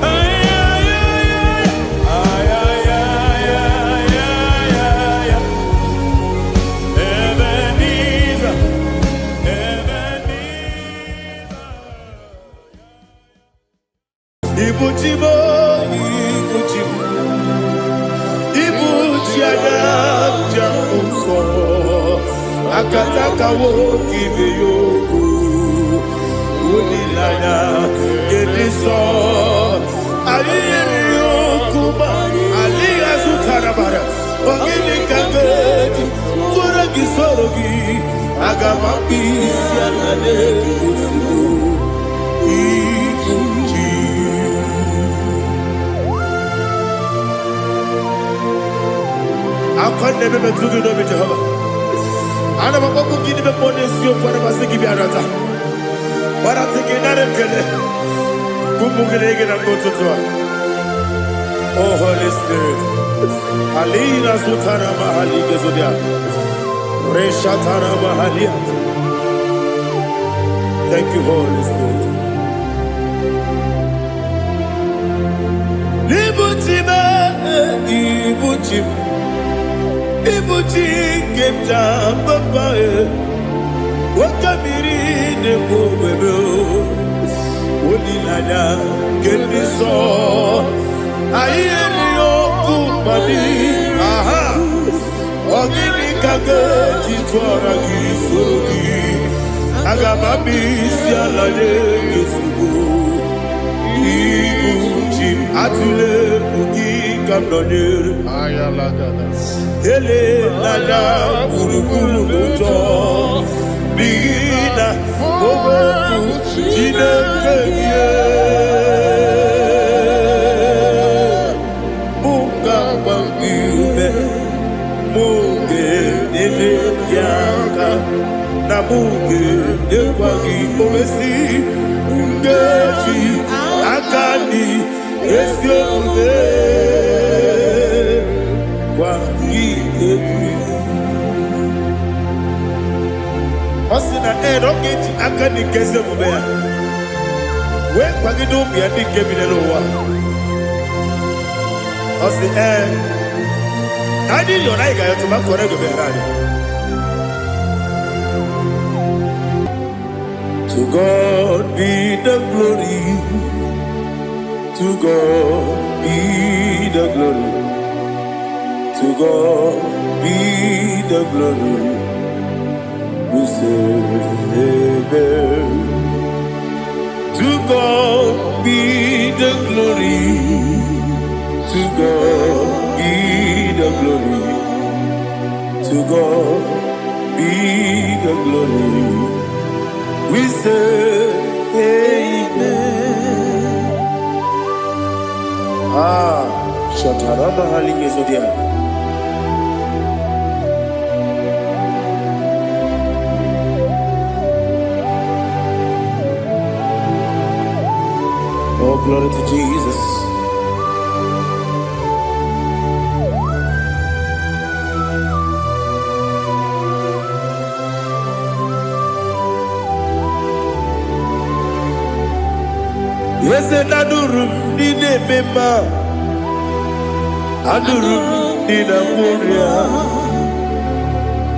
Ay, ay, ay, ay, ay, ay, ay, ay, ay, ay. Ebenezer, Ibujibo, Ibujibo, Ibujiada, Jamuso, Akataka wo kibe yoku, Unilaya, Kediso Ayiriyo Kuba Aliya Zutarabara Ogini Kagedi Furagi Sorogi Agamapi Sianade Kusubu Ikuji Akwande Bebe Tugu Nobi Jehovah Ana Maboku Gini Bepone Siyo Kwana Masiki Biarata Baratiki Narekele Kumugirege na Mototwa. Oh Holy Spirit Alina Sutara Mahali Gezodia Reshatara Mahalia. Thank you, Holy Spirit. Libutima Ibuchim Ibuchi Kemta Papa Wakamiri de Bobebo Unilada Kediso Ayeriyo Kumadi Aha Ogini Kage Chitwara Gisogi Agamabi Sialade Gisugu Ibuchi Atule Ugi Kamdonir Ayalagada. Ele Lada Guruguru Muto Bigina Boboku Chinekeye Munga Bangiume Munge Nene Yaka Na Munge Nekwagi Omesi Ungeji Akani Esione Kwagi Osina Rocket Akani Kese Mubea. When Pagido be a big cabin lower. Osina I didn't know I got to my correct behind. To God be the glory. To God be the glory. To God be the glory. We say amen. To God be the glory. To God be the glory. To God be the glory. We say amen. Shatarama Halinge Zodia. Oh, glory to Jesus. Yes, and Adurum Nina Mema Adurum Nina Moria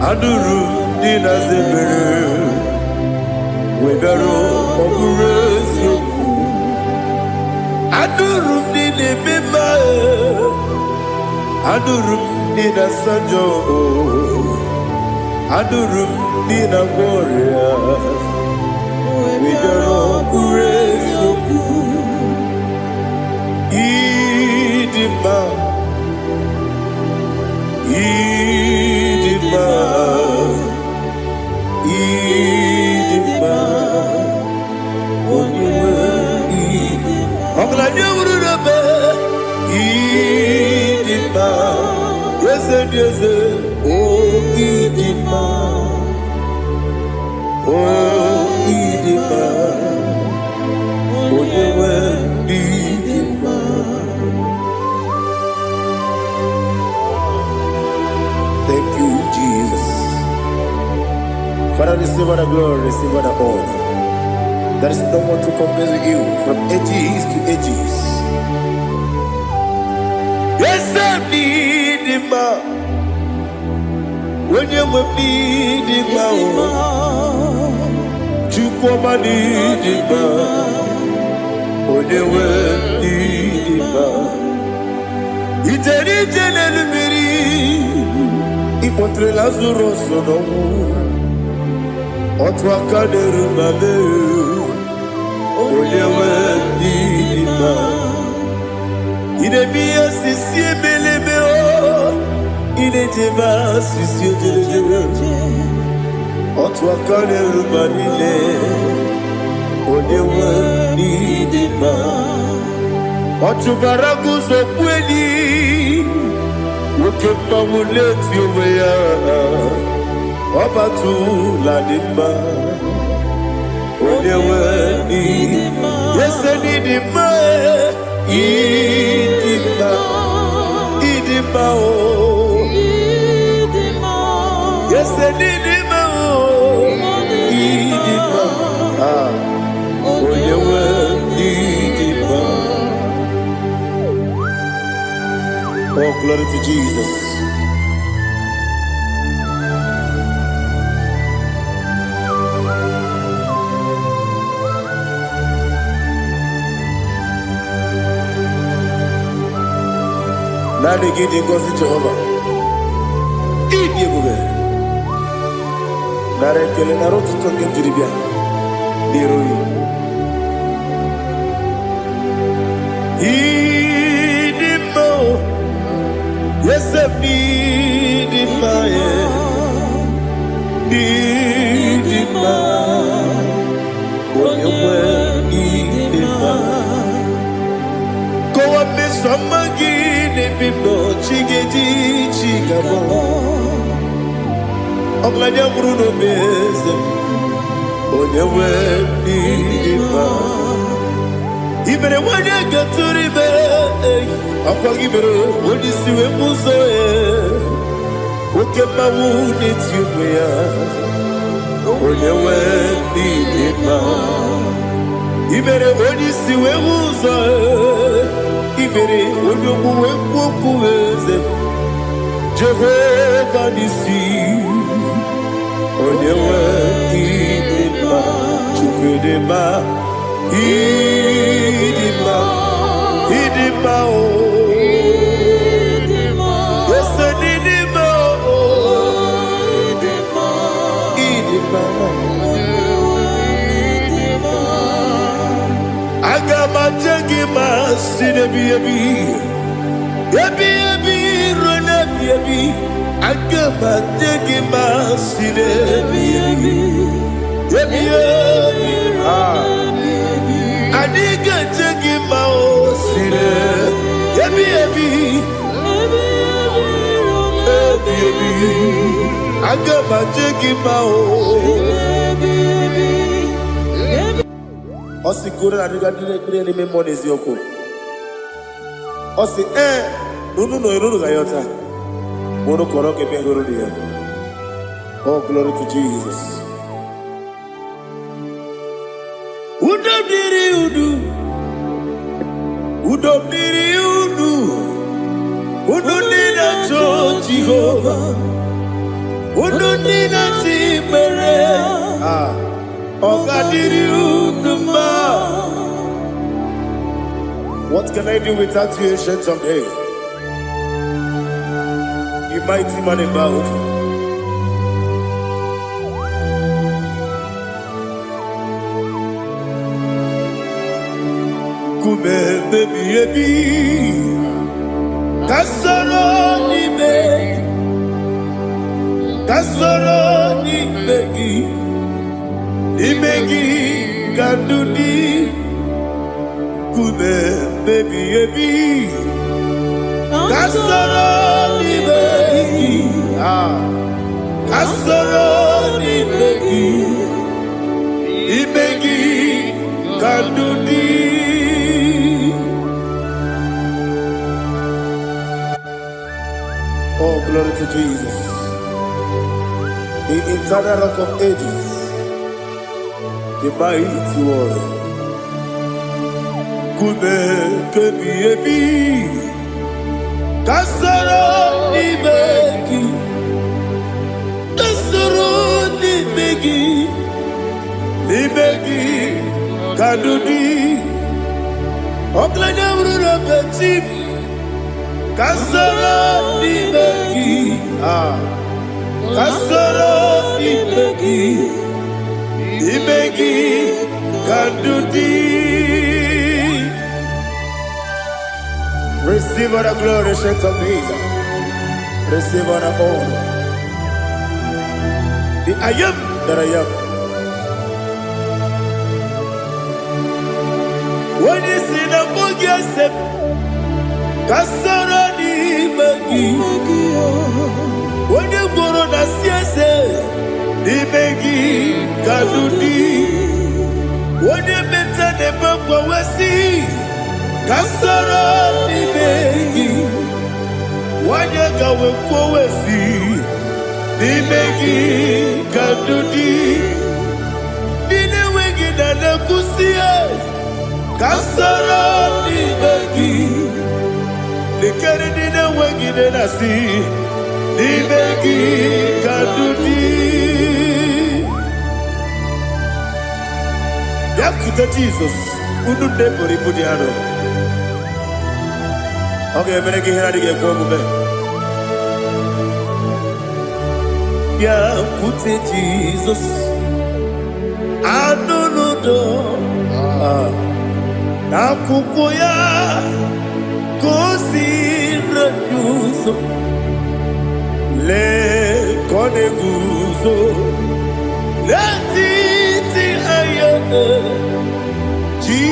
Adurum Nina Zebere Webero Operation Adurum Nina Mema Adurum Nina Sanjo Adurum Nina Moria Webero Operation Idima Idima Idima Oniwe Idima Ogla nyurube Idima Yese yese Oh Idima Oh Idima Oniwe Idima. Thank you, Jesus. Father, receive all the glory, receive all the honor. There is no one to compare with you from ages to ages. Yes, I need him. When you need him, you come and need him. When you need him, it's a little Ipotre Lazaro sonomu Otwa kaderu mame Olewe ma. Ine biya sisi belebe o. Ine jeba sisi jebe. Otwa kane rumanile. Onewa nidima. Otubaragu zokweni. Ukemba muleti uweya. Obatu ladima. Onewa nidima. Yes, nidima. Idima. Idima o. Yes, nidima o. Idima. Onewa nidima. Oh, glory to Jesus. Nani gidi ngozi Jehova. Idi ebube. Nare kele naro tuto ngejiri bia. Diroi. Idi mo. Yesef idi ma ye. Idi ma. Onyewe idi ma. Kowa mesomagi. Bibo chigeji chigabo Oglanya Bruno Beze Onyewe Nidima Ibere wanya gaturibe Akwa ibere Odisiwe muzoe Ukema wuni tiumya Onyewe Nidima Ibere Odisiwe muzoe Ibere odogu wekuku eze Jehovah nisi Onyewe idima Chukwedema Idima Idima o Yese nidima o Idima Agama jengima sinebi ebi rona ebi Agama jengima sinebi ebi Adiga jengima o sine ebi Agama jengima o Osi kura adiga dire ni memoni zioko. Osi nunu gayota. Mono koroke bengoro dia. Oh, glory to Jesus. Udo nina to Jehovah. Udo nina timere. What can I do without you, ancient of days? You mighty man about. Kume baby Kasoro ni begi Imegi kandudi Kume baby Kasoro ni begi Kasoro ni begi Imegi kandudi Oh, glory to Jesus. The eternal rock of ages. The mighty one. Kume kebi Kasoro ni begi kadudi Oklanya urura betim Kasoro ni begi Kasoro ni begi kadudi. Receive all the glory, strength of Jesus. Receive all the honor. The I am that I am. When you see the book, you say, Kasara ni magi. When you go to the siese, ni magi kadudi. When you meet the book, we see, Kasara ni magi. When you go we see, ni magi kadudi. Ni ne wegi na na kusiye. Kasara ni magi. The Canadian wagi de nasi, the begi kadudi. Yakuta Jesus, unu debori pudiano. Okay, mene ki hera dige ko mube. Yakuta Jesus, anunudo. Nakukoya. Così raggiuso le coneguso le titi ayane ci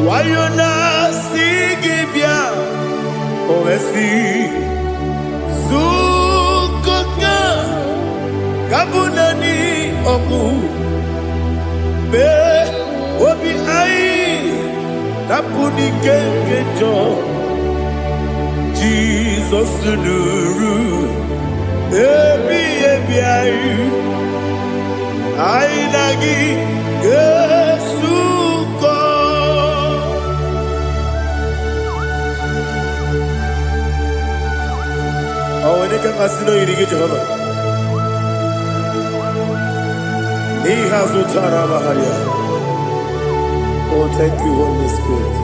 wayona sigibia ovesi sukoka kabunani oku be obi ai Napuni kenkejo Jesus nuru ebi ayu ainagi Yesuko awene kasino irige Jehova He has utara baharia. Oh, thank you, Holy Spirit.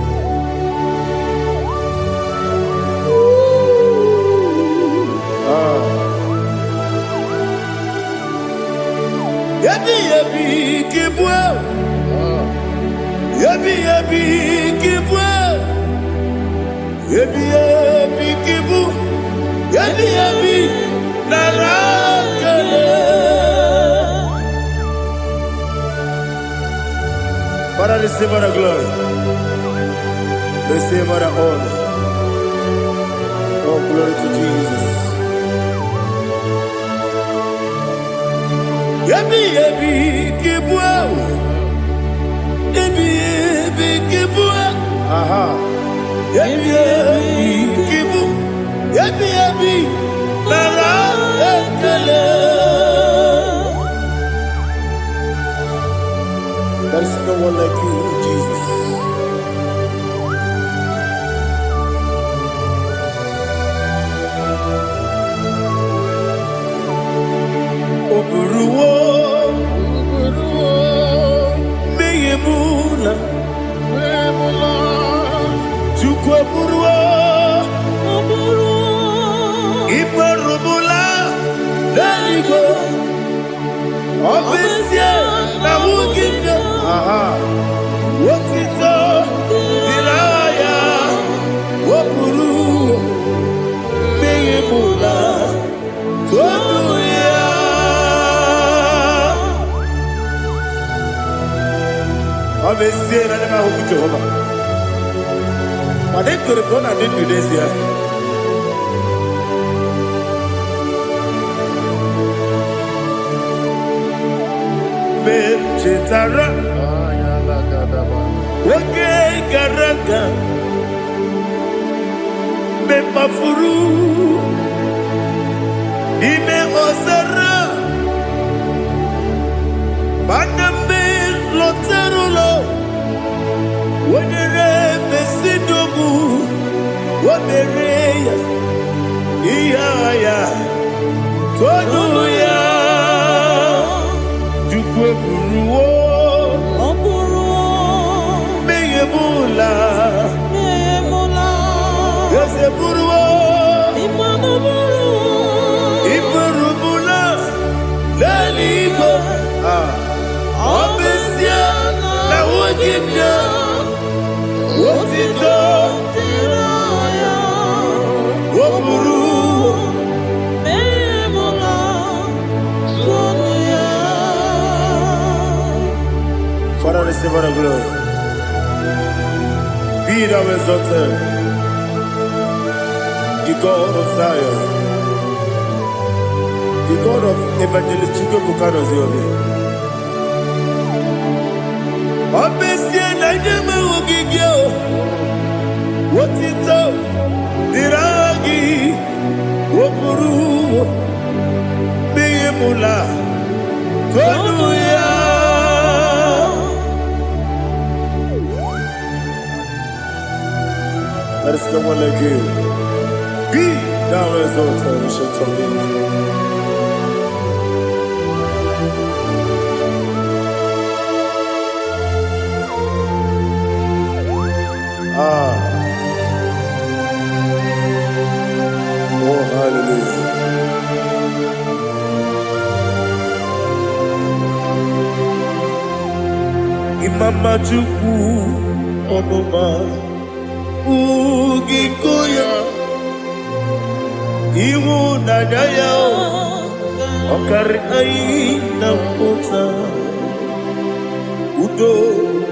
Yabi yabi kibwa, yabi yabi kibwa, yabi yabi kibu, yabi yabi narakale. Father, receive all the glory. Receive all the honor. Oh, glory to Jesus. Yabi yabi kibwa, yabi yabi kibwa. Aha. Yabi yabi kibu, yabi yabi nara ekele. There is no one like you, Jesus. Oburuwo, meyemula, chukwu oburuwo, iperubula, leligo, obesie na wugide. Aha. Wotito dilaya wopuru meyemula toduya Abesie na nema huku Jehova Made kore bona dindu desia Chetara Wake Garaga Bepafuru Ime Ozara Banambe Loterulo Wenere Mesidogu Wabereya Iyaya Toduya Jukweburuwo Meyemula Yeseburuwo Iperubula Leligo Obesia Na wugibya Wotito receive all the glory. Be thou exalted, the God of Zion, the God of Evangelist Chike Bukano Ziobi. Obesie na nyama ogigio, wotito diragi, wokuru, biyemula, tonuya. There is no one like you. Be thou exalted, ancient of days. Oh, hallelujah. Imama Chukwu Onuma Ugikoya Iwu Nadaya Okari Aina Mota Udo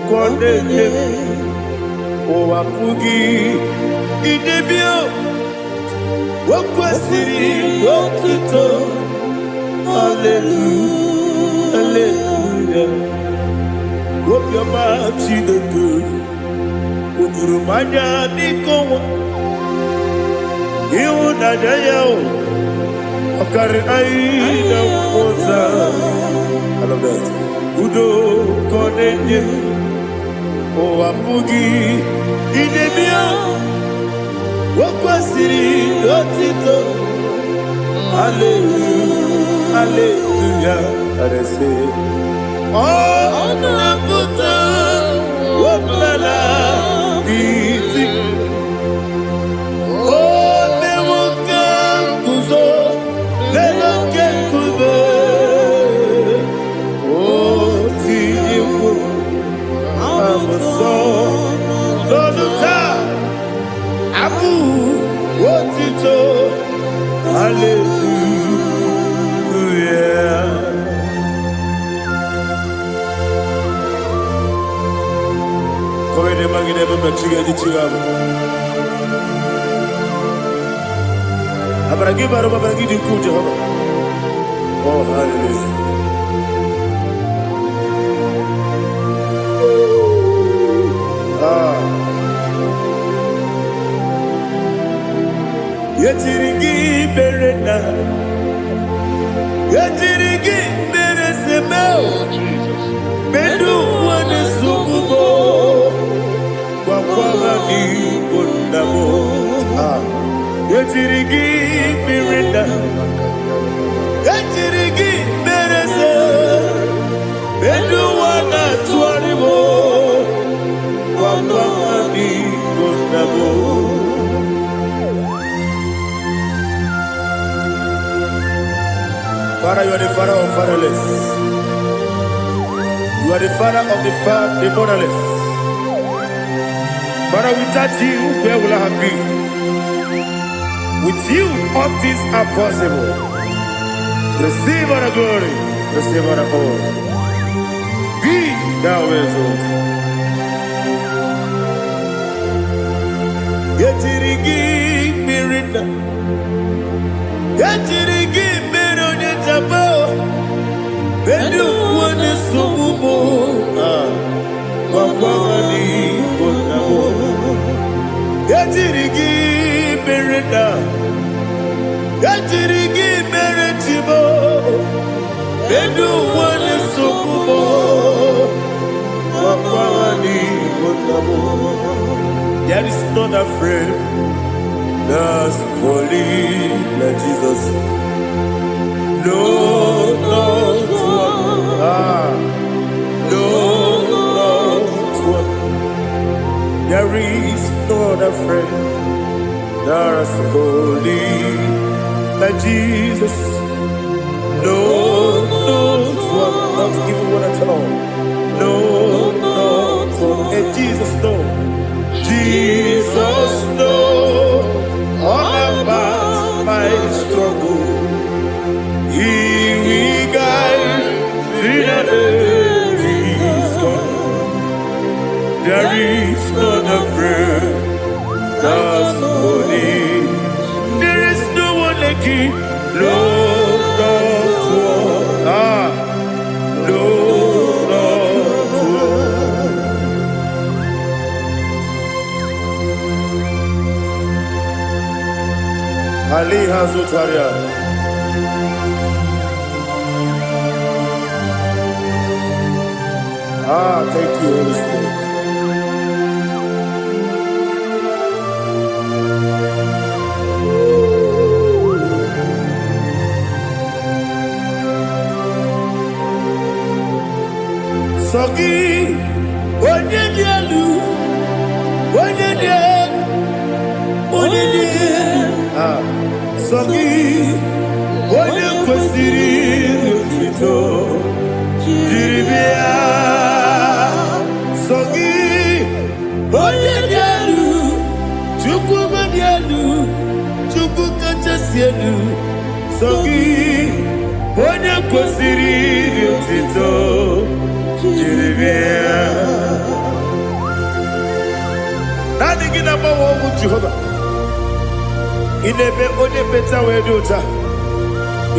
Kondene Owapugi Idebio Wakwasiri Wakito Hallelujah Hallelujah Wop your mouth in the good Udurumanya Nikowa Iwu Nadaya Okari Aina Mota I love that Udo Kondene Oh, apugi idebia wakwasiri otito hallelujah hallelujah arese oh naputa wapala iti oh newoka kuzo leloke kube oh tiyiwo I'm a son, Lord of time. Abu, what it all? Hallelujah. Come in, Maggie, never met you at the Chicago. I'm going to give her a give you good Jehovah. Oh, hallelujah. Yetirigi berena, yetirigi beresemeo, bedu wane sukubo, kwa ni kundamo. Yetirigi berena, yetirigi berese, bedu wana tuaribo, kwa ni kundamo. Father, you are the father of fatherless. You are the father of the motherless. Father, without you, where will I have been? With you, all things are possible. Receive all the glory, receive all the honor. Be thou exalted. Yetirigi mirina, yetirigi. Bedu wane subumo wakwani konamo yatirigi berenda yatirigi beretibo bedu wane subumo wakwani konamo. There is not a friend that's holy like Jesus. No, no, no, there is no other friend that's holy like Jesus. No, not even one at all. No, Jesus, no. Jesus, no. All about my struggle. He will guide through the days gone. Ali Hazutaria. Thank you, Holy Spirit. Sogi, onye dị elu, onye dị elu, onye dị elu. Sogi, onye kwesịrị otuto, jiri bịa. Sogi, onye dị elu, Chukwu dị elu, Chukwu kachasị elu. Sogi, onye kwesịrị otuto. Nani gina mawa omu Jehovah. Inebe onye beta wedota.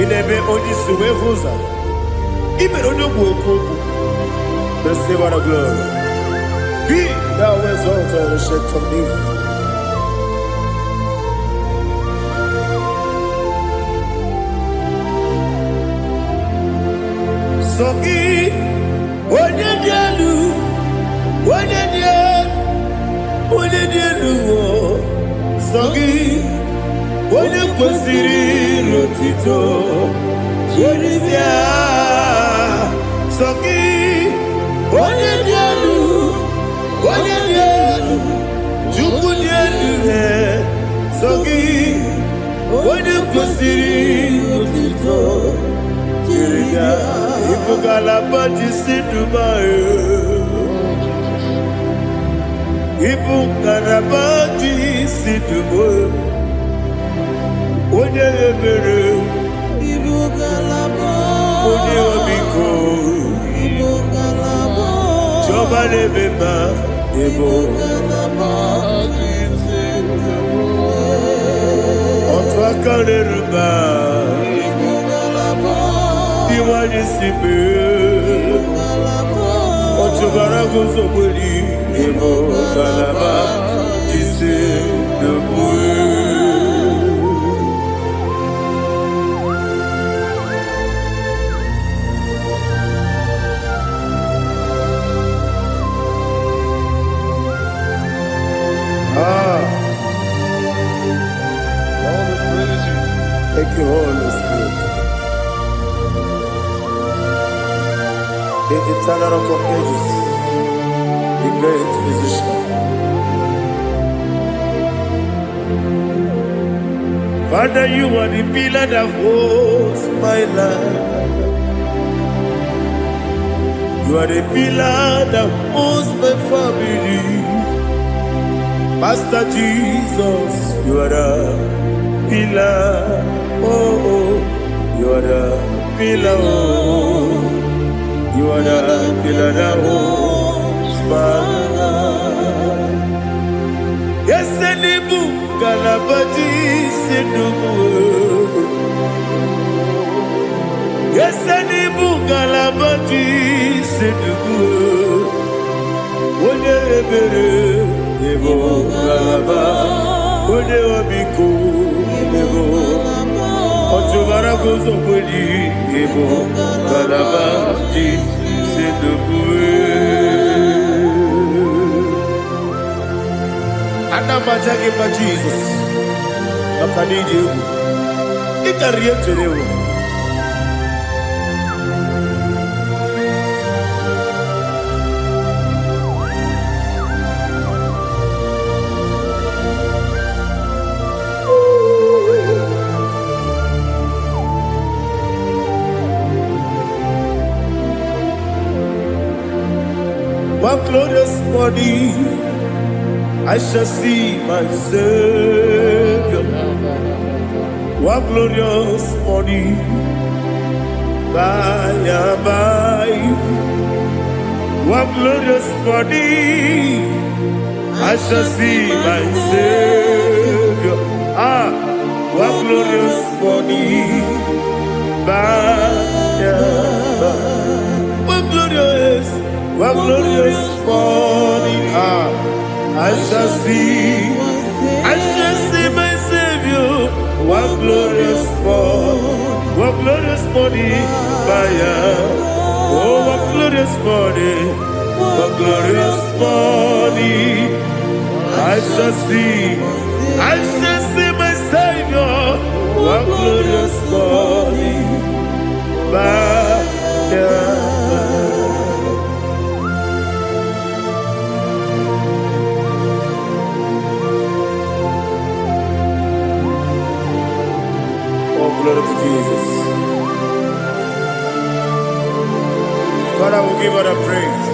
Inebe onye suwe huza. Ibe onye buoku. Receive our glory. Be thou exalted and shake of me. Sogi. Onye dị elu, onye dị elu, onye dị elu, sọ gị, onye kwesịrị otuto, jiri bịa. Sọ gị, onye dị elu, onye dị elu, Chukwu dị elu, sọ gị, onye kwesịrị otuto, jiri bịa. Ibu kalabaji sidumae, Ibu kalabaji sidumae, onye ebere, Ibu kalabaji, onye obiko, Ibu kalabaji, Joba lebeba, Ibu kalabaji sidumae, Otwakane ruba. Iwani sibe, Ochogara gozo boli, Emo kalaba, Jise debue. All the praise you. Thank you, Holy Spirit. The eternal rock of ages, the great physician. Father, you are the pillar that holds my life. You are the pillar that holds my family. Master Jesus, you are the pillar. Oh, you are the pillar. Oh. You are the pillar that holds my life. Yes, Enibu Galabaji Sidubu. Yes, Enibu Galabaji Sidubu. Onye ebere, Ebo Galaba. Onye obiko, Ebo. Ochobara gozo boli, Ebo Galaba. Anamajagi ma Jesus, Nakanidi, Ikariete. One glorious body, I shall see my Savior. One glorious body, by and by. One glorious body, I shall see my Savior. One glorious body, by and by. One glorious body, I shall see my Savior. What glorious morning, what glorious morning, oh, what glorious morning, what glorious morning. I shall see my Savior. What glorious morning, Oh, glory to Jesus. Father, we give all the praise.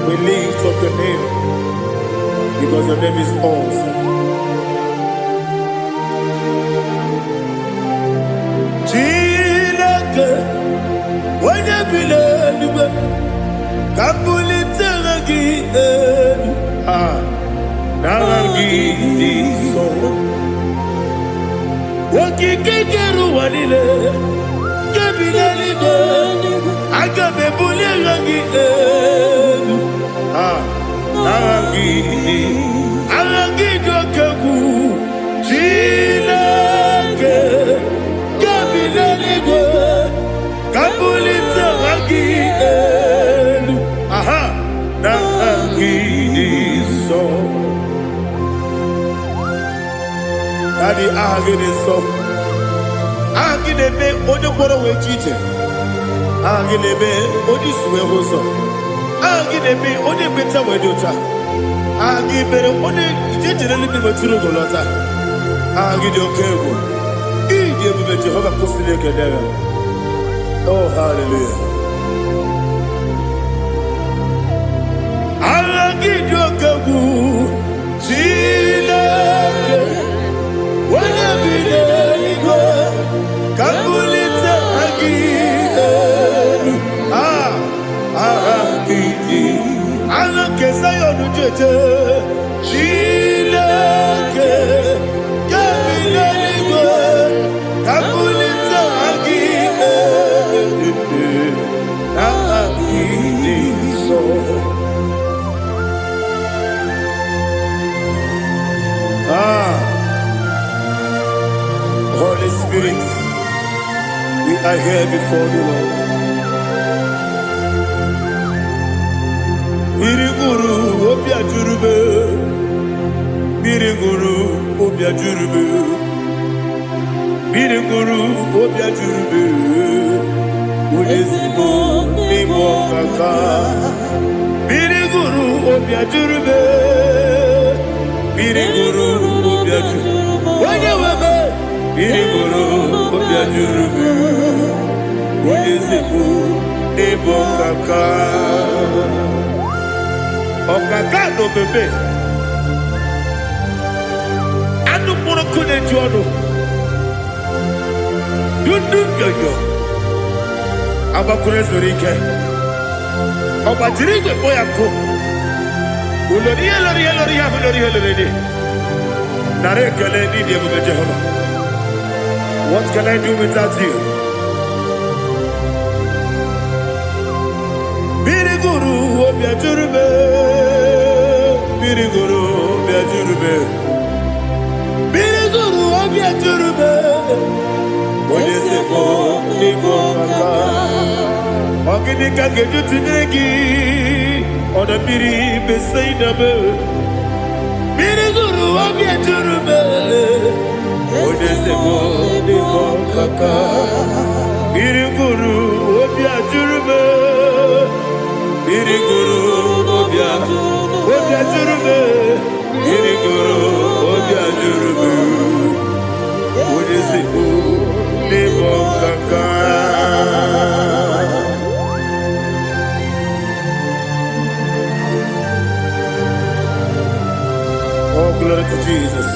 We lift up your name because your name is awesome. Chilake, when you believe, Kabuli Tanagi, Naragi, so. Wakikeru wanile, Kabili, Agabe Bulagi, Alagi Dokagu, Chilake, Kabili, Kabulita Ragi, Nagi, so. Daddy, Agini, so. Agini, Odoboro, Wechite. Agilebe, Odi Suevoso. Agilebe, Odi Beta Wedota. Agibere, Odi Generally Maturu Golota. Agidio Kego. Igi Jehovah Kosile Kedera. Oh, hallelujah. Agidio Kego. Chile. Wanabile Igo. Kabulita Agi. Alake Zion Jeje, Chilake, Kabilanigo, Kabulita Agi, so. Holy Spirit, we are here before you, Lord. Biriguru obia jurube, Biriguru obia jurube, Biriguru obia jurube, Ulesimo nimo kaka, Biriguru obia jurube, Biriguru obia jurube, Wanyawebe, Biriguru obia jurube, Ulesimo nimo kaka. Okakado bebe anu puro kune jono dundu yoyo abakure zorike obajirigwe boyako ulori nare kele ni die bebe Jehovah. What can I do without you? Biriguru obia jurube, Biriguru obia jurube, Biriguru obia jurube, Odesebo niko kaka, Ogini kageju tinegi, Oda biri besaidabe, Biriguru obia jurube, Odesebo niko kaka, Biriguru obia jurube. Biriguru obia jurube, Biriguru obia jurube, Odesebo niko kaka. Oh, glory to Jesus.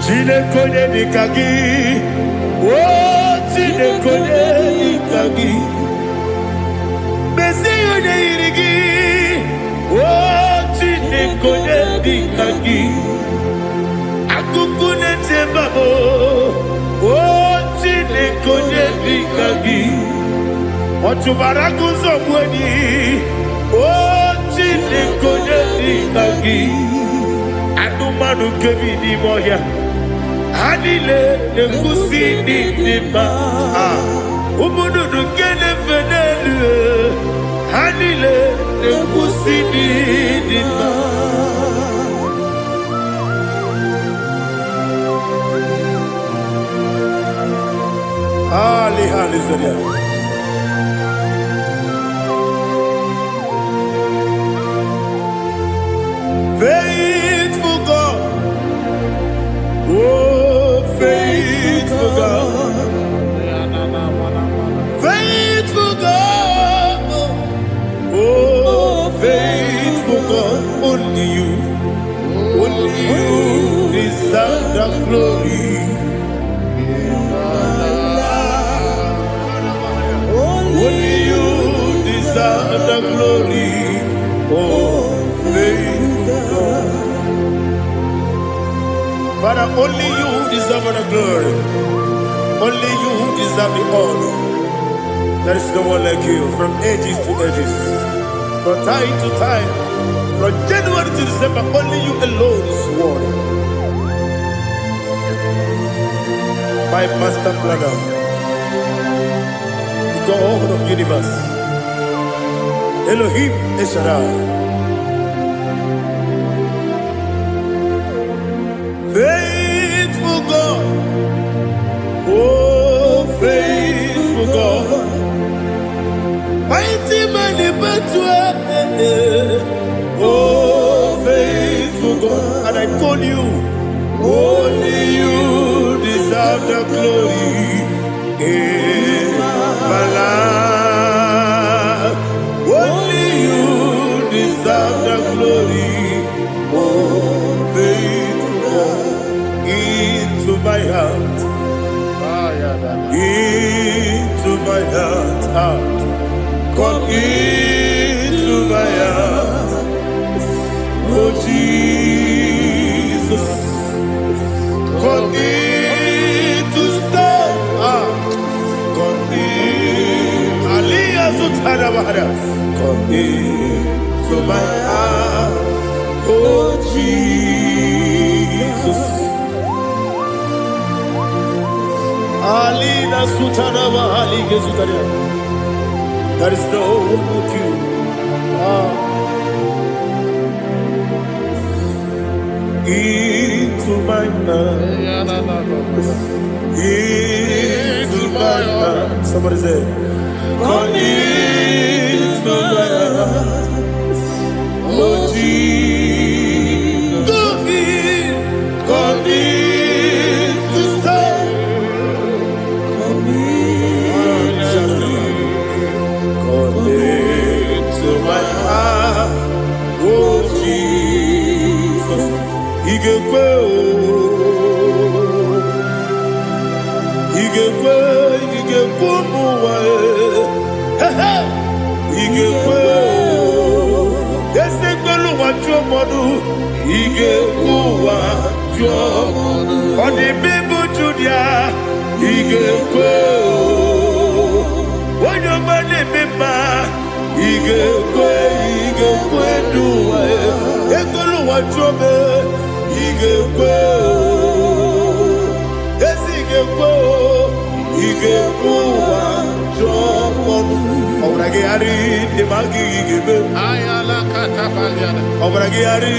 Chinekonye nikagi, oh chinekonye nikagi, Mesiyo ne irigi, oh chinekonye nikagi, Akukune tembabo, oh chinekonye nikagi, Otubaraku zomweni, oh konye ikagi anumanu kebi ni moya anile nekusi ni nima umududu kene fenelu anile nekusi ni nima Hallelujah. Faithful God, oh faithful God, faithful God, oh faithful God, only you deserve the glory. Only you deserve the glory, oh faithful God. Father, only you deserve the glory. Only you deserve the honor. There is no one like you from ages to ages, from time to time, from January to December. Only you alone is worthy. My master planner, God of universe, Elohim Eshaddai, faithful God, oh faithful God, mighty man in battle, oh faithful God, and I call you, only you deserve the glory. My life, only you deserve the glory, oh faithful God, into my heart, into my heart, come into my heart, oh Jesus, come in to stay, come into my heart, oh Jesus. Alina Sutanava Halige Sutaria. There is no one like you. Into my heart, into my heart. Somebody say, come into my heart, oh Jesus. Come in to stay. Come into my heart, oh Jesus. Igekwe, muwa, igekwe, esegbelu wa jomodu, igekwe wa jomodu, odi bibu judia, igekwe, wanyomane mema, igekwe duwa, egbelu wa jome, igekwe, esigekwe, igekwe wa jomodu. Obrage ari de magi igebe. Ayala katapaliana. Obrage ari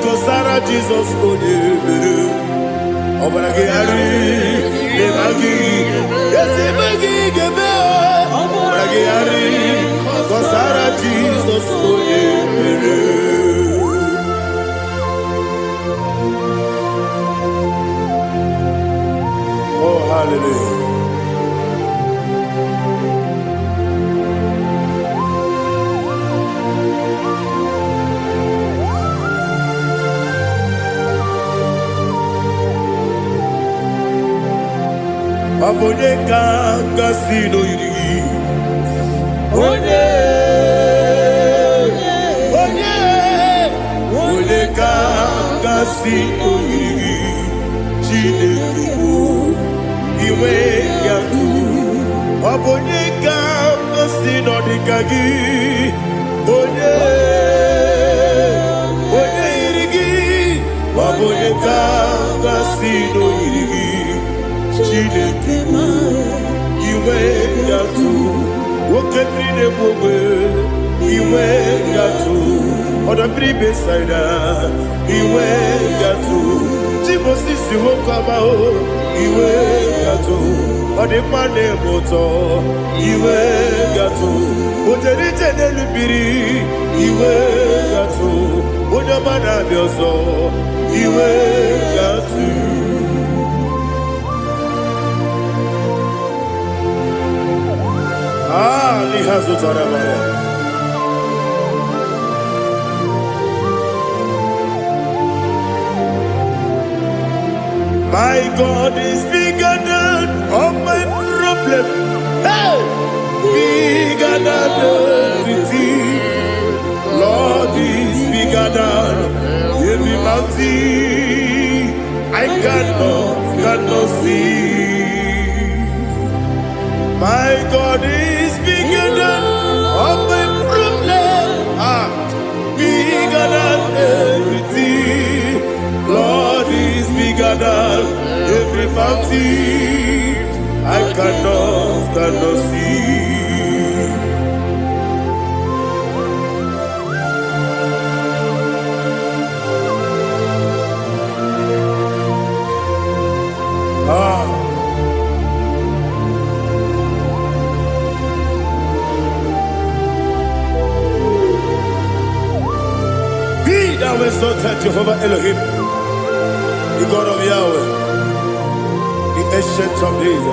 to Sarah Jesus odebere. Obrage ari de magi ese magi igebe. Obrage ari to Sarah Jesus odebere. Oh hallelujah. Abone kanga sino iri, onye kanga sino iri, Chineke bụ iwe ya tu. Abone kanga sino dika gị, onye every day we went to on the previous side we went to Timothy si woke up we went to on the Monday motor we went to Ojeri Tenelu Biri we went to Ojamana Bioso we went to Lihazu Taramaya. My God is bigger than all my problem. Hey! Bigger than everything. Lord is bigger than every mountain. I cannot see. My God is bigger than all my problem. Bigger than everything. Lord is bigger than every mountain. I cannot see. Be thou exalted, Jehovah Elohim, the God of Yahweh, the ancient of days.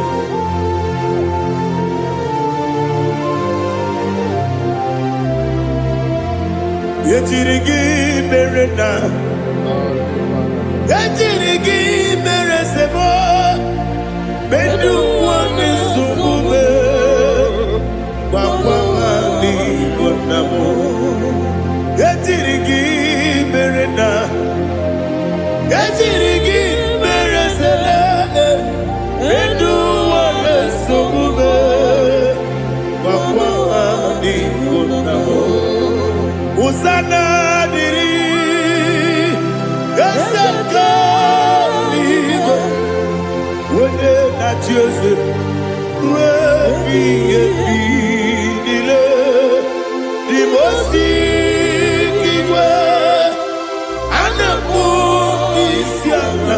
Yetirigi merena, yetirigi meresemo, bedu wane sumube, wakwamani bonamo. Yetirigi merena, yetirigi meresele, bedu wane sumube, wakwamani bonamo. Usana diri, yasaka ligo, wende na Jose, wepi dile, dimosi kiwe, anamu isiana,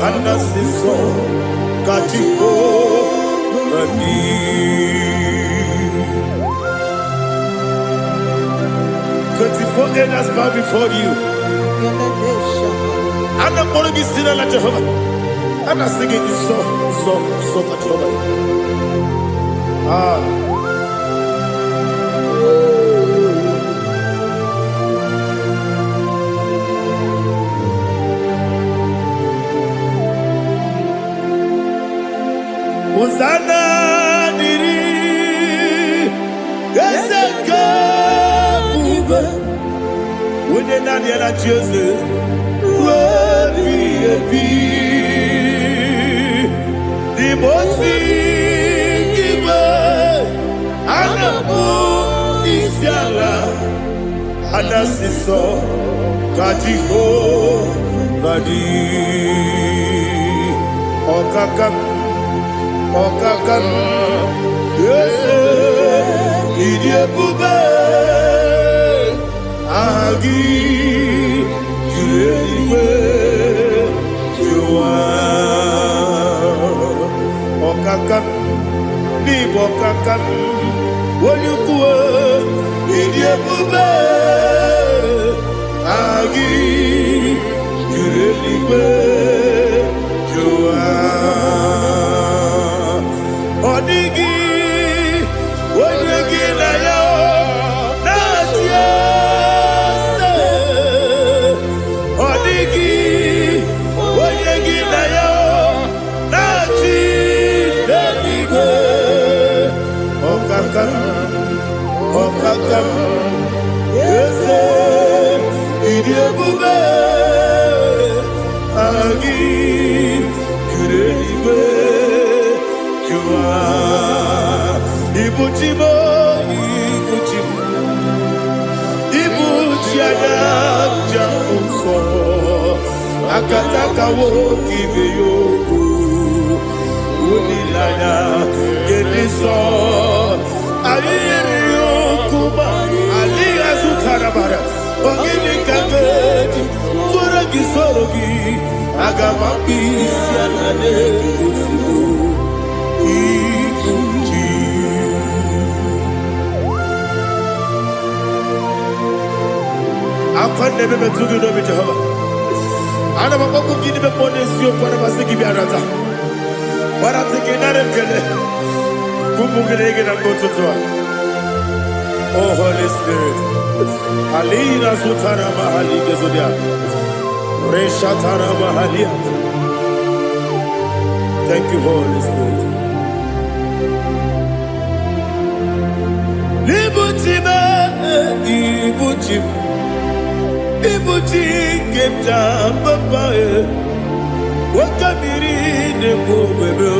anasiso kachiko kani. 24 elders bow before you. I'm not going to be singing like Jehovah. I'm not singing this song like Jehovah. Hosanna diri, yeseka. When you're not yet at Jose, the most giver, Anabu is Yala, Anasiso, Kajiho, Badi, Okakam, yes, Idiabube. Agi, Juliwe, Jua, Okakam, Bibo Kakam, Wanyukua, Idiabube, Agi, Juliwe, Jua, Odigi, Wanyuki na yo, Natia. Okakam, yes, Idiabube, Agi, Kureliwe, Jua, Ibuchibo, Ibuchiada, Jamuso, Akataka woki beyoku, Unilaya, Gediso. Ayerio Kuba, Ali Azutarabara, Ogini Kageti, Sorogi Sorogi, Agamapi, Sianade, I can't never be too good over Jehovah. I never go to give the bonus you for the Masiki Biarata. But I'm taking that and get it. Kumugregin and go to Tua. Oh, Holy Spirit. Alina Sutara Mahali Gezodia. Reshatara Mahalia. Thank you, Holy Spirit. Libutime, Ibutim. Ibuti kemta papa wakamiri ne bobebe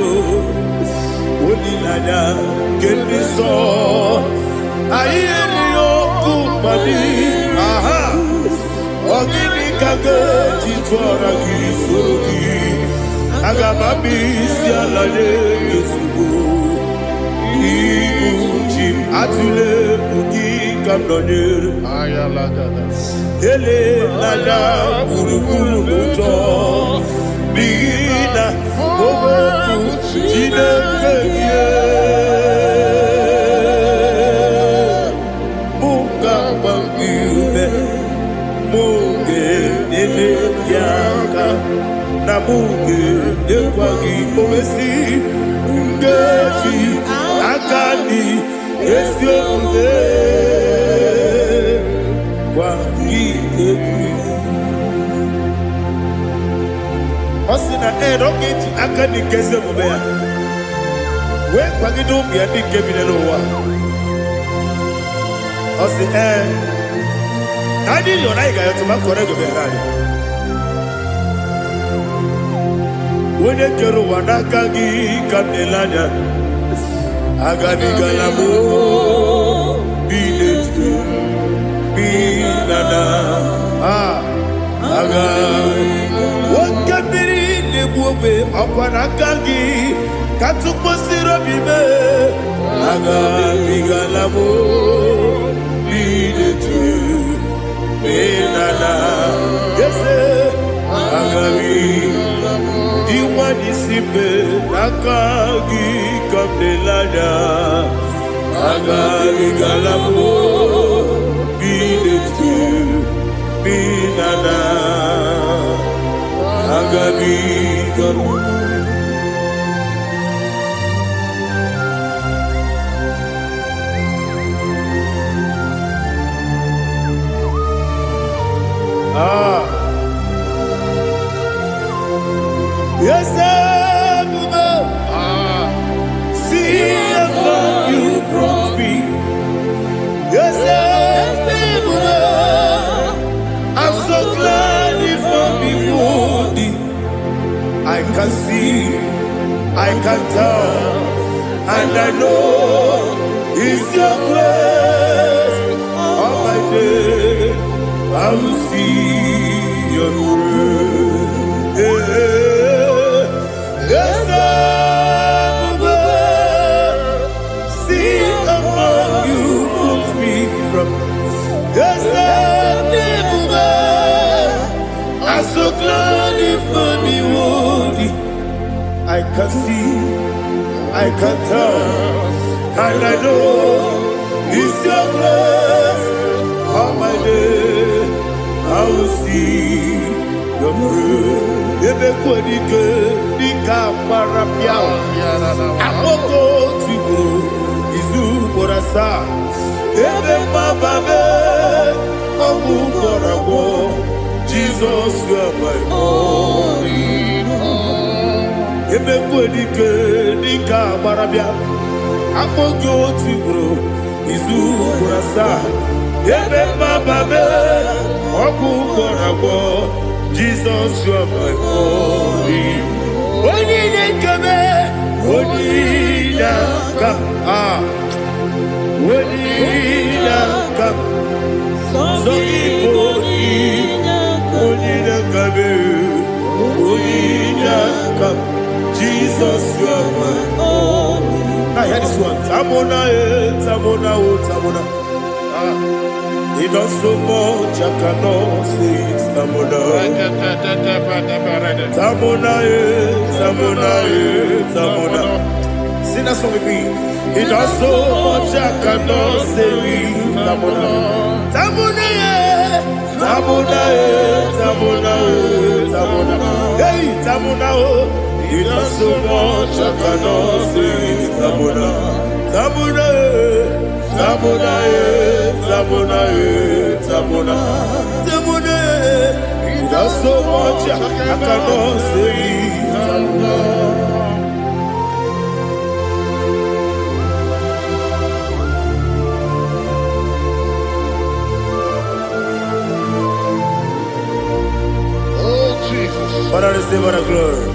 onilada kemiso ayeni okupani aha ogini kage titwara gisugi agamabi sialade yesugo ibuti atule bugi kamdonyer ayalagada ele lada buruburu muto bina oboku jinekeye muka bangiube muge nene yaka na muge nekwagi omesi ngeji akani esiomude Osina rocket akani keze mobea. We kwagido bia di kebine no wa. Osi Adi yo na iga yo tuma kore go be rari. Wone kero wanaka gi kanelanya. Agani galamo binetu. Binana aga wakabiri nebuobe akwanakagi katuposiro bibe aga bigalamo binetu binana yese aga diwani simbe akagi kabdelada aga bigalamo Binana Agabi Garu Yes, see how you brought me. Yes, I'm so glad if I'm wounded. I can see, I can tell, and I know it's your grace. All my day, I will see your grace. Yes, see among you put me from. Yes, I'm so glad if I'm worthy. I can see, I can tell, and I know it's your grace. All my day, I will see your grace. Ebe kwenike nika marapia. Amoko tibu izu borasa. Ebe mababe omu korabo. Jesus, you are my only home. Ebe kwenike nika marapia. Amoko tibu izu borasa. Ebe mababe omu korabo. Jesus, you are my only. Onidekame, onidaka, onidaka, onidakame, onidaka. Jesus, you are my only. Now hear this one. Tamona, Tamona, Tamona. He does so much, I cannot say it. Tamona. Tamona, Tamona, Tamona. Sing that song with me. He does so much, I cannot say it. Tamona. Tamona, Tamona, Tamona, Tamona. Hey, Tamona, he does so much, I cannot say it. Tamona. Tamona, Tamona, Tamona, Tamona, Tamona. He does so much, I cannot say it. Tamona. Father, receive all the glory.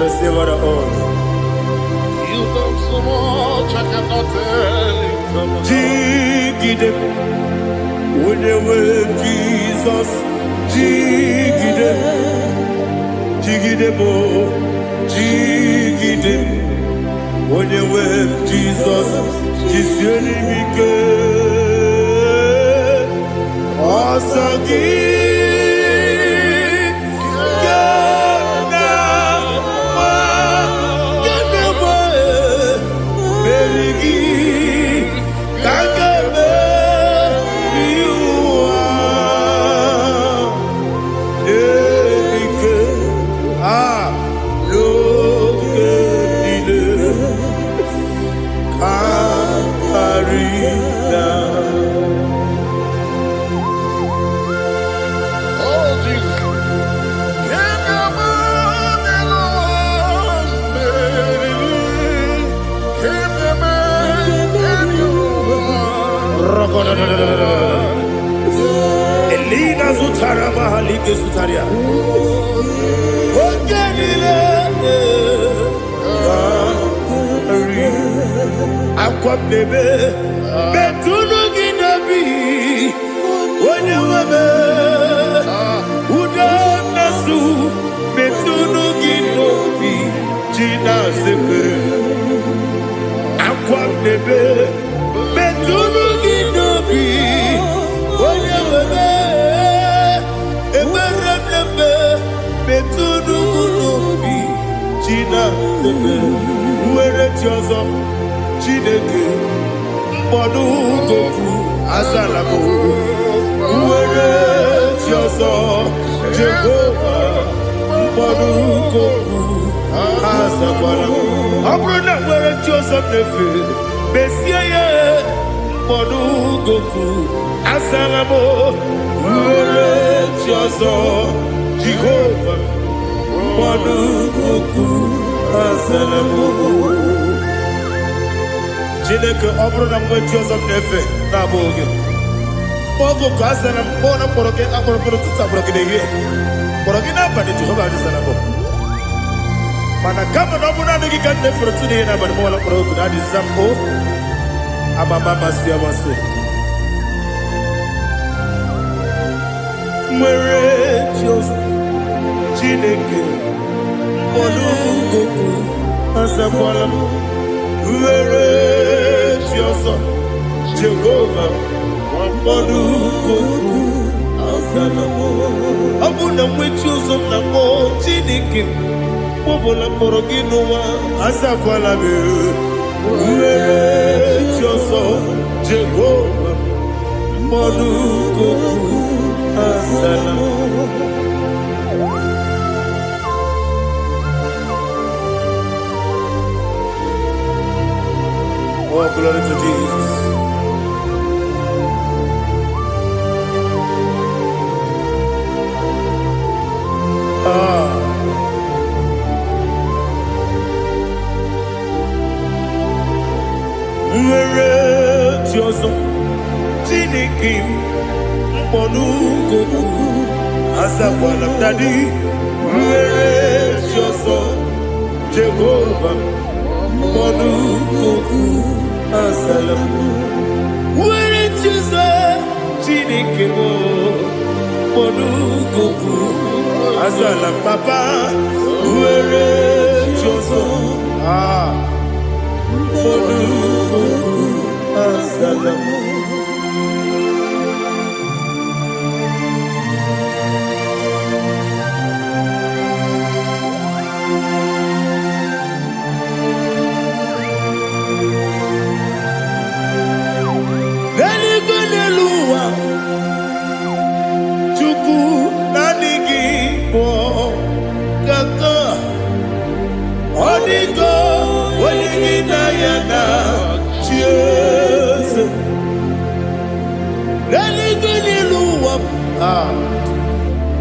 Receive all the honor. You done so much, I cannot tell it. Jigide, when you were Jesus, Jigide, Jigide mo, Jigide, when you were Jesus, Jisyenimike, Osagi. Elina Zutara Mahalike Zutaria. Ogenile Aqua bebe Betunu Ginabi Wanyawame Uda Nasu Betunu Ginobi Jina Zepe Aqua bebe Betunu Ginobi Wanyawame Emerembe Betunu Ginobi Jina Zepe Uere Tiozo Chineke Mbodu Goku Azalamo Uere Tiozo Jehovah Mbodu Goku Azalamo Abrona Uere Tiozo Nefe Messiah Mbodu Goku Azalamo Uere Tiozo Jehovah Mbodu Goku Azalamo Chineke ọbụrụ na mgbe Joseph na-efe na-abụ oge ọgụ ka azara mbọ na mkpọrọ gị akpọrọ mkpọrọ tụtụ akpọrọ gị n'ehihie mkpọrọ gị n'abalị Jehova adịzara mbọ mana kama na ọ bụrụ na gị ka nne fere tụ n'ihe n'abalị mọla mkpọrọ ogu na adịza mbụ amama amasị amasị nwere Joseph Chineke mkpọrọ ogu azakwala m Were Tiozo Jehovah Mbodu Goku Azalamo Abuna mwechi uzo na mo Chineke Mbobola mkpọrọ gị n'ụwa Azakwala me Were Tiozo Jehovah Mbodu Goku Azalamo Oh, glory to Jesus. Were Tiozo Chineke Mbodu Goku Azakwala Daddy Were Tiozo Jehovah Mbodu Goku Azalamo Were Tiozo Chineke Mbodu Goku Azalamo Papa Were Tiozo Odigo, Waligina Yana, Jesus. Religini Luwap,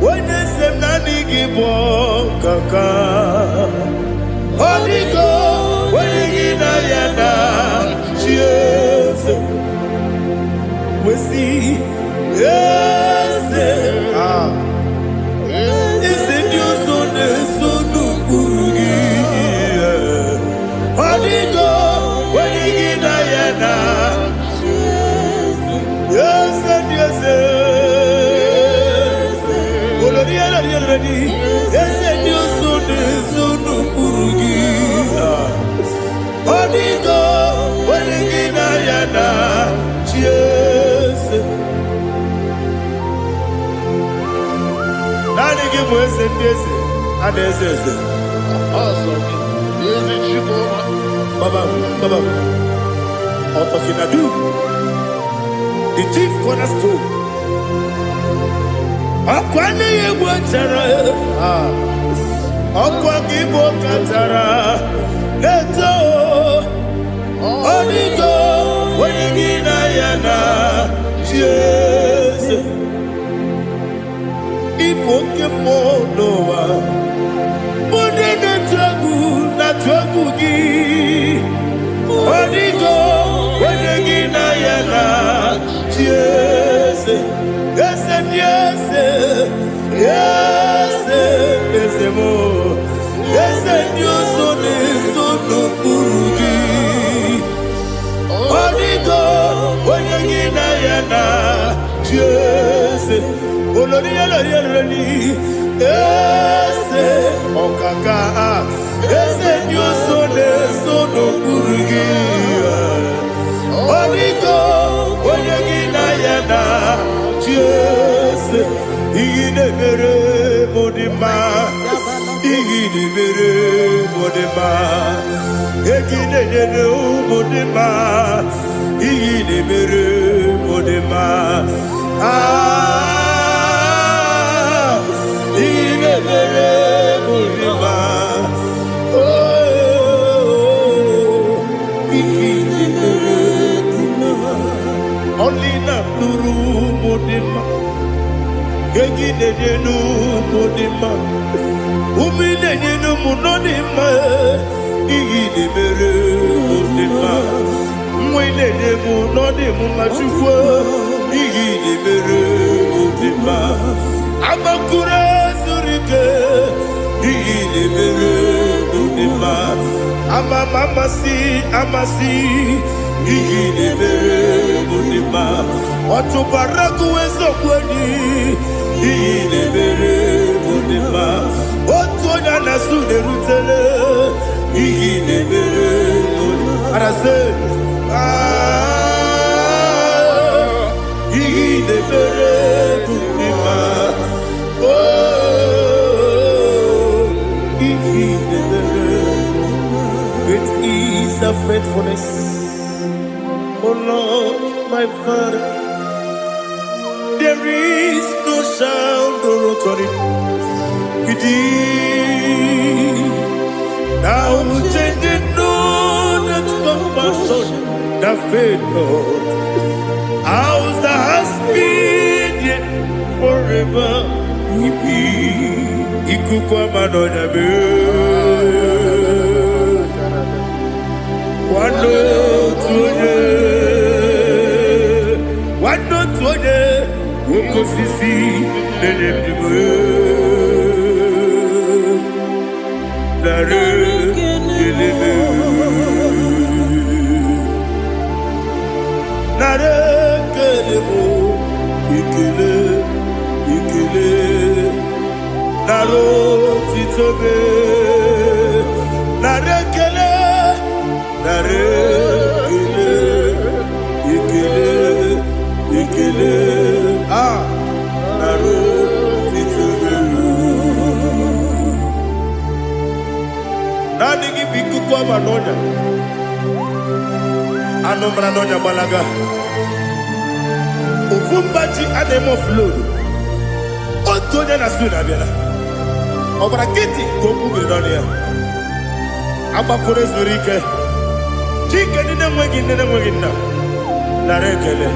when is the IGBO Kaka? Odigo, Waligina Yana, Jesus. We see, yes, is it your son, son, Gurugi? Odigo, Waligina Yana, yes, yes, yes, your son, son, Gurugi. Odigo, Waligina Yana, yes. Nani give us a daisy, and there's a IGBO. Baba, Otokinadu, the chief cornerstone. Akwani Yegwatara, Akwagibo Katara, Leto, Odigo, Waligina Yana, Jesus. Ipokemonoa, Modena Tragu, Natwagugi, Odigo, Waligina Yana, Jesus. Yes, yes, yes, yes, more. Yes, you son is son Gurugi. Odigo, Waligina Yana, Jesus. Oloriela yereni, ese okaka, ese you son is son Gurugi. Odigo, Waligina Yana, Jesus. Igine mere modima, igine mere modima, igine mere modima, igine mere modima. Igine mere modima. Oh, igine mere modima. Only na nuru modima. Egine nenu modima. Umine nenu munodima. Igine mere modima. Mwine nemu nodimu machukwa. Igine mere modima. Amakure zurike. Igine mere modima. Amasi. Igine mere modima. Otubaraku ezokweni. Igine mere modima. Otonya nasune rutele. Igine mere modima. Arase. Igine mere modima. Oh, igine mere modima. It is a faithfulness. Oh Lord, my Father, there is no sound or authority. It is now changing, no, that's compassion, the faith, Lord. Ours that has been yet forever, we be. Ikukwa manonya be. Wando tuone woko sisi nelemdimu nare keleme nare kelemo ikele naro titobe nare kele nare ikele naro titobe nani gibiku kwa manonya anomra nonya balaga ofumbaji ademo flow otonya na suna bela obra kiti koku bedonia agbapụrụ ezuru ike chike ndị na-enweghị nne na-enweghị nna nara ekele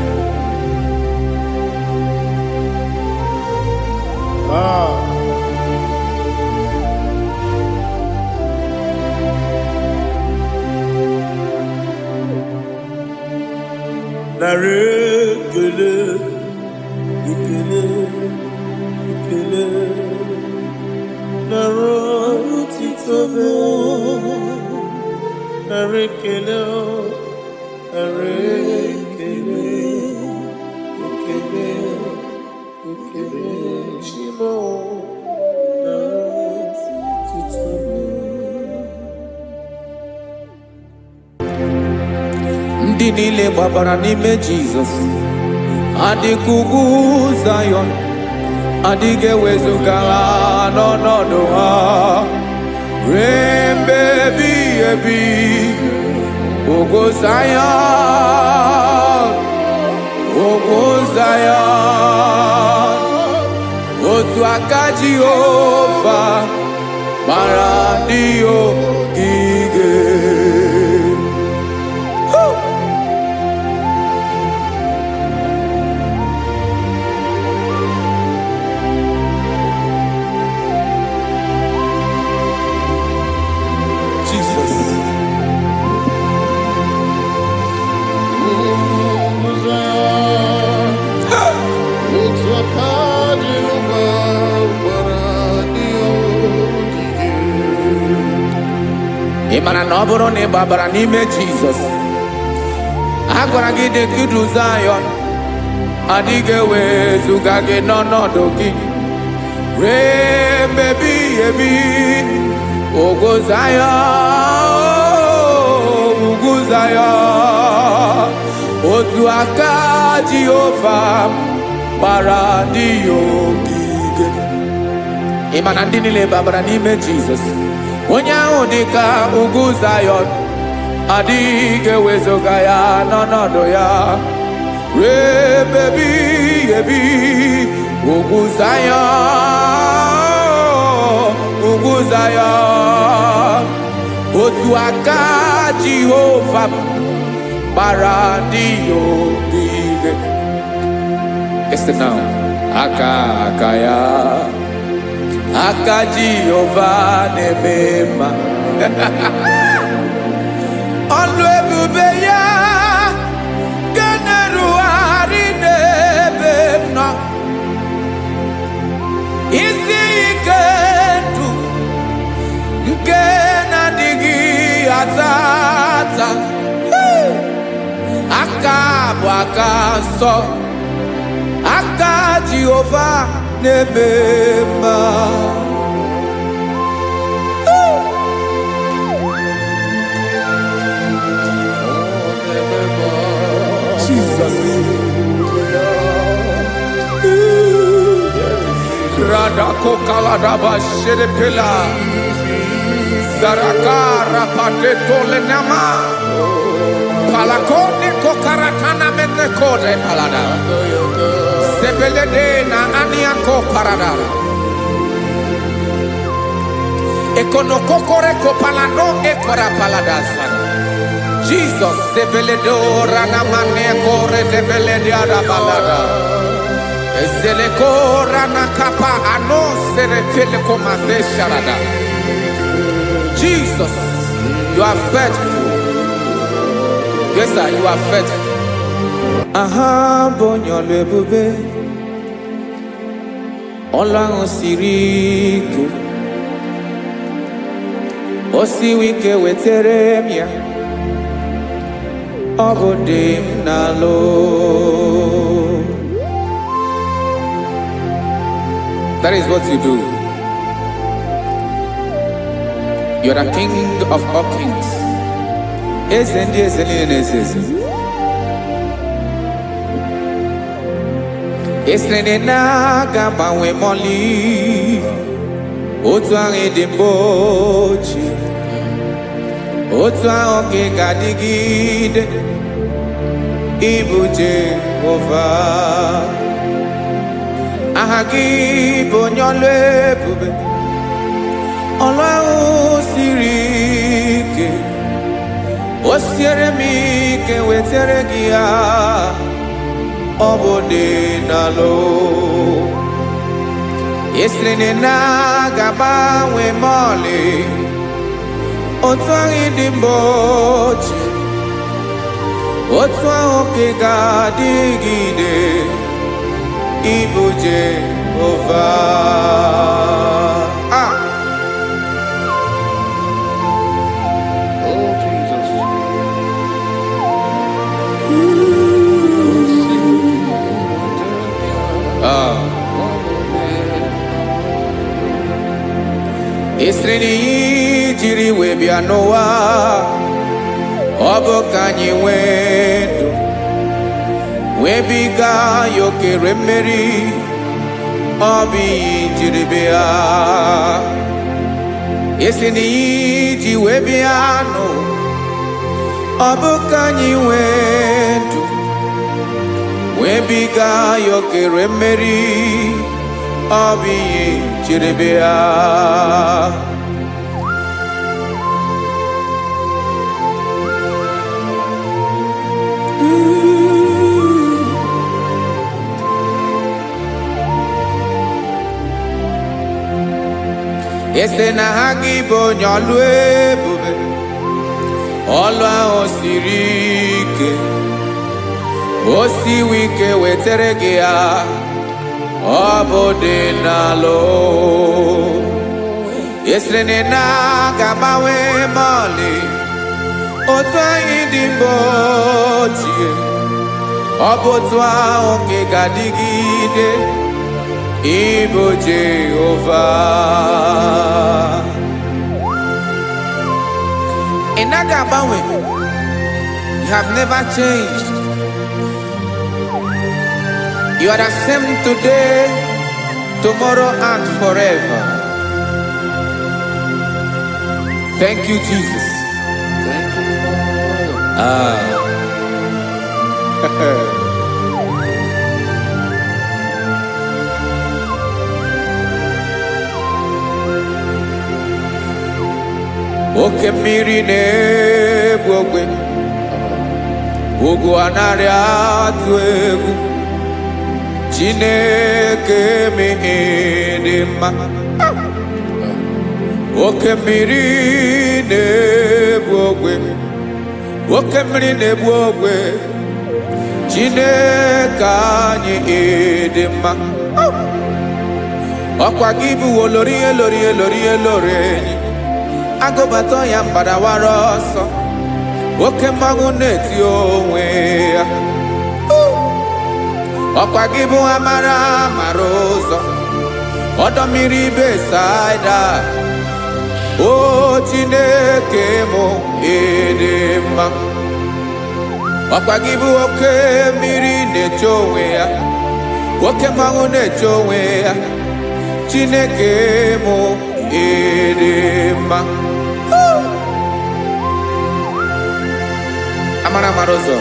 nara ekele ekele ekele nara otito nara ekele nara ekele ekele ekele chimo nara otito ndị niile gbabara n'ime Jizọs adịghị ugwu Zayọn adịghị ewezuga ha n'ọnọdụ ha ruo mgbe ebighị ebi. Ugwu Zayọn, ugwu Zayọn, otu aka Jehova gbara ndị ogige. Ị mara na ọ bụrụ na ị gbabara n'ime Jizọs, a gwara gị dị ka ugwu Zayọn adịghị ewezuga gị n'ọnọdụ gị ruo mgbe ebighị ebi. Ugwu Zayọn, ugwu Zayọn, otu aka Jehova gbara ndị ogige. Ị ma na ndị niile gbabara n'ime Jizọs, onye ahụ dị ka ugwu Zayọn adịghị ewezuga ya n'ọnọdụ ya ruo mgbe ebighị ebi. Ugwu Zayọn, ugwu Zayọn, otu aka Jehova gbara ndị ogige. Listen now, aka ya, aka Jehova na-eme mma. Ọlụ ebube ya ga na-erugharị n'ebe m nọ. Isi ike ndụ nke na-adịghị ata ata. Aka bụ aka nsọ, aka Jehova na-eme mma. Jesus. Radako kaladaba sherepela zarakara padeto lenama palakone kokaratana mene kode palada sebelede na aniako paradara ekonokokore kopalano ekora paladasa. Jesus sebeledo rana mane kore debelede arabalada ezeleko rana kapa ano serepele komande sharada. Jesus, you are faithful. Yes sir, you are faithful. Aha bonyo lebube Ọlọ́run siri ike o siwe ike wetere m ya. Ọ bụ dị m n'alụ. That is what you do. You are the King of all kings. Eze ndị eze niile na-eze eze. Esere na-agbanwe mọlị otu ahụ dị mgbe ochie, otu ahụ ka ị ga-adịgide. Ịbụ Jehova, aha gị bụ onye ọlụ ebube, ọlụ ahụ siri ike. wetere gị ya ọ bụ ọdịnala esiri na ga-agbanwe ma ọlị otu ahụ dị mgbe ochie otu ahụ ka ị ga-adịgide ịbụ Jehova. Oh, Jesus. Esiri na ihe jiri wee bịa n'ụwa ọ bụ ka anyị nwee ndụ wee biga ya okere mmeri ọ bụ ihe jiri bịa. Esiri na ihe ji wee bịa nụ ọ bụ ka anyị nwee ndụ wee biga ya okere mmeri ọ bụ ihe jiri bịa. Ese na ha gị bụ onye ọlụ ebube ọlụ ahụ siri ike o siwe ike wetere gị ya ọ bụ ọdịnala. Esiri na ga-agbanwe ma ọlị otu anyị dị mgbe ochie ọ bụ otu ahụ ka ị ga-adịgide ịbụ Jehova. Ị naghị agbanwe. You have never changed. You are the same today, tomorrow and forever. Thank you, Jesus. Thank you, Lord. Oke mmiri na-egbu ogwe ugwu anaghị atụ egwu Chineke mee dị mma. Oke mmiri na-egbu ogwe oke mmiri na-egbu ogwe Chineke anyị dị mma. Ọkwa gị bụ olori enyi agụbata ya mbadawara ọsọ oke mmanwụ na-eti onwe ya. Ọkwa gị bụ amara ụzọ ọdọ mmiri Besaida o Chineke mụ ịdị mma. Ọkwa gị bụ oke mmiri na-eche onwe ya oke mmanwụ na-eche onwe ya Chineke mụ ịdị mma. Amara ụzọ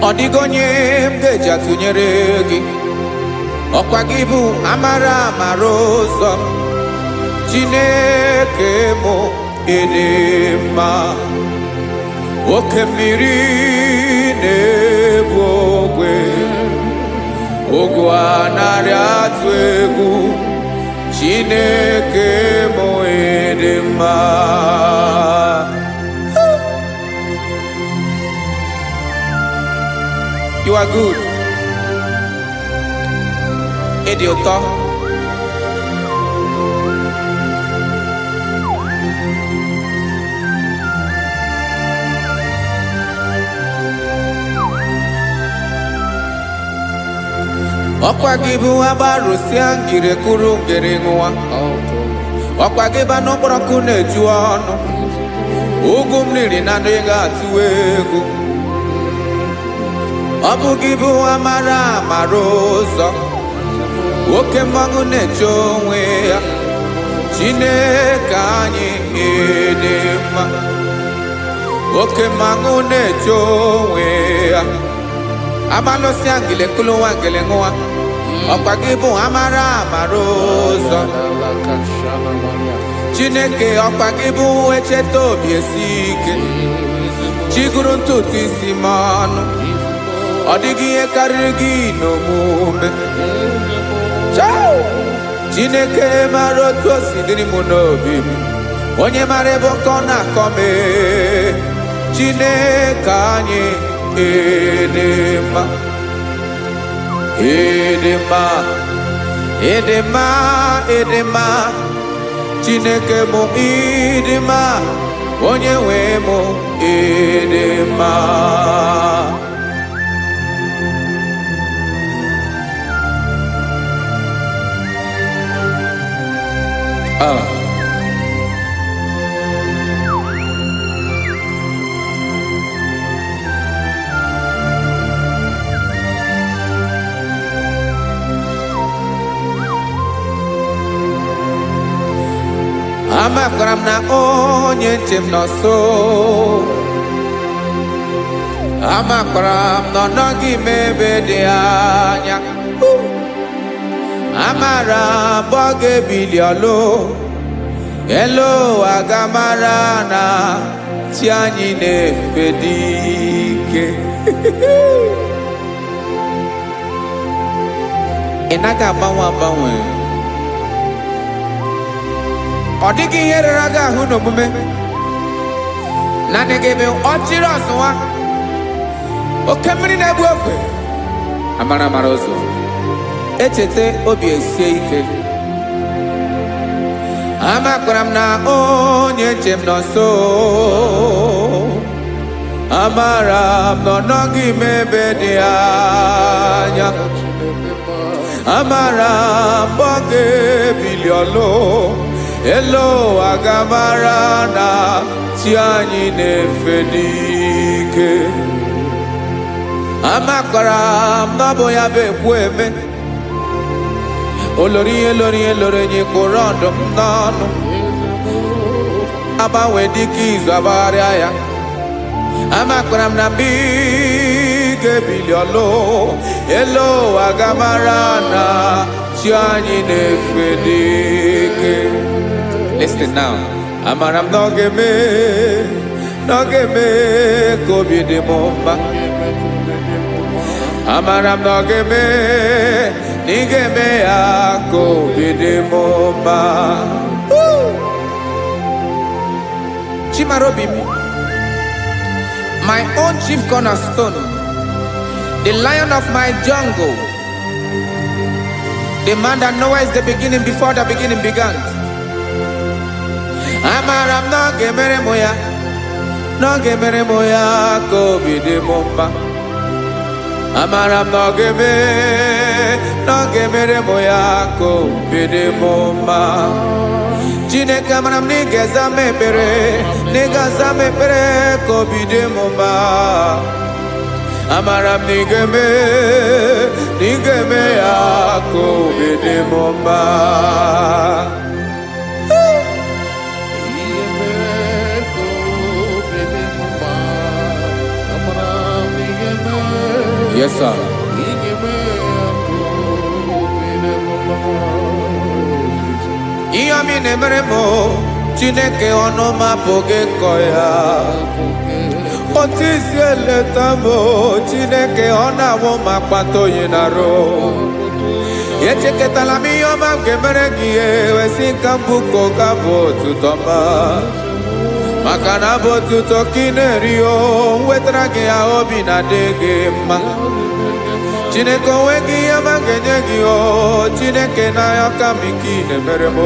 ọ dịghị onye m ga-eji atụnyere gị. Ọkwa gị bụ amara ụzọ Chineke mụ ịdị mma. Oke mmiri na-egbu ogwe ugwu anaghị atụ egwu Chineke mụ ịdị mma. You are good. Ịdị ụtọ. Ọkwa gị bụ agbarụsịa ngire kụrụ ngere nwa. Ọkwa gị ba n'ọkpọrọkụ na-eju ọnụ ugwu mmiri na ndị ga-atụ egwu. Ọ bụ gị bụ amara ụzọ oke mmanwụ na-eche onwe ya Chineke anyị dị mma. Oke mmanwụ na-eche onwe ya. Amalụsị angele kụlụwa angele nwa. Ọkwa gị bụ amara amara ụzọ. Chineke ọkwa gị bụ echeta obi esi ike. Chigụrụ ntutu isi m ọnụ. Ọ dịghị ihe karịrị gị n'omume. Chineke mara otu o si dịrị m n'obi m. Onye mara ebe ọkọ na-akọ m. Chineke anyị dị mma. Dị mma. Dị mma. Dị mma. Chineke mụ ịdị mma. Onye nwe mụ ịdị mma. Amakwara m na onye nche m nọ nso. Amakwara m na ọ nọghị m ebe dị anya. Amara m ọ ga-ebili ọlụ. Elu aga mara na chi anyị na-efe dị ike. Ị naghị agbanwe agbanwe. Ọ dịghị ihe rere gị ahụ n'omume. Naanị gị bụ ọchịrị ọzụwa. Oke mmiri na-egbu ogwe. Amara mara ụzọ. Echeta obi esie ike. Amakwara m na onye nche m nọ nso. Amara m na ọ nọghị m ebe dị anya. Amara m ọ ga-ebili ọlụ. Elu aga mara na chi anyị na-efe n'ike. Amakwara m na ọ bụ ya bụ ekwu eme. Olori ihe lori ihe lori enyi kwụrụ ọdụm n'ọnụ. Agbanwe dịka izu agbagharịa ya. Amakwara m na mgbe ị ga-ebili ọlụ. Elu aga mara na chi anyị na-efe n'ike. Listen now. Amara m na ọ ga-eme ka obi dị m mma. Amara m na ọ ga-eme na ị ga-eme ya ka obi dị m mma. Chimara obi m, my own chief cornerstone, the lion of my jungle, the man that knows the beginning before the beginning began. Amara m na ọ ga-emere m ya, na ọ ga-emere m ya ka obi dị m mma. Amara m na ọ ga-emere m ya ka obi dị m mma. Chineke amara m na ị ga-aza m ekpere, na ị ga-aza m ekpere ka obi dị m mma. Amara m na ị ga-eme ya ka obi dị m mma. Yes, sir. Ihe mi na-emere m Chineke ọnụ m apụghị ịkọ ya. Otu isi eleta m Chineke ọ na-awụ m akpata oyi n'arụ. Echeketala m ihe ọma m ga-emere gị wesị ka m bụkọ ga bụ otuto ọma. Maka na bụ otuto ka ị na-eri o wetara gị ya obi na-adị gị mma. Chineke onwe gị ihe ọma ga-enye gị o Chineke n'anya ka m ike ị na-emere m.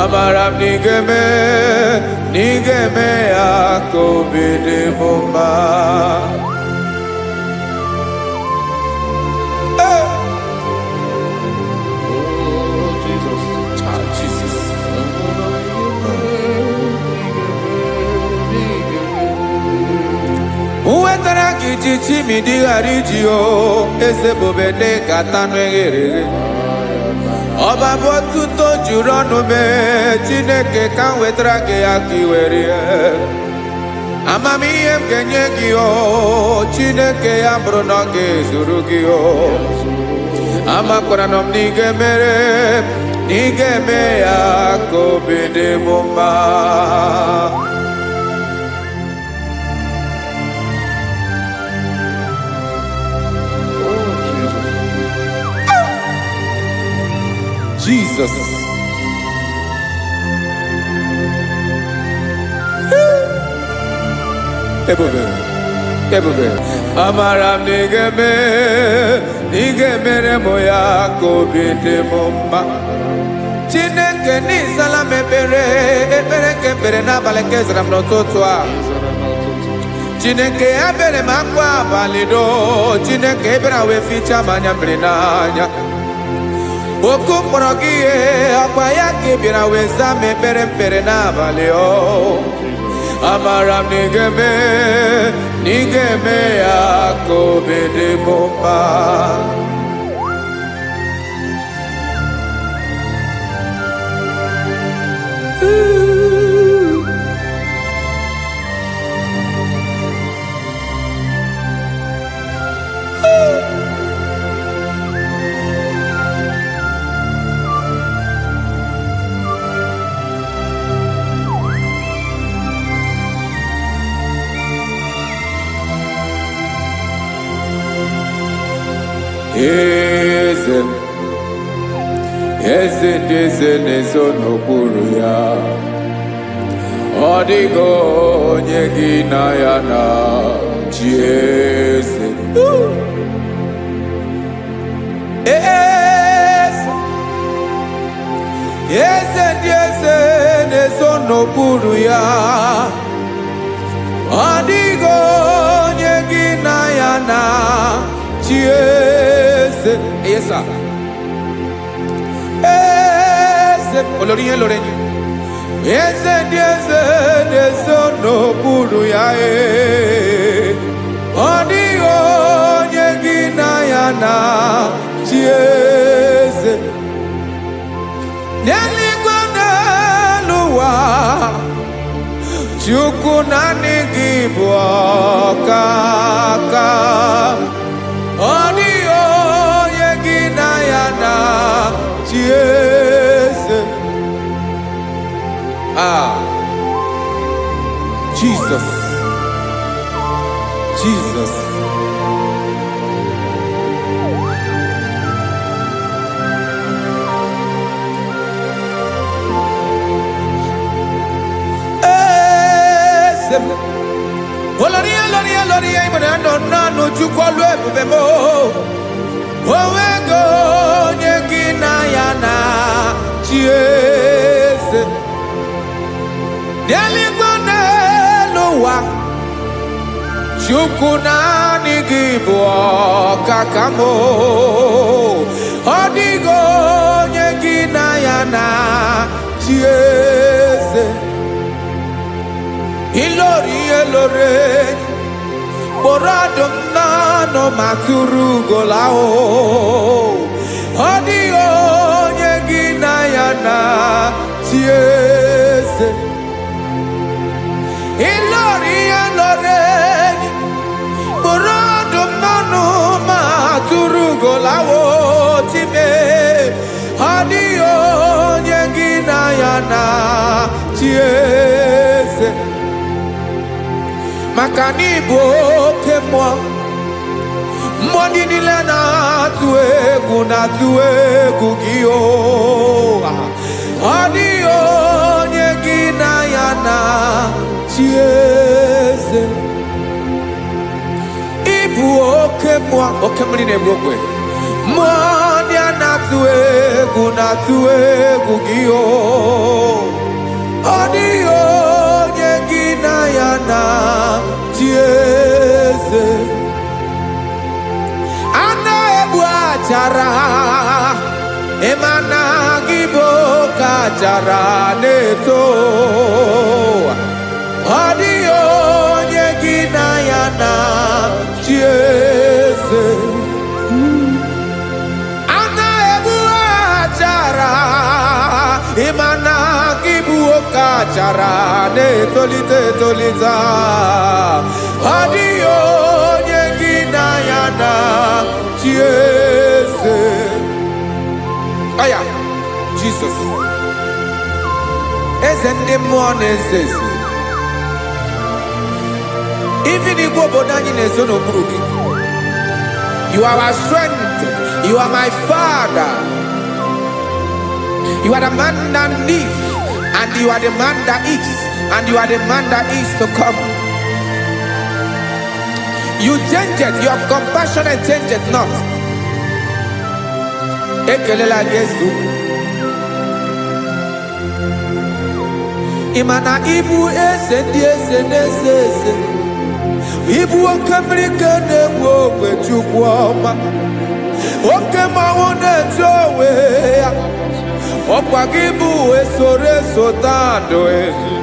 Amara m na ị ga-eme ya ka obi dị m mma. Uwetara gị chichi mi dị ghara iji o eze bobede ka tanụ eghere eghe. ọba bụ otuto juru ọnụ mee Chineke ka m wetara gị ya ka i were ya. Amamihe m ga-enye gị o Chineke ya bụrụ na ọ ga-ezuru gị o. Amakwara na m na ị ga-emere na ị ga-eme ya ka obi dị m mma. Jesus. Ebube. Amara m na ị ga-emere m ya ka obi dị m mma. Chineke n'ịzala m ekpere nke ekpere n'abalị nke zara m n'ụtụtụ a. Chineke ya bere m akwa abalị do. Chineke ebere wee ficha m anya mmiri n'anya. Oku mkpọrọ gị ihe akwa ya ka ị bịara wee zaa m ekpere n'abalị o. Amara m na ị ga-eme ya ka obi dị m mma. Eze ndị eze na-ezo n'okpuru ya. Ọ dịghị onye gị na ya na-achị eze. Eze ndị eze na-ezo n'okpuru ya. Ọ dịghị onye gị na ya na-achị eze. Yes, sir. Olórí yẹn lórí eze ndị eze na-ezo n'okpuru ya. Ọ dịghị onye gị na ya na-achị eze. N'eluigwe n'elu ụwa Chukwu naanị gị bụ ọkaka. Ọ dịghị onye gị na ya na-achị eze. Jesus. Olórí ìmọ̀nà nọ Chukwu ọlụ ebube m. Onwego onye gị na ya na-achị eze. N'eluigwe n'elu ụwa Chukwu naanị gị bụ ọkaka m. Ọ dịghị onye gị na ya na-achị eze. Ilori kpọrọ ọdụm n'ọnụ ma tụrụ ugola o. Ọ dịghị onye gị na ya na-achị eze. Ilori kpọrọ ọdụm n'ọnụ ma tụrụ ugola o. Time ọ dịghị onye gị na ya na-achị eze. Maka na ị bụ oke mmụọ ndị niile na-atụ egwu gị o. Ọ dịghị onye gị na ya na-achị eze. Ị bụ oke mmụọ, oke mmiri na-egbu ogwe. Mmụọ ndị a na-atụ egwu gị o. Ọ dịghị onye gị na ya na-achị eze. A na-egbu achara ịma na gị bụ ka achara na-eto. Ọ dịghị onye gị na ya na-achị eze. A na-egbu achara achara na-etolite etolite ọ dịghị onye gị na ya na chi eze. Aya Jizọs eze ndị mmụọ na-eze eze. Even igwe obodo anyị na-ezo n'okpuru gị. You are our strength. You are my Father. You are the man that lives, and you are the man that is, and you are the man that is to come. You change it. Your compassion and change it not. Ekelela Yesu. Imana ibu eze ndị eze na-eze eze. Ibu oke mmiri ka na-enwe ogwe Chukwu ọma. Oke mmanwụ na-eche onwe ya. Ọkwa gị bụ esoro esota ndụ ezi.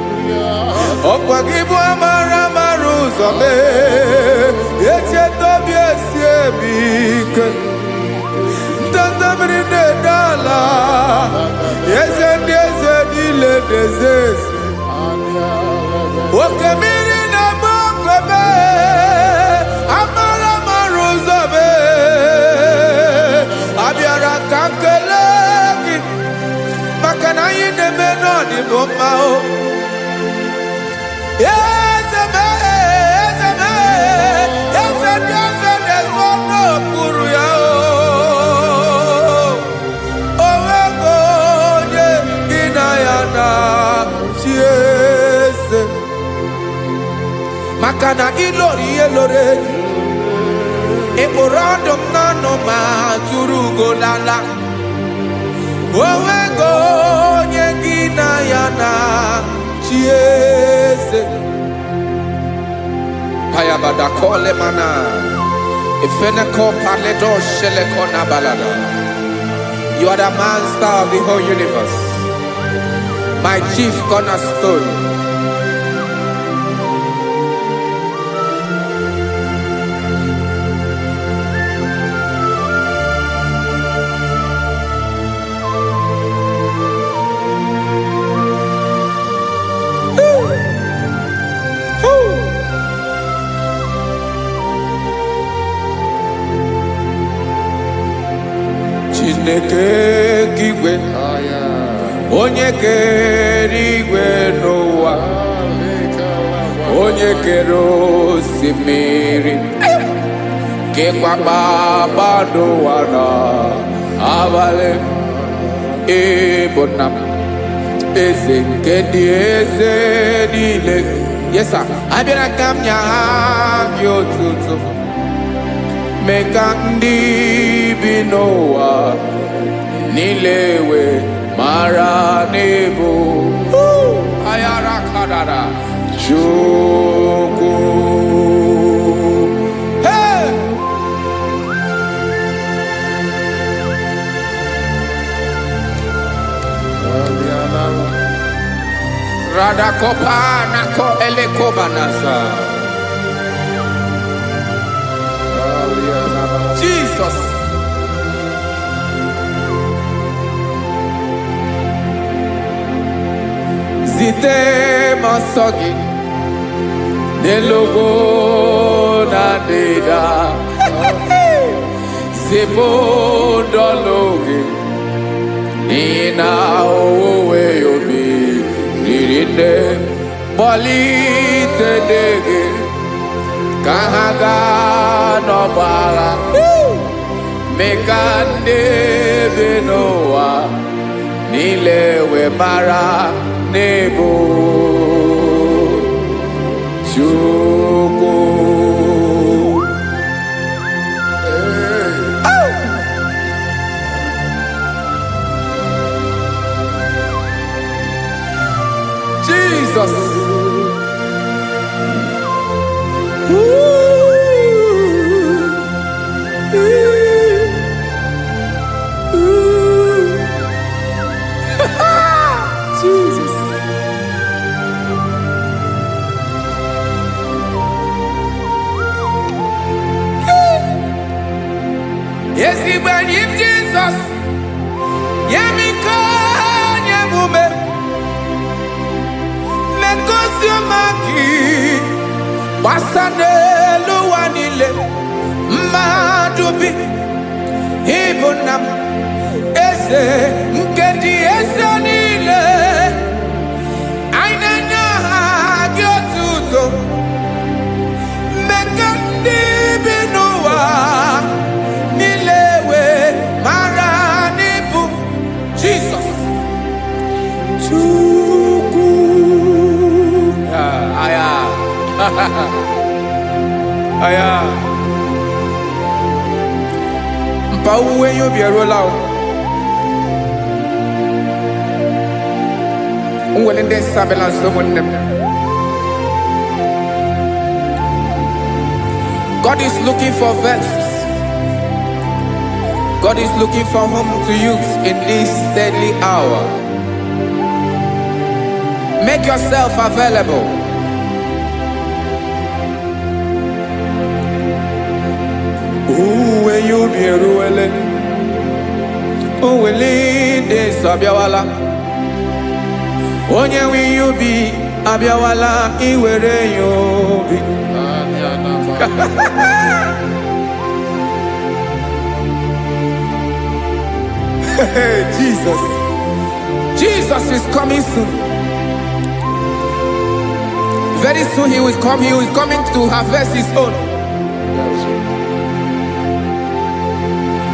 Ọkwa gị bụ amara amara ụzọ mee. Echeta obi esi ebi ike. Ndanda mmiri na-ede ala. Eze ndị eze niile na-eze eze. Oke mmiri na-agba oke mee. Amara amara ụzọ mee. Abịara ka nkele gị. Maka na anyị na-eme n'ọdịbụ mma o. Eze mee, eze mee, eze dị eze na-ezo n'okpuru ya o. O nwego onye gị na ya na chi eze. Maka na ịlọrọ ihe lọrọ enyi. Ịkpụrụ ọdụ m n'ọnụ ma tụrụ ugo n'ala. O nwego onye gị na ya na chi eze. Payabada kole mana Efeneko paledo sheleko na balada. You are the master of the whole universe, my chief cornerstone. Chineke kigwe onye kere igwe n'ụwa, onye kere osimiri, kekwa kpakpando ụwa na abalị. Ịbụ nna m, eze nke ndị eze niile. Yes sir, abịara ka m nye gị otuto. Mee ka ndị bi n'ụwa niile wee mara n'ebu ayara kadara Chukwu. Hey! Radakopa nako elekobanasa. Jesus. Zite masogi nelogo na deda. Zipo dologi nina owe yobi nirinde bolite dege kahaga no bala. Mekande benoa nile we mara nebo Chukwu. Jesus. Jesus. Wasanelu wanile madubi ibunam eze nkedi eze nile ainanya gyotuto mekandi binuwa nilewe maranibu Jesus Chuku aya aya mpa uwe yo bierola o unwele nde sabela someone. God is looking for verses. God is looking for whom to use in this deadly hour. Make yourself available. When you be ruele, uwele de sabiawala. Onye when you be abiawala, iwere you be. Jesus, Jesus is coming soon. Very soon he will come. He is coming to harvest his own.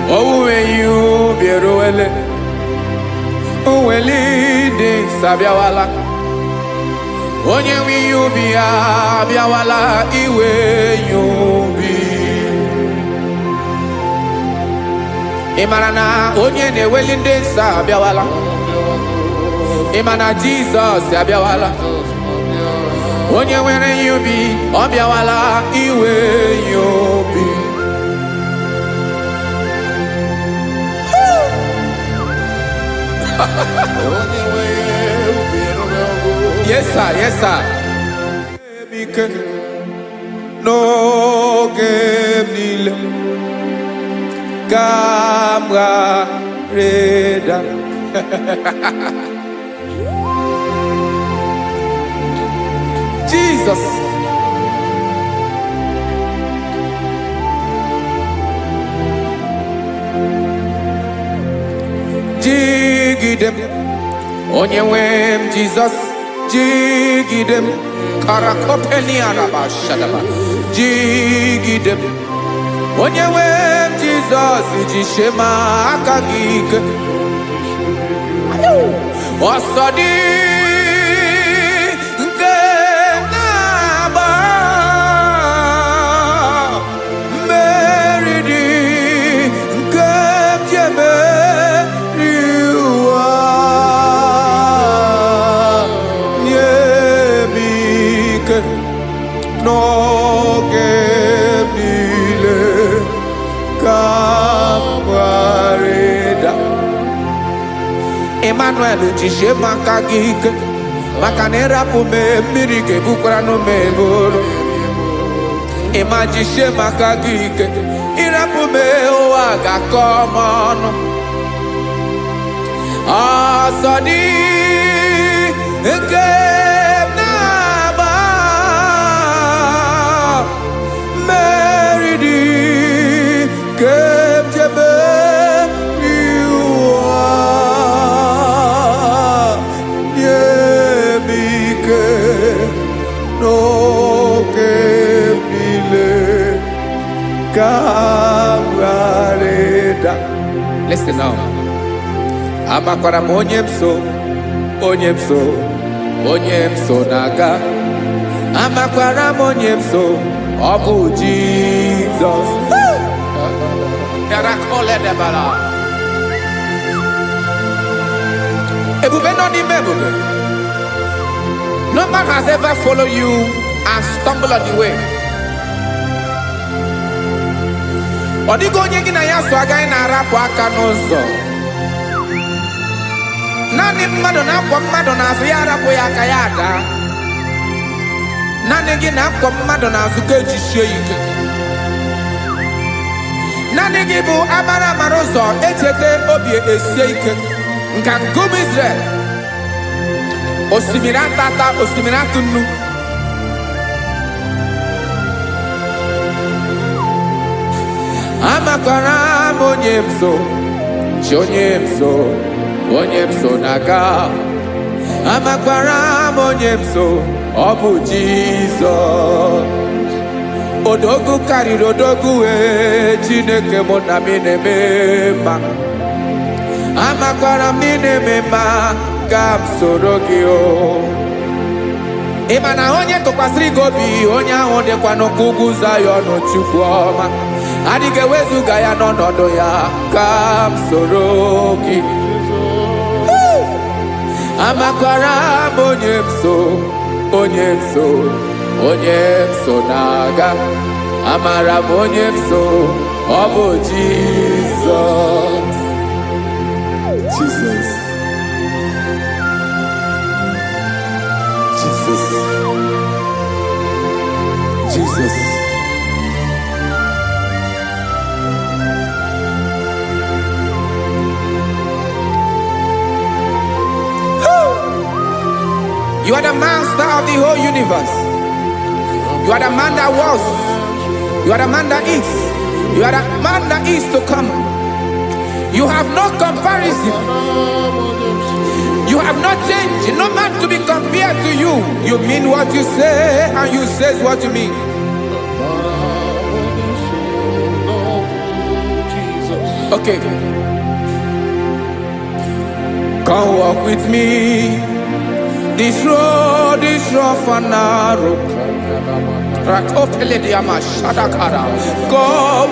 Oh, when you be ruele, uwele de sabiawala. Onye when you be abiawala, iwe you be. Imarana onye ne weli de sabiawala. Imana Jesus abiawala. Onye were you be abiawala, iwe you be. Yes, sir. Yes, sir. No game Camarada. Jesus. Jigidem. Onyewem Jesus. Jigidem. Karakopeni araba shadaba. Jigidem. Onyewem Jesus. Jishema akagik. Osodi. Emmanuel jishe makagik makanera pume mirike bukrano meboro emajishe makagik irapume oaga komono asadi nke naba meridi kemjebe Listen now. Amakwara onyemso naga. Amakwara onyemso obu Jesus. Yarakole debala. Ebube no ni mebube. No man has ever followed you and stumbled on the way. Odigo onye gị na ya so agaghị na-arapụ aka n'ụzọ. Naanị mmadụ na-akwọ mmadụ n'azụ ya arapụ ya aka ya ada. Naanị gị na-akwọ mmadụ n'azụ ka ejisie ike. Naanị gị bụ amara ụzọ echete obi esie ike. Nka ngụm Israel. Osimiri atata, osimiri atụ nnu. Amakwara m onye m so, chi onye m so na-aga. Amakwara m onye m so, ọ bụ Jizọs. Odogwu karịrị odogwu Chineke mụ na m na-eme mma. Amakwara m na-eme mma ka m soro gị o. Ị ma na onye tụkwasịrị gị obi, onye ahụ dịkwa n'ụkwụ ugwu Zayọn Chukwu ọma. Adịghị ewezuga ya n'ọnọdụ ya ka m soro gị. Amakwara m onye m so na-aga. Amara m onye m so, ọ bụ Jizọs. Jesus. Jesus. Jesus. You are the master of the whole universe. You are the man that was. You are the man that is. You are the man that is to come. You have no comparison. You have no change. No man to be compared to you. You mean what you say, and you say what you mean. Okay. Come walk with me. This road is rough and narrow. Go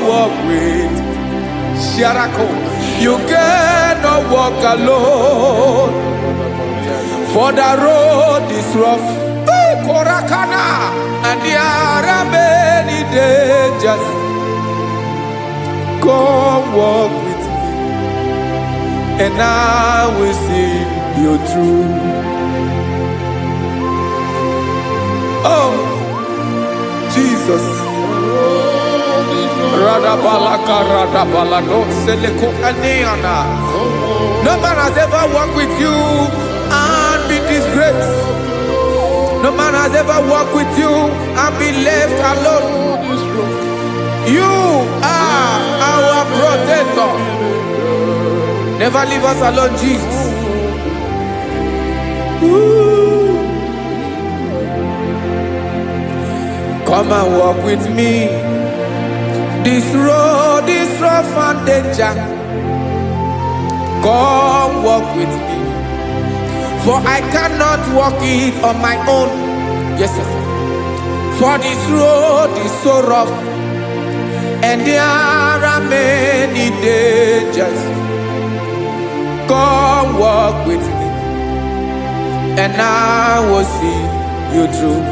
walk with Sharako. You cannot walk alone, for the road is rough. Korakana, and there are many dangers. Go walk with me, and I will see you through. Oh, Jesus. No man has ever walked with you and be disgraced. No man has ever walked with you and be left alone. You are our protector. Never leave us alone, Jesus. Ooh. Come and walk with me. This road is rough and danger. Come walk with me, for I cannot walk it on my own. Yes, sir. For this road is so rough, and there are many dangers. Come walk with me, and I will see you through.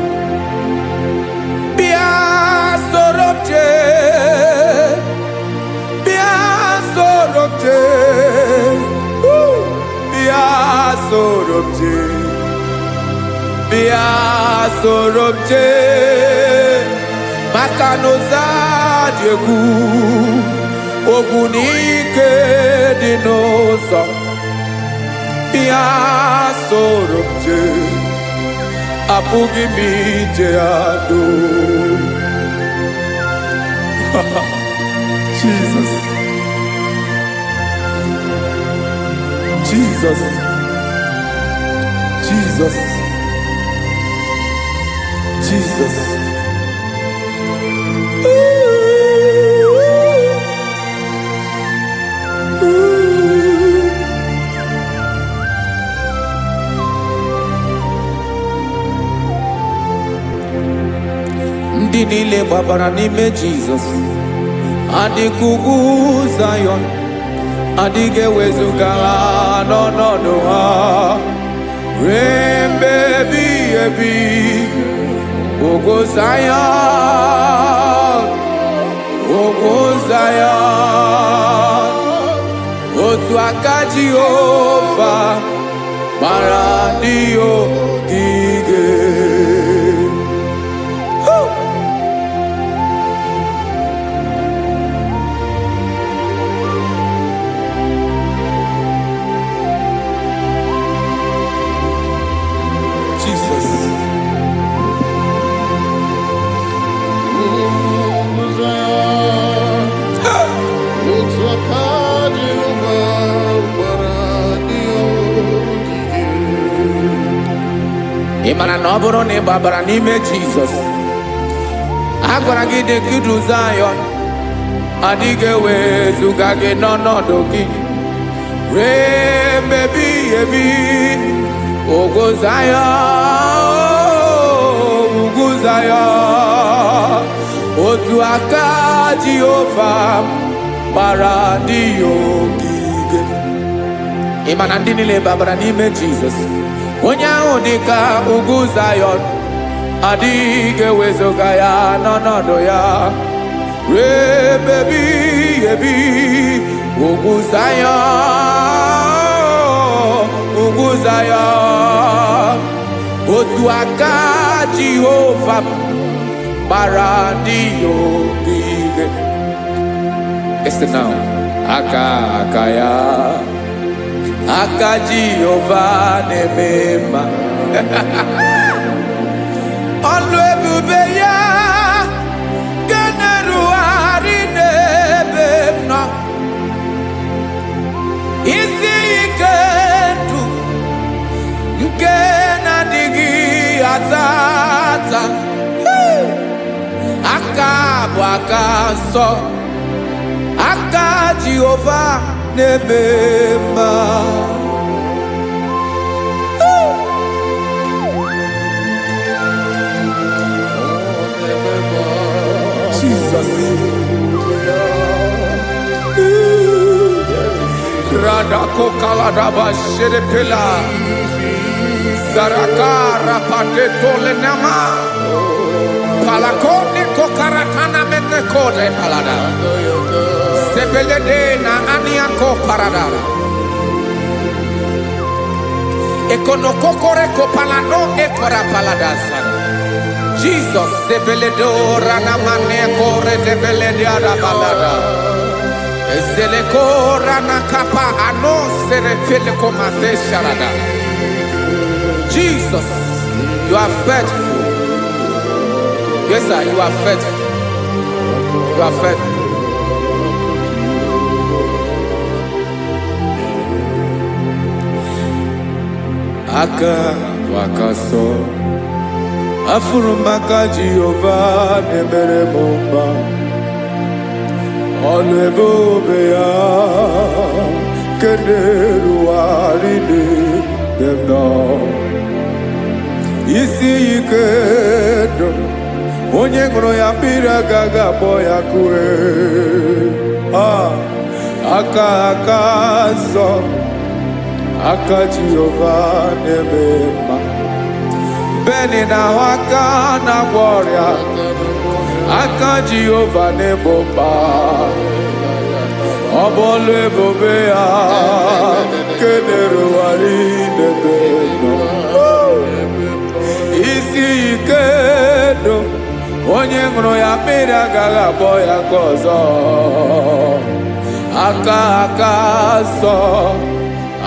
Sorobje Makanoza Diegu Ogunike Dinosa Bia Sorobje Apugi Mijeado. Jesus. Jesus. Jesus. Jesus. Ndị niile gbabara n'ime Jizọs adịghị ugwu Zayọn, adịghị ewezuga ha n'ọnọdụ ha ruo mgbe ebighị ebi. Ugwu Zayọn, ugwu Zayọn, otu aka Jehova gbara ndị ogige. ị mara na ọ bụrụ na ị gbabara n'ime Jizọs, a gwara gị dị ka udu Zayọn, adịghị ewezuga gị n'ọnọdụ gị ruo mgbe ebighị ebi. Ugwu Zayọn, ugwu Zayọn, otu aka Jehova gbara ndị ya ogige. Ị ma na ndị niile babara n'ime Jizọs, onye ahụ dị ka ugwu Zayọn, adịghị ewezuga ya n'ọnọdụ ya ruo mgbe ebighị ebi. Ugwu Zayọn, ugwu Zayọn, otu aka Jehova gbara ndị ya ogige. Listen now. Aka ya, aka Jehova na-eme mma. Ọlụ ebube ya ga na-erugharị n'ebe m nọ. Isi ike ndụ nke na-adịghị ata ata. Aka bụ aka nsọ, aka Jehova na-eme mma. Jesus. Radako kaladaba sherepela, zarakara pateto lenama, palakone kokaratana mene kode palada, sebelede na aniako paradara, ekonokokore kopalano ekora paladasa. Jesus, sebeledo rana mane kore debelede arabalada. Zeleko rana kapa ano serefele komate sharada. Jesus, you are faithful. Yes, sir, you are faithful. You are faithful. Aka wakaso, afurumaka Jehova nebere mumba. Ọlụ ebube ya keneruarị n'ebe m nọ. Isi ike ndụ, onye ṅụrụ ya mmiri agaghị akpọ ya kue. Aka nsọ, aka Jehova na-eme mma. Beni na-ahụ aka na-agwọ ọrịa, aka Jehova na-egbo mkpa. Ọ bụ ọlụ ebube ya kenerugharị n'ebe m nọ. Isi ike ndụ, onye ṅụrụ ya mmiri agaghị akpọ ya ka ọzọ. Aka nsọ,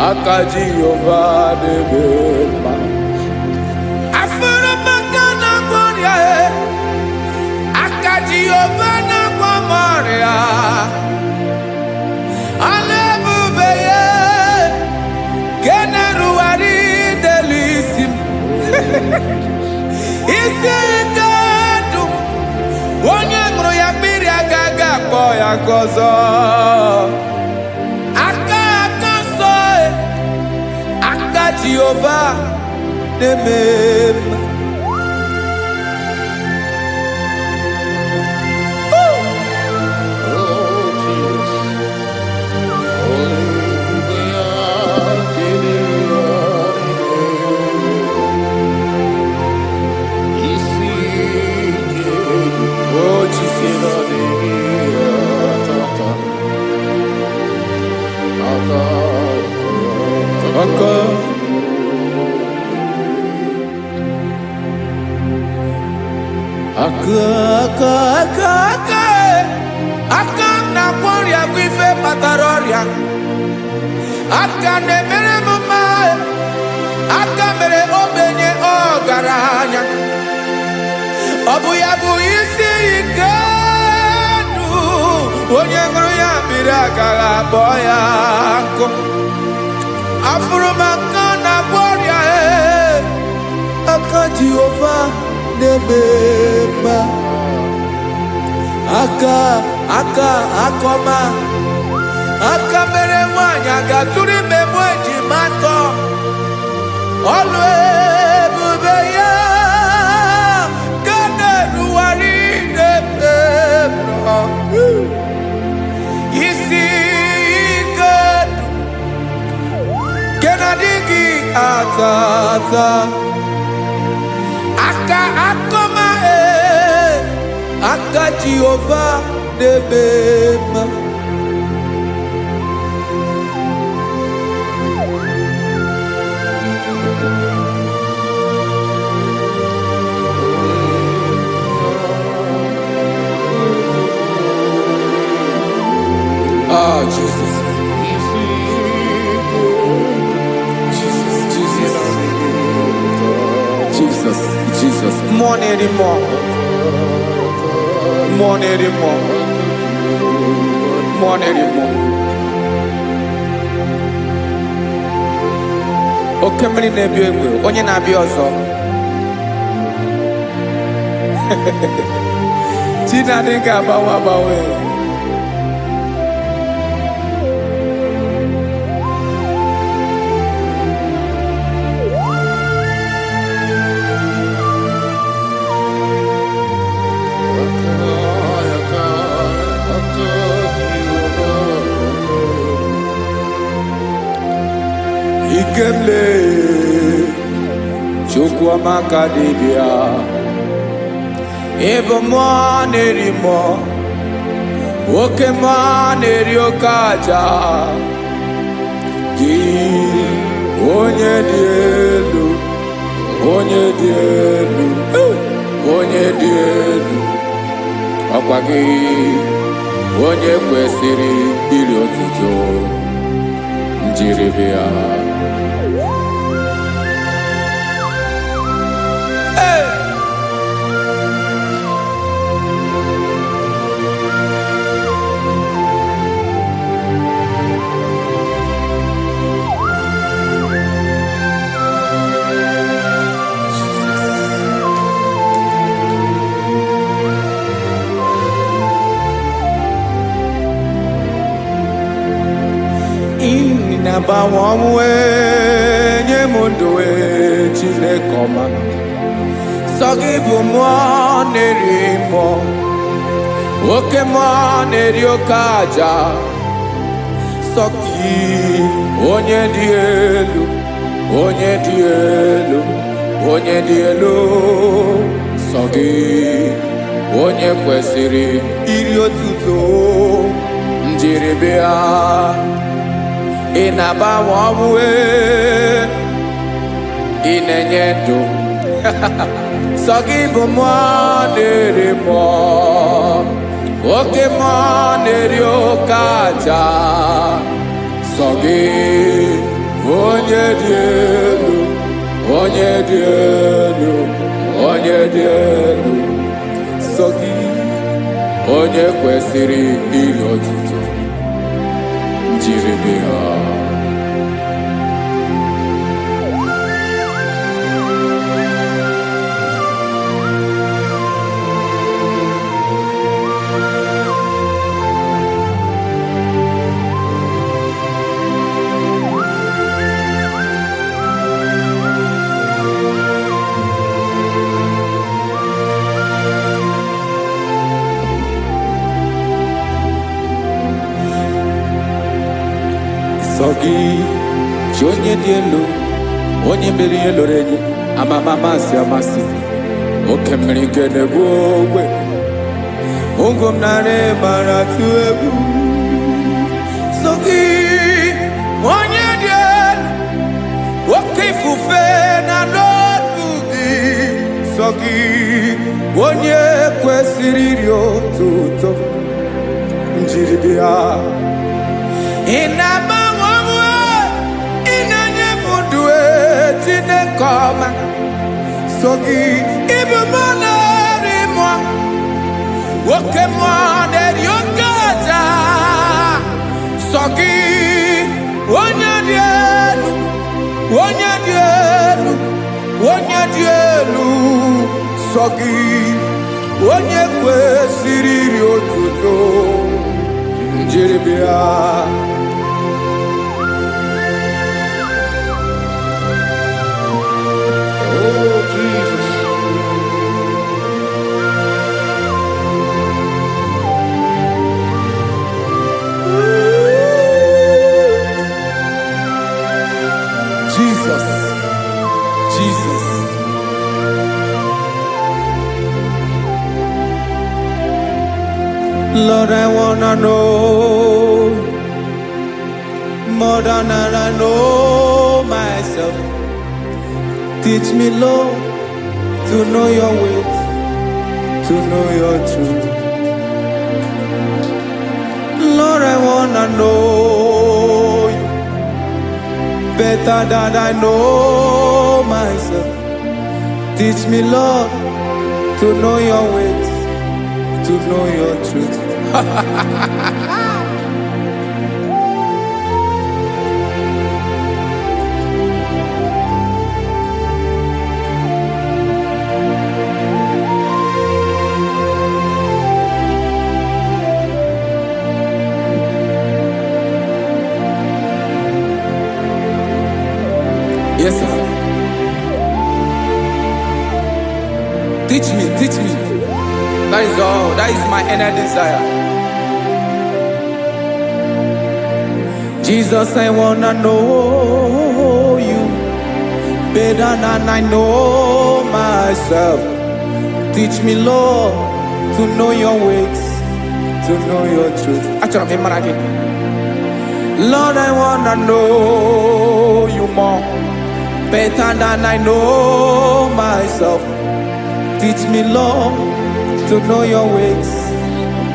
aka Jehova na-eme mma. Jehova na-agwọ m ọrịa, ọlụ ebube ya ga na-erugharị n'elu isi m. Isi ike ndụ, onye ṅụrụ ya mmiri agaghị akpọ ya ka ọzọ. Aka nsọ, aka Jehova na-eme mma. Aka na-agwọ ọrịa bụ ife kpatara ọrịa. Aka na-emere m mma, aka mere ogbenye ọgaranya. Ọ bụ ya bụ isi ike ndụ, onye ṅụrụ ya mmiri agaghị akpọ ya nkụ. Afụrụ m aka na-agwọ ọrịa, aka Jehova na-eme mma. Aka akọma, aka mere nwanyị agatụrụ ime mụ ejima atọ. Ọlụ ebube ya ka na-erugharị na-eme mma. Isi ike nke na-adịghị ata ata. Aka akọma aka Jehova na-eme mma. Ah, Jesus. Jesus. More anymore. More anymore. More anymore. Okay, many na-ebi egbe, onye na-abịa ọzọ. Chinadị ga-agbanwe agbanwe. Ikemle Chukwuamaka dibịa, ebe mmụọ na-eri mmụọ, oke mmụọ na-eri oke aja. Gị onye dị elu, onye dị elu, onye dị elu, ọkwa gị onye kwesịrị iri otuto. Njiribịa na-agbanwe ọnwụ nye m ndụ Chineke ọma. Sọ gị bụ mmụọ na-eri mmụọ, oke mmụọ na-eri oke aja. Sọ gị onye dị elu, onye dị elu, onye dị elu. Sọ gị onye kwesịrị iri otuto. Njiribịa ị na-agbanwe ọnwụ, ị na-enye ndụ. Sọ gị bụ mmụọ na-eri mmụọ, oke mmụọ na-eri oke aja. Sọ gị onye dị elu, onye dị elu, onye dị elu. Sọ gị onye kwesịrị iri otuto. Njiribịa sọ gị chi onye dị elu, onye mere ihe loro enyi, amama amasị amasị. Oke mmiri nke na-egbu ogbe, ụgụ m narị mara tụ egwu. Sọ gị onye dị elu, oke ifufe na n'otu gị. Sọ gị onye kwesịrị iri otuto. Njiribịa ị na-agbanwe ọnwụ, ị na-enye m ndụ Chineke ọma. Sọ gị ịbụ mmụọ na-eri mmụọ, oke mmụọ na-eri oke aja. Sọ gị onye dị elu, onye dị elu, onye dị elu sọ gị, onye kwesịrị iri otuto njeribịa. Oh, Jesus. Jesus, Jesus. Lord, I wanna know more than I know myself. Teach me, Lord, to know your ways, to know your truth. Lord, I wanna know you better than I know myself. Teach me, Lord, to know your ways, to know your truth. Yes, sir. Teach me, teach me. That is all. That is my inner desire. Jesus, I wanna know you better than I know myself. Teach me, Lord, to know your ways, to know your truth. Lord, I wanna know you more, better than I know myself. Teach me, Lord, to know your ways,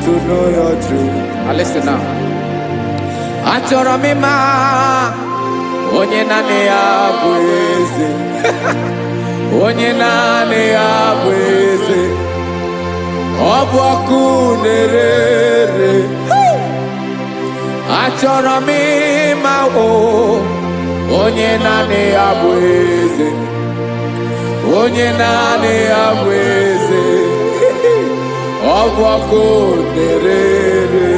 to know your truth. Now listen now. Achọrọ m ịma onye naanị ya bụ eze. Onye naanị ya bụ eze. Ọ bụ ọkụ na-ere. Achọrọ m ịma onye naanị ya bụ eze. Onye naanị ya bụ eze. Ọ bụ ọkụ na-ere.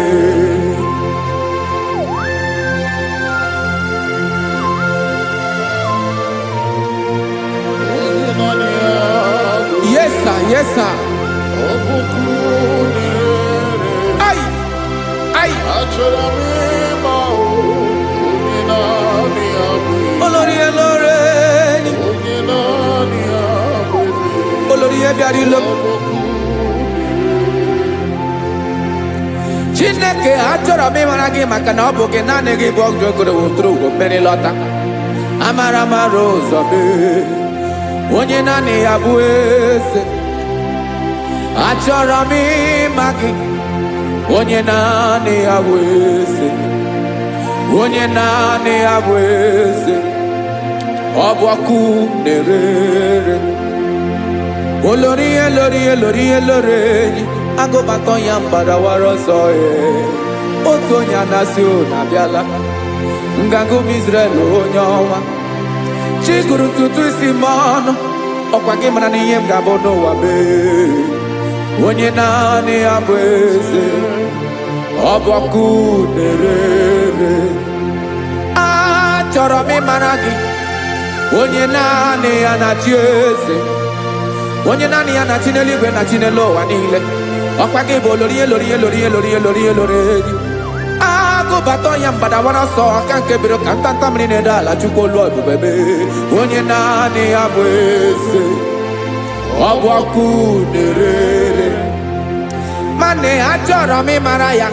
Yes, sir. Yes, sir. Ay, ay. Olórí elóore ni. Olórí ebiari lo. Chineke achọrọ m ịmara gị maka na ọ bụ gị naanị gị bụ ọgụ ogoro wotoro ugo mmeri lọta. Amara mara ụzọ mee. Onye naanị ya bụ eze. Achọrọ m ịma gị. Onye naanị ya bụ eze. Onye naanị ya bụ eze. Ọ bụ ọkụ na-ere. Olórí elórí elórí elóore enyi. Agụbatọ ya mgbadawara ọsọ ya. Otu onye anasị unu abịala. Nganga ụmụ Izrel onye ọma. Chi gụrụ ntutu isi m ọnụ. Ọkwa gị mara na ihe m ga-abụ n'ụwa mee. Onye naanị ya bụ eze. Ọ bụ ọkụ na-ere. Achọrọ m ịmara gị. Onye naanị ya na-achị eze. Onye naanị ya na-achị n'eluigwe na-achị n'elu ụwa niile. Ọkwa gị bụ olórí elórí elórí elórí elórí elórí enyi. Agụbatọ ya mgbadawara ọsọ aka nke biri ka ntanta mmiri na-ede ala Chukwu olu ebube mee. Onye naanị ya bụ eze. Ọ bụ ọkụ na-ere. Mane achọrọ m ịmara ya.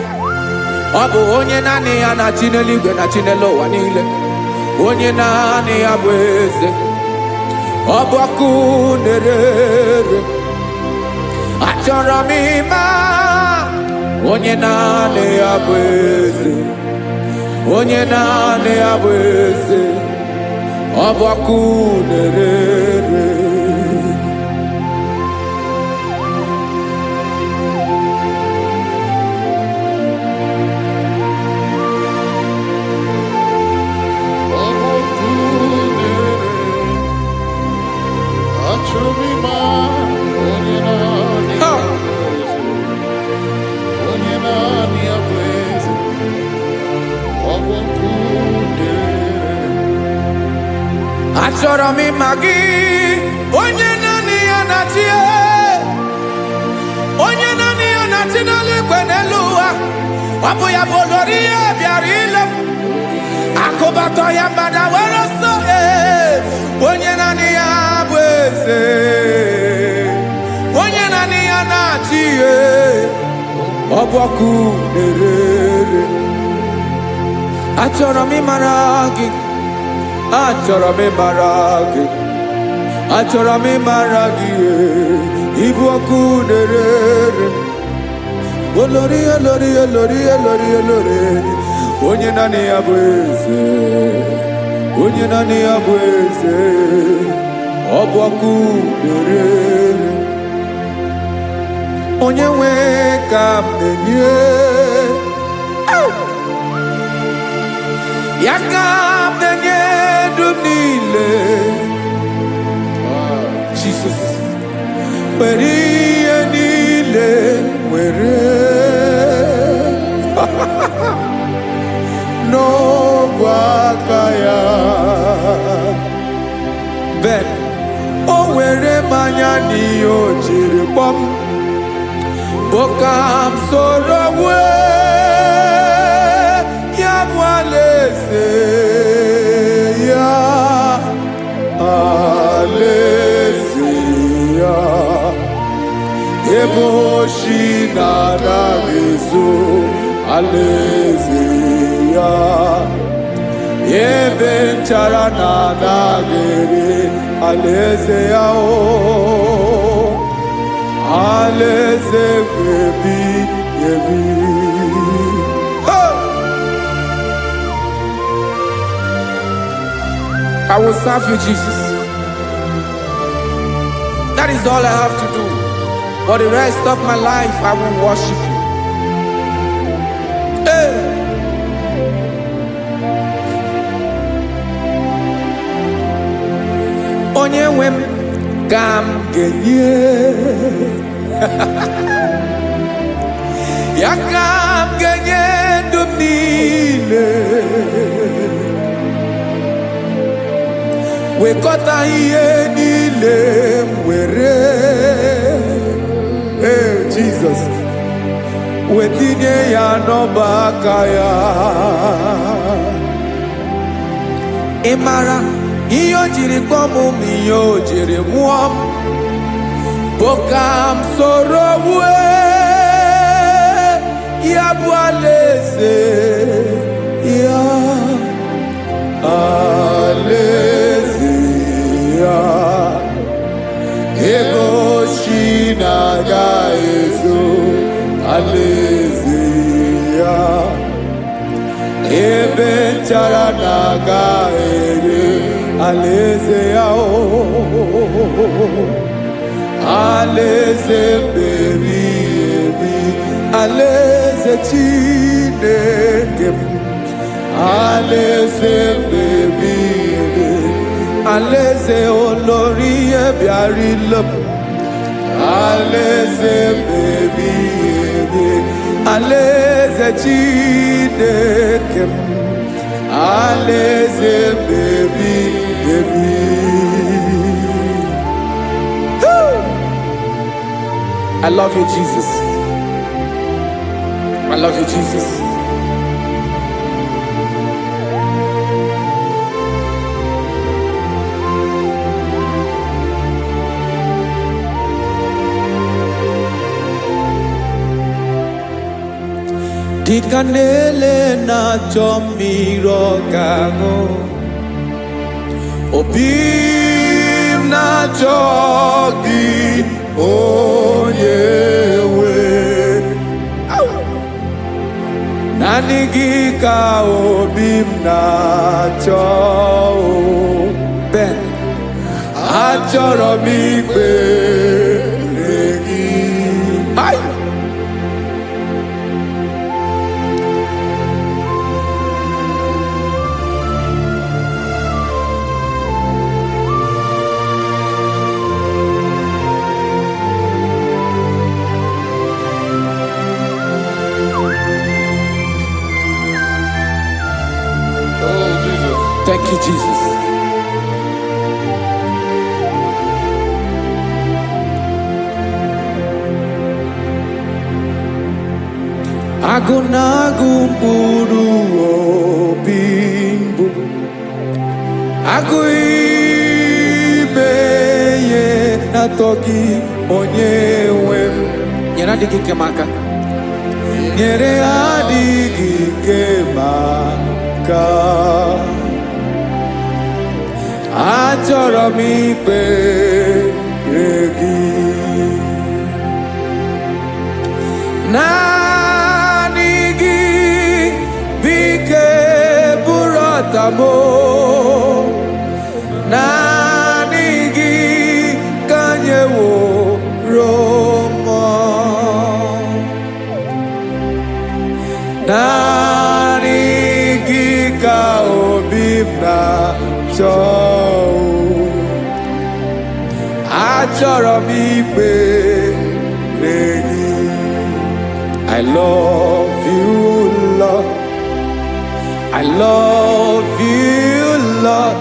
Ọ bụ onye naanị ya na-achị n'eluigwe na-achị n'elu ụwa niile. Onye naanị ya bụ eze. Ọ bụ ọkụ na-ere. Achọrọ m ịma onye naanị ya bụ eze. Onye naanị ya bụ eze. Ọ bụ ọkụ na-ere. achọrọ m ịma gị, onye naanị ya na-achị, onye naanị ya na-achị n'eluigwe n'elu ụwa. Ọ bụ ya bụ olori ihe bịara ile m, akụbatọ ya mgbada were ọsọ. Onye naanị ya bụ eze, onye naanị ya na-achị ihe. Ọ bụ ọkụ na-ere. Achọrọ m ịmara gị, achọrọ m ịmara gị, achọrọ m ịmara gị. Ibu ọkụ na-ere. Olori, olori, olori, olori, olori. Onye naanị ya bụ eze, onye naanị ya bụ eze. Ọ bụ ọkụ na-ere. Onye nwe ka m na-enye, ya ka m na-enye ndụ niile. Jesus, were ihe niile were n'ọbụ aka ya. Ben, o were mmanya n'ihe o jiri kpọm, Bokam soro ya bụ alaeze ya, alaeze ya. Ebe oshi na-anaghị ezo, alaeze ya. Ebe nchara na-anaghị ere, alaeze ya. Alaeze ebi ebi. I will serve you, Jesus. That is all I have to do. For the rest of my life, I will worship you. Hey. Onye nwe m ka m ga-enye, ya ka m ga-enye ndụ m niile. Wekọta ihe niile m were, Jesus, wetinye ya n'ọba aka ya. Ị mara ihe o jiri kpọọ m, ihe o jiri mụọ m. Bokam soro ya bụ alaeze ya, alaeze ya. Ego shi na-agaghị ezo, alaeze ya. Ebe nchara na-agaghị ere, alaeze ya. Alaeze ebi ebi, alaeze Chineke m. Alaeze ebi ebi, alaeze olori ihe bịara ile m. Alaeze ebi ebi, alaeze Chineke m. Alaeze ebi ebi. I love you, Jesus. I love you, Jesus. Dịka na-ele na-achọ mmiri ọ ga-aṅụ, obi m na-achọ gị, onye nwe. Naanị gị ka obi m na-achọ. Ben, achọrọ m ikpere gị. Thank you, Jesus. Agụnagụ mkpụrụ obi mbụ agụ ime ihe na-atọ gị onye nwe m nyere adịghị ike m aka nyere adịghị ike m aka achọrọ m ikpere gị naanị gị bike bụrụ ọtamo naanị gị ka nyeworo m naanị gị ka obi m na-achọ achọrọ m ikpere gị I love you, Lord. I love you, Lord.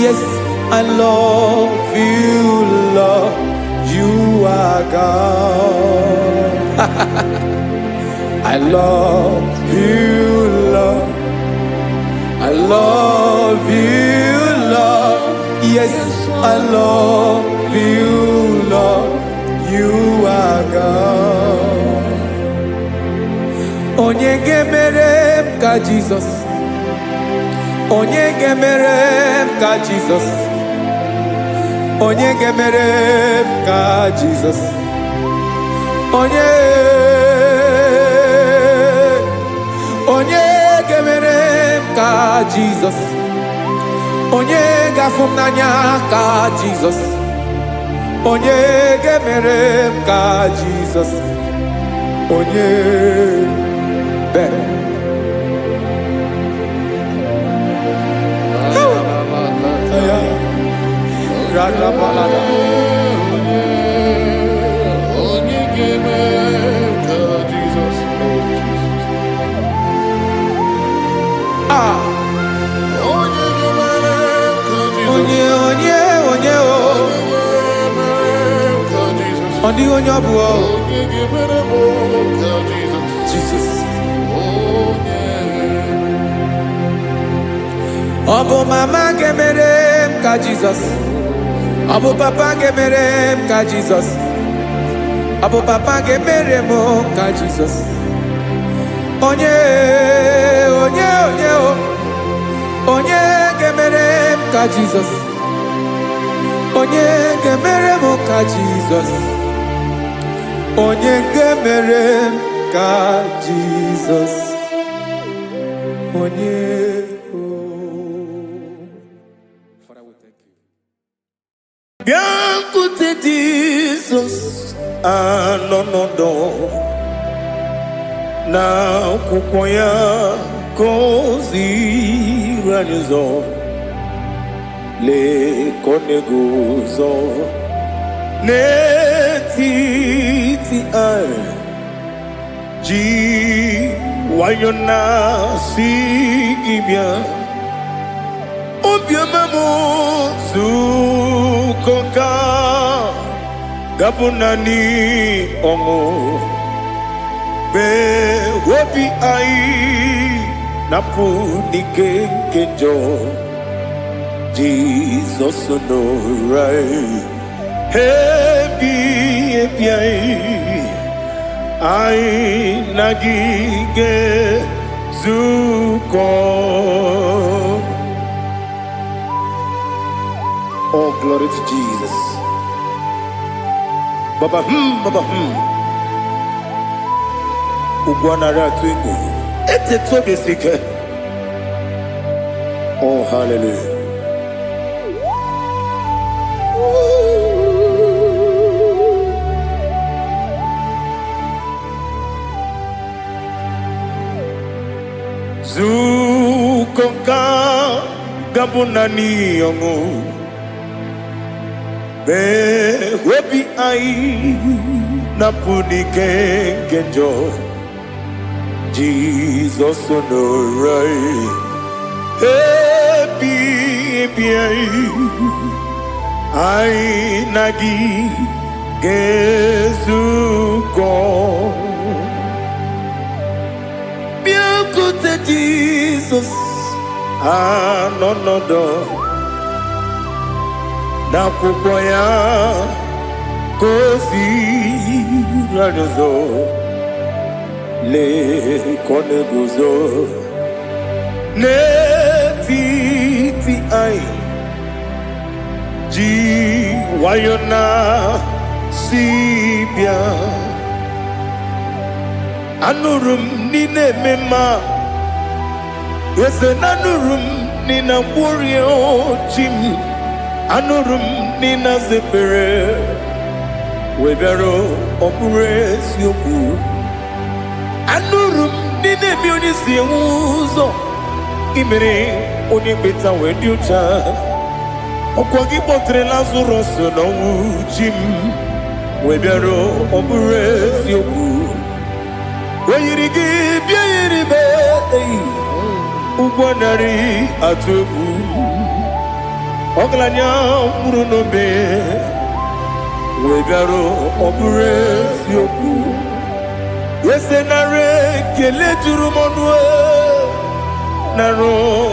Yes, I love you, Lord. You are God. I love you, Lord. I love you, Lord. Yes, I love you, Lord. You are God. Onye ga-emere m ka Jizọs onye ga-emere m ka Jizọs onye ga-emere m ka Jizọs onye ga-emere m ka Jizọs onye ga-afụ m n'anya ka Jizọs onye ga-emere m ka Jizọs onye Jesus. Ọbụ mama ga-emere m ka Jizọs ọbụ papa ga-emere m ka Jizọs ọbụ papa ga-emere m ka Jizọs onye ga-emere m ka Jizọs onye ga-emere m ka Jizọs onye ga-emere m ka Jizọs onye Bịakwute Jizọs anọ n'ọdụ n'akwụkwọ ya ka o ziri anyị ụzọ lee ka ọ na-eguzo n'etiti anyị ji nwayọọ na-asị gị bịa obiọma m zukọ ka gabụ naanị ọṅụ mee obi anyị napụ n'ike nke njọ Jizọs nọrọ anyị ebi anyị na gị ga-ezukọ. Oh, glory to Jesus. Baba, Baba, Ugwanara twingu. Ete tobe sike. Oh, hallelujah. Zukonka gabunani yongu. Be webi ai napuni kenjo Jesus onorai happy ai nagi gezuko Bịakute Jizọs anọnọdụ n'akwụkwọ ya ka o ziri anyị ụzọ lee ka ọ na-eguzo n'etiti anyị ji nwayọọ na-si bịa. Anụrụ m n'ime mma eze na anụrụ m n'ina mkpụrụ ochi m. Anụrụ m n'ina zebere wee bịara ọ bụrụ eziokwu. Anụrụ m n'ina eme onye si enwe ụzọ imere onye kpeta wee dị ụcha. Ọkwa gị kpọtere Lazarọs n'ọnwụ chi m wee bịara ọ bụrụ eziokwu. O yiri gị bịa yiri be ụgwọ narị atụ egwu. Ọgaranya mkpụrụ n'obe wee bịara ọ bụrụ eziokwu. Ese nara ekele juru m ọnụ nara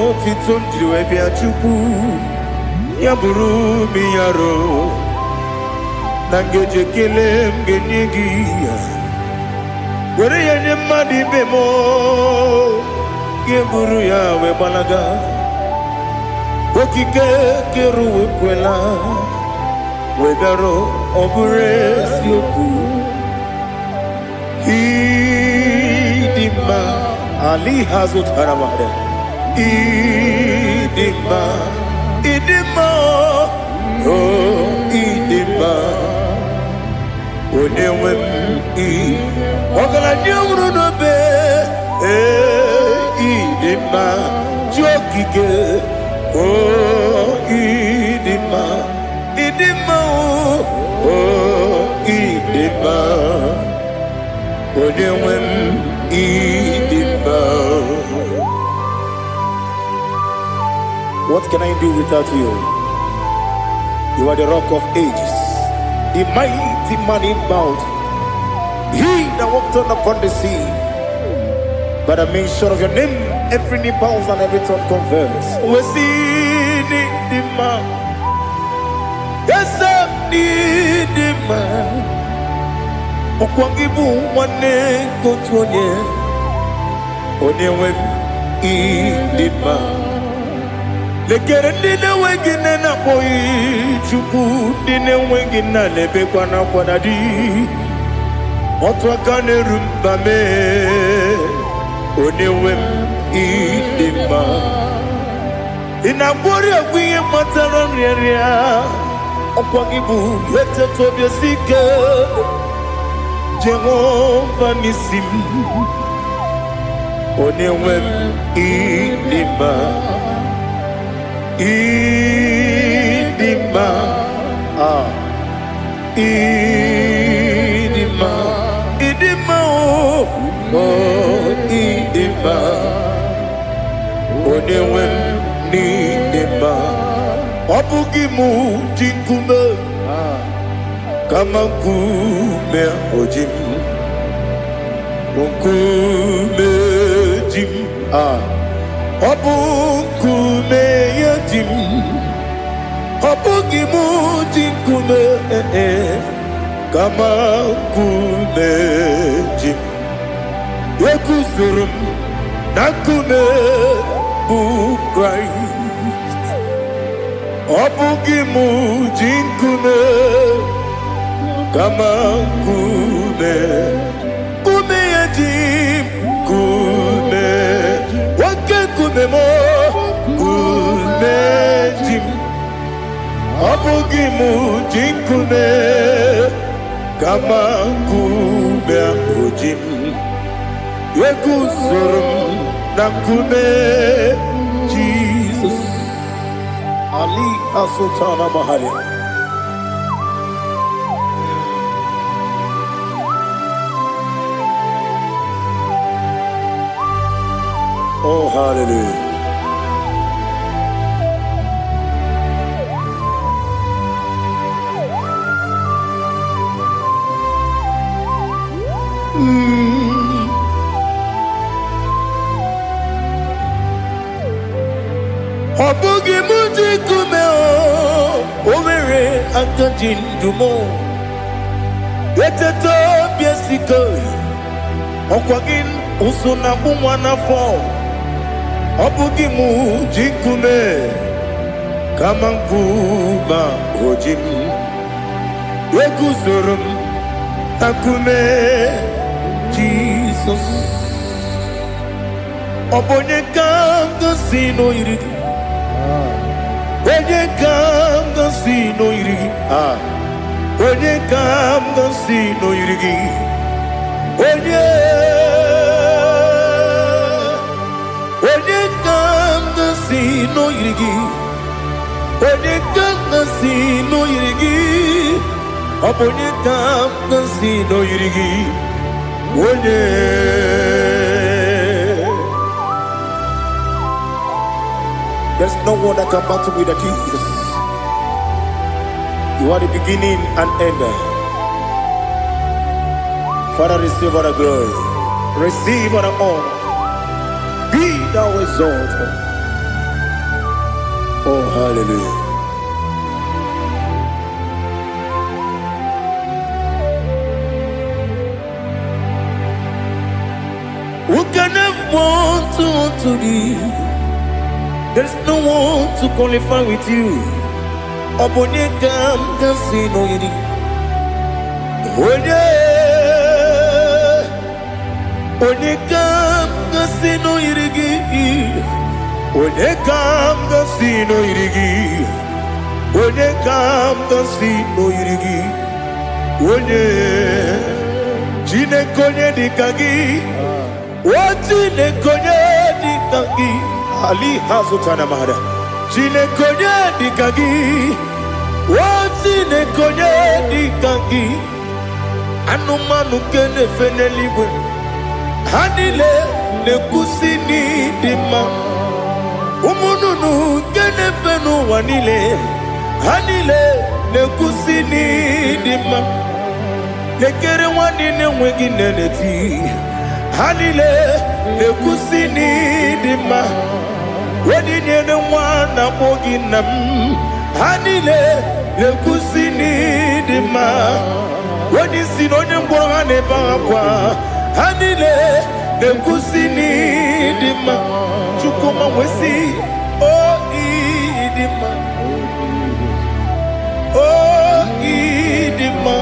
otito m jiri wee bịa Chukwu. Ya bụrụ m ya ro na ngeji ekele m ga-enye gị ya. Were ya nye mmadụ ibe m ga-eburu ya wee gbalaga. Okike kere uwe kwela wee bịara ọ bụrụ eziokwu. Ịdị mma Ali ha zụtara mmadụ. Ịdị mma ịdị mma ịdị mma onye nwe m ọgaranya nwụrụ n'obe ịdị mma ji okike ịdị mma ịdị mma ịdị mma onye nwe m ịdị mma. What can I do without you? You are the rock of ages, the mighty man in battle. He that walked on upon the sea. By the mention of your name, every knee bows and every tongue confess. We see the man. Yes, I need the man. Okwangibu wane kotonye. Onyewe the man. Lekere ndine wengine na boyi Chukwu ndine wengine lebekwa na kwadadi. Otu aka na-erumba me onyewe m ịdị mma. Ị na-agwọrị ọgwụ ihe matara nrịarịa. Ọkwa gị bụ eteta obi esi ike Jehova n'isi m. Onyewe m ịdị mma. Ịdị mma ịdị mma ịdị mma ịdị mma onyewe m n'ịdị mma. Ọ bụghị mụ ji nkume kama nkume oji m. Nkume ji m ọ bụ nkume ya ji m. Ọ bụghị mụ ji nkume kama nkume ji m. Ekuzuru m na nkume bụ Kraịst. Ọ bụghị mụ ji nkume kama nkume. Nkume ya ji m nkume. Nwoke nkume m nkume ji m. Ọ bụghị mụ ji nkume kama nkume ahụ ji m. Eguzoro m na nkume Jizọs. Ali Asotana Mahali. Oh, hallelujah. akajindumo eteto biesiko okwagin usuna bumwana fo obugi mu jikume kama nkuba ojim Yeguzorum akume Jesus Obonye kanga sino irigi Onye kanga sino irigi Onye kanga sino irigi Onye kanga sino irigi Onye kanga sino irigi Obonye kanga sino irigi Onye There's no one that can battle with Jesus. You are the beginning and end. Father, receive all the glory. Receive all the honor. Be thou exalted. Oh, hallelujah. Who can have one to thee? There's no one to qualify with you. Obonye kanga sino yiri. Onye kanga sino yirigi. Onye kanga sino yirigi. Onye kanga sino yirigi. Onye jine konye dikagi. Wajine konye dikagi. Ali hazutana mahada Jine konye dikagi Wazine konye dikagi Anumanu kene fene liwe Hanile ne kusini dima Umununu kene fenu wanile Hanile ne kusini dima Nekere wanine wengi neneti Hanile ne kusini dima Wedi nyene mwana moginam Hanile lekusini dima Wedi sinonye mbwangane bakwa Hanile lekusini dima Chukuma wesi Oh idima Oh idima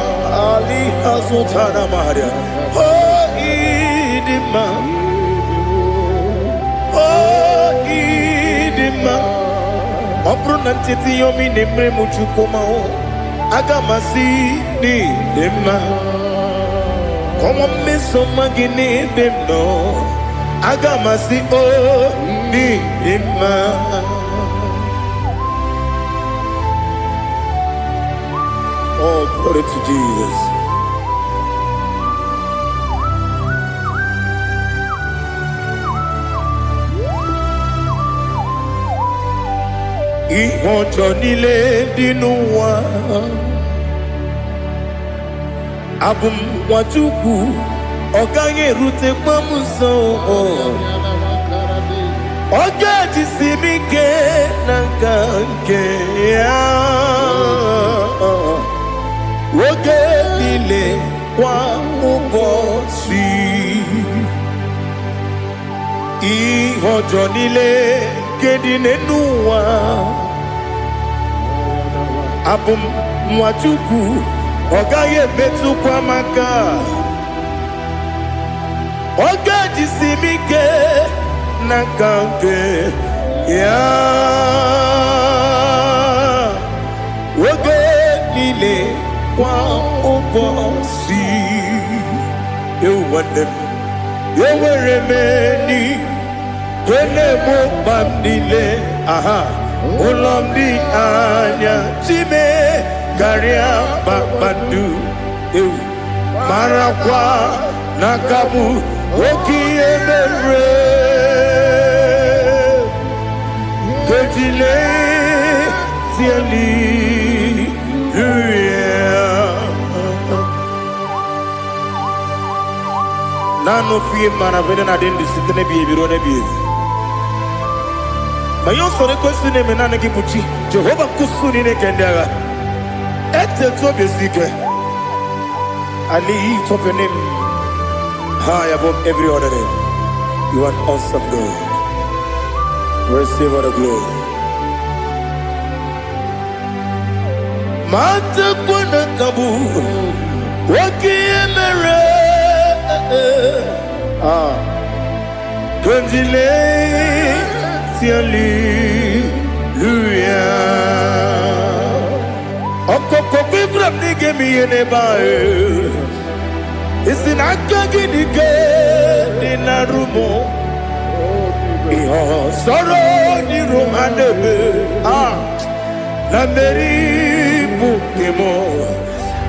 Ali hazutana maharia Oh idima Obruna titi yomi nemre muchukoma o Agamasi ni dema Komo meso magini demno Agamasi o ni dema Oh, glory to Jesus. Ihojo nile dinuwa Abum wajuku Oganye rute kwamuso Oga jisimike nangange Oge nile kwa ubosi Ihojo nile kedine nuwa Abum mwachuku Ogaye betu kwa maka Oga jisimike nakange ya Oge nile kwa ubosi Ewanem Eweremeni Kwele mo bandile aha Ulomdi anya Chime Garia babandu Marakwa Nakabu Oki emere Kejile Tiali Nano fiye maravene na dendi sitene biye birone biye Mayon sore kusune menane kipuchi Jehova kusuni ne kendaga I lift up your name high above every other name. You are awesome God. Receive all the glory. Mata kuna kabu wakiemere Tunjile Hallelujah. Okoko bibram nige mi ene bae. Isin akagi nige nina rumo. Iho soro ni rumanebe. Na meri bukemo.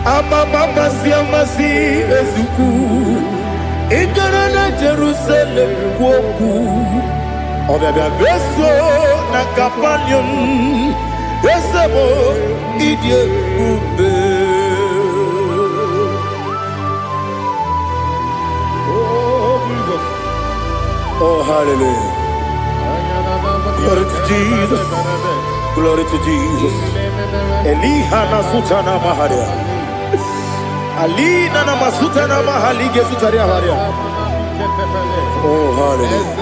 Ama mama si amasi ezuku. Ikarana Jerusalem woku. Obebe beso na kapanium. Besamo idie ube. Oh, Jesus. Oh, hallelujah. Glory to Jesus. Glory to Jesus. Elihana sutana maharia. Alina na masuta na mahali gesutaria haria. Oh, hallelujah.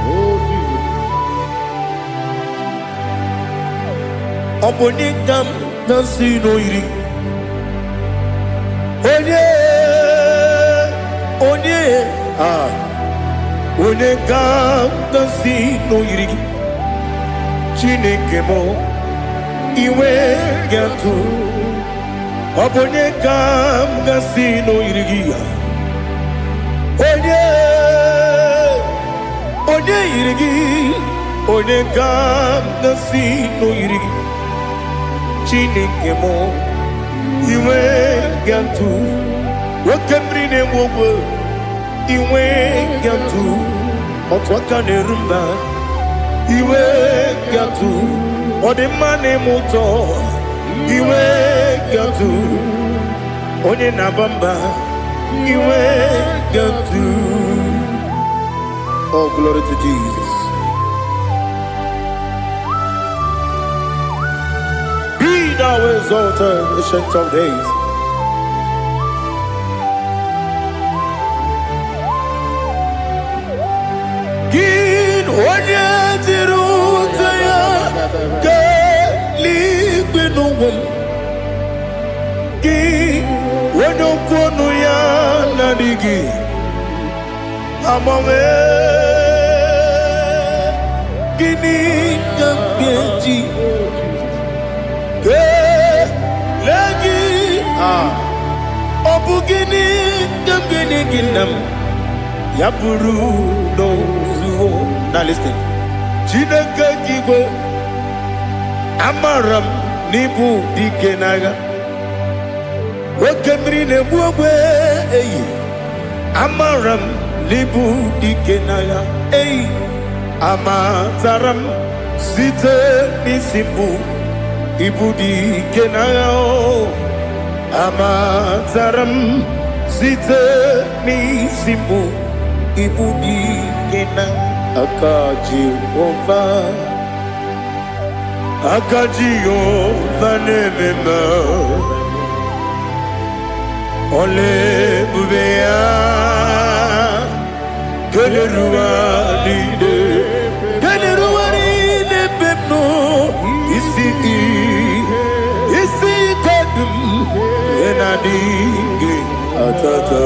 Oh, Jesus. Obonikam nasino iri. Onye, onekam nasino iri. Chineke mo. Iwe gatu Obonye kam gasino irigia Onye irigi Onye kam gasino irigi Chineke mo Iwe gatu Wakemrine mwogo Iwe gatu Otwaka nerumba Iwe gatu Ode mane muto Iwe gatu Onye nabamba Iwe gatu. Oh, glory to Jesus. Be thou exalted, ancient of days. Gin onye tirutaya Liquinum Ki Wenokonu ya Nadigi Amame Gini Kampeji Ke Lagi Obugini Kamgini Ginam Yapuru no Zuo. Now listen. Chineke Kigwe Amaram Nibu Dikenaga Wakemri Nebuwe Amaram Nibu Dikenaga Amazaram Site Nisimbu Ibu Dikenaga Amazaram Site Nisimbu Ibu Dikenaga Akaji Ova nemema Ole bubea Keleruari pepno Isi kadum Enadinge atata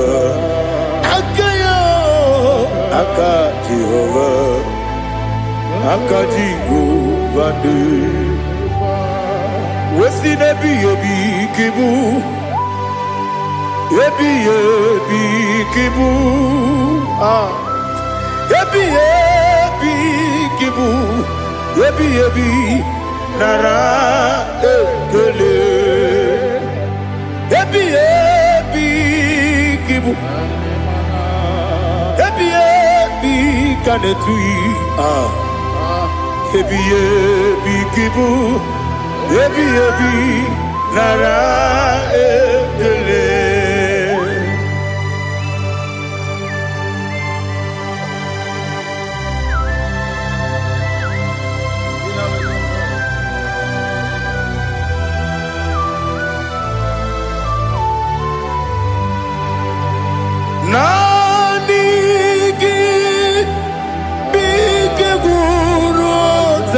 Akayo Akaji Jehovah Wesi nebi yebi kibu Yebi kibu Yebi kibu Yebi nara ekele Yebi kibu Yebi kanetui Yebi kibu Yebi nara ekele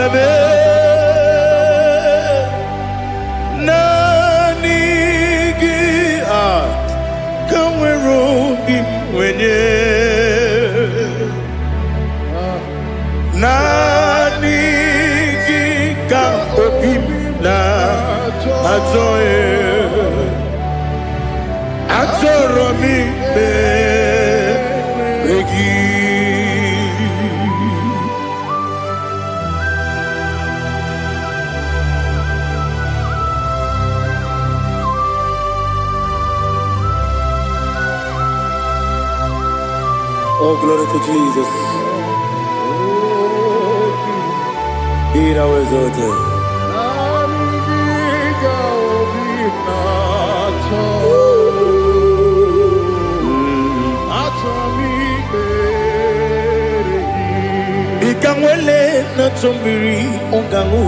zame nanigi kanwero bimwenye nanigi ka obim na atoye atoro mi be regi. Oh, glory to Jesus. Be thou exalted. Ikangwele na chombiri ongangu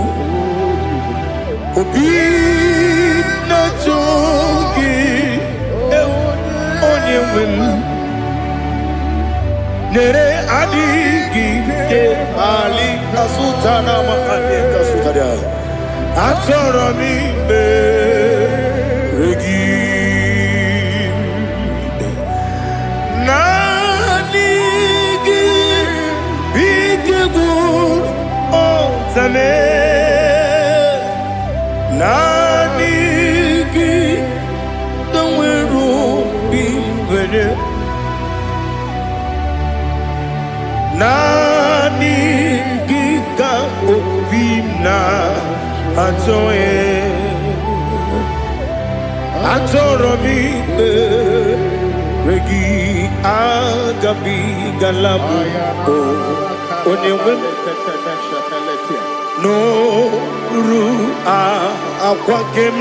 obi na chogi onye wem nere adigi ke ali kasutana mahane kasutaria atoro mi be regi nanigi bigegu otame nanigi kanweru bimwene nanigi ka obimna atoye atoro mi regi agabi galabu onyewe no ru akwakem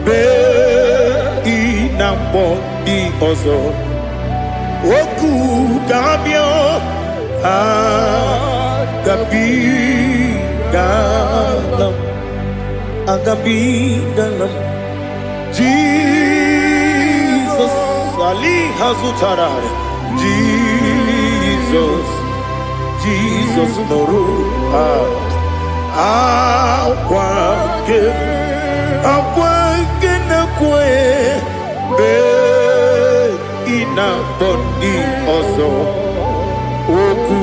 be inambo di ozo oku kabio agabi galam Jesus Ali Hazutarare Jesus Noru akwake na kwe be ina boni ozo oku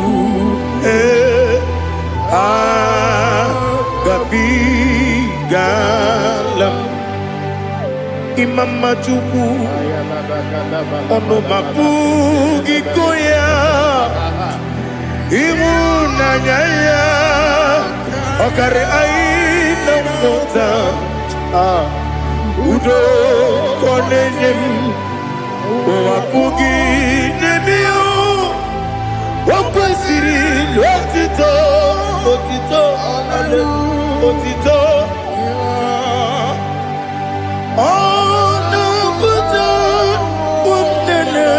gabi galam imama chuku ono mapugi koya imuna nyaya okare aina mota udo konenyem wapugi nemio wakwesiri lotito otito ale otito ono buto umnene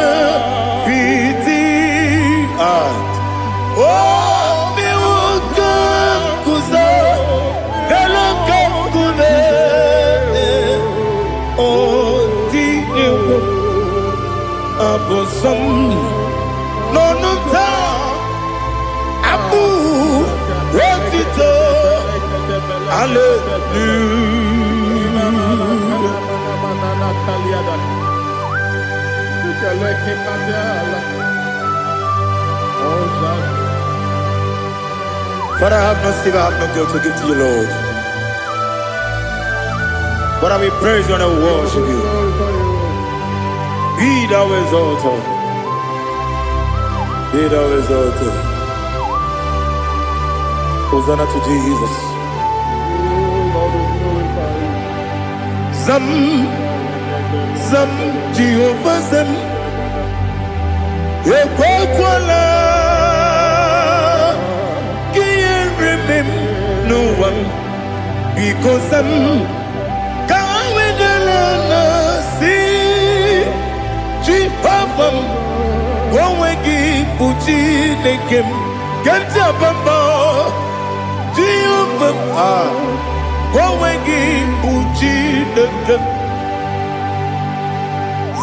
piti mi woka kuzo eloka kune otini abosom nonuta abu otito But I have no silver, I have no gold to give to you, Lord. But I will praise you and I will worship you. Be thou exalted. Be thou exalted. Hosanna to Jesus. Zam Jehovah Zam Ekwakwala Can't remember no one because Zam Kawedalana see Jehovah Gwawegi Puchi Nekem Ganta Bamba Jehovah Gwawegi Puchi Nekem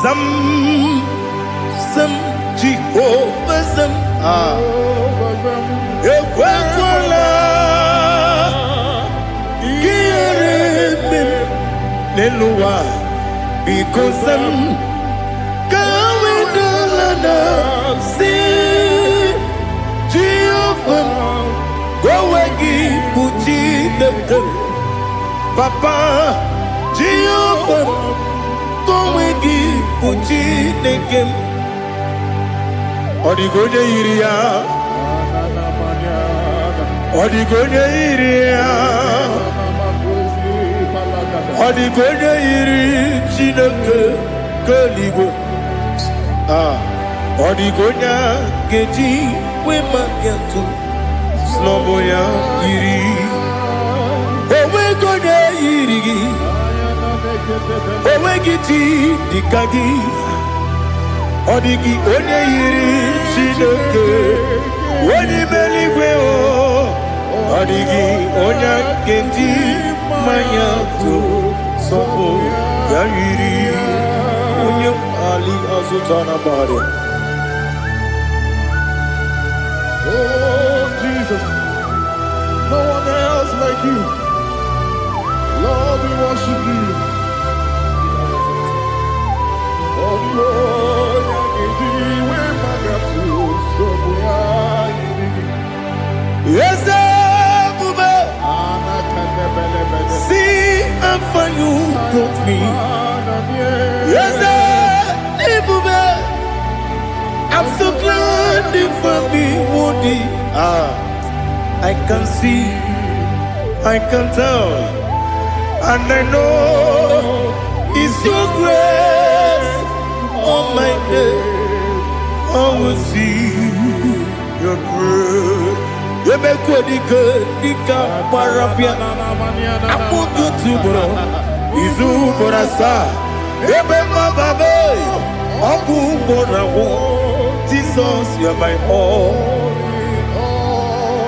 Zam Jehovah Zem. Ekwekwala Giyere Neluwa because Kawedalana Si Jehovah Gowegi Puchi Dekem Papa Jehovah Gowegi Puchi Dekem Odigoje Iria Odigoje Iria Odigoje Iri Chineke Keligo Odigonya Geji Wemaketu Sloboya Iri Owegoje Iri Owegiti Dikagi Odigi onye yiri Chineke onye meligwe o Odigi onye kendi manya to sopo ya yiri onye ali azutana bare. Oh Jesus, no one else like you. Lord, we worship you. Oh Lord, yes, see how far you brought me. Yes, I'm so glad you found me worthy. I can see, I can tell, and I know it's your grace on my day. I will see your grace. You make good, Dika Parapia. I put you to bro. Izu Borasa. You make my baby. Abu Borawo. Jesus, you're my all.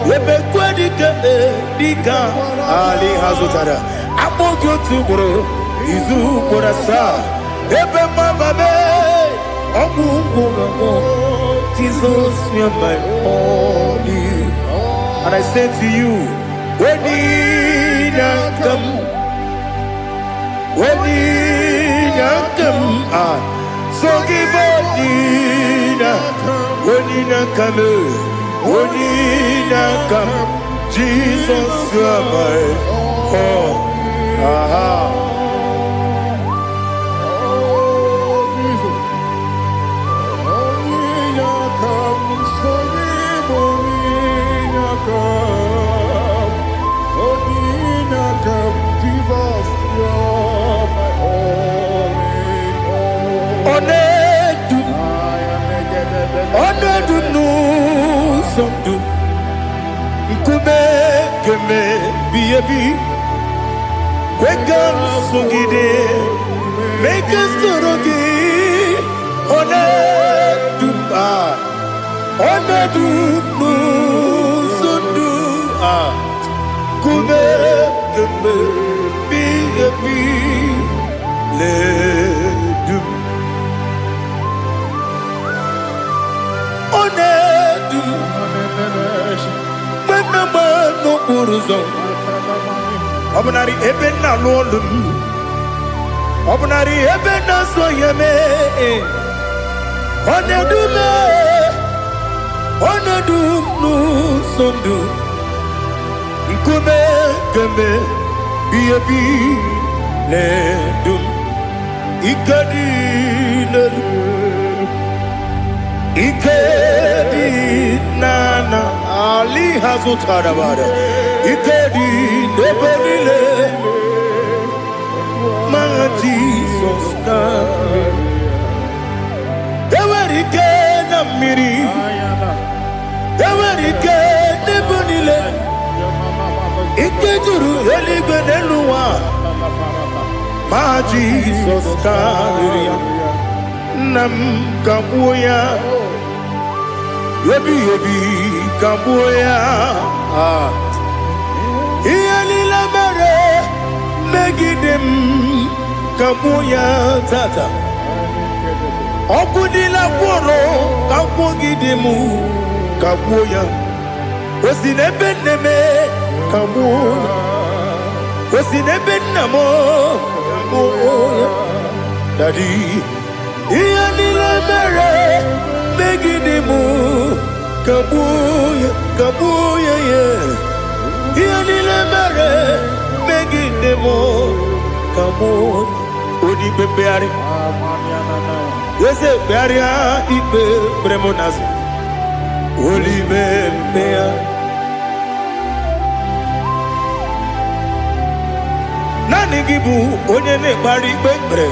You make good, Dika Ali Hazutara. I put you to bro. Izu Borasa. You make my baby. Jesus, you're my only. And I say to you, when you come, so give up when you come, Jesus, you're my all. Wake up, Sugide, make us Torogi, Sundu, Kube, Ledu, Onedu, no Uruzo. Obnari ebena lolum. Obnari ebena soyeme. Onedu no sondu. Nkume kembe biebi ledum. Ikadi nana Ali Hazutarabada. Ikedi nebelile Manga Jesus kame Ewerike na miri Ewerike nebelile Ikejuru eligwe neluwa Ma Jesus kame Nam kabuya Yebi kabuya Iyalila mere megidem kabuya tata Okudila kworo Wogidemu Kabuya was in a beneme Kabuya was in a benamo Daddy Ianila Mere Megidemu Kabuya Kabuya Ianila Mere Megidemu Kabuya Odi Bebeari Yes, Bearia Ibe Bremonas Holy Bebea Nani Gibu Onyene Bari Bebre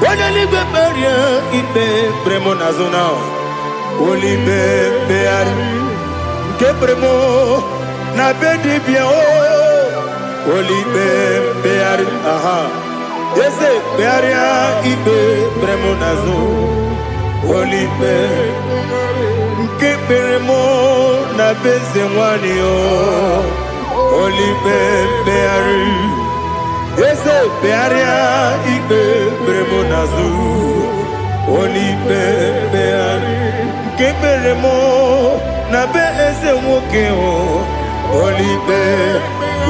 Onyene Beberia Ibe Bremonazona Holy Bebeari Kebremo Na Bedibia Holy Bebeari Aha Yes, Bearia Ibe Bremonazo Holy Be Keperemo Na Benzewanio Holy Be Beari Yes, Bearia Ibe Bremonazo Holy Be Beari Keperemo Na Benzewokeo Holy Be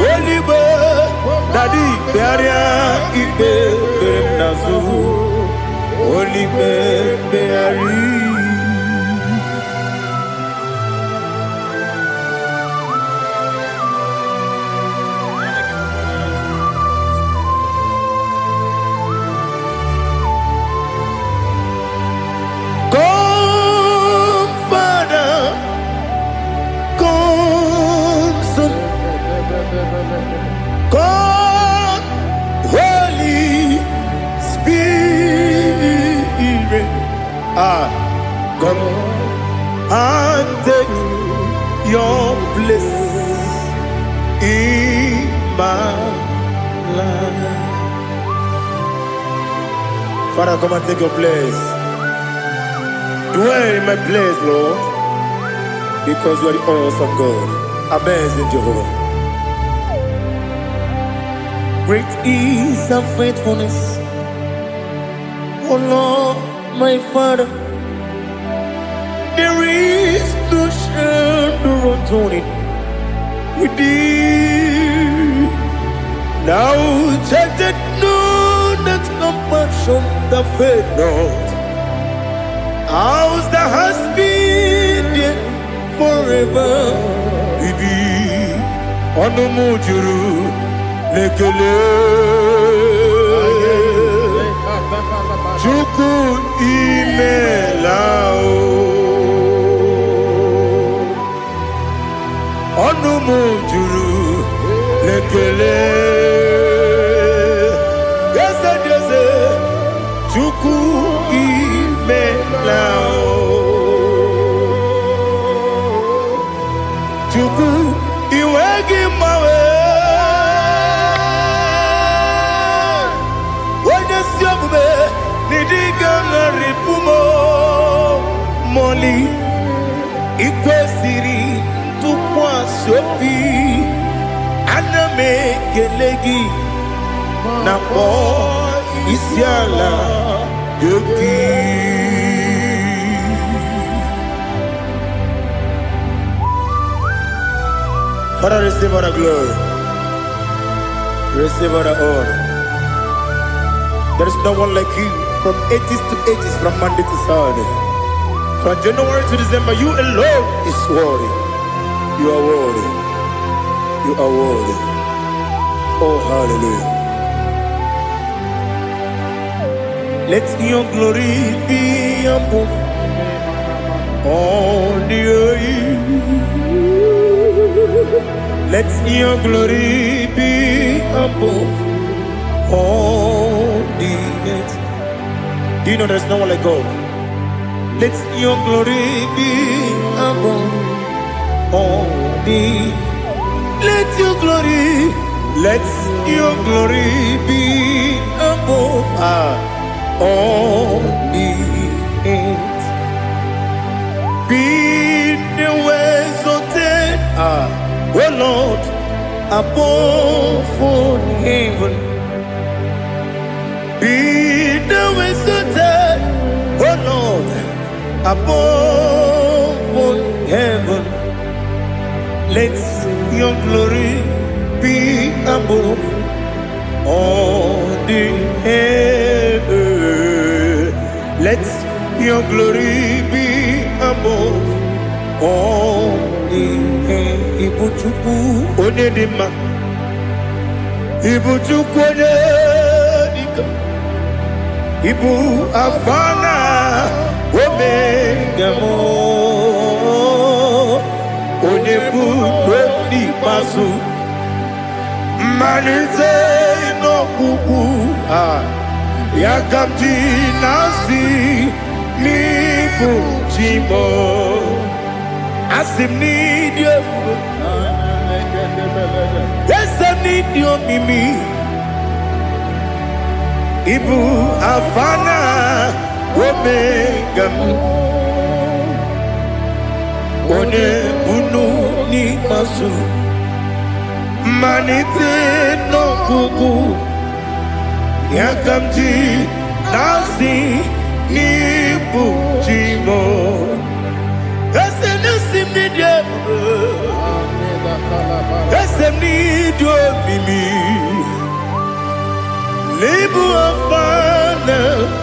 Holy Be Daddy, Bearia, Ibe, Bernazu, Holy Beari. Come, Father, come, Son, come. Come and take your place in my life. Father, come and take your place. Dwell in my place, Lord, because you are the awesome God. Amazing Jehovah. Great is thy faithfulness, oh Lord, my Father. There is no shadow of turning with thee. Now check that no, that compassion that faith not. Ours that has been there forever with thee. On the mujuru lekele Chuku imelao Onumu juru lekele Yese yese Chuku imelao Chuku iwegi mawe Wanya siyabume Nidiga ngaripumo Moli Ikwesiri Tukwa sopi Aname kelegi Napo Isiala Yoki Father, receive all the glory. Receive all the honor. There is no one like you. From ages to ages, from Monday to Saturday. From January to December, you alone is worthy. You are worthy. You are worthy. Oh, hallelujah. Let your glory be above all the earth. Let your glory be above all the earth. Do you know there's no one like God? Let your glory be above all the earth. Let your glory be above all the earth. Be the ways of death, oh Lord, above all heaven. Be the ways of death, oh Lord, above heaven. Let your glory be above all the heaven. Let your glory be above all the heaven. Ibuchukwu onedima, Ibuchukwu onedika, Ibu Afana Omega mo, Onebu Odi Pasu, Manite no Kuku, Yakamji Nasi, Nibu Jimo, Asim need you, yes I need you Mimi, Ibu Afana Omega One Bunu Ni Masu Manite no Kuku Yakamji Nasi Nibu Jimo Ese Nasim Nidia Ese Nidio Mimi Libu Afana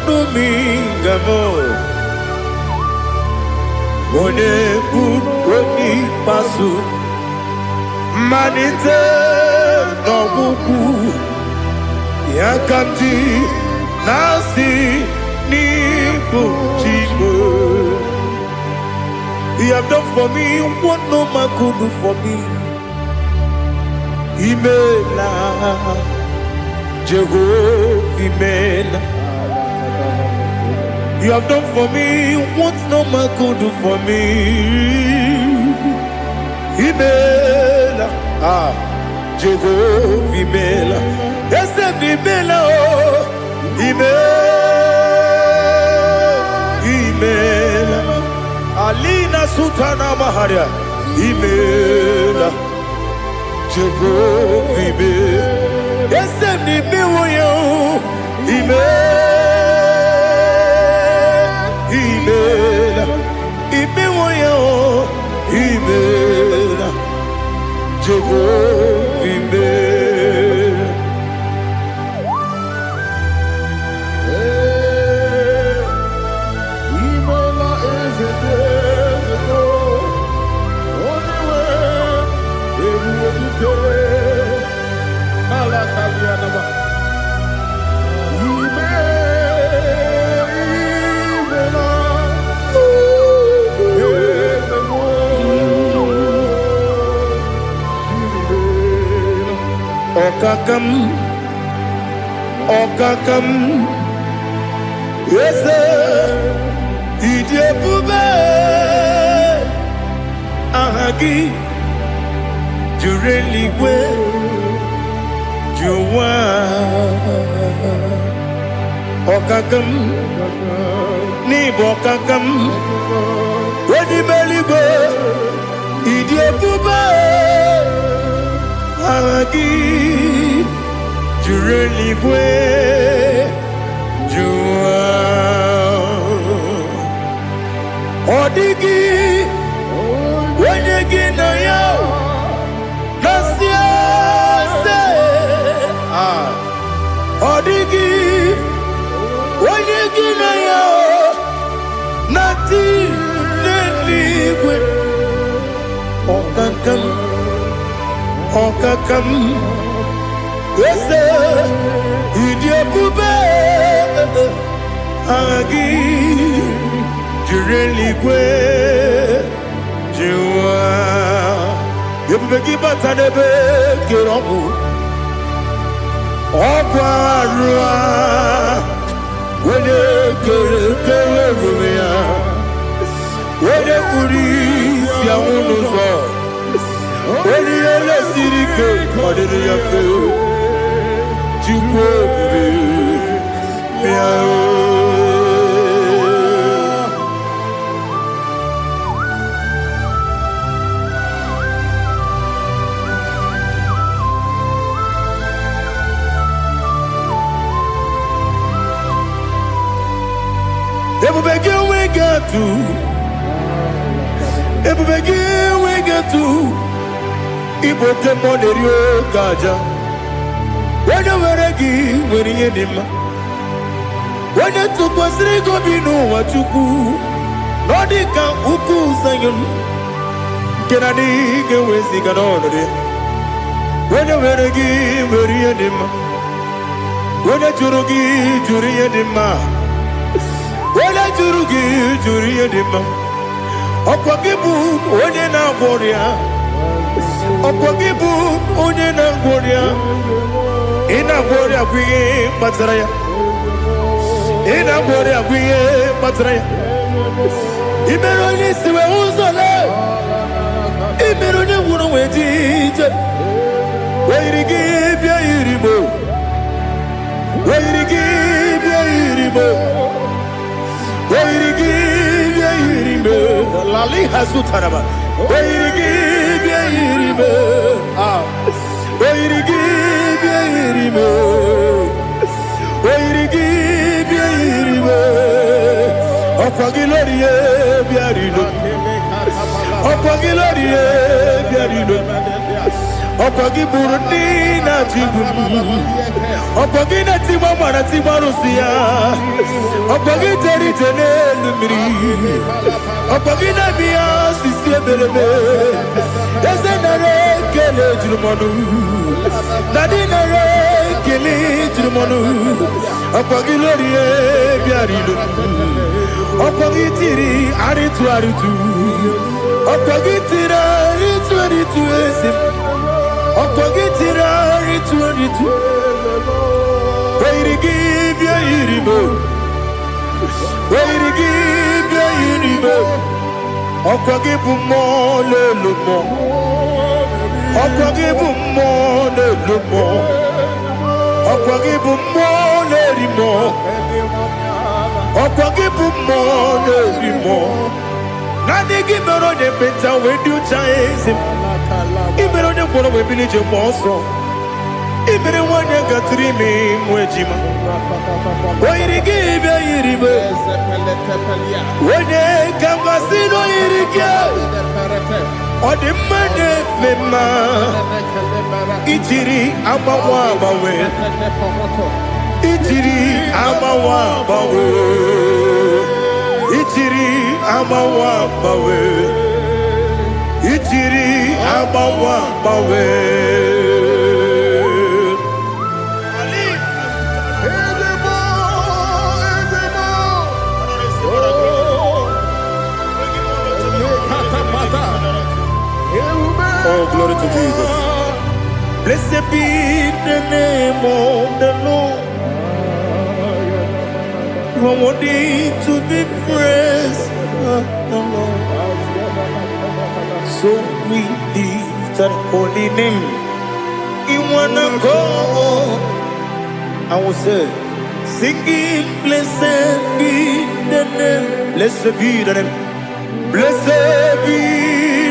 Numingamo One Buni Pasu Manite no Buku Yakamji Nasi Nibu Jibo. You have done for me what no man could do for me. Imela Jehovah Imela. You have done for me what no man could do for me. Imela, Jehovah Imela. Yes, Imela, Imela, Alina Sultana Maharia. Imela, Jehovah Imela. Yes, Imela, Imela, Imela, Jehovah Imela. Imela is a day ago. Only way it will be good. Malakalianaba. Okakam, yes, Idiabube, Ahagi, Jureliwe, Juwa, Okakam, Nibokakam, Wedi Belibe, Idiabube, Ahagi. Jureliwe, Jua, Odigi, Wenyegi na yo, Nasia se, Odigi, Wenyegi na yo, Nati neligwe, Okakam, Okakam. Yes, Idiabube, Agi, Jureliwe, Jua, Yabubeki Batanebe, Kirobu, Okwarua, Wene Kerumia, Wene Kuris, Yamunuzo, Wene Yele Sirike, Kodini Yafu. They will make you wake up. to. Ebubegi we get to. Ibo temo de rio gaja. Wanya weregi weri yenima. Wanya tukwasiri gobinu wachuku. Nodika uku zayon. Kenadi gewezi ganonode. Wanya weregi weri yenima. Wanya jurugi juri yenima. Wanya jurugi juri yenima. Okwagibu onye na gworia. Okwagibu onye na gworia. Ina gworia kwiye matraya. Ina gworia kwiye matraya. Imero ni siwe uzole. Imero ni wuro wejije. Weirigi bia iribo. Weirigi bia iribo. Weirigi bia iribo. Lali hazutaraba. Weirigi bia iribo. Weirigi bia iribo. Weirigi bia iribo. Okwagilorie bia rido. Okwagilorie bia rido. Okwagiburundi na jibum. Okwagina timama na timarusia. Okwagiteri jene lumiri. Okwagina biya sisi ebelebe. Eze nare kele jirumonu. Nadi nare kele jirumonu. Okwagilorie biarido. Okwagitiri aritu aritu. Okwagitiri aritu aritu esim. Okwagitiri aritu aritu. Weirigi bia iribo. Weirigi bia iribo. Okwagibu mo lelumo. Okwagibu mo lelumo. Okwagibu mo lerimo. Okwagibu mo lerimo. Nani gimero de beta we do chaizim. Imero de kono we bilije monso. Imere wanya gatrimi mwejima. Weirigi bia iribo. Wene kambasino irigia. Ode mane mema. Ijiri amawa bawe. Ijiri amawa bawe. Ijiri amawa bawe. Ijiri amawa bawe. Oh, glory to Jesus. Blessed be the name of the Lord. You are worthy to be praised, the Lord. So we lift that holy name. You wanna go? I will say, singing, blessed be the name. Blessed be the name. Blessed be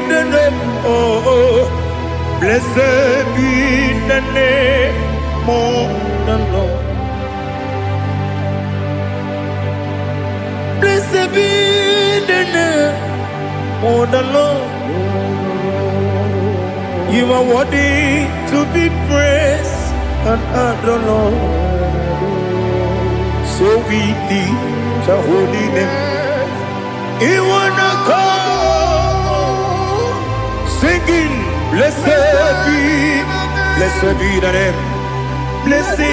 the name. Oh, blessed be the name of the Lord. Blessed be the name of the Lord. You are worthy to be praised and adored, Lord. So we lift the holy name. You wanna call, singing, blessed be the name. Blessed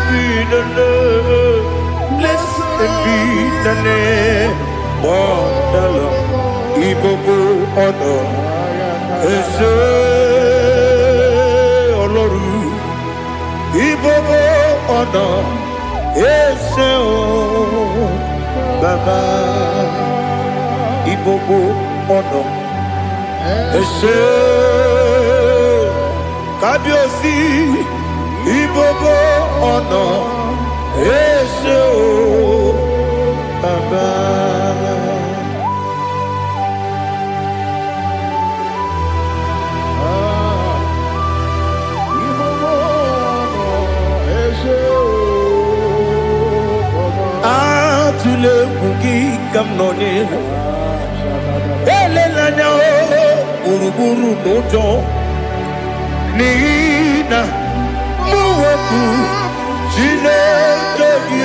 be the Lord. Blessed be the name of the Lord. Ibobo ono ese oloru. Ibobo ono ese o Baba. Ibobo ono ese Kabiosi. Ibobo ono ese o Baba. Atule kuki anya gburugburu n'ụjọ n'ihi na mụ wepụ Chineke gị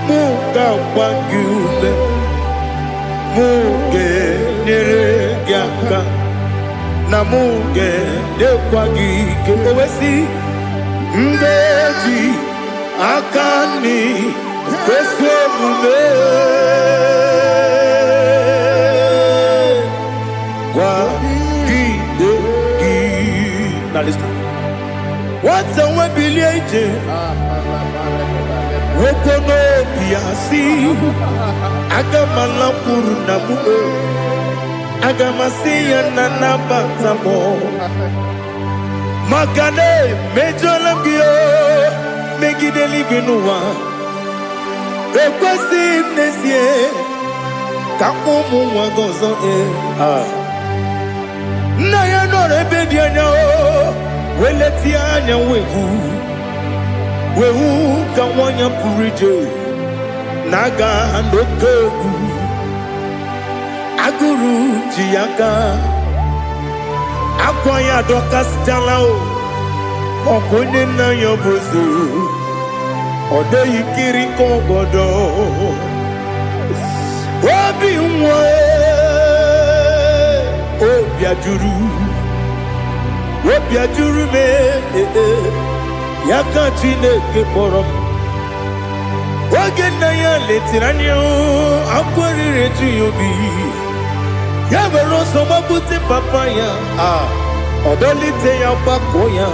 mụ ga-agba gị ume mụ ga-enyere gị aka na mụ ga-enyekwa gị ike o wesị Ngeji aka nri kwesị omume gwagide gị na lista nwata nwe bilie ije nwoke n'obi ya si aga m alakwuru na mụ aga m asị ya na nabata m maka na emejọla m gị megide eluigwe n'ụwa ekwesịghị m n'ezie ka ụmụ nwa gị ọzọ nna ya nọrọ ebe dị anya weletie anya wehu ka nwanyị pụrụ ije na-aga n'oke egwu agụrụ ji ya gaa akwa ya dọkasịchala ọkụ onye nna ya bụzi ọ dịghị kiri ka ọgọdọ obi nwa obi ajuru m ya ka Chineke kpọrọ m oge nna ya letiri anya akwa riri eju ya obi ya were ọsọ gbapute papa ya ọdọlite ya gbakọ ya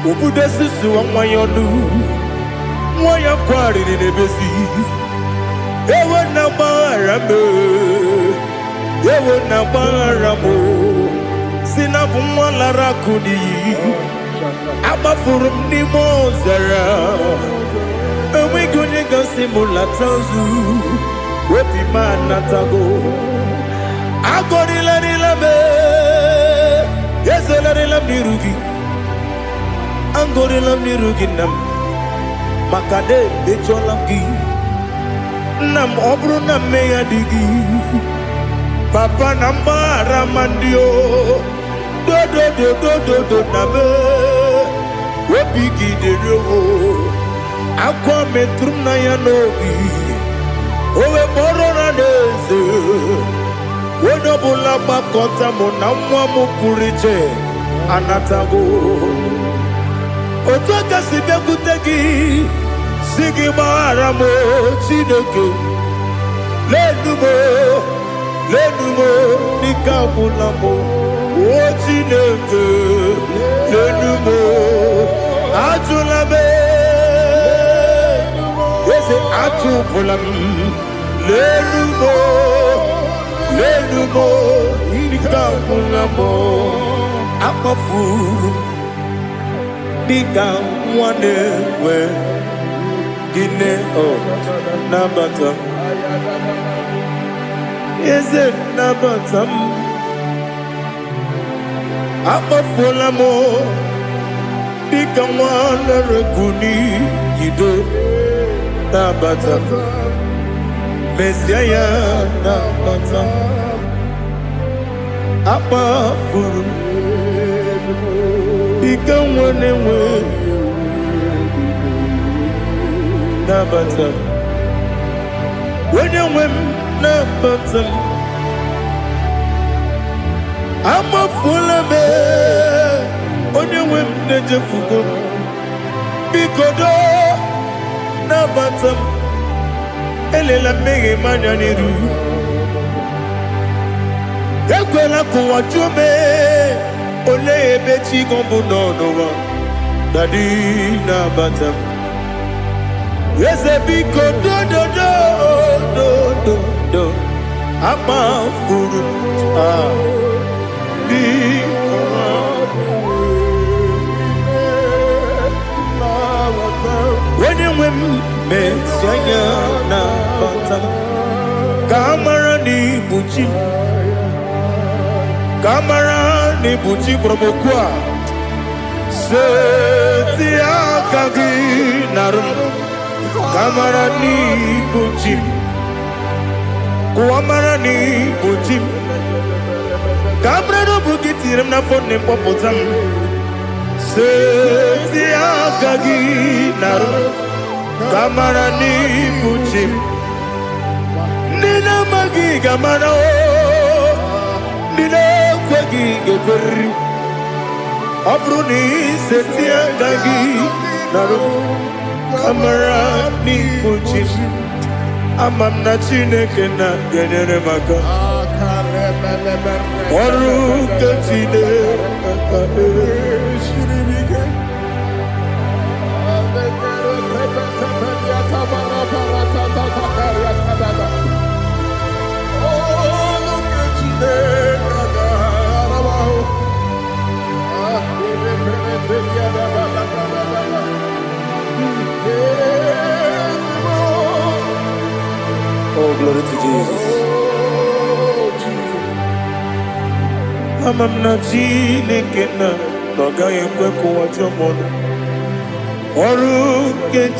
obodo susu nwa ya ọnụ nwa ya kwarịrị n'ebezi ewe na gbaghara m si na bụ nwa lara akụ n'iyi agbafuru m n'ime ọzara enweghị onye gasị m lata ozu obi m anatago agọrịlarịla m ezelarịla m n'iru gị agọrịla m n'iru gị nna m maka na emejọla m gị nna m ọ bụrụ na mmehie dị gị papa na mgbaghara ma ndị dodododododo na m obi gị dịrị akwa metụrụ m na ya n'obi o wee kpọrọ na n'eze onye ọbụla gbakọta mụ na nwa m pụrụ iche anatago otu aka si bịakwute gị si gị gbaghara m Chineke lenumo dịka ọbụla m o Chineke lenumo ajụla m eze atụpụla m lenumo dịka ọbụla m akpafuru dịka nwa na-enwe gịnị nabata m eze nabata m akpafuola m dịka nwa na-erekwu n'iyido nabata m mesia ya nabata m akpafuru dịka nwa na-enwe nabata m onye nwe m nabata m amafuola m onye nwe m na-ejefugo m biko do nabata m elela mmehie m anya n'iru ekwela ka ụwa jụọ m olee ebe chi gị bụ n'ụwa dadi nabata m eze biko do akpafuru onye nwe m mesi anya nabata m ka a mara n'ibu chi ka a mara n'ibu chi kpọrọ m okwu a seti aka gị narụ m ka a mara n'ibu chi Kuamarani Bujim Cabrero Bukitirim na phone Popotam Setia Gagi Naru Kamarani Bujim Nina Magi Gamano Nina Kwagi Gabri Abruni Setia Gagi Naru Kamarani Bujim Amam na Chineke na genere maka Oru kachine Oh, glory to Jesus. Amam na Chineke na noga yekwe kuwachomono. Oru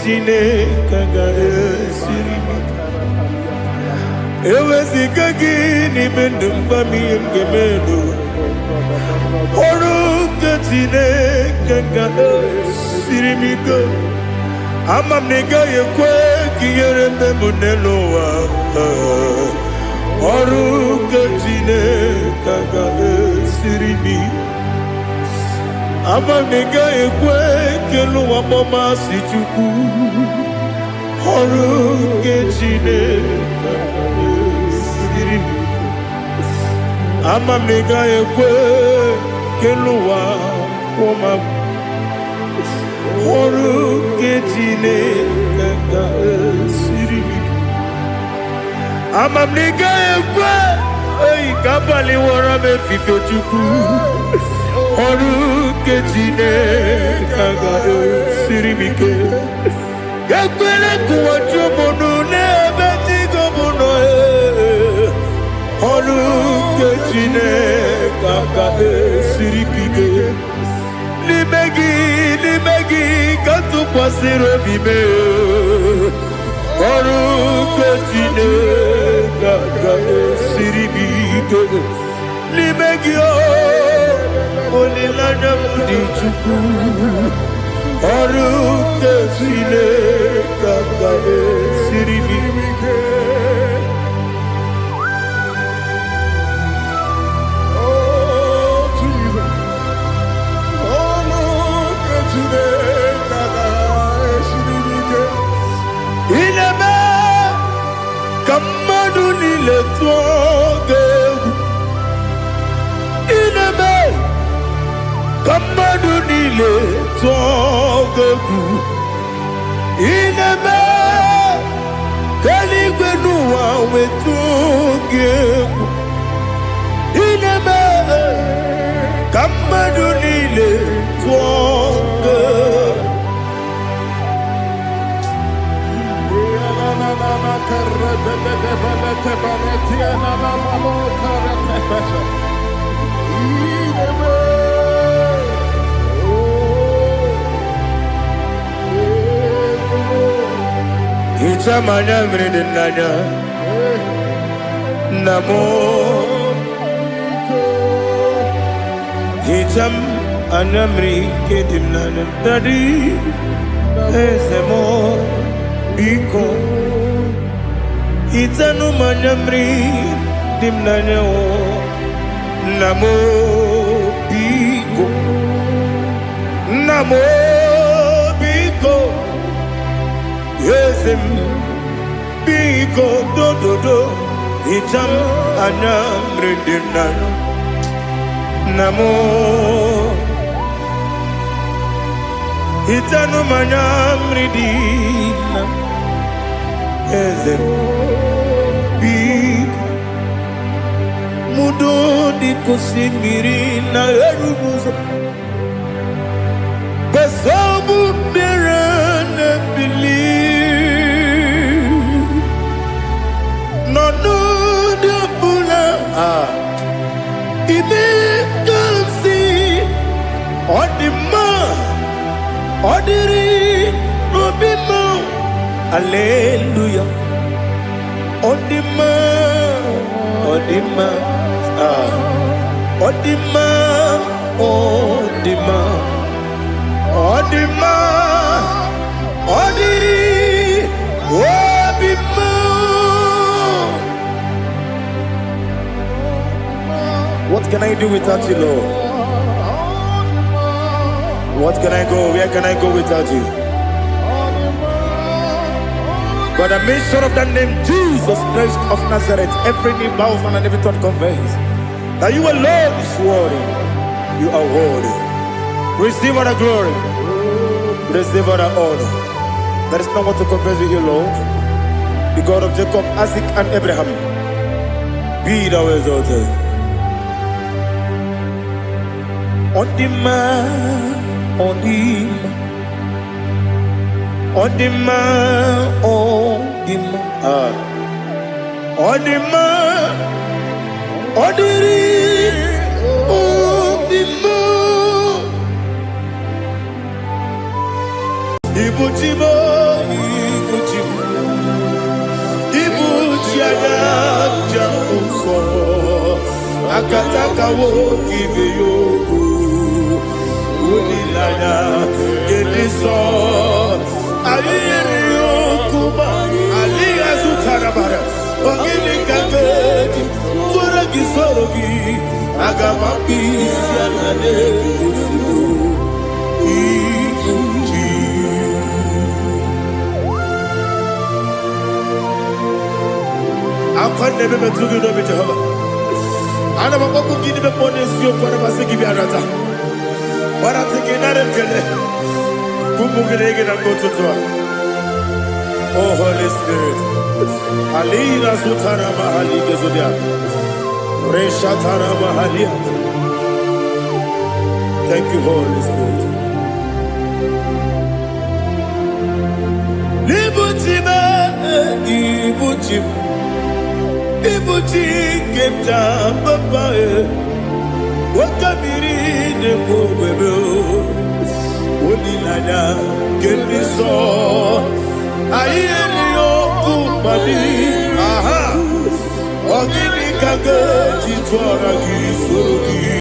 Chineke ga esiri. Ewezi kagi ni mendumba miyemgemelo. Oru Chineke ga esiri miko. Amam nega yekwe kiyere munelo wa. Oru Chineke ga esiri mi. Amam nega yekwe kelu wa mama si chuku. Oru Chineke ga esiri mi. Amam nega yekwe kelu wa mama. Oru Chineke ga esiri mi. Amam nega yekwe kabali wara me fife chuku. Oru Chineke ga esiri mi ke. Yakwele kuwacho mono nebe tigo mono Oru Chineke ga esiri mi ke. Limegi katu kwasiro bime Oru Chineke ga esiri mi ke. Limegi olilanya mudi chuku Oru Chineke ga esiri mi ke. Ineme kamadu nile tuogegu. Ineme kamadu nile tuogegu. Ineme kaligwe nuwa wetuogegu. Ineme kamadu nile tuogegu. Ichamanya mridinanya Namo Icham anamri kedimnanya Tadi Ezemo Biko Itanu manyamri dimnanya o Namo Biko Namo Biko Yesem Biko do do do Itam anamri dimnanya Namo Itanu manyamri dimnanya Yesem Mudo di kusimiri na erubuzo Basabu mirane believe No no de bula Ibe kansi Odima Odiri Obima Hallelujah Odima Odima, Odima, Odima, Odima, Odi, Odima. What can I do without you, Lord? What can I go? Where can I go without you? By the mention of that name, Jesus Christ of Nazareth, every knee bows and every tongue confesses that you alone is worthy. You are worthy. Receive all the glory. Receive all the honor. There is no one to confess with you, Lord. The God of Jacob, Isaac, and Abraham. Be thou exalted. On the man, on the on the man, on the man, on the man, on the man. Ibuchibo, Ibuchibo, Ibuchiaga, Jamuso, Akataka wo kibeyoku, Unilaya, Gediso. Aliyokuba, Aliyazutarabara, Ogini Kagedi, Turagi Sorogi, Agamapi, Sianade, Iji. I can't never do it over Jehovah. I never go to give the bonus you for a Masiki Biarata. But I think another. Oh, Holy Spirit. Alira Sutara Mahali Gezudia. Reshatara Mahali. Thank you, Holy Spirit. Libutime, Ibutim, Ibuti, Kepta, Papa, Wakamiri, the Bobebo. Unilada, Geliso, Ayeni Okupali, Aha, Ogini Kage, Chitwara Gisurugi.